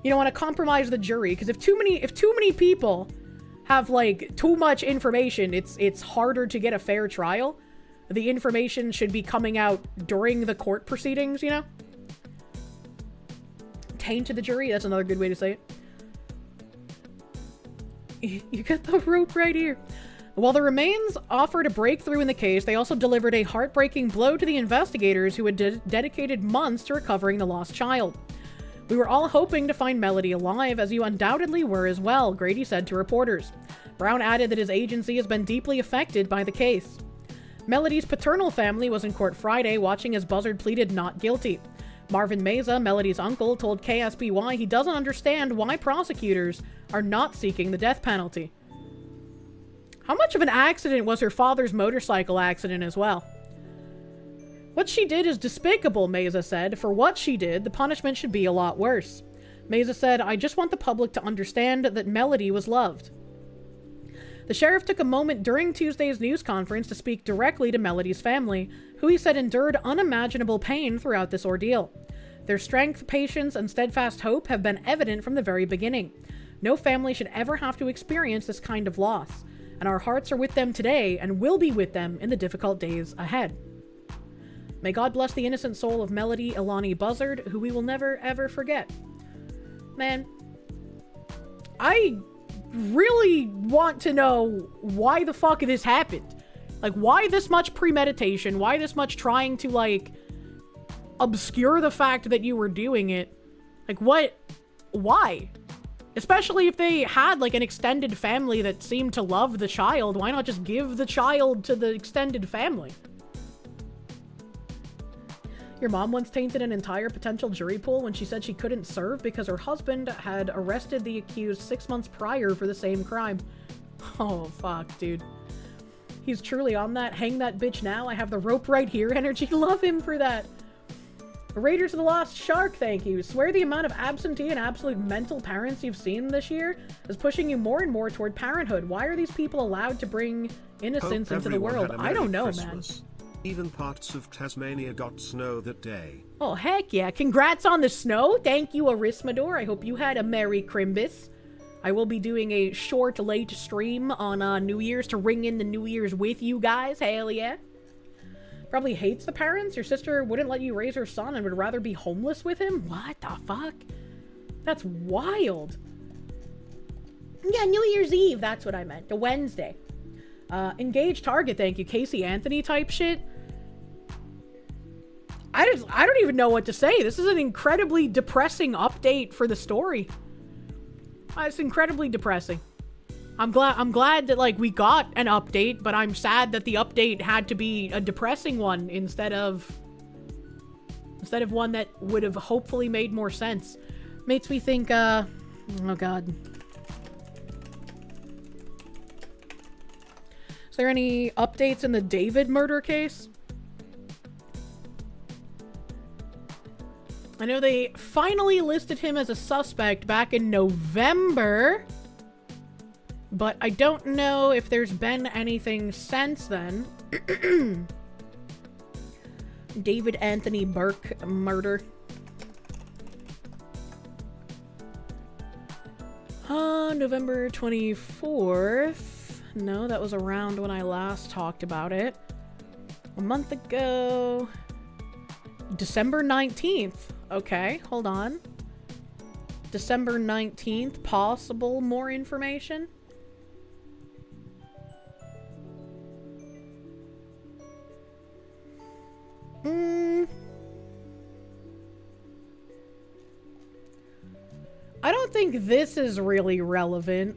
Speaker 2: You don't want to compromise the jury, because if too many people have, like, too much information, it's harder to get a fair trial. The information should be coming out during the court proceedings, you know? Tainted the jury, that's another good way to say it. You got the rope right here. While the remains offered a breakthrough in the case, they also delivered a heartbreaking blow to the investigators who had dedicated months to recovering the lost child. "We were all hoping to find Melody alive, as you undoubtedly were as well," Grady said to reporters. Brown added that his agency has been deeply affected by the case. Melody's paternal family was in court Friday, watching as Buzzard pleaded not guilty. Marvin Meza, Melody's uncle, told KSBY he doesn't understand why prosecutors are not seeking the death penalty. How much of an accident was her father's motorcycle accident as well? "What she did is despicable," Meza said. "For what she did, the punishment should be a lot worse." Mesa said, I just want the public to understand that Melody was loved. The sheriff took a moment during Tuesday's news conference to speak directly to Melody's family, who he said endured unimaginable pain throughout this ordeal. Their strength, patience, and steadfast hope have been evident from the very beginning. No family should ever have to experience this kind of loss, and our hearts are with them today and will be with them in the difficult days ahead. May God bless the innocent soul of Melody Ilani Buzzard, who we will never ever forget. Man, I really want to know why the fuck this happened. Like, why this much premeditation? Why this much trying to, like, obscure the fact that you were doing it? Like, what? Why? Especially if they had, like, an extended family that seemed to love the child. Why not just give the child to the extended family? Your mom once tainted an entire potential jury pool when she said she couldn't serve because her husband had arrested the accused 6 months prior for the same crime. Oh, fuck, dude. He's truly on that. Hang that bitch now. I have the rope right here energy. Love him for that. Raiders of the Lost Shark, thank you. Swear the amount of absentee and absolute mental parents you've seen this year is pushing you more and more toward parenthood. Why are these people allowed to bring innocence into the world? I don't know,
Speaker 3: Christmas. Man. Even parts of Tasmania got snow that day.
Speaker 2: Oh, heck yeah. Congrats on the snow. Thank you, Arismador. I hope you had a Merry Crimbus. I will be doing a short, late stream on New Year's to ring in the New Year's with you guys. Hell yeah. Probably hates the parents. Your sister wouldn't let you raise her son and would rather be homeless with him? What the fuck? That's wild. Yeah, New Year's Eve. That's what I meant. The Wednesday. Engage target, thank you. Casey Anthony type shit. I don't even know what to say. This is an incredibly depressing update for the story. It's incredibly depressing. I'm glad that, like, we got an update, but I'm sad that the update had to be a depressing one instead of one that would have hopefully made more sense. Makes me think, oh god. Is there any updates in the David murder case? I know they finally listed him as a suspect back in November, but I don't know if there's been anything since then. David Anthony Burke murder. November 24th. No, that was around when I last talked about it. A month ago. December 19th. Okay, hold on. December 19th. Possible more information? I don't think this is really relevant.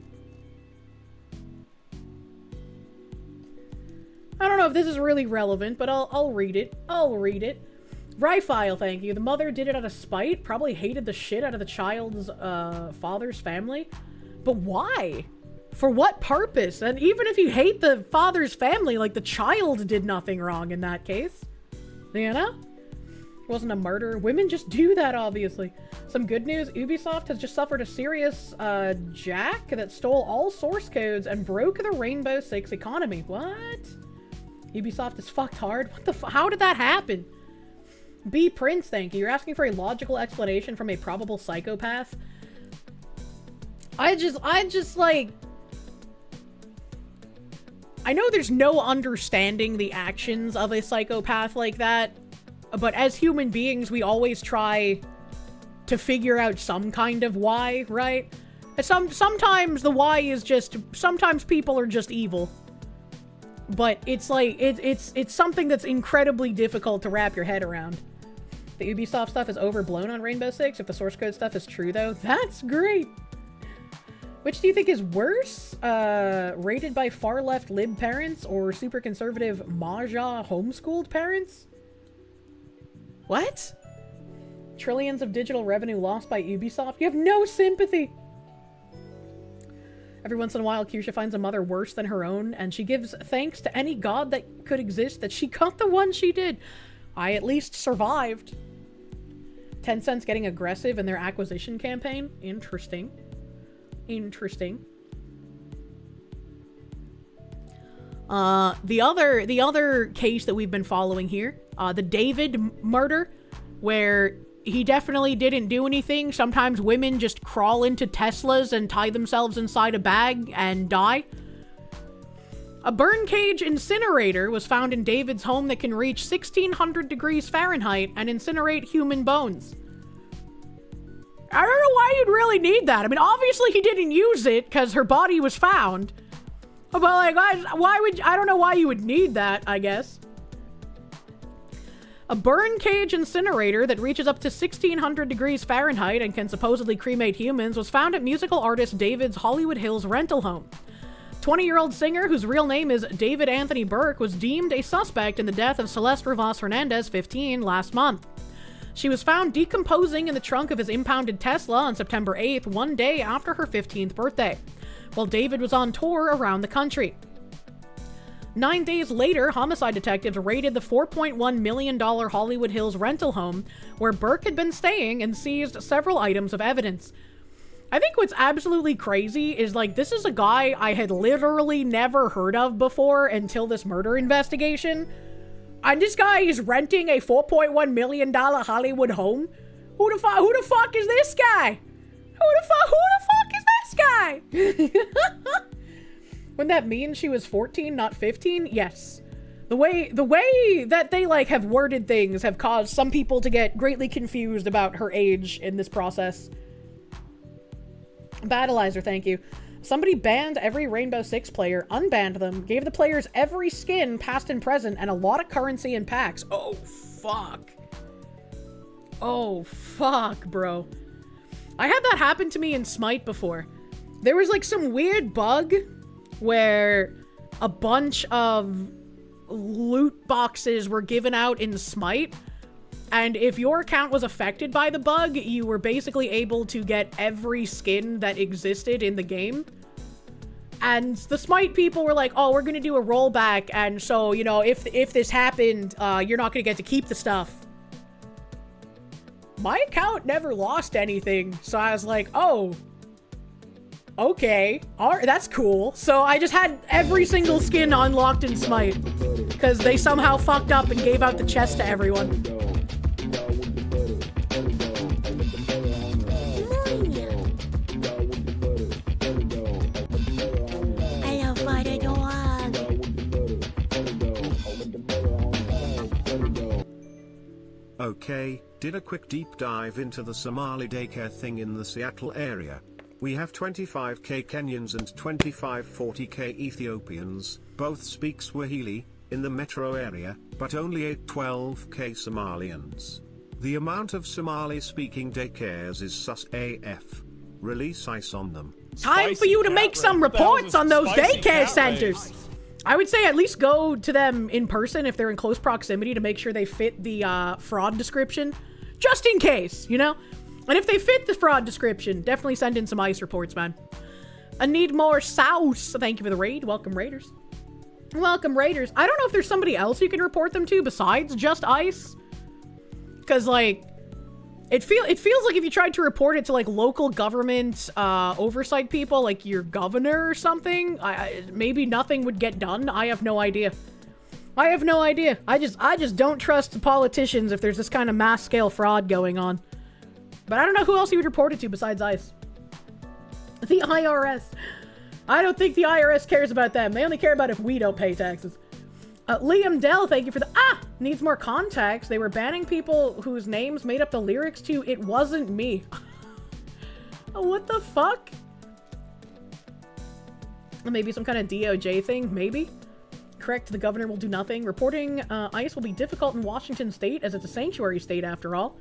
Speaker 2: I don't know if this is really relevant, but I'll read it. I'll read it. Ryfile, thank you. The mother did it out of spite. Probably hated the shit out of the child's father's family. But why? For what purpose? And even if you hate the father's family, like, the child did nothing wrong in that case. You know? It wasn't a murder. Women just do that, obviously. Some good news. Ubisoft has just suffered a serious jack that stole all source codes and broke the Rainbow Six economy. What? Ubisoft is fucked hard? What the how did that happen? B. Prince, thank you. You're asking for a logical explanation from a probable psychopath? I just like... I know there's no understanding the actions of a psychopath like that, but as human beings, we always try to figure out some kind of why, right? Sometimes the why is just... Sometimes people are just evil. But it's like... It's something that's incredibly difficult to wrap your head around. The Ubisoft stuff is overblown on Rainbow Six. If the source code stuff is true, though, that's great. Which do you think is worse? Rated by far-left lib parents or super conservative Mahjong homeschooled parents? What? Trillions of digital revenue lost by Ubisoft? You have no sympathy! Every once in a while, Kirsche finds a mother worse than her own, and she gives thanks to any god that could exist that she got the one she did. I at least survived. Tencent's getting aggressive in their acquisition campaign. Interesting. Interesting. The other case that we've been following here, the David murder, where he definitely didn't do anything. Sometimes women just crawl into Teslas and tie themselves inside a bag and die. A burn cage incinerator was found in David's home that can reach 1600 degrees Fahrenheit and incinerate human bones. I don't know why you'd really need that. I mean, obviously he didn't use it because her body was found. But like, I don't know why you would need that, I guess. A burn cage incinerator that reaches up to 1600 degrees Fahrenheit and can supposedly cremate humans was found at musical artist David's Hollywood Hills rental home. 20-year-old singer, whose real name is David Anthony Burke, was deemed a suspect in the death of Celeste Rivas Hernandez, 15, last month. She was found decomposing in the trunk of his impounded Tesla on September 8th, one day after her 15th birthday, while David was on tour around the country. 9 days later, homicide detectives raided the $4.1 million Hollywood Hills rental home where Burke had been staying and seized several items of evidence. I think what's absolutely crazy is, like, this is a guy I had literally never heard of before until this murder investigation. And this guy is renting a $4.1 million Hollywood home? Who the fuck is this guy? Who the fuck is this guy? Wouldn't that mean she was 14, not 15? Yes. The way that they, like, have worded things have caused some people to get greatly confused about her age in this process. Battleizer, thank you. Somebody banned every Rainbow Six player, unbanned them, gave the players every skin, past and present, and a lot of currency in packs. Oh, fuck. Oh, fuck, bro. I had that happen to me in Smite before. There was, like, some weird bug where a bunch of loot boxes were given out in Smite, and if your account was affected by the bug, you were basically able to get every skin that existed in the game. And the Smite people were like, oh, we're gonna do a rollback, and so, you know, if this happened, you're not gonna get to keep the stuff. My account never lost anything, so I was like, oh, okay, alright, that's cool. So I just had every single skin unlocked in Smite, because they somehow fucked up and gave out the chest to everyone.
Speaker 3: Okay, did a quick deep dive into the Somali daycare thing in the Seattle area. We have 25k Kenyans and 40k Ethiopians, both speak Swahili, in the metro area, but only 12k Somalians. The amount of Somali-speaking daycares is sus AF. Release ICE on them.
Speaker 2: Time for you to make some reports on those daycare centers. I would say at least go to them in person if they're in close proximity to make sure they fit the fraud description. Just in case, you know? And if they fit the fraud description, definitely send in some ICE reports, man. I need more sauce. Thank you for the raid. Welcome, Raiders. Welcome, Raiders. I don't know if there's somebody else you can report them to besides just ICE. Because, like, it feels like if you tried to report it to, like, local government oversight people, like your governor or something, maybe nothing would get done. I have no idea. I just don't trust the politicians if there's this kind of mass-scale fraud going on. But I don't know who else you would report it to besides ICE. The IRS. I don't think the IRS cares about them. They only care about if we don't pay taxes. Liam Dell, thank you for the... Needs more context. They were banning people whose names made up the lyrics to It Wasn't Me. What the fuck? Maybe some kind of DOJ thing? Maybe? Correct, the governor will do nothing. Reporting ICE will be difficult in Washington state as it's a sanctuary state after all.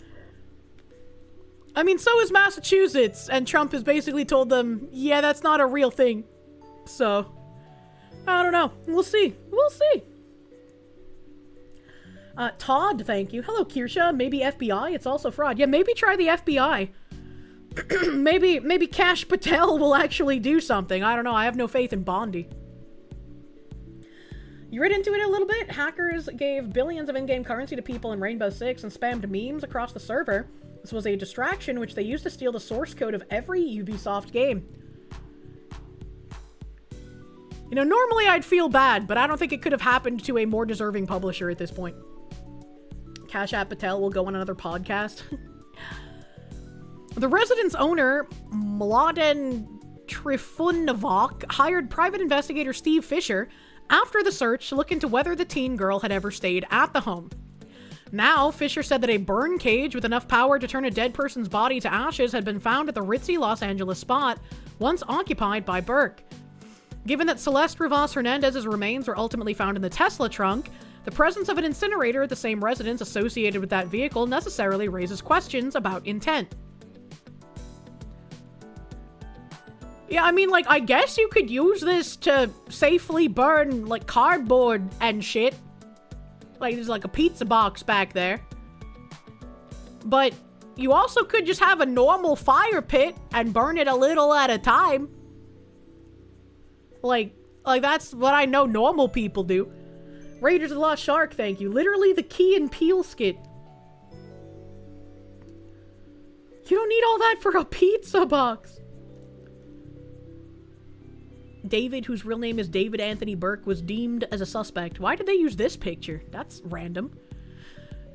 Speaker 2: I mean, so is Massachusetts, and Trump has basically told them, yeah, that's not a real thing. So, I don't know. We'll see. We'll see. Todd, thank you. Hello, Kirsche. Maybe FBI? It's also fraud. Yeah, maybe try the FBI. maybe Cash Patel will actually do something. I don't know. I have no faith in Bondi. You read into it a little bit? Hackers gave billions of in-game currency to people in Rainbow Six and spammed memes across the server. This was a distraction which they used to steal the source code of every Ubisoft game. You know, normally I'd feel bad, but I don't think it could have happened to a more deserving publisher at this point. Cash App Patel will go on another podcast. The residence owner, Mladen Trifunovac, hired private investigator Steve Fisher after the search to look into whether the teen girl had ever stayed at the home. Now, Fisher said that a burn cage with enough power to turn a dead person's body to ashes had been found at the ritzy Los Angeles spot, once occupied by Burke. Given that Celeste Rivas Hernandez's remains were ultimately found in the Tesla trunk, the presence of an incinerator at the same residence associated with that vehicle necessarily raises questions about intent. Yeah, I mean, like, I guess you could use this to safely burn, like, cardboard and shit. Like, there's, like, a pizza box back there. But you also could just have a normal fire pit and burn it a little at a time. Like that's what I know normal people do. Raiders of the Lost Shark, thank you. Literally the Key and Peele skit. You don't need all that for a pizza box. David, whose real name is David Anthony Burke, was deemed as a suspect. Why did they use this picture? That's random.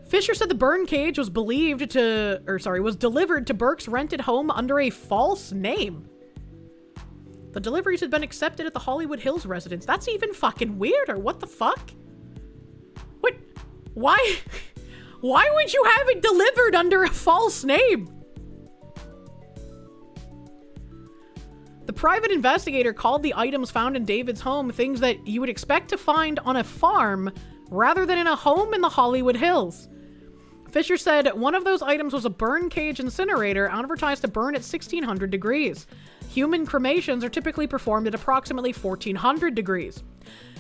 Speaker 2: Fisher said the burn cage was delivered to Burke's rented home under a false name. The deliveries had been accepted at the Hollywood Hills residence. That's even fucking weirder. What the fuck? What? Why? Why would you have it delivered under a false name? The private investigator called the items found in David's home things that you would expect to find on a farm rather than in a home in the Hollywood Hills. Fisher said one of those items was a burn cage incinerator advertised to burn at 1600 degrees. Human cremations are typically performed at approximately 1400 degrees.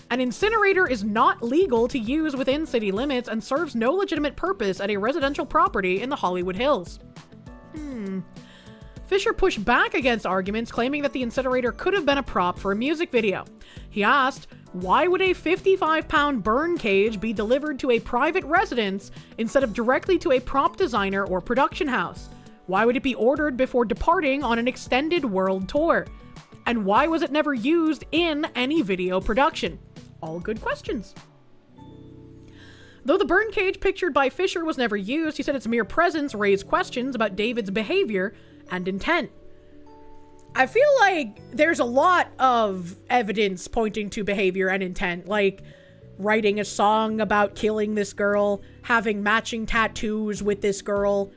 Speaker 2: An incinerator is not legal to use within city limits and serves no legitimate purpose at a residential property in the Hollywood Hills. Fisher pushed back against arguments claiming that the incinerator could have been a prop for a music video. He asked, why would a 55-pound burn cage be delivered to a private residence instead of directly to a prop designer or production house? Why would it be ordered before departing on an extended world tour? And why was it never used in any video production? All good questions. Though the burn cage pictured by Fisher was never used, he said its mere presence raised questions about David's behavior and intent. I feel like there's a lot of evidence pointing to behavior and intent, like writing a song about killing this girl, having matching tattoos with this girl,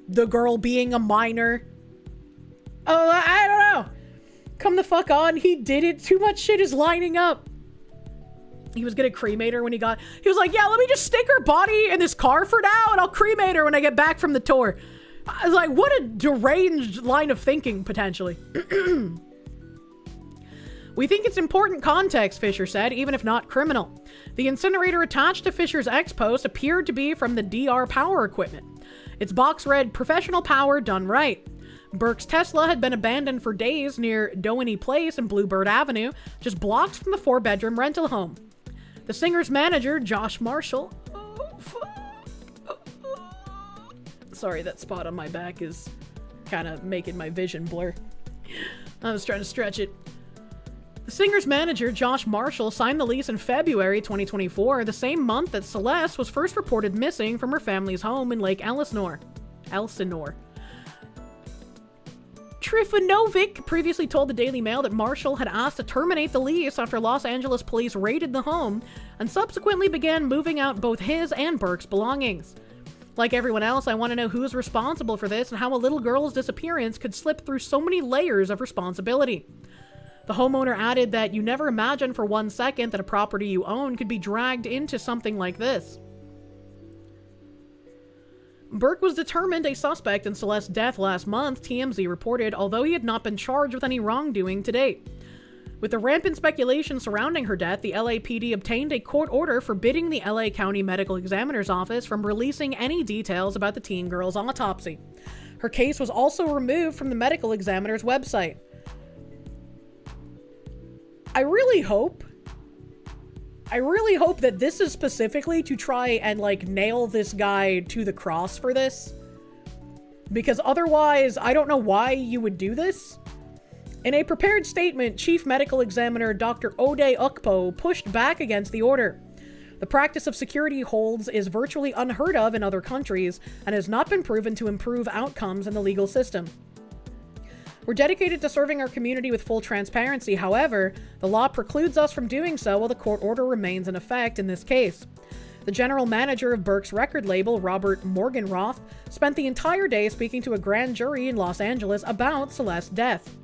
Speaker 2: the girl being a minor. Oh, I don't know. Come the fuck on, he did it. Too much shit is lining up. He was gonna cremate her when he was like, yeah, let me just stick her body in this car for now and I'll cremate her when I get back from the tour. I was like, what a deranged line of thinking, potentially. We think it's important context, Fisher said, even if not criminal. The incinerator attached to Fisher's ex-post appeared to be from the DR Power equipment. Its box read, professional power done right. Burke's Tesla had been abandoned for days near Doheny Place and Bluebird Avenue, just blocks from the 4-bedroom rental home. The singer's manager, Josh Marshall... Sorry, that spot on my back is kind of making my vision blur. I was trying to stretch it. The singer's manager, Josh Marshall, signed the lease in February 2024, the same month that Celeste was first reported missing from her family's home in Lake Elsinore. Trifunovic previously told the Daily Mail that Marshall had asked to terminate the lease after Los Angeles police raided the home and subsequently began moving out both his and Burke's belongings. Like everyone else, I want to know who's responsible for this and how a little girl's disappearance could slip through so many layers of responsibility. The homeowner added that you never imagined for 1 second that a property you own could be dragged into something like this. Burke was determined a suspect in Celeste's death last month, TMZ reported, although he had not been charged with any wrongdoing to date. With the rampant speculation surrounding her death, the LAPD obtained a court order forbidding the LA County Medical Examiner's Office from releasing any details about the teen girl's autopsy. Her case was also removed from the medical examiner's website. I really hope that this is specifically to try and, like, nail this guy to the cross for this. Because otherwise, I don't know why you would do this. In a prepared statement, Chief Medical Examiner Dr. Ode Ukpo pushed back against the order. The practice of security holds is virtually unheard of in other countries and has not been proven to improve outcomes in the legal system. We're dedicated to serving our community with full transparency. However, the law precludes us from doing so while the court order remains in effect in this case. The general manager of Burke's record label, Robert Morgenroth, spent the entire day speaking to a grand jury in Los Angeles about Celeste's death.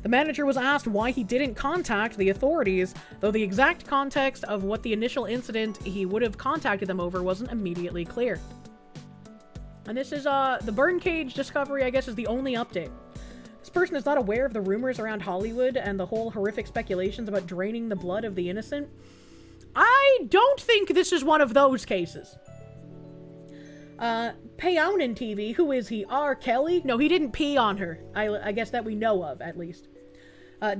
Speaker 2: The manager was asked why he didn't contact the authorities, though the exact context of what the initial incident he would have contacted them over wasn't immediately clear. And this is, the burn cage discovery, I guess, is the only update. This person is not aware of the rumors around Hollywood and the whole horrific speculations about draining the blood of the innocent. I don't think this is one of those cases. Payounin TV, who is he? R. Kelly? No, he didn't pee on her. I guess that we know of, at least.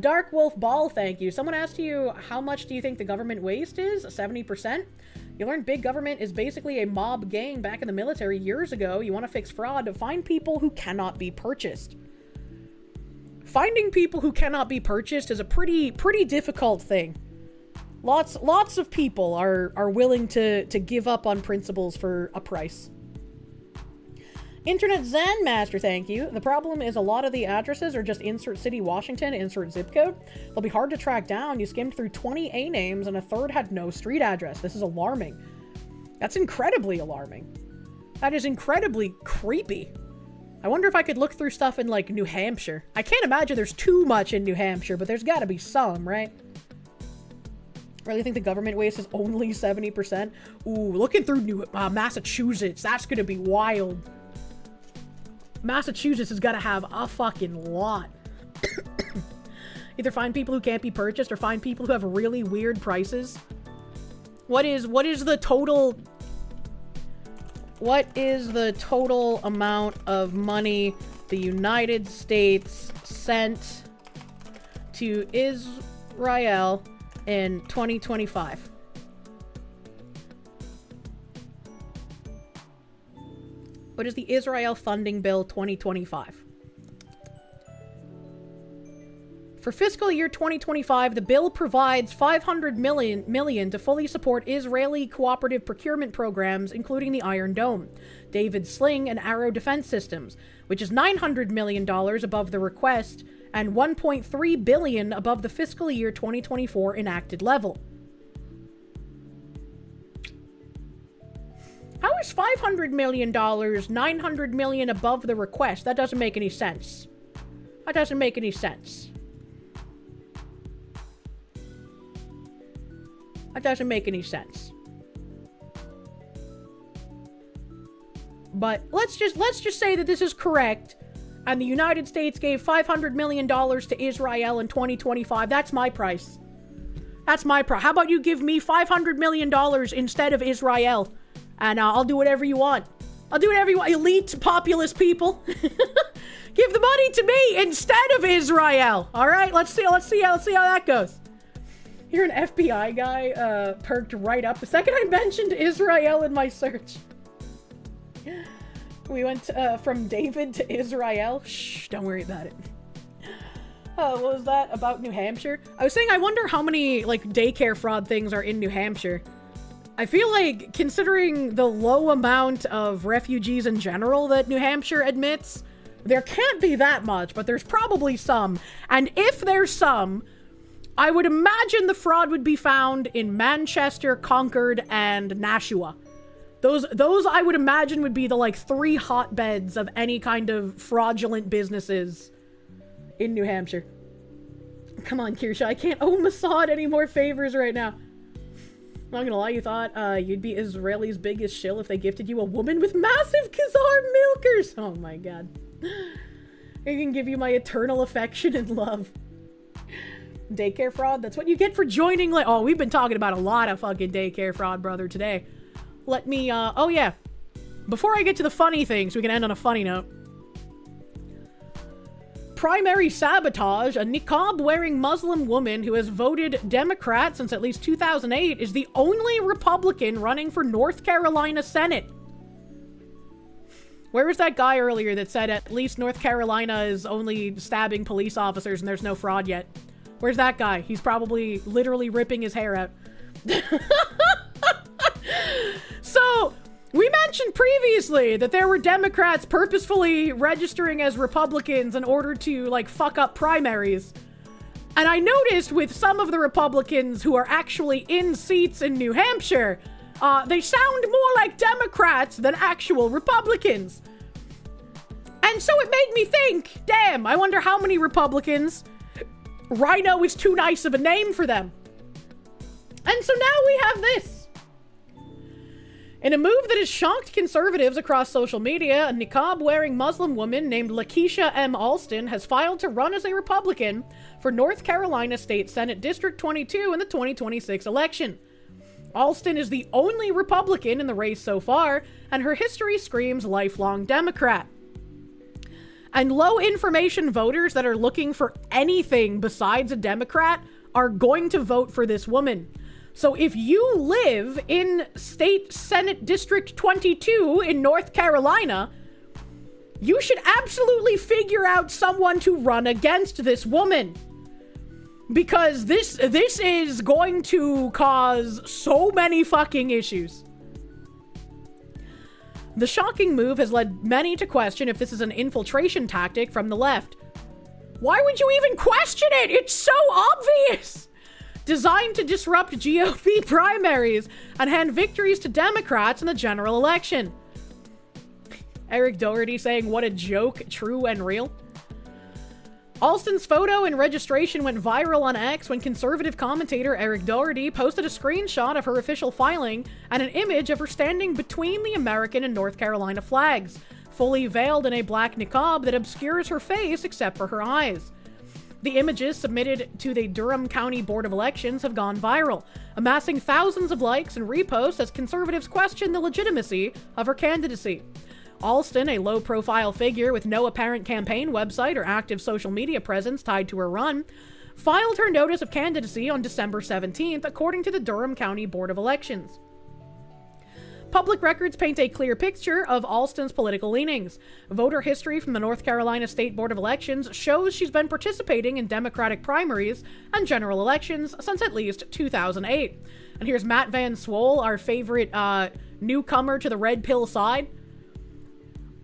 Speaker 2: Dark Wolf Ball, thank you. Someone asked you, how much do you think the government waste is? 70%? You learned big government is basically a mob gang back in the military years ago. You want to fix fraud? Find people who cannot be purchased. Finding people who cannot be purchased is a pretty difficult thing. Lots of people are willing to give up on principles for a price. Internet Zen Master, thank you. The problem is a lot of the addresses are just insert city Washington, insert zip code. They'll be hard to track down. You skimmed through 20 A names and a third had no street address. This is alarming. That's incredibly alarming. That is incredibly creepy. I wonder if I could look through stuff in, like, New Hampshire. I can't imagine there's too much in New Hampshire, but there's gotta be some, right? Really think the government waste is only 70%? Ooh, looking through Massachusetts, that's gonna be wild. Massachusetts has gotta have a fucking lot. Either find people who can't be purchased or find people who have really weird prices. What is the total... What is the total amount of money the United States sent to Israel in 2025? What is the Israel Funding Bill 2025? For fiscal year 2025, the bill provides $500 million to fully support Israeli cooperative procurement programs, including the Iron Dome, David Sling, and Arrow defense systems, which is $900 million above the request and $1.3 billion above the fiscal year 2024 enacted level. How is $500 million $900 million above the request? That doesn't make any sense. That doesn't make any sense. That doesn't make any sense. But let's just say that this is correct, and the United States gave $500 million to Israel in 2025. That's my price. That's my price. How about you give me $500 million instead of Israel, and I'll do whatever you want. I'll do whatever you want. Elite populist people, give the money to me instead of Israel. All right, let's see how that goes. You're an FBI guy, perked right up the second I mentioned Israel in my search. We went from David to Israel. Shh, don't worry about it. What was that about New Hampshire? I was saying I wonder how many, like, daycare fraud things are in New Hampshire. I feel like, considering the low amount of refugees in general that New Hampshire admits, there can't be that much, but there's probably some. And if there's some, I would imagine the fraud would be found in Manchester, Concord, and Nashua. Those I would imagine would be the, like, 3 hotbeds of any kind of fraudulent businesses in New Hampshire. Come on, Kirsche, I can't owe Mossad any more favors right now. I'm not gonna lie, you thought you'd be Israeli's biggest shill if they gifted you a woman with massive Khazar milkers. Oh my god. I can give you my eternal affection and love. Daycare fraud, that's what you get for joining, like, oh, we've been talking about a lot of fucking daycare fraud, brother, today. Let me, oh yeah. Before I get to the funny thing, so we can end on a funny note. Primary sabotage, a niqab-wearing Muslim woman who has voted Democrat since at least 2008, is the only Republican running for North Carolina Senate. Where was that guy earlier that said at least North Carolina is only stabbing police officers and there's no fraud yet? Where's that guy? He's probably literally ripping his hair out. So, we mentioned previously that there were Democrats purposefully registering as Republicans in order to, like, fuck up primaries. And I noticed with some of the Republicans who are actually in seats in New Hampshire, they sound more like Democrats than actual Republicans. And so it made me think, damn, I wonder how many Republicans Rhino is too nice of a name for them. And so now we have this. In a move that has shocked conservatives across social media, a niqab-wearing Muslim woman named Lakeisha M. Alston has filed to run as a Republican for North Carolina State Senate District 22 in the 2026 election. Alston is the only Republican in the race so far, and her history screams lifelong Democrat. And low-information voters that are looking for anything besides a Democrat are going to vote for this woman. So if you live in State Senate District 22 in North Carolina, you should absolutely figure out someone to run against this woman. Because this is going to cause so many fucking issues. The shocking move has led many to question if this is an infiltration tactic from the left. Why would you even question it? It's so obvious! Designed to disrupt GOP primaries and hand victories to Democrats in the general election. Eric Doherty saying, what a joke, true and real. Alston's photo and registration went viral on X when conservative commentator Eric Doherty posted a screenshot of her official filing and an image of her standing between the American and North Carolina flags, fully veiled in a black niqab that obscures her face except for her eyes. The images submitted to the Durham County Board of Elections have gone viral, amassing thousands of likes and reposts as conservatives question the legitimacy of her candidacy. Alston, a low-profile figure with no apparent campaign website or active social media presence tied to her run, filed her notice of candidacy on December 17th, according to the Durham County Board of Elections. Public records paint a clear picture of Alston's political leanings. Voter history from the North Carolina State Board of Elections shows she's been participating in Democratic primaries and general elections since at least 2008. And here's Matt Van Swole, our favorite newcomer to the red pill side.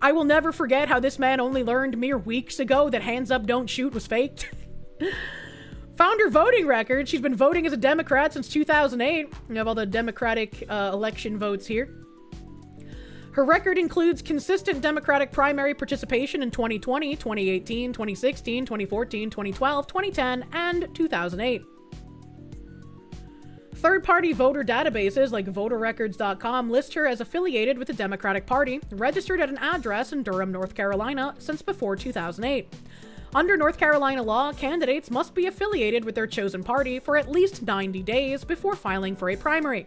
Speaker 2: I will never forget how this man only learned mere weeks ago that hands up don't shoot was faked. Found her voting record. She's been voting as a Democrat since 2008. We have all the Democratic election votes here. Her record includes consistent Democratic primary participation in 2020, 2018, 2016, 2014, 2012, 2010, and 2008. Third-party voter databases like voterrecords.com list her as affiliated with the Democratic Party, registered at an address in Durham, North Carolina, since before 2008. Under North Carolina law, candidates must be affiliated with their chosen party for at least 90 days before filing for a primary.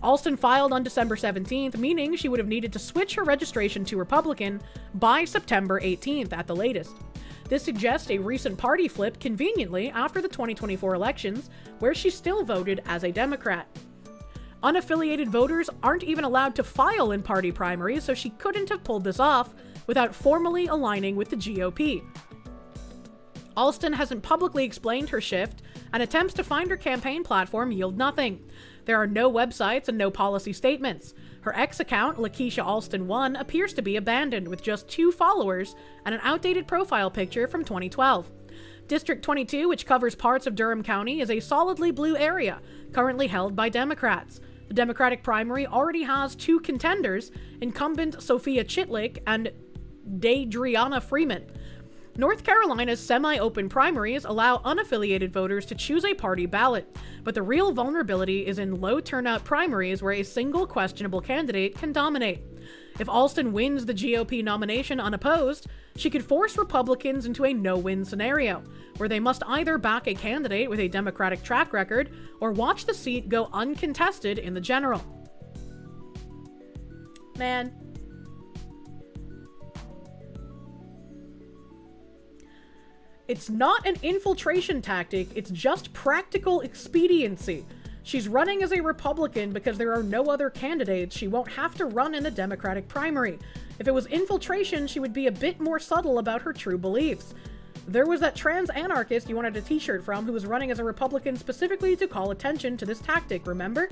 Speaker 2: Alston filed on December 17th, meaning she would have needed to switch her registration to Republican by September 18th at the latest. This suggests a recent party flip conveniently after the 2024 elections, where she still voted as a Democrat. Unaffiliated voters aren't even allowed to file in party primaries, so she couldn't have pulled this off without formally aligning with the GOP. Alston hasn't publicly explained her shift, and attempts to find her campaign platform yield nothing. There are no websites and no policy statements. Her X account, Lakeisha Alston 1, appears to be abandoned with just 2 followers and an outdated profile picture from 2012. District 22, which covers parts of Durham County, is a solidly blue area, currently held by Democrats. The Democratic primary already has 2 contenders, incumbent Sophia Chitlick and Daedriana Freeman. North Carolina's semi-open primaries allow unaffiliated voters to choose a party ballot, but the real vulnerability is in low-turnout primaries where a single questionable candidate can dominate. If Alston wins the GOP nomination unopposed, she could force Republicans into a no-win scenario, where they must either back a candidate with a Democratic track record or watch the seat go uncontested in the general. Man. It's not an infiltration tactic, it's just practical expediency. She's running as a Republican because there are no other candidates. She won't have to run in the Democratic primary. If it was infiltration, she would be a bit more subtle about her true beliefs. There was that trans anarchist you wanted a t-shirt from who was running as a Republican specifically to call attention to this tactic, remember?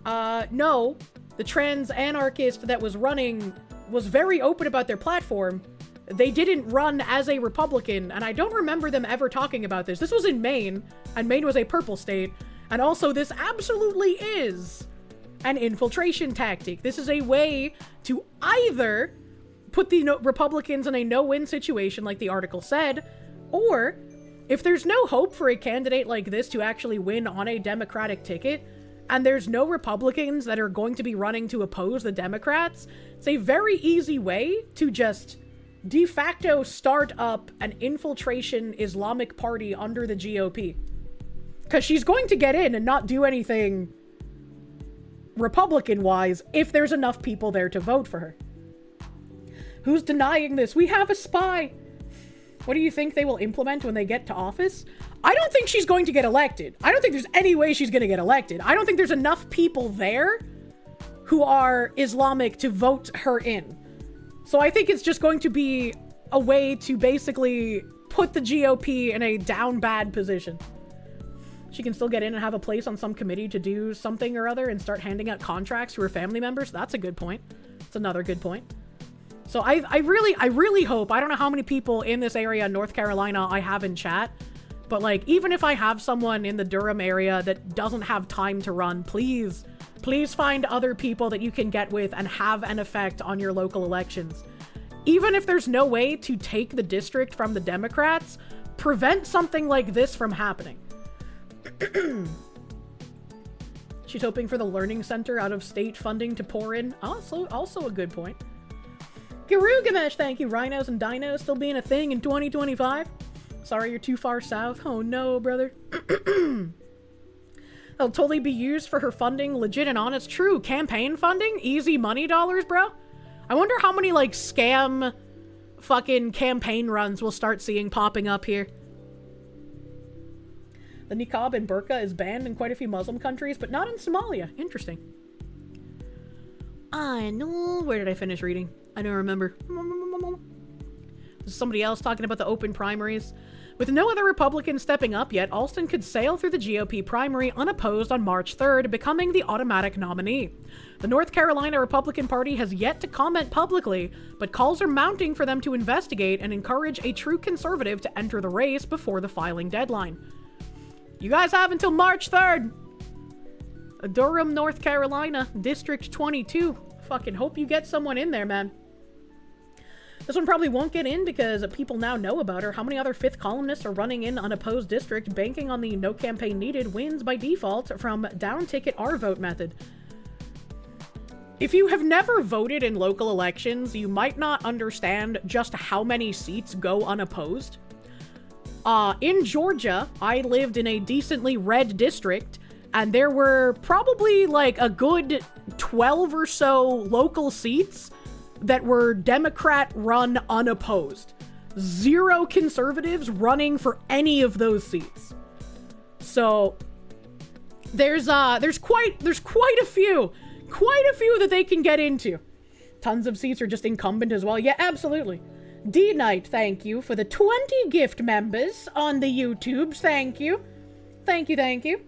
Speaker 2: No. The trans anarchist that was running was very open about their platform. They didn't run as a Republican, and I don't remember them ever talking about this. This was in Maine, and Maine was a purple state, and also this absolutely is an infiltration tactic. This is a way to either put the Republicans in a no-win situation like the article said, or if there's no hope for a candidate like this to actually win on a Democratic ticket, and there's no Republicans that are going to be running to oppose the Democrats, it's a very easy way to just de facto start up an infiltration Islamic party under the GOP. Because she's going to get in and not do anything Republican-wise if there's enough people there to vote for her. Who's denying this? We have a spy. What do you think they will implement when they get to office? I don't think she's going to get elected. I don't think there's any way she's going to get elected. I don't think there's enough people there who are Islamic to vote her in. So I think it's just going to be a way to basically put the GOP in a down bad position. She can still get in and have a place on some committee to do something or other and start handing out contracts to her family members. That's a good point. That's another good point. So I really hope, I don't know how many people in this area in North Carolina I have in chat, but like, even if I have someone in the Durham area that doesn't have time to run, please find other people that you can get with and have an effect on your local elections. Even if there's no way to take the district from the Democrats, prevent something like this from happening. She's hoping for the Learning Center out of state funding to pour in. Also a good point. Garugamesh, thank you. Rhinos and dinos still being a thing in 2025. Sorry, you're too far south. Oh no, brother. They'll totally be used for her funding, legit and honest. True, campaign funding? Easy money dollars, bro? I wonder how many, like, scam fucking campaign runs we'll start seeing popping up here. The niqab and burqa is banned in quite a few Muslim countries, but not in Somalia. Interesting. I know. Where did I finish reading? I don't remember. This is somebody else talking about the open primaries. With no other Republicans stepping up yet, Alston could sail through the GOP primary unopposed on March 3rd, becoming the automatic nominee. The North Carolina Republican Party has yet to comment publicly, but calls are mounting for them to investigate and encourage a true conservative to enter the race before the filing deadline. You guys have until March 3rd. Durham, North Carolina, District 22. Fucking hope you get someone in there, man. This one probably won't get in because people now know about her. How many other fifth columnists are running in unopposed district, banking on the no campaign needed wins by default from down ticket R vote method? If you have never voted in local elections, you might not understand just how many seats go unopposed. In Georgia, I lived in a decently red district, and there were probably like a good 12 or so local seats that were Democrat-run unopposed. 0 conservatives running for any of those seats. So there's quite a few that they can get into. Tons of seats are just incumbent as well. Yeah, absolutely. D-Knight, thank you for the 20 gift members on the YouTubes. Thank you. Thank you.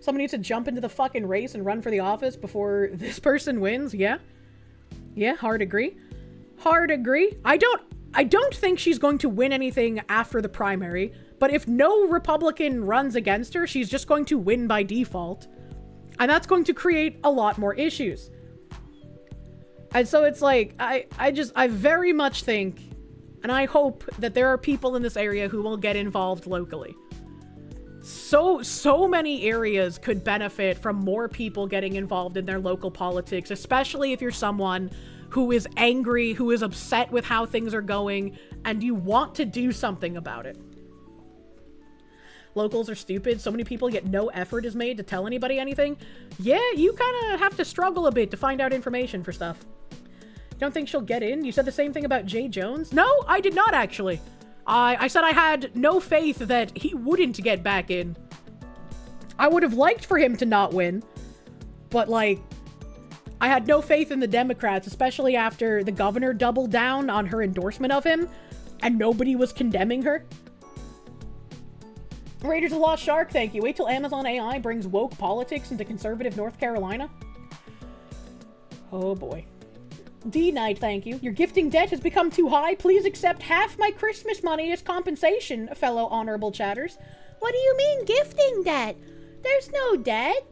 Speaker 2: Someone needs to jump into the fucking race and run for the office before this person wins. Yeah, hard agree. I don't think she's going to win anything after the primary, but if no Republican runs against her, she's just going to win by default. And that's going to create a lot more issues. And so it's like, I very much think, and I hope that there are people in this area who will get involved locally. So many areas could benefit from more people getting involved in their local politics, especially if you're someone who is angry, who is upset with how things are going, and you want to do something about it. Locals are stupid. So many people, yet no effort is made to tell anybody anything. Yeah, you kind of have to struggle a bit to find out information for stuff. Don't think she'll get in? You said the same thing about Jay Jones? No, I did not actually. I said I had no faith that he wouldn't get back in. I would have liked for him to not win, but like, I had no faith in the Democrats, especially after the governor doubled down on her endorsement of him, and nobody was condemning her. Raiders of the Lost Shark, thank you. Wait till Amazon AI brings woke politics into conservative North Carolina. Oh boy. D-Night, thank you. Your gifting debt has become too high. Please accept half my Christmas money as compensation, fellow honorable chatters. What do you mean, gifting debt? There's no debt.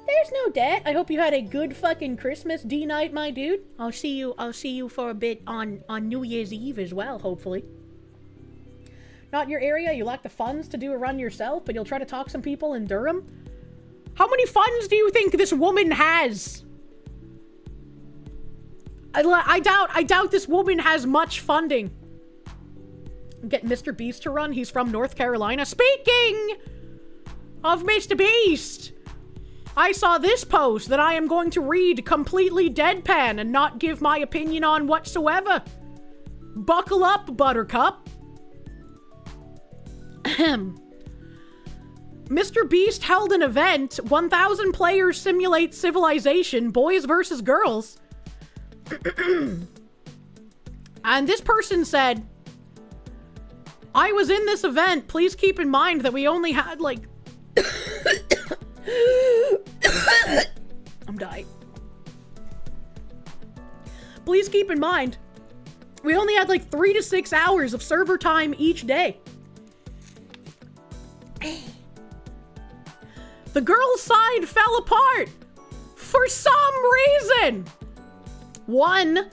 Speaker 2: There's no debt. I hope you had a good fucking Christmas, D-Night, my dude. I'll see you for a bit on New Year's Eve as well, hopefully. Not your area, you lack the funds to do a run yourself, but you'll try to talk some people in Durham? How many funds do you think this woman has? I doubt this woman has much funding. Get Mr. Beast to run. He's from North Carolina. Speaking of Mr. Beast, I saw this post that I am going to read completely deadpan and not give my opinion on whatsoever. Buckle up, Buttercup. Mr. Beast held an event, 1,000 players simulate civilization, boys versus girls. And this person said, I was in this event. Please keep in mind that we only had like... I'm dying. Please keep in mind, we only had like 3 to 6 hours of server time each day. The girls' side fell apart for some reason. 1,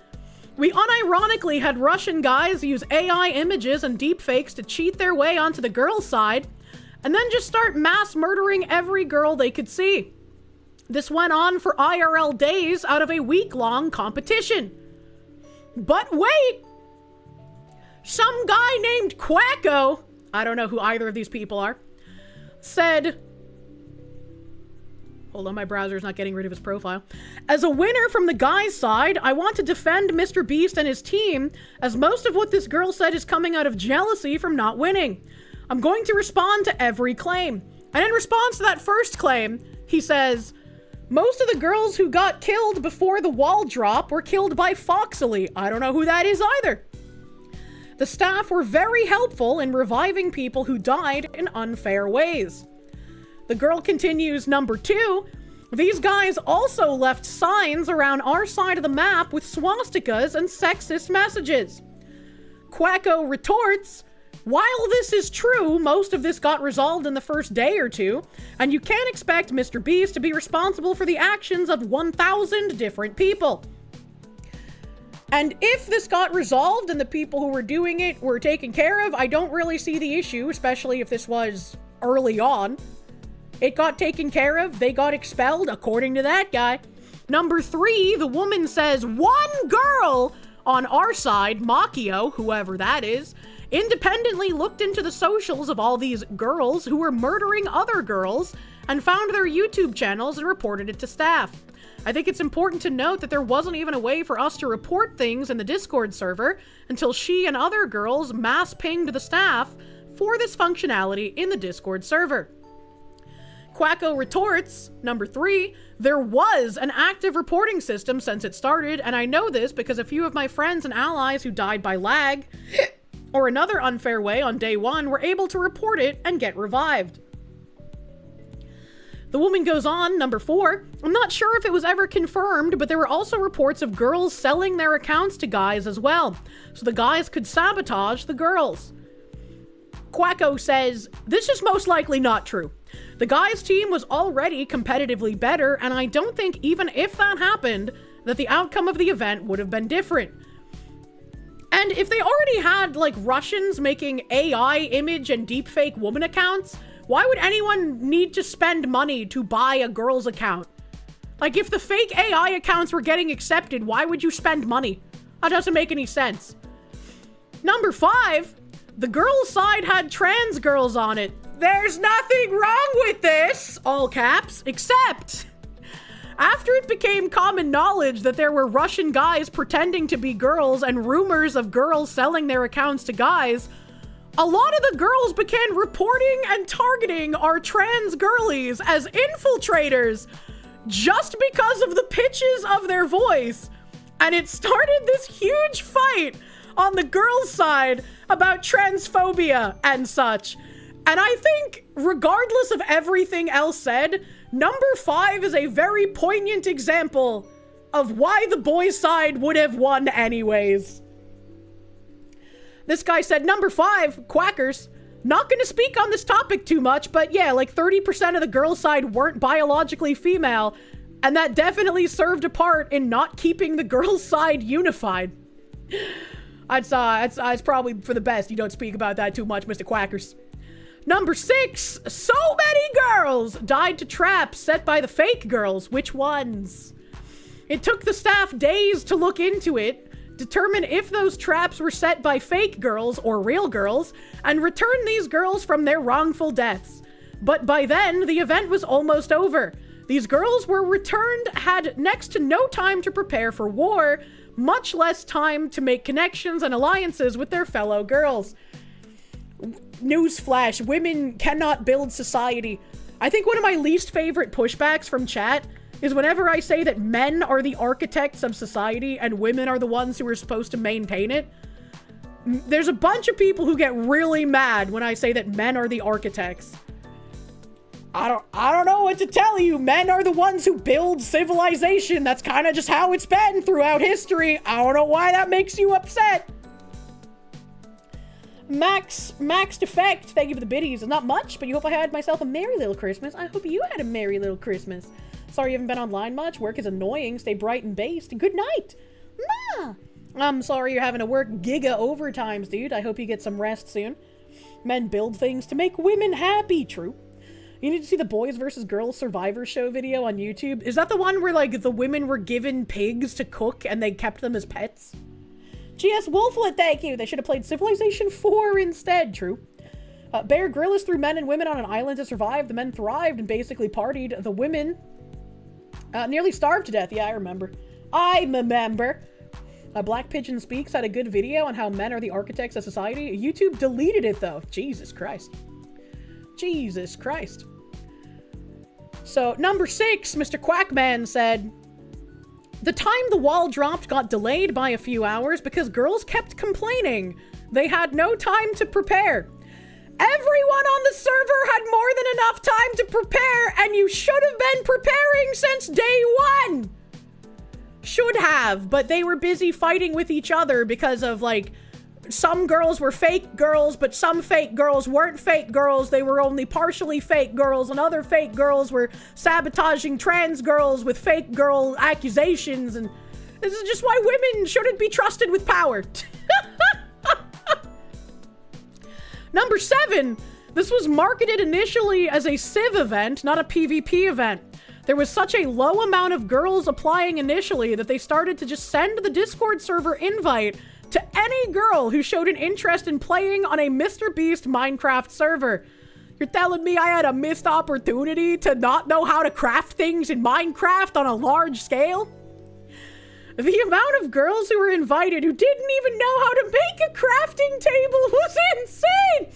Speaker 2: we unironically had Russian guys use AI images and deepfakes to cheat their way onto the girls' side, and then just start mass murdering every girl they could see. This went on for IRL days out of a week-long competition. But wait! Some guy named Quacko, I don't know who either of these people are, said... Hold on, my browser's not getting rid of his profile. As a winner from the guy's side, I want to defend Mr. Beast and his team, as most of what this girl said is coming out of jealousy from not winning. I'm going to respond to every claim. And in response to that first claim, he says, most of the girls who got killed before the wall drop were killed by Foxily. I don't know who that is either. The staff were very helpful in reviving people who died in unfair ways. The girl continues, number 2, these guys also left signs around our side of the map with swastikas and sexist messages. Quacko retorts, while this is true, most of this got resolved in the first day or 2, and you can't expect Mr. Beast to be responsible for the actions of 1,000 different people. And if this got resolved and the people who were doing it were taken care of, I don't really see the issue, especially if this was early on. It got taken care of. They got expelled, according to that guy. Number 3, the woman says, one girl on our side, Makio, whoever that is, independently looked into the socials of all these girls who were murdering other girls and found their YouTube channels and reported it to staff. I think it's important to note that there wasn't even a way for us to report things in the Discord server until she and other girls mass pinged the staff for this functionality in the Discord server. Quacko retorts, number 3, there was an active reporting system since it started, and I know this because a few of my friends and allies who died by lag or another unfair way on day 1 were able to report it and get revived. The woman goes on, number 4, I'm not sure if it was ever confirmed, but there were also reports of girls selling their accounts to guys as well, so the guys could sabotage the girls. Quacko says, this is most likely not true. The guys' team was already competitively better, and I don't think even if that happened, that the outcome of the event would have been different. And if they already had, like, Russians making AI image and deepfake woman accounts, why would anyone need to spend money to buy a girl's account? Like, if the fake AI accounts were getting accepted, why would you spend money? That doesn't make any sense. Number 5, the girls' side had trans girls on it. There's nothing wrong with this, all caps, except after it became common knowledge that there were Russian guys pretending to be girls and rumors of girls selling their accounts to guys, a lot of the girls began reporting and targeting our trans girlies as infiltrators. just because of the pitches of their voice. And it started this huge fight on the girls' side about transphobia and such. And I think, regardless of everything else said, number 5 is a very poignant example of why the boys' side would have won anyways. This guy said, number 5, quackers. Not gonna speak on this topic too much, but yeah, like 30% of the girls' side weren't biologically female, and that definitely served a part in not keeping the girls' side unified. It's probably for the best you don't speak about that too much, Mr. Quackers. Number 6, so many girls died to traps set by the fake girls. Which ones? It took the staff days to look into it, determine if those traps were set by fake girls or real girls, and return these girls from their wrongful deaths. But by then, the event was almost over. These girls were returned, had next to no time to prepare for war, much less time to make connections and alliances with their fellow girls. Newsflash, women cannot build society. I think one of my least favorite pushbacks from chat is whenever I say that men are the architects of society and women are the ones who are supposed to maintain it. There's a bunch of people who get really mad when I say that men are the architects. I don't know what to tell you. Men are the ones who build civilization. That's kind of just how it's been throughout history. I don't know why that makes you upset. Max Defect, thank you for the biddies. Not much, but you hope I had myself a merry little Christmas. I hope you had a merry little Christmas. Sorry you haven't been online much. Work is annoying. Stay bright and based. And good night. Ma! I'm sorry you're having to work giga overtimes, dude. I hope you get some rest soon. Men build things to make women happy. True. You need to see the boys versus girls survivor show video on YouTube. Is that the one where, like, the women were given pigs to cook and they kept them as pets? GS Wolflet, thank you. They should have played Civilization 4 instead. True. Bear Grylls threw men and women on an island to survive. The men thrived and basically partied. The women nearly starved to death. Yeah, I remember. Black Pigeon Speaks had a good video on how men are the architects of society. YouTube deleted it, though. Jesus Christ. Jesus Christ. So, number 6, Mr. Quackman said, the time the wall dropped got delayed by a few hours because girls kept complaining. They had no time to prepare. Everyone on the server had more than enough time to prepare, and you should have been preparing since day 1. Should have, but they were busy fighting with each other because of, like, some girls were fake girls, but some fake girls weren't fake girls. They were only partially fake girls, and other fake girls were sabotaging trans girls with fake girl accusations, and this is just why women shouldn't be trusted with power. Number 7, this was marketed initially as a Civ event, not a PvP event. There was such a low amount of girls applying initially that they started to just send the Discord server invite to any girl who showed an interest in playing on a Mr. Beast Minecraft server. You're telling me I had a missed opportunity to not know how to craft things in Minecraft on a large scale? The amount of girls who were invited who didn't even know how to make a crafting table was insane!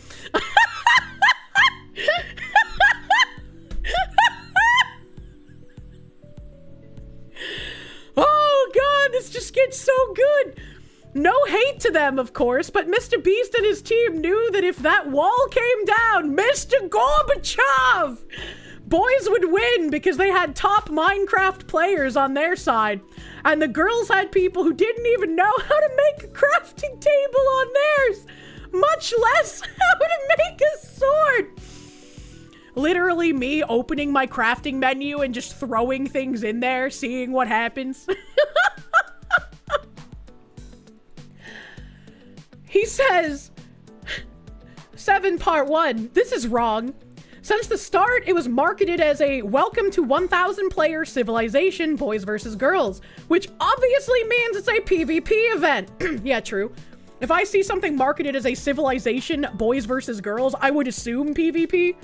Speaker 2: Oh god, this just gets so good! No hate to them, of course, but Mr. Beast and his team knew that if that wall came down, Mr. Gorbachev! Boys would win because they had top Minecraft players on their side. And the girls had people who didn't even know how to make a crafting table on theirs, much less how to make a sword. Literally me opening my crafting menu and just throwing things in there, seeing what happens. He says, 7 part 1, this is wrong. Since the start, it was marketed as a welcome to 1,000 player Civilization boys versus girls, which obviously means it's a PvP event. Yeah, true. If I see something marketed as a Civilization boys versus girls, I would assume PvP.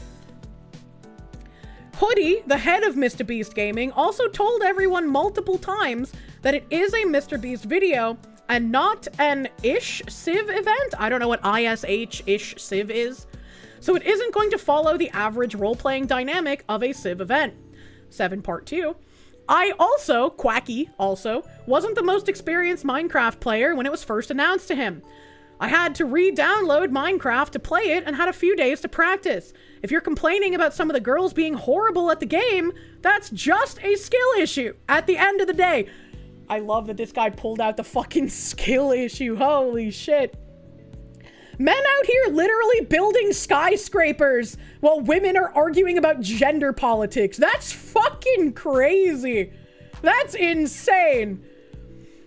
Speaker 2: Hoodie, the head of Mr. Beast Gaming, also told everyone multiple times that it is a Mr. Beast video and not an ish Civ event. I don't know what ish Civ is. So it isn't going to follow the average role-playing dynamic of a Civ event. 7 part 2. I also, Quacky also, wasn't the most experienced Minecraft player when it was first announced to him. I had to re-download Minecraft to play it and had a few days to practice. If you're complaining about some of the girls being horrible at the game, that's just a skill issue at the end of the day. I love that this guy pulled out the fucking skill issue. Holy shit. Men out here literally building skyscrapers while women are arguing about gender politics. That's fucking crazy. That's insane.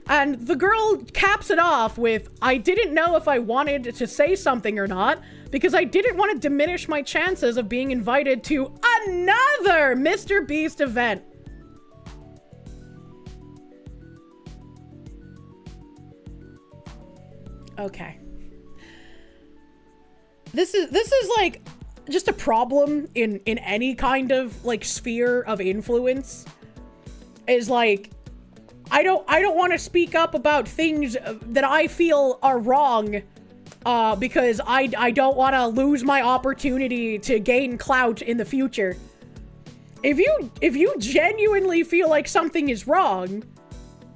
Speaker 2: And the girl caps it off with, I didn't know if I wanted to say something or not because I didn't want to diminish my chances of being invited to another Mr. Beast event. Okay. This is like just a problem in any kind of like sphere of influence. Is like I don't want to speak up about things that I feel are wrong because I don't want to lose my opportunity to gain clout in the future. If you genuinely feel like something is wrong, you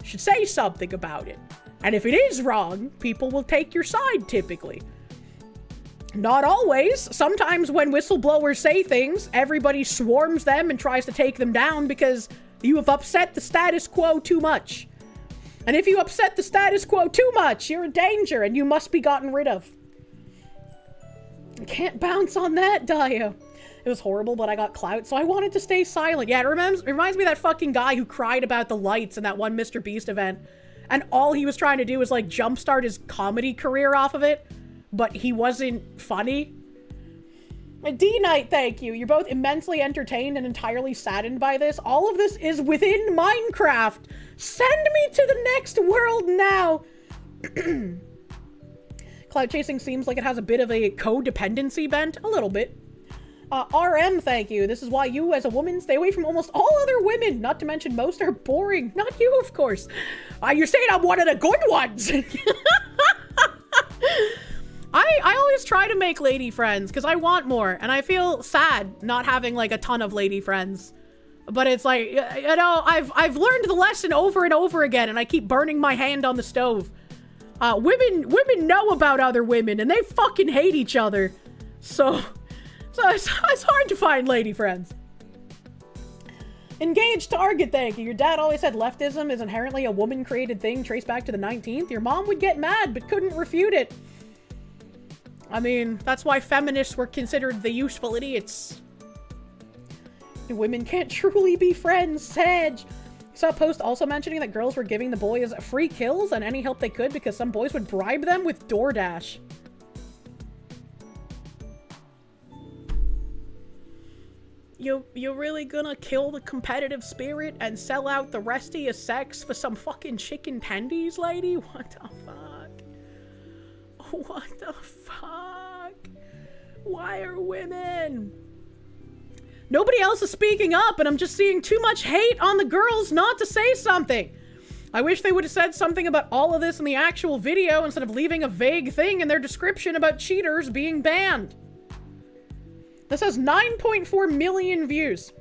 Speaker 2: should say something about it. And if it is wrong, people will take your side typically. Not always. Sometimes when whistleblowers say things, everybody swarms them and tries to take them down because you have upset the status quo too much. And if you upset the status quo too much, you're in danger and you must be gotten rid of. I can't bounce on that, Dio. It was horrible, but I got clout, so I wanted to stay silent. Yeah, it reminds me of that fucking guy who cried about the lights in that one Mr. Beast event. And all he was trying to do was like jumpstart his comedy career off of it. But he wasn't funny. D-Knight, thank you. You're both immensely entertained and entirely saddened by this. All of this is within Minecraft. Send me to the next world now. Cloud chasing seems like it has a bit of a codependency bent. A little bit. RM, thank you. This is why you, as a woman, stay away from almost all other women. Not to mention most are boring. Not you, of course. You're saying I'm one of the good ones. I always try to make lady friends because I want more, and I feel sad not having like a ton of lady friends. But it's like, you know, I've learned the lesson over and over again, and I keep burning my hand on the stove. Women know about other women, and they fucking hate each other. So it's hard to find lady friends. Engaged target, thank you. Your dad always said leftism is inherently a woman-created thing traced back to the 19th. Your mom would get mad, but couldn't refute it. I mean, that's why feminists were considered the useful idiots. Women can't truly be friends, Sag. I saw a post also mentioning that girls were giving the boys free kills and any help they could because some boys would bribe them with DoorDash. You're really gonna kill the competitive spirit and sell out the rest of your sex for some fucking chicken tendies, lady? What the fuck? What the fuck? Why are women? Nobody else is speaking up, and I'm just seeing too much hate on the girls not to say something. I wish they would have said something about all of this in the actual video instead of leaving a vague thing in their description about cheaters being banned. This has 9.4 million views.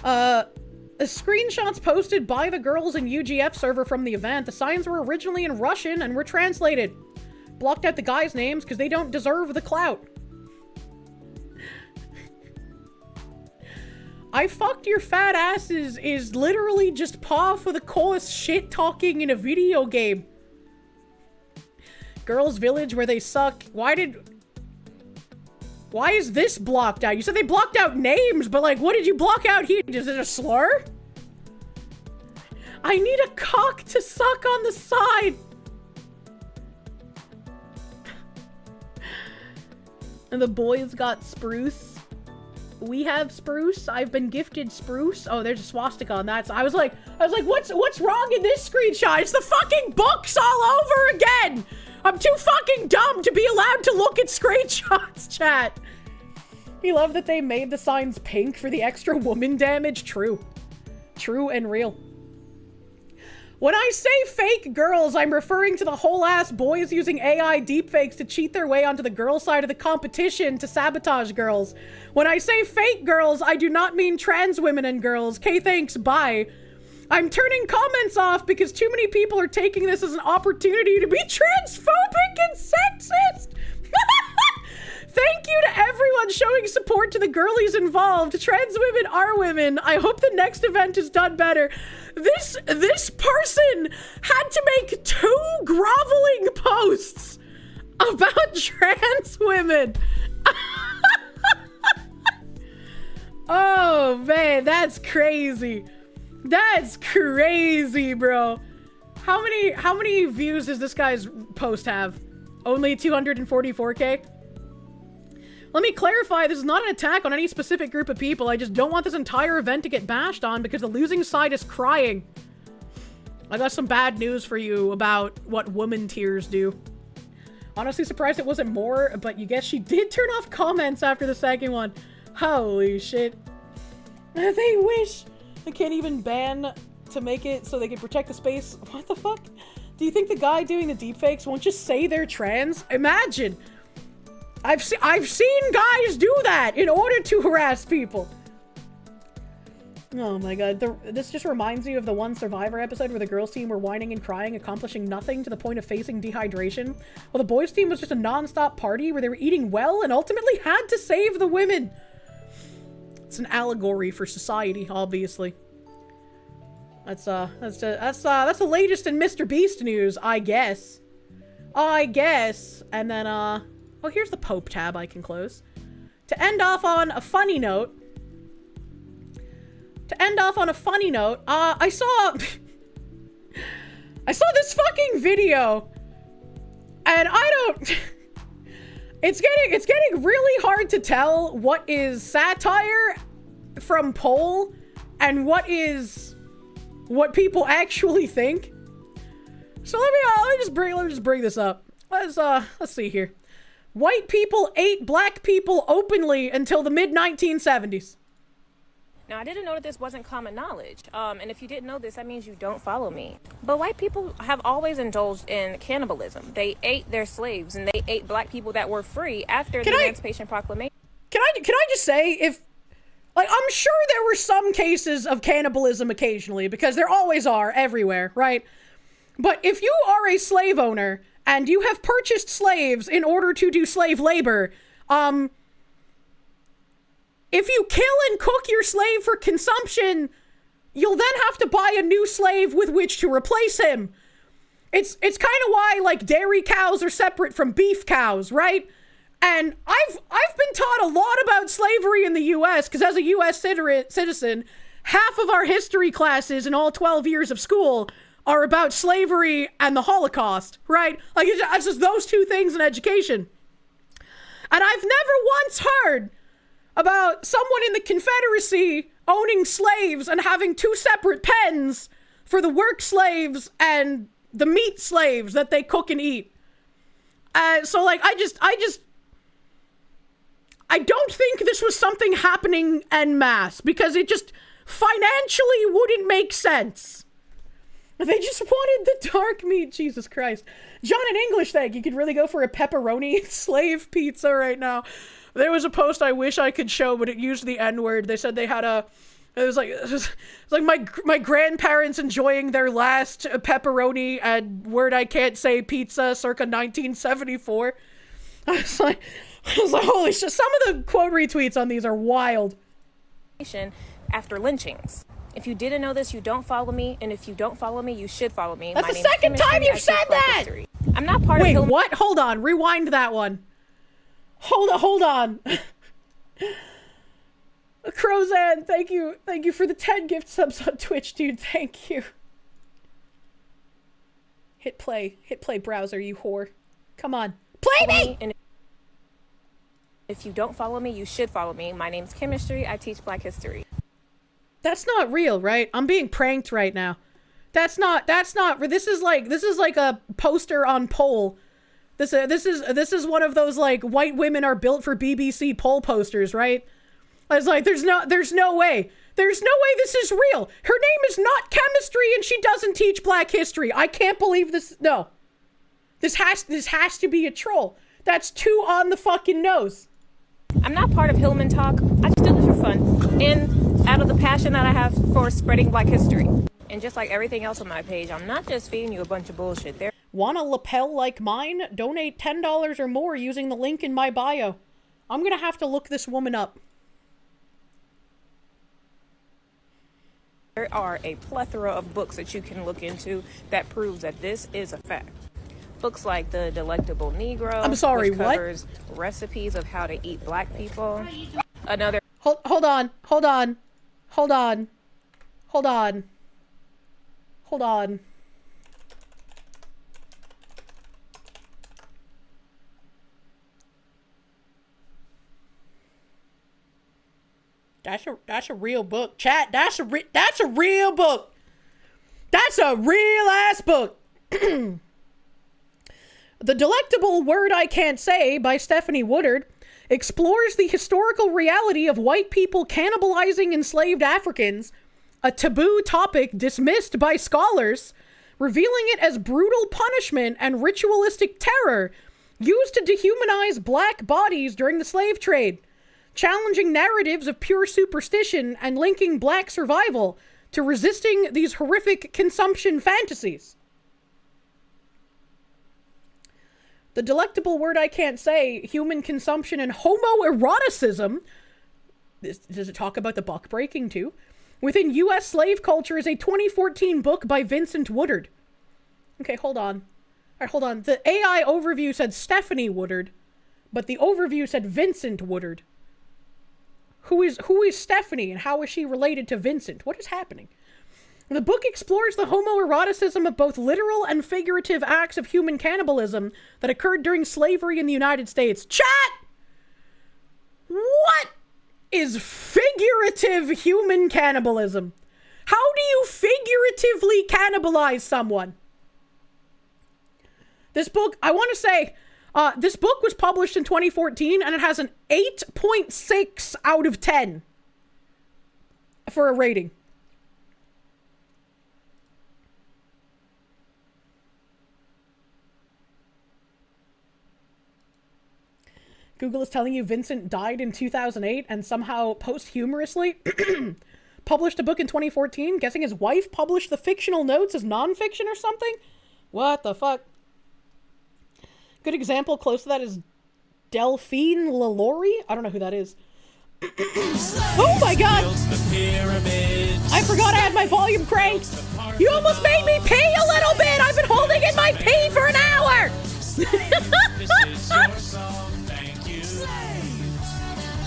Speaker 2: Screenshots posted by the girls in UGF server from the event. The signs were originally in Russian and were translated. Blocked out the guys' names because they don't deserve the clout. I fucked your fat ass is literally just par for the course shit talking in a video game. Girls' village where they suck. Why is this blocked out? You said they blocked out names, but like, what did you block out here? Is it a slur? I need a cock to suck on the side. And the boys got spruce. We have spruce. I've been gifted spruce. Oh, there's a swastika on that. So I was like, what's wrong in this screenshot? It's the fucking books all over again. I'm too fucking dumb to be allowed to look at screenshots, chat. You love that they made the signs pink for the extra woman damage. True. True and real. When I say fake girls, I'm referring to the whole ass boys using AI deepfakes to cheat their way onto the girl side of the competition to sabotage girls. When I say fake girls, I do not mean trans women and girls. Okay, thanks, bye. I'm turning comments off because too many people are taking this as an opportunity to be transphobic and sexist. Thank you to everyone showing support to the girlies involved. Trans women are women. I hope the next event is done better. This person had to make 2 groveling posts about trans women. Oh man, that's crazy. That's crazy, bro. How many views does this guy's post have? Only 244K? Let me clarify, this is not an attack on any specific group of people. I just don't want this entire event to get bashed on because the losing side is crying. I got some bad news for you about what woman tears do. Honestly surprised it wasn't more, but you guess she did turn off comments after the second one. Holy shit. They wish. They can't even ban to make it so they can protect the space. What the fuck? Do you think the guy doing the deepfakes won't just say they're trans? Imagine. I've seen guys do that in order to harass people. Oh my god, this just reminds me of the one Survivor episode where the girls team were whining and crying, accomplishing nothing to the point of facing dehydration. Well, the boys team was just a non-stop party where they were eating well and ultimately had to save the women. It's an allegory for society, obviously. That's the latest in Mr. Beast news, I guess. And then, oh, here's the Pope tab I can close. To end off on a funny note, I saw this fucking video, and it's getting really hard to tell what is satire from poll and what people actually think. So let me just bring this up. Let's see here. White people ate black people openly until the mid-1970s.
Speaker 16: Now, I didn't know that this wasn't common knowledge. And if you didn't know this, that means you don't follow me. But white people have always indulged in cannibalism. They ate their slaves, and they ate black people that were free after the Emancipation Proclamation.
Speaker 2: Can I just say, I'm sure there were some cases of cannibalism occasionally, because there always are everywhere, right? But if you are a slave owner and you have purchased slaves in order to do slave labor, if you kill and cook your slave for consumption, you'll then have to buy a new slave with which to replace him. It's kind of why, like, dairy cows are separate from beef cows, right? And I've been taught a lot about slavery in the U.S. because as a U.S. citizen, half of our history classes in all 12 years of school are about slavery and the Holocaust, right? Like, it's just those two things in education. And I've never once heard about someone in the Confederacy owning slaves and having two separate pens for the work slaves and the meat slaves that they cook and eat. So, like, I don't think this was something happening en masse because it just financially wouldn't make sense. They just wanted the dark meat, Jesus Christ. John in English, thank you. You could really go for a pepperoni slave pizza right now. There was a post I wish I could show, but it used the N-word. They said they had it was like my grandparents enjoying their last pepperoni and word I can't say pizza circa 1974. I was like, holy shit. Some of the quote retweets on these are wild.
Speaker 16: After lynchings. If you didn't know this, you don't follow me, and if you don't follow me, you should follow me.
Speaker 2: That's the second time you've said that!
Speaker 16: I'm not part of...
Speaker 2: Wait, what? Hold on. Rewind that one. Hold on. Crozan, thank you. Thank you for the 10 gift subs on Twitch, dude. Thank you. Hit play, browser, you whore. Come on. Play me!
Speaker 16: And if you don't follow me, you should follow me. My name's Chemistry. I teach Black history.
Speaker 2: That's not real, right? I'm being pranked right now. This is like a poster on poll. This is one of those, like, white women are built for BBC poll posters, right? I was like, there's no way. There's no way this is real. Her name is not chemistry and she doesn't teach black history. I can't believe this. No. This has to be a troll. That's too on the fucking nose.
Speaker 16: I'm not part of Hillman Talk. I just do this for fun and out of the passion that I have for spreading black history. And just like everything else on my page, I'm not just feeding you a bunch of bullshit.
Speaker 2: Want a lapel like mine? Donate $10 or more using the link in my bio. I'm gonna have to look this woman up.
Speaker 16: There are a plethora of books that you can look into that proves that this is a fact. Books like The Delectable Negro.
Speaker 2: I'm sorry,
Speaker 16: which
Speaker 2: what?
Speaker 16: covers recipes of how to eat black people. Another.
Speaker 2: Hold on. That's a real book. Chat, that's a real book. That's a real ass book. The Delectable Word I Can't Say by Stephanie Woodard explores the historical reality of white people cannibalizing enslaved Africans, a taboo topic dismissed by scholars, revealing it as brutal punishment and ritualistic terror used to dehumanize black bodies during the slave trade, challenging narratives of pure superstition and linking black survival to resisting these horrific consumption fantasies. The Delectable Word I Can't Say, Human Consumption and Homoeroticism, does it talk about the buck breaking too? Within U.S. slave culture is a 2014 book by Vincent Woodard. Okay, hold on. All right, hold on. The AI overview said Stephanie Woodard, but the overview said Vincent Woodard. Who is Stephanie and how is she related to Vincent? What is happening? The book explores the homoeroticism of both literal and figurative acts of human cannibalism that occurred during slavery in the United States. Chat! What is figurative human cannibalism? How do you figuratively cannibalize someone? This book, I want to say, this book was published in 2014 and it has an 8.6 out of 10 for a rating. Google is telling you Vincent died in 2008 and somehow posthumously published a book in 2014, guessing his wife published the fictional notes as nonfiction or something? What the fuck? Good example close to that is Delphine Lalaurie? I don't know who that is. Oh my god! I forgot I had my volume cranked! You almost made me pee a little bit! I've been holding in my pee for an hour!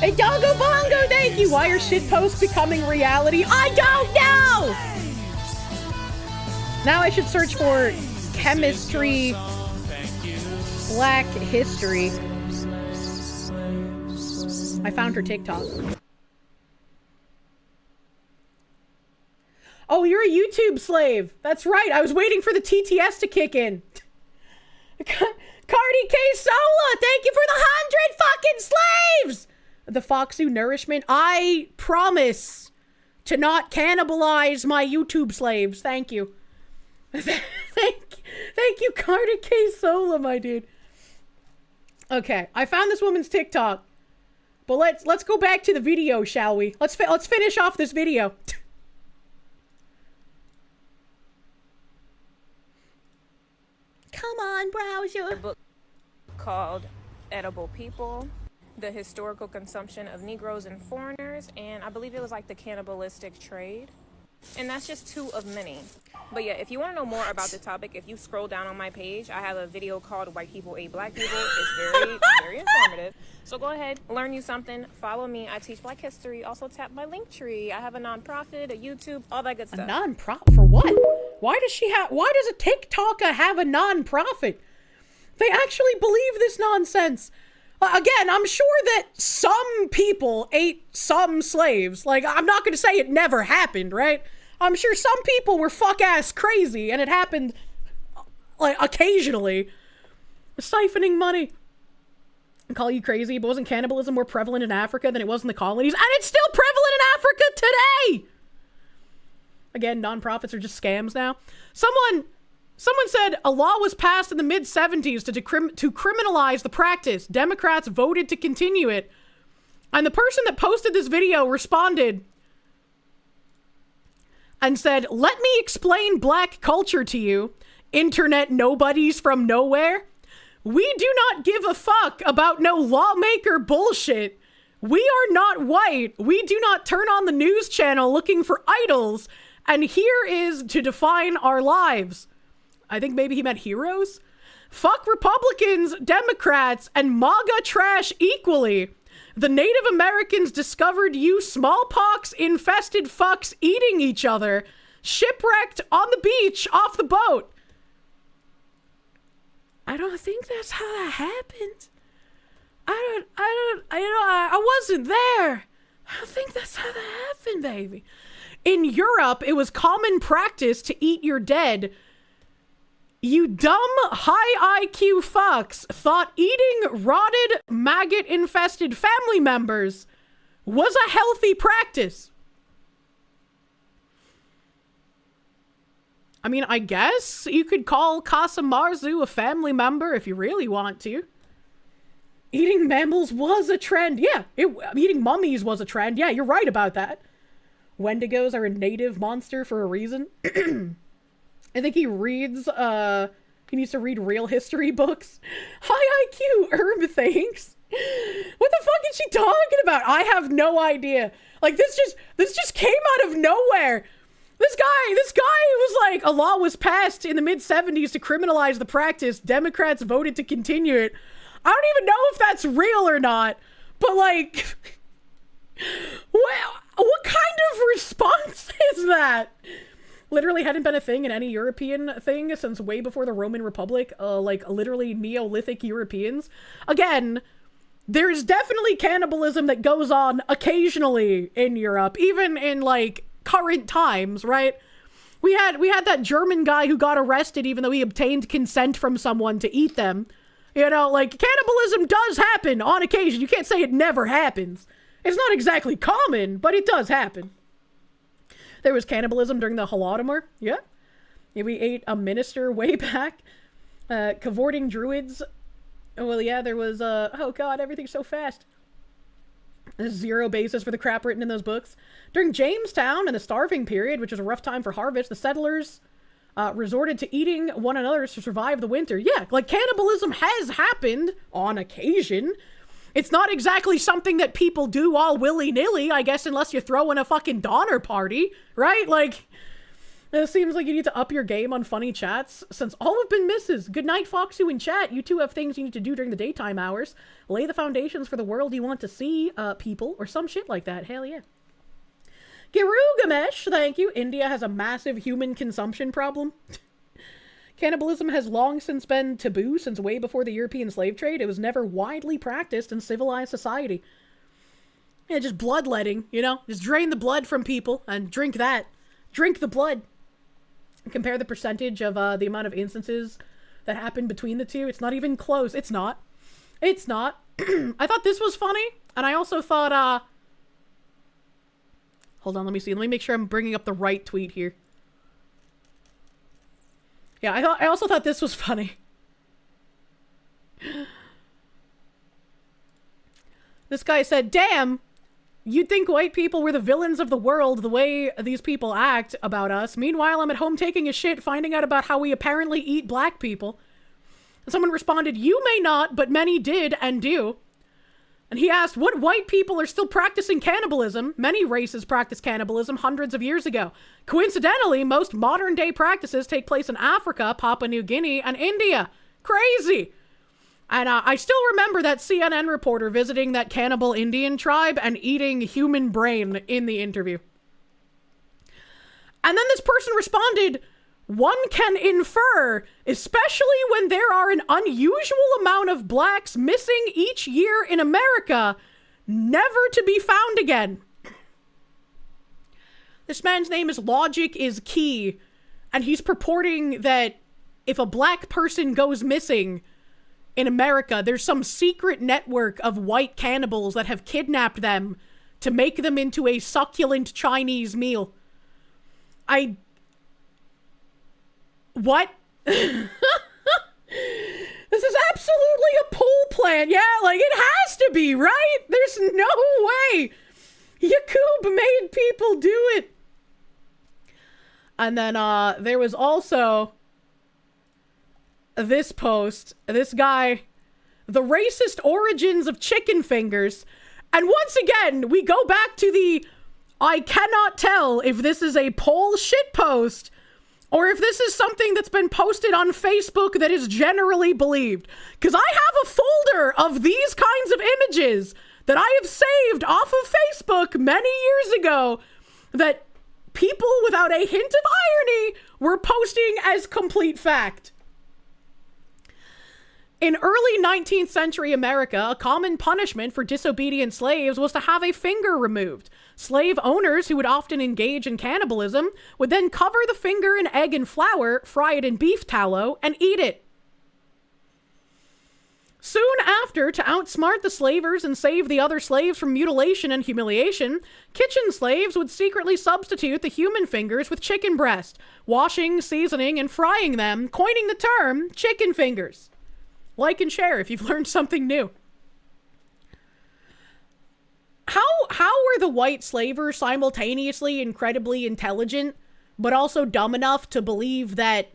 Speaker 2: Hey, Doggo Bongo, thank you! Why are shitposts becoming reality? I don't know! Now I should search for chemistry, black history. I found her TikTok. Oh, you're a YouTube slave. That's right. I was waiting for the TTS to kick in. Cardi K Sola, thank you for the 100 fucking slaves! The Foxu Nourishment. I promise to not cannibalize my YouTube slaves. Thank you. Thank you, Cardi K Sola, my dude. Okay, I found this woman's TikTok. But let's go back to the video, shall we? Let's finish off this video. Come on, browser.
Speaker 16: A book called Edible People, the historical consumption of Negroes and foreigners, and I believe it was like the cannibalistic trade. And that's just two of many. But yeah, if you want to know more about the topic, if you scroll down on my page, I have a video called White People Ate Black People. It's very, very informative. So go ahead, learn you something, follow me. I teach Black history. Also tap my link tree. I have a nonprofit, a YouTube, all that good stuff.
Speaker 2: A nonprofit? For what? Why does a TikToker have a nonprofit? They actually believe this nonsense. Again, I'm sure that some people ate some slaves. Like, I'm not going to say it never happened, right? I'm sure some people were fuck-ass crazy, and it happened, like, occasionally. Siphoning money. and call you crazy, but wasn't cannibalism more prevalent in Africa than it was in the colonies? And it's still prevalent in Africa today! Again, nonprofits are just scams now. Someone said a law was passed in the mid-70s to criminalize the practice. Democrats voted to continue it. And the person that posted this video responded and said, "Let me explain black culture to you, internet nobodies from nowhere. We do not give a fuck about no lawmaker bullshit. We are not white. We do not turn on the news channel looking for idols. And here is to define our lives." I think maybe he meant heroes. "Fuck Republicans, Democrats, and MAGA trash equally. The Native Americans discovered you smallpox-infested fucks eating each other, shipwrecked on the beach off the boat." I don't think that's how that happened. I wasn't there. I don't think that's how that happened, baby. In Europe, it was common practice to eat your dead. You dumb, high IQ fucks thought eating rotted, maggot-infested family members was a healthy practice. I mean, I guess you could call Casa Marzu a family member if you really want to. Eating mammals was a trend. Yeah, eating mummies was a trend. Yeah, you're right about that. Wendigos are a native monster for a reason. I think he needs to read real history books. High IQ herb things. What the fuck is she talking about? I have no idea. Like, this just came out of nowhere. This guy was like, a law was passed in the mid-70s to criminalize the practice. Democrats voted to continue it. I don't even know if that's real or not, but like, what kind of response is that? Literally hadn't been a thing in any European thing since way before the Roman Republic, like literally Neolithic Europeans. Again, there's definitely cannibalism that goes on occasionally in Europe, even in like current times, right? We had that German guy who got arrested even though he obtained consent from someone to eat them. You know, like, cannibalism does happen on occasion. You can't say it never happens. It's not exactly common, but it does happen. There was cannibalism during the Holodomor. Yeah. We ate a minister way back. Cavorting druids. Well, yeah, there was, oh god, everything's so fast. There's zero basis for the crap written in those books. During Jamestown and the starving period, which was a rough time for harvest, the settlers resorted to eating one another to survive the winter. Yeah, like cannibalism has happened on occasion. It's not exactly something that people do all willy-nilly, I guess, unless you're throwing a fucking Donner party, right? Like, it seems like you need to up your game on funny chats, since all have been misses. Good night, Foxu in chat. You two have things you need to do during the daytime hours. Lay the foundations for the world you want to see, people, or some shit like that. Hell yeah. Girugamesh, thank you. India has a massive human consumption problem. Cannibalism has long since been taboo since way before the European slave trade. It was never widely practiced in civilized society. Yeah, just bloodletting, you know? Just drain the blood from people and drink that. Drink the blood. Compare the percentage of the amount of instances that happen between the two. It's not even close. It's not. It's not. I thought this was funny, and I also thought, hold on, let me see. Let me make sure I'm bringing up the right tweet here. Yeah, I also thought this was funny. This guy said, "Damn, you'd think white people were the villains of the world the way these people act about us. Meanwhile, I'm at home taking a shit, finding out about how we apparently eat black people." And someone responded, "You may not, but many did and do." And he asked, what white people are still practicing cannibalism? Many races practiced cannibalism hundreds of years ago. Coincidentally, most modern day practices take place in Africa, Papua New Guinea, and India. Crazy. And I still remember that CNN reporter visiting that cannibal Indian tribe and eating human brain in the interview. And then this person responded, "One can infer, especially when there are an unusual amount of blacks missing each year in America, never to be found again." This man's name is Logic is Key, and he's purporting that if a black person goes missing, in America, there's some secret network of white cannibals that have kidnapped them to make them into a succulent Chinese meal. What? This is absolutely a poll plan. Yeah, like, it has to be, right? There's no way Yakub made people do it. And then there was also this post. This guy, the racist origins of chicken fingers. And once again, we go back to the I cannot tell if this is a poll shit post or if this is something that's been posted on Facebook that is generally believed. Because I have a folder of these kinds of images that I have saved off of Facebook many years ago that people without a hint of irony were posting as complete fact. In early 19th century America, a common punishment for disobedient slaves was to have a finger removed. Slave owners, who would often engage in cannibalism, would then cover the finger in egg and flour, fry it in beef tallow, and eat it. Soon after, to outsmart the slavers and save the other slaves from mutilation and humiliation, kitchen slaves would secretly substitute the human fingers with chicken breast, washing, seasoning, and frying them, coining the term chicken fingers. Like and share if you've learned something new. How were the white slavers simultaneously incredibly intelligent, but also dumb enough to believe that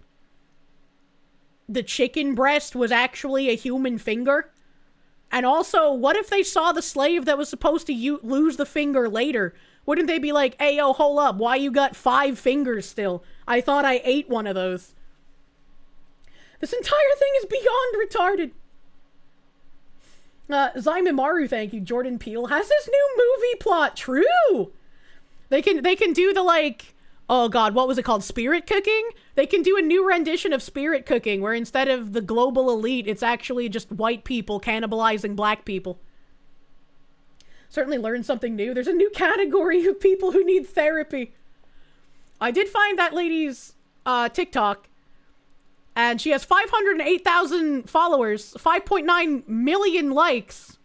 Speaker 2: the chicken breast was actually a human finger? And also, what if they saw the slave that was supposed to lose the finger later? Wouldn't they be like, hey, yo, hold up, why you got 5 fingers still? I thought I ate one of those. This entire thing is beyond retarded. Zymimaru, thank you. Jordan Peele has this new movie plot. True. They can do the, like, oh god, what was it called? Spirit cooking? They can do a new rendition of spirit cooking where instead of the global elite, it's actually just white people cannibalizing black people. Certainly learned something new. There's a new category of people who need therapy. I did find that lady's TikTok. And she has 508,000 followers, 5.9 million likes.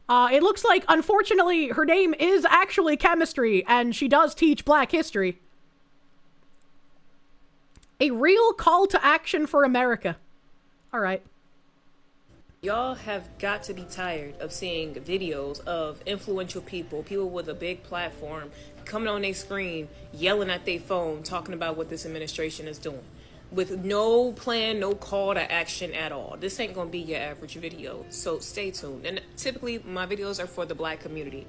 Speaker 2: It looks like, unfortunately, her name is actually Chemistry, and she does teach Black history. A real call to action for America. All right.
Speaker 16: Y'all have got to be tired of seeing videos of influential people with a big platform, coming on their screen, yelling at their phone, talking about what this administration is doing. With no plan, no call to action at all. This ain't gonna be your average video, so stay tuned. And typically, my videos are for the Black community.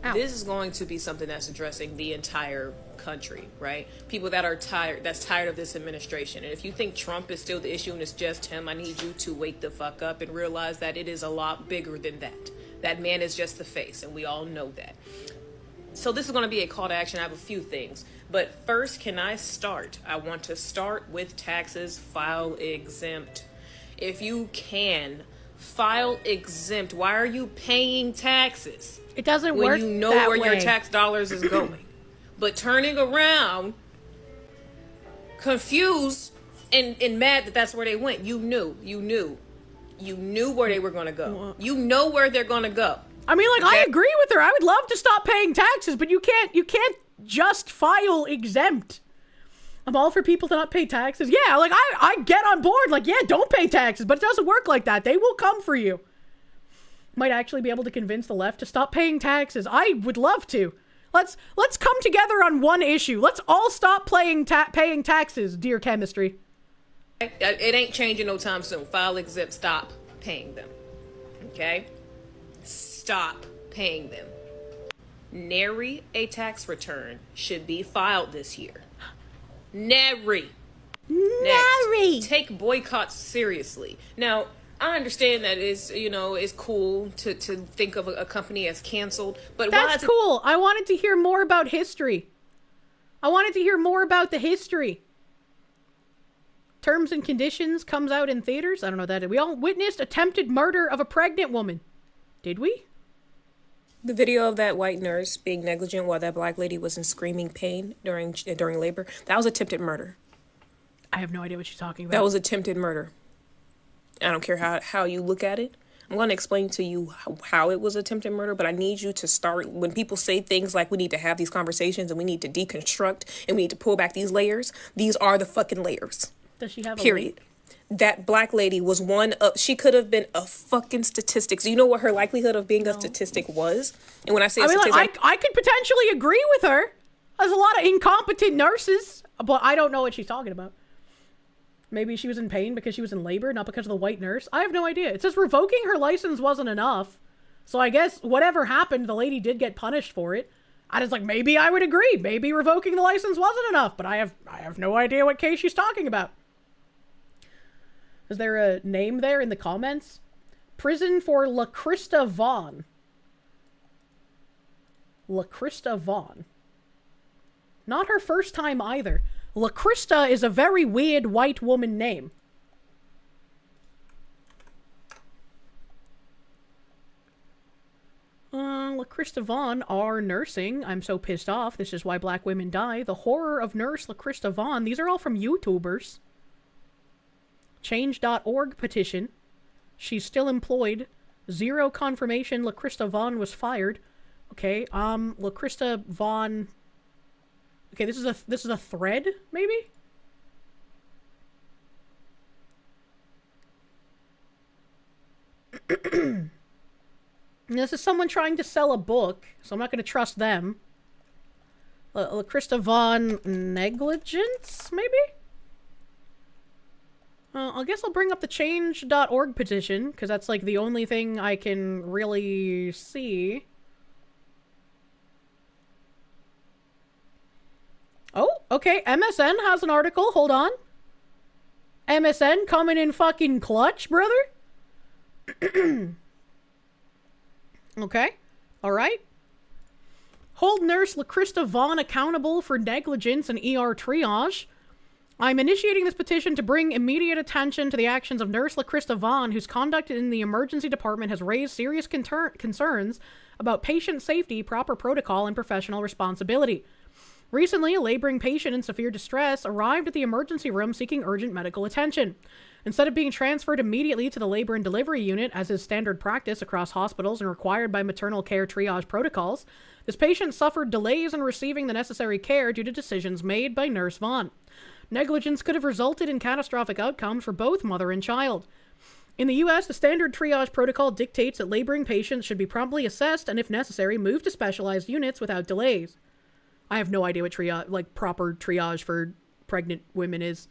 Speaker 16: Ow. This is going to be something that's addressing the entire country, right? People that are tired of this administration. And if you think Trump is still the issue and it's just him, I need you to wake the fuck up and realize that it is a lot bigger than that. That man is just the face, and we all know that. So this is going to be a call to action. I have a few things. But first, I want to start with taxes file exempt. If you can, file exempt. Why are you paying taxes?
Speaker 2: It doesn't
Speaker 16: work
Speaker 2: when
Speaker 16: you know
Speaker 2: that
Speaker 16: where
Speaker 2: way.
Speaker 16: your tax dollars is going. But turning around, confused and mad that that's where they went. You knew where they were going to go. You know where they're going to go.
Speaker 2: I mean, like, I agree with her. I would love to stop paying taxes, but you can't just file exempt. I'm all for people to not pay taxes. Yeah, like, I get on board. Like, yeah, don't pay taxes, but it doesn't work like that. They will come for you. Might actually be able to convince the left to stop paying taxes. I would love to. Let's come together on one issue. Let's all stop paying taxes, dear Chemistry.
Speaker 16: It ain't changing no time soon. File exempt, stop paying them. Okay? Stop paying them. Nary a tax return should be filed this year. Nary. Next, take boycotts seriously. Now, I understand that it's cool to think of a company as canceled, but
Speaker 2: that's cool. I wanted to hear more about history. I wanted to hear more about the history. Terms and Conditions comes out in theaters. I don't know that. We all witnessed attempted murder of a pregnant woman. Did we?
Speaker 16: The video of that white nurse being negligent while that black lady was in screaming pain during labor, that was attempted murder.
Speaker 2: I have no idea what she's talking about.
Speaker 16: That was attempted murder. I don't care how you look at it. I'm going to explain to you how it was attempted murder, but I need you to start, when people say things like we need to have these conversations and we need to deconstruct and we need to pull back these layers, these are the fucking layers.
Speaker 2: Does she have
Speaker 16: period? That black lady was one of, she could have been a fucking statistic. So you know what her likelihood of being a statistic was? And when I say statistic,
Speaker 2: I could potentially agree with her. There's a lot of incompetent nurses, but I don't know what she's talking about. Maybe she was in pain because she was in labor, not because of the white nurse. I have no idea. It says revoking her license wasn't enough. So I guess whatever happened, the lady did get punished for it. I was like, maybe I would agree. Maybe revoking the license wasn't enough, but I have no idea what case she's talking about. Is there a name there in the comments? Prison for LaChrista Vaughn. LaChrista Vaughn. Not her first time either. LaChrista is a very weird white woman name. LaChrista Vaughn are nursing. I'm so pissed off. This is why black women die. The horror of nurse LaChrista Vaughn. These are all from YouTubers. Change.org petition. She's still employed. Zero confirmation LaChrista Vaughn was fired. Okay, LaChrista Vaughn. Okay, this is a thread, maybe? This is someone trying to sell a book, so I'm not going to trust them. LaChrista Vaughn negligence, maybe? I guess I'll bring up the change.org petition, because that's like the only thing I can really see. Oh, okay, MSN has an article, hold on. MSN coming in fucking clutch, brother? Okay, alright. Hold nurse LaChrista Vaughn accountable for negligence and ER triage. I'm initiating this petition to bring immediate attention to the actions of nurse LaChrista Vaughn, whose conduct in the emergency department has raised serious concerns about patient safety, proper protocol, and professional responsibility. Recently, a laboring patient in severe distress arrived at the emergency room seeking urgent medical attention. Instead of being transferred immediately to the labor and delivery unit, as is standard practice across hospitals and required by maternal care triage protocols, this patient suffered delays in receiving the necessary care due to decisions made by Nurse Vaughn. Negligence could have resulted in catastrophic outcomes for both mother and child. In the U.S., the standard triage protocol dictates that laboring patients should be promptly assessed and, if necessary, moved to specialized units without delays. I have no idea what proper triage for pregnant women is.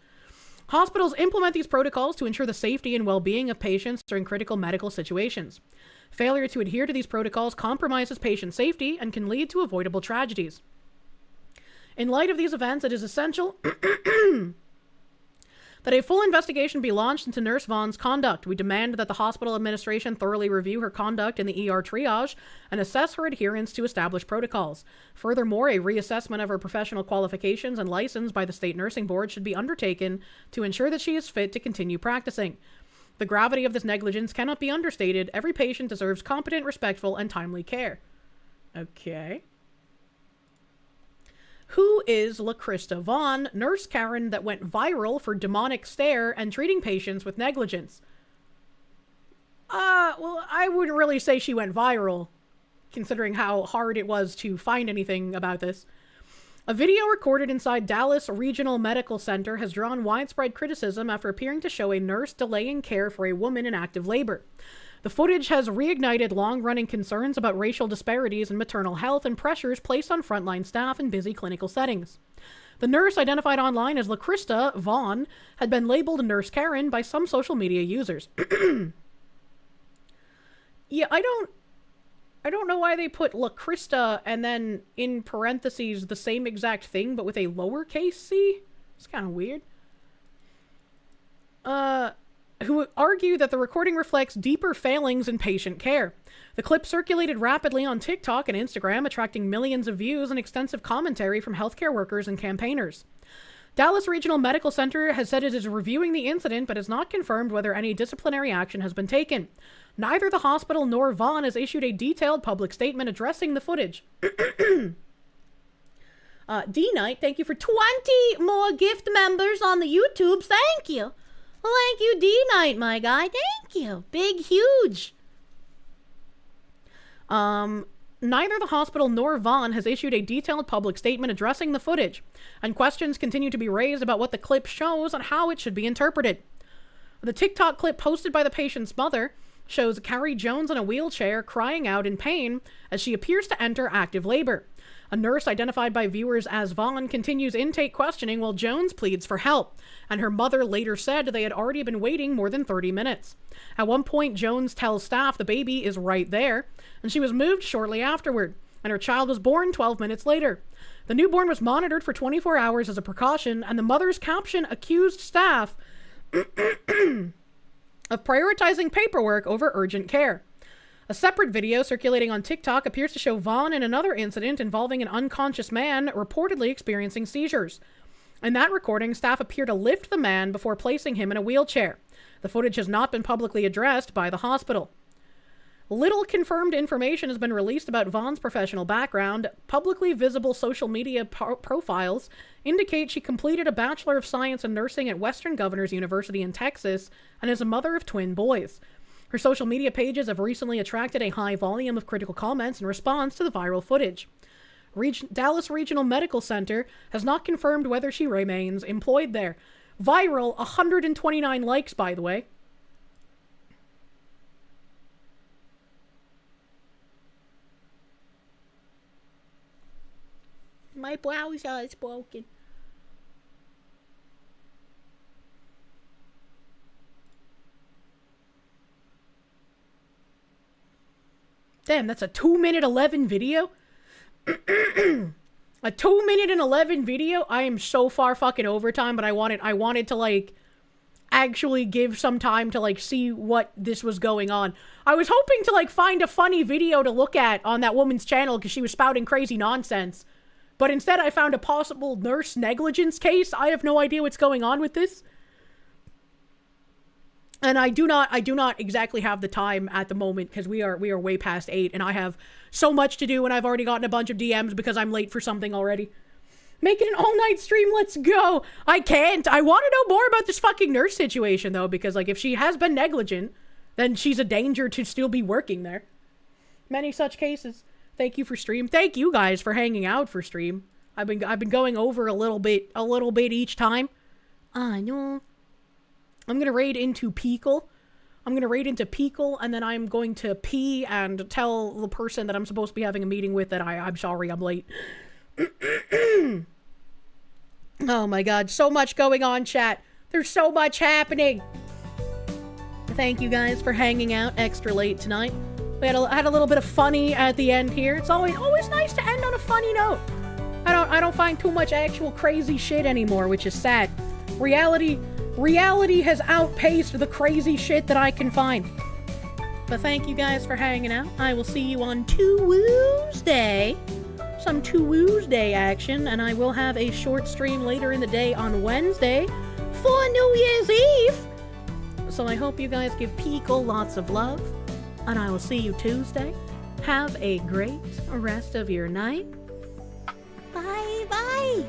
Speaker 2: Hospitals implement these protocols to ensure the safety and well-being of patients during critical medical situations. Failure to adhere to these protocols compromises patient safety and can lead to avoidable tragedies. In light of these events, it is essential that a full investigation be launched into Nurse Vaughn's conduct. We demand that the hospital administration thoroughly review her conduct in the ER triage and assess her adherence to established protocols. Furthermore, a reassessment of her professional qualifications and license by the state nursing board should be undertaken to ensure that she is fit to continue practicing. The gravity of this negligence cannot be understated. Every patient deserves competent, respectful, and timely care. Okay. Who is LaChrista Vaughn, Nurse Karen that went viral for demonic stare and treating patients with negligence? Well, I wouldn't really say she went viral, considering how hard it was to find anything about this. A video recorded inside Dallas Regional Medical Center has drawn widespread criticism after appearing to show a nurse delaying care for a woman in active labor. The footage has reignited long-running concerns about racial disparities in maternal health and pressures placed on frontline staff in busy clinical settings. The nurse, identified online as LaChrista Vaughn, had been labeled Nurse Karen by some social media users. Yeah, I don't know why they put LaChrista and then in parentheses the same exact thing but with a lowercase c. It's kind of weird. Who argue that the recording reflects deeper failings in patient care. The clip circulated rapidly on TikTok and Instagram, attracting millions of views and extensive commentary from healthcare workers and campaigners. Dallas Regional Medical Center has said it is reviewing the incident but has not confirmed whether any disciplinary action has been taken. Neither the hospital nor Vaughn has issued a detailed public statement addressing the footage. D-Knight, thank you for 20 more gift members on the YouTubes. Thank you. Well, thank you, D-Night, my guy. Thank you. Big, huge. Neither the hospital nor Vaughn has issued a detailed public statement addressing the footage, and questions continue to be raised about what the clip shows and how it should be interpreted. The TikTok clip posted by the patient's mother shows Carrie Jones in a wheelchair crying out in pain as she appears to enter active labor. A nurse identified by viewers as Vaughn continues intake questioning while Jones pleads for help, and her mother later said they had already been waiting more than 30 minutes. At one point, Jones tells staff the baby is right there, and she was moved shortly afterward, and her child was born 12 minutes later. The newborn was monitored for 24 hours as a precaution, and the mother's caption accused staff of prioritizing paperwork over urgent care. A separate video circulating on TikTok appears to show Vaughn in another incident involving an unconscious man reportedly experiencing seizures. In that recording, staff appear to lift the man before placing him in a wheelchair. The footage has not been publicly addressed by the hospital. Little confirmed information has been released about Vaughn's professional background. Publicly visible social media profiles indicate she completed a Bachelor of Science in Nursing at Western Governors University in Texas and is a mother of twin boys. Her social media pages have recently attracted a high volume of critical comments in response to the viral footage. Dallas Regional Medical Center has not confirmed whether she remains employed there. Viral, 129 likes, by the way. My browser is broken. Damn, that's a 2-minute 11 video? A 2-minute and 11 video? I am so far fucking overtime, but I wanted to, like, actually give some time to, like, see what this was going on. I was hoping to, like, find a funny video to look at on that woman's channel because she was spouting crazy nonsense. But instead I found a possible nurse negligence case. I have no idea what's going on with this. And I do not exactly have the time at the moment because we are way past 8 and I have so much to do and I've already gotten a bunch of DMs because I'm late for something already. Make it an all-night stream, let's go! I can't! I want to know more about this fucking nurse situation though, because like if she has been negligent, then she's a danger to still be working there. Many such cases. Thank you for stream. Thank you guys for hanging out for stream. I've been going over a little bit each time. I know. I'm gonna raid into Peekle. And then I'm going to pee and tell the person that I'm supposed to be having a meeting with that I'm sorry I'm late. Oh my god, so much going on, chat. There's so much happening. Thank you guys for hanging out extra late tonight. I had a little bit of funny at the end here. It's always nice to end on a funny note. I don't find too much actual crazy shit anymore, which is sad. Reality has outpaced the crazy shit that I can find. But thank you guys for hanging out. I will see you on Tuesday. Some Tuesday action, and I will have a short stream later in the day on Wednesday for New Year's Eve. So I hope you guys give Peekle lots of love, and I will see you Tuesday. Have a great rest of your night. Bye bye.